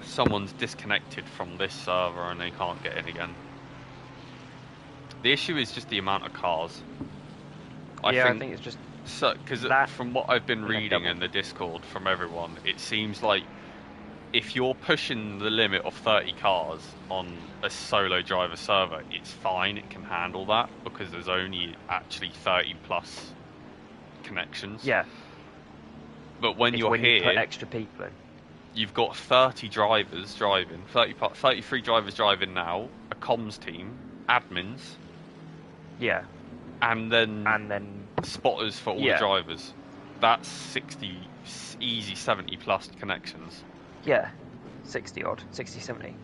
Someone's disconnected from this server and they can't get in again. The issue is just the amount of cars. I think it's just... Because from what I've been reading in the Discord from everyone, it seems like if you're pushing the limit of 30 cars on a solo driver server, it's fine, it can handle that, because there's only actually 30 plus connections. Yeah. But when you're when here... you put extra people in. You've got 30 drivers driving, 33 drivers driving now, a comms team, admins. Yeah. And then spotters for all the drivers. That's 60, easy 70 plus connections. Yeah. 60 odd, 60, 70.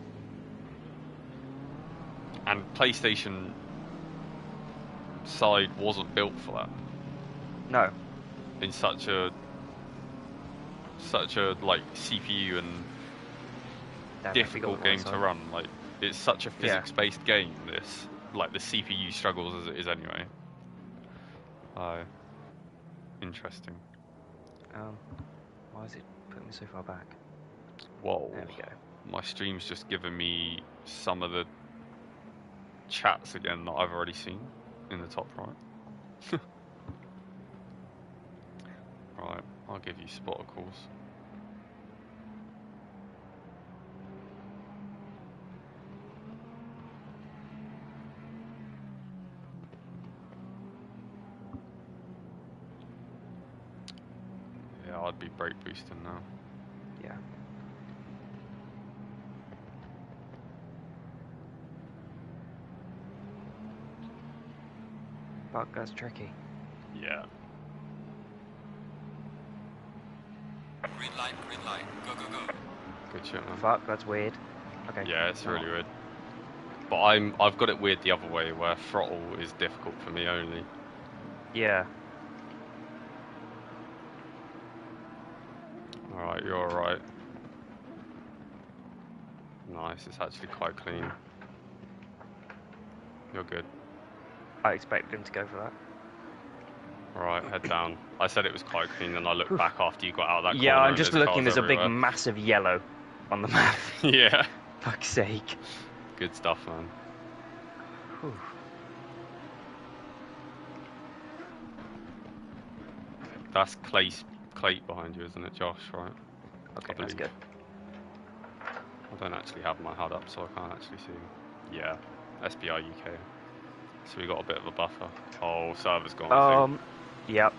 and PlayStation side wasn't built for that No. in such a like CPU and Damn it, we got difficult the game right to side. run. Like, it's such a Yeah. physics-based game. This, like, the CPU struggles as it is anyway. Interesting. Why is it putting me so far back? Whoa. There we go. My stream's just given me some of the chats again that I've already seen in the top right. Right, I'll give you spotter calls. Yeah, I'd be brake boosting now. Yeah. Fuck, that's tricky. Yeah. Green light, go, go, go. Good shit, man. Fuck, that's weird. Okay. Yeah, it's no. really weird. But I've got it weird the other way, where throttle is difficult for me only. Yeah. Alright, you're alright. Nice, it's actually quite clean. You're good. I expect him to go for that. Alright, head down. I said it was quite clean, and I looked back after you got out of that Yeah, corner. I'm and just there's looking. cars There's a big, everywhere. massive yellow on the map. Yeah. Fuck's sake. Good stuff, man. Whew. That's Clate behind you, isn't it, Josh? Right? Okay, I that's believe. good. I don't actually have my HUD up, so I can't actually see. Yeah, SBI UK. So we got a bit of a buffer. Oh, server's gone. I think. Yep.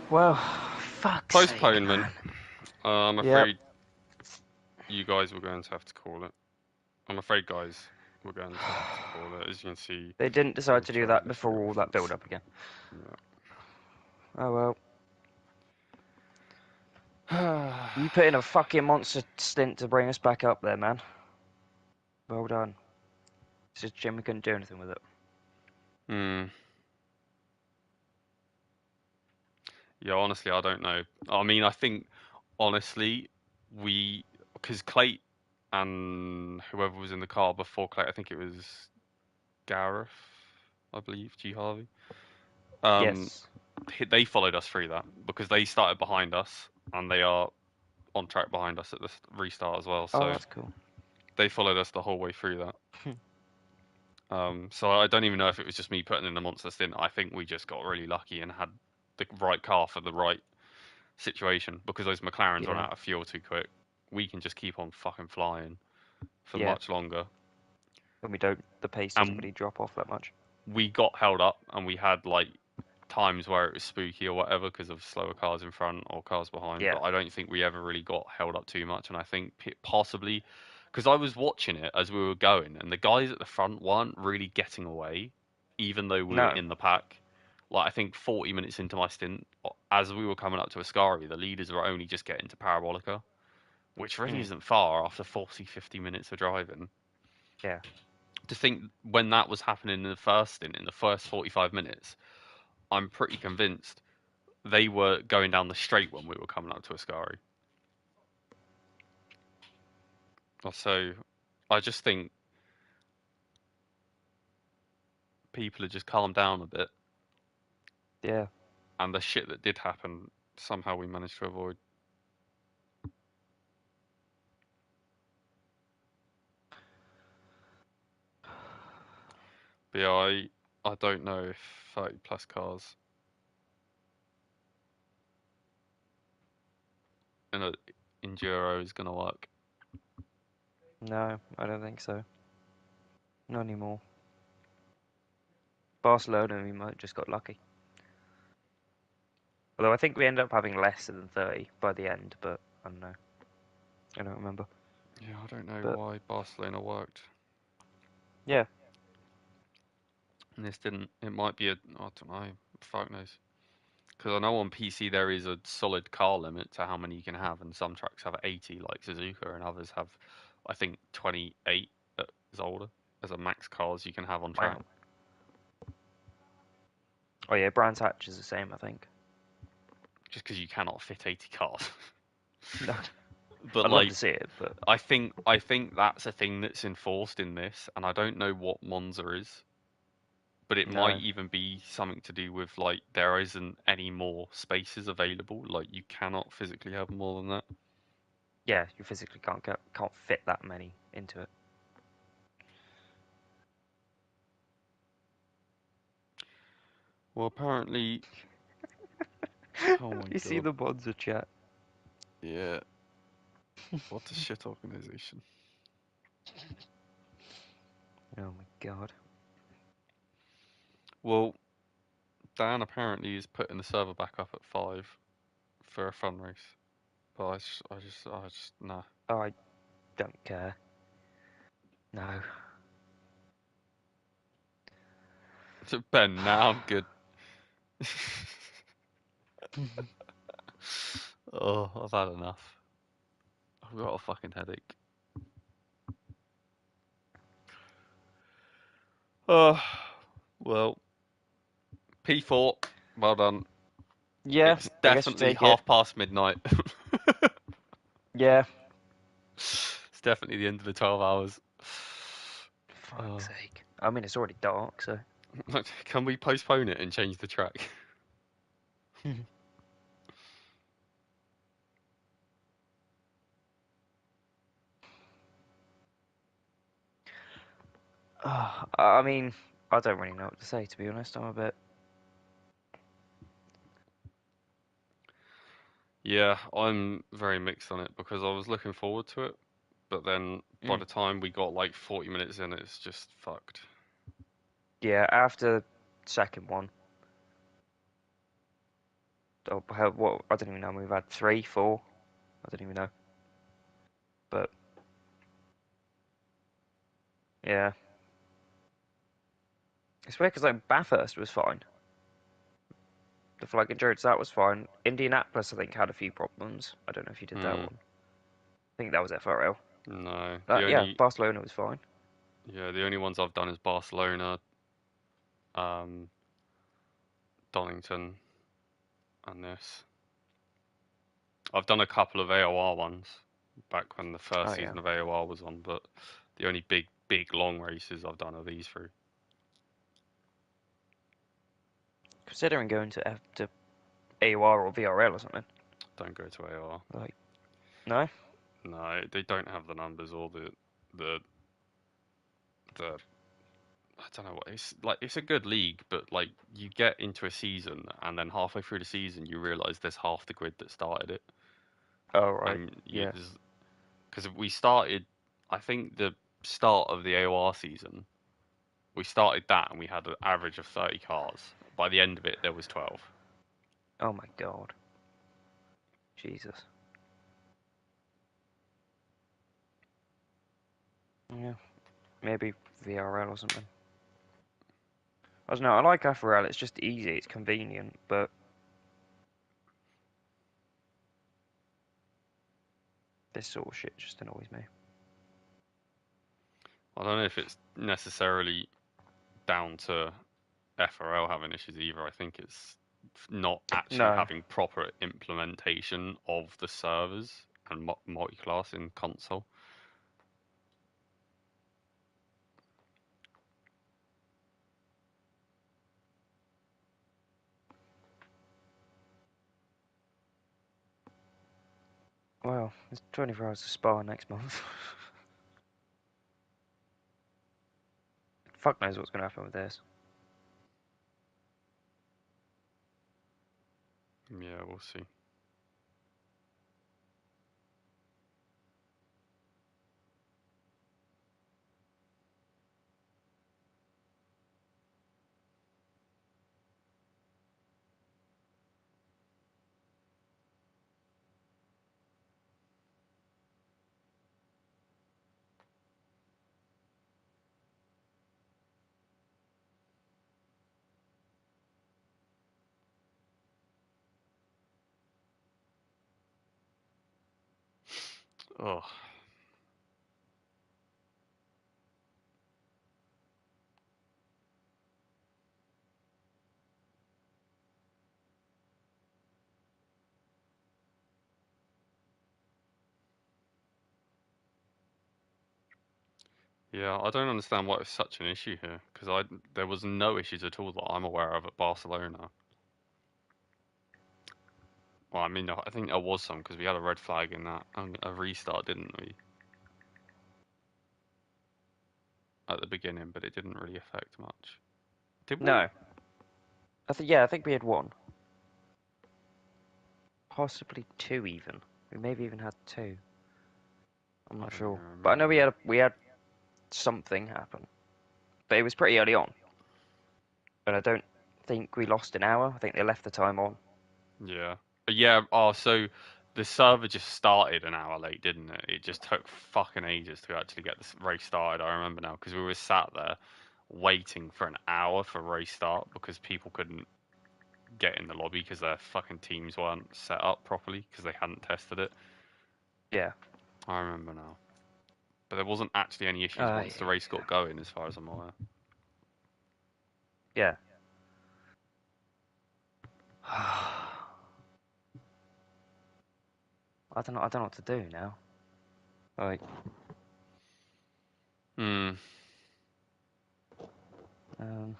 Well, fuck's Postponement. sake, man. I'm Yep. afraid you guys were going to have to call it. I'm afraid, guys, we're going to have to call it. As you can see, They didn't decide to do that Ultra before all that reference. build up again. Yeah. Oh well. You put in a fucking monster stint to bring us back up there, man. Well done. It's just Jimmy couldn't do anything with it. Yeah, honestly, I don't know. I mean, I think, honestly, because Clate and whoever was in the car before Clate, I think it was Gareth, I believe, G Harvey. Yes. They followed us through that because they started behind us and they are on track behind us at the restart as well. Oh, So that's cool. they followed us the whole way through that. So I don't even know if it was just me putting in the monster stint. I think we just got really lucky and had the right car for the right situation because those McLarens run Yeah. out of fuel too quick. We can just keep on fucking flying for Yeah. much longer. When we don't, the pace doesn't And really drop off that much. we got held up and we had like times where it was spooky or whatever because of slower cars in front or cars behind. Yeah. But I don't think we ever really got held up too much. And I think possibly because I was watching it as we were going and the guys at the front weren't really getting away, even though we were No. in the pack. Like I think 40 minutes into my stint, as we were coming up to Ascari, the leaders were only just getting to Parabolica, which really isn't far after 40, 50 minutes of driving. Yeah. To think when that was happening in the first stint, in the first 45 minutes, I'm pretty convinced they were going down the straight when we were coming up to Ascari. So I just think people had just calmed down a bit. Yeah. And the shit that did happen, somehow we managed to avoid. But yeah, I don't know if 30 plus cars in an Enduro is going to work. No, I don't think so. Not anymore. Barcelona, we might just got lucky. Although I think we ended up having less than 30 by the end, but I don't know. I don't remember. Yeah, I don't know But- why Barcelona worked. Yeah. And this didn't. It might be I don't know. Fuck knows. Because I know on PC there is a solid car limit to how many you can have, and some tracks have 80, like Suzuka, and others have, I think, 28 is older as a max cars you can have on track. Wow. Oh yeah, Brands Hatch is the same, I think. Just because you cannot fit 80 cars. No, But I'd love like, to see it, but I think that's a thing that's enforced in this, and I don't know what Monza is, but it might no. even be something to do with like there isn't any more spaces available. Like you cannot physically have more than that. Yeah, you physically can't fit that many into it. Well, apparently. Oh my You see god. the Monza chat. Yeah. What a shit organization. Oh my god. Well, Dan apparently is putting the server back up at 5 for a fun race. But I just, nah. Oh, I don't care. No. Ben, now I'm good. Oh, I've had enough. I've got a fucking headache. Oh, well, P4, well done. Yeah, It's I guess you definitely take it. midnight. Yeah. It's definitely the end of the 12 hours. Fuck's sake. I mean, it's already dark, so. Can we postpone it and change the track? I mean, I don't really know what to say, to be honest. I'm a bit. Yeah, I'm very mixed on it because I was looking forward to it, but then by the time we got like 40 minutes in, it's just fucked. Yeah, after second one. Oh, what? I don't even know. We've had 3, 4. I don't even know. But yeah, it's weird because like Bathurst was fine. The flag endurance that was fine. Indianapolis I think had a few problems. I don't know if you did that Hmm. one. I think that was FRL. No, Yeah, Barcelona was fine. the only ones I've done is Barcelona, um, Donington, and this. I've done a couple of AOR ones back when the first Oh yeah. season of AOR was on, but the only big long races I've done are these three. Considering going to AOR or VRL or something. Don't go to AOR. Like no. No, they don't have the numbers or the the I don't know what it's like. It's a good league, but like you get into a season and then halfway through the season you realise there's half the grid that started it, Oh right. and you Yeah. because we started. I think the start of the AOR season, we started that and we had an average of 30 cars. By the end of it, there was 12. Oh my god. Jesus. Yeah. Maybe VRL or something. I don't know. I like FRL. It's just easy. It's convenient, but this sort of shit just annoys me. I don't know if it's necessarily down to FRL having issues either. I think it's not actually No. having proper implementation of the servers and multi-class in console. Well, it's 24 hours to Spa next month. Fuck knows what's going to happen with this. Yeah, we'll see. Oh, Yeah, I don't understand why it's such an issue here because there was no issues at all that I'm aware of at Barcelona. Well, I mean, I think there was some because we had a red flag in that a restart, didn't we, at the beginning? But it didn't really affect much. Did we? No, I think we had one, possibly two even. We maybe even had two. I'm I not don't even sure, but I know remember. we had something happen, but it was pretty early on, and I don't think we lost an hour. I think they left the time on. Yeah. Yeah. Oh, so the server just started an hour late, didn't it? It just took fucking ages to actually get this race started. I remember now because we were sat there waiting for an hour for race start because people couldn't get in the lobby because their fucking teams weren't set up properly because they hadn't tested it. Yeah. I remember now. But there wasn't actually any issues Uh, once the race got going, as far as I'm aware. yeah. I don't know what to do now. Like, Hmm. um,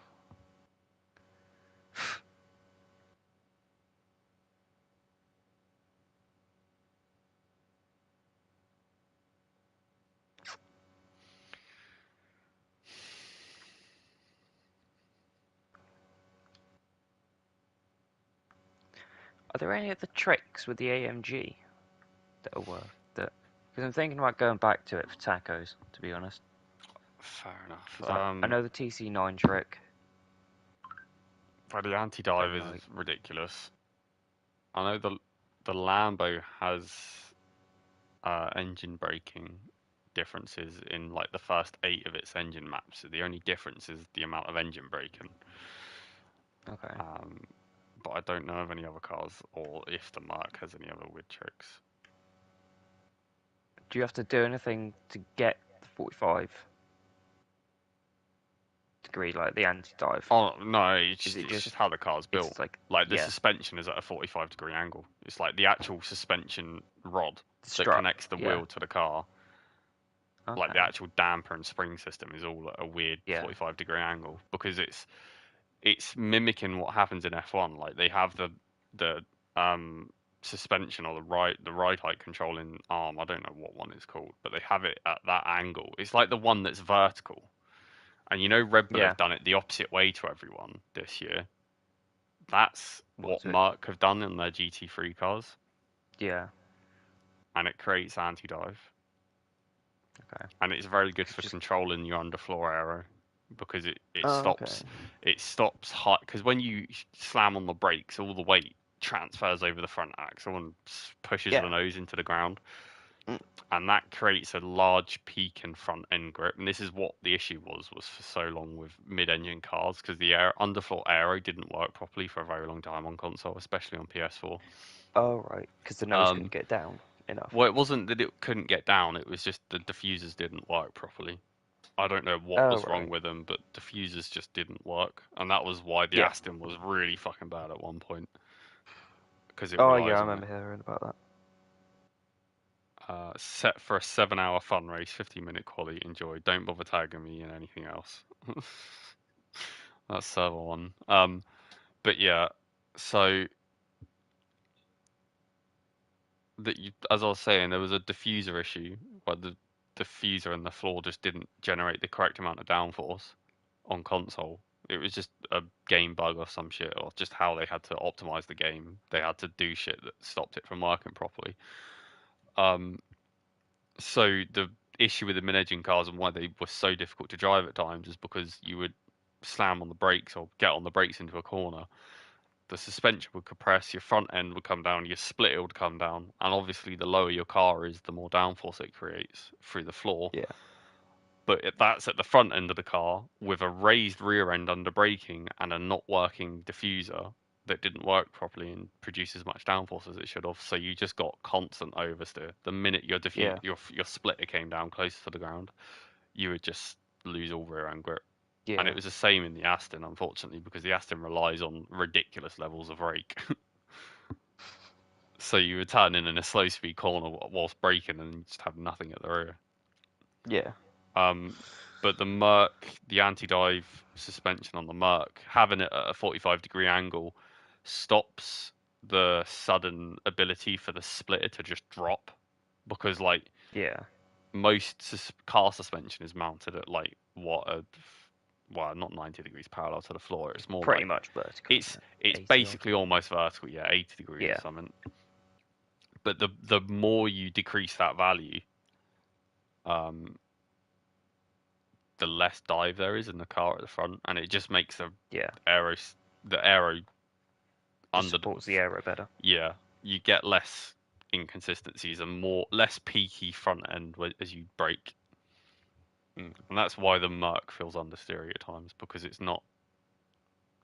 are there any other tricks with the AMG that are worth that? Because I'm thinking about going back to it for tacos, to be honest. Fair enough. Because I know the TC9 trick. But the I anti-dive is like. ridiculous. I know the Lambo has engine braking differences in like the first 8 of its engine maps. So the only difference is the amount of engine braking. Okay. Um, but I don't know of any other cars or if the Merc has any other weird tricks. Do you have to do anything to get the 45 degree, like the anti-dive? Oh no, Is it it's just just? how the car's built. It's like, Like the yeah, suspension is at a 45-degree angle. It's like the actual suspension rod the that strut. connects the Yeah. wheel to the car. Like the Okay. actual damper and spring system is all at a weird Yeah. 45-degree angle because it's mimicking what happens in F1. Like they have the um suspension or the ride height controlling arm. I don't know what one is called, but they have it at that angle. It's like the one that's vertical. And you know Red Bull Yeah. have done it the opposite way to everyone this year. That's what What's it? Merc have done in their GT3 cars, Yeah. and it creates anti-dive, Okay. and it's very good 'Cause for just. controlling your underfloor aero because Oh, okay. it stops high because when you slam on the brakes, all the weight transfers over the front axle and pushes the Yeah. nose into the ground, Mm. and that creates a large peak in front end grip. And this is what the issue was for so long with mid-engine cars because the underfloor aero didn't work properly for a very long time on console, especially on PS4. Oh, right. Because the nose Um, couldn't get down enough. well, it wasn't that it couldn't get down; it was just the diffusers didn't work properly. I don't know what Oh, was wrong right. with them, but diffusers just didn't work, and that was why the Yeah. Aston was really fucking bad at one point because it Oh, yeah. I relies on it. remember hearing about that. Set for a 7-hour fun race, 15-minute quali. Enjoy. Don't bother tagging me in anything else. That's server one. But yeah, so as I was saying, there was a diffuser issue where the diffuser and the floor just didn't generate the correct amount of downforce on console. It was just a game bug or some shit, or just how they had to optimize the game. They had to do shit that stopped it from working properly. Um, so the issue with the mid-engine cars and why they were so difficult to drive at times is because you would slam on the brakes or get on the brakes into a corner, the suspension would compress, your front end would come down, your split would come down, and obviously the lower your car is, the more downforce it creates through the floor. Yeah. But that's at the front end of the car with a raised rear end under braking and a not working diffuser that didn't work properly and produce as much downforce as it should have. So you just got constant oversteer. The minute Yeah. your splitter came down closer to the ground, you would just lose all rear end grip. And it Yeah. was the same in the Aston, unfortunately, because the Aston relies on ridiculous levels of rake. So you would turn in a slow speed corner whilst braking and just have nothing at the rear. Yeah. But the Merc, the anti-dive suspension on the Merc, having it at a 45-degree angle stops the sudden ability for the splitter to just drop, because like Yeah. most car suspension is mounted at like well, not 90 degrees parallel to the floor. It's more Pretty like much vertical. it's isn't it? it's 80 odd. basically almost vertical, yeah, 80 degrees Yeah. or something. But the more you decrease that value, um, the less dive there is in the car at the front, and it just makes Yeah. the aero Just under supports the aero better. yeah, you get less inconsistencies and less peaky front end as you brake. And that's why the Merc feels understeery at times, because it's not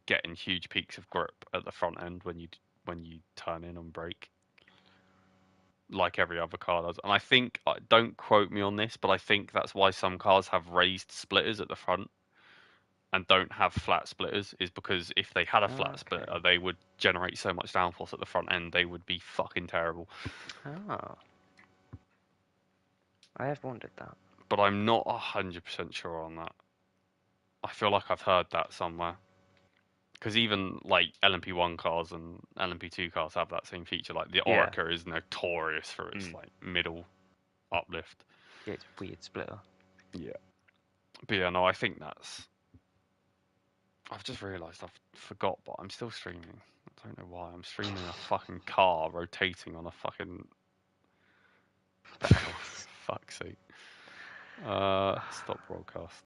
getting huge peaks of grip at the front end when you turn in and brake, like every other car does. And I think, don't quote me on this, but I think that's why some cars have raised splitters at the front and don't have flat splitters, is because if they had a flat splitter, they would generate so much downforce at the front end, they would be fucking terrible. Oh. I have wondered that. But I'm not 100% sure on that. I feel like I've heard that somewhere. Because even like LMP1 cars and LMP2 cars have that same feature. Like the Yeah. Orica is notorious for its like middle uplift. Yeah, it's a weird splitter. Yeah. But yeah, no, I think that's. I've just realised I've forgot, but I'm still streaming. I don't know why. I'm streaming a fucking car rotating on a fucking. Fuck's sake. Stop broadcast.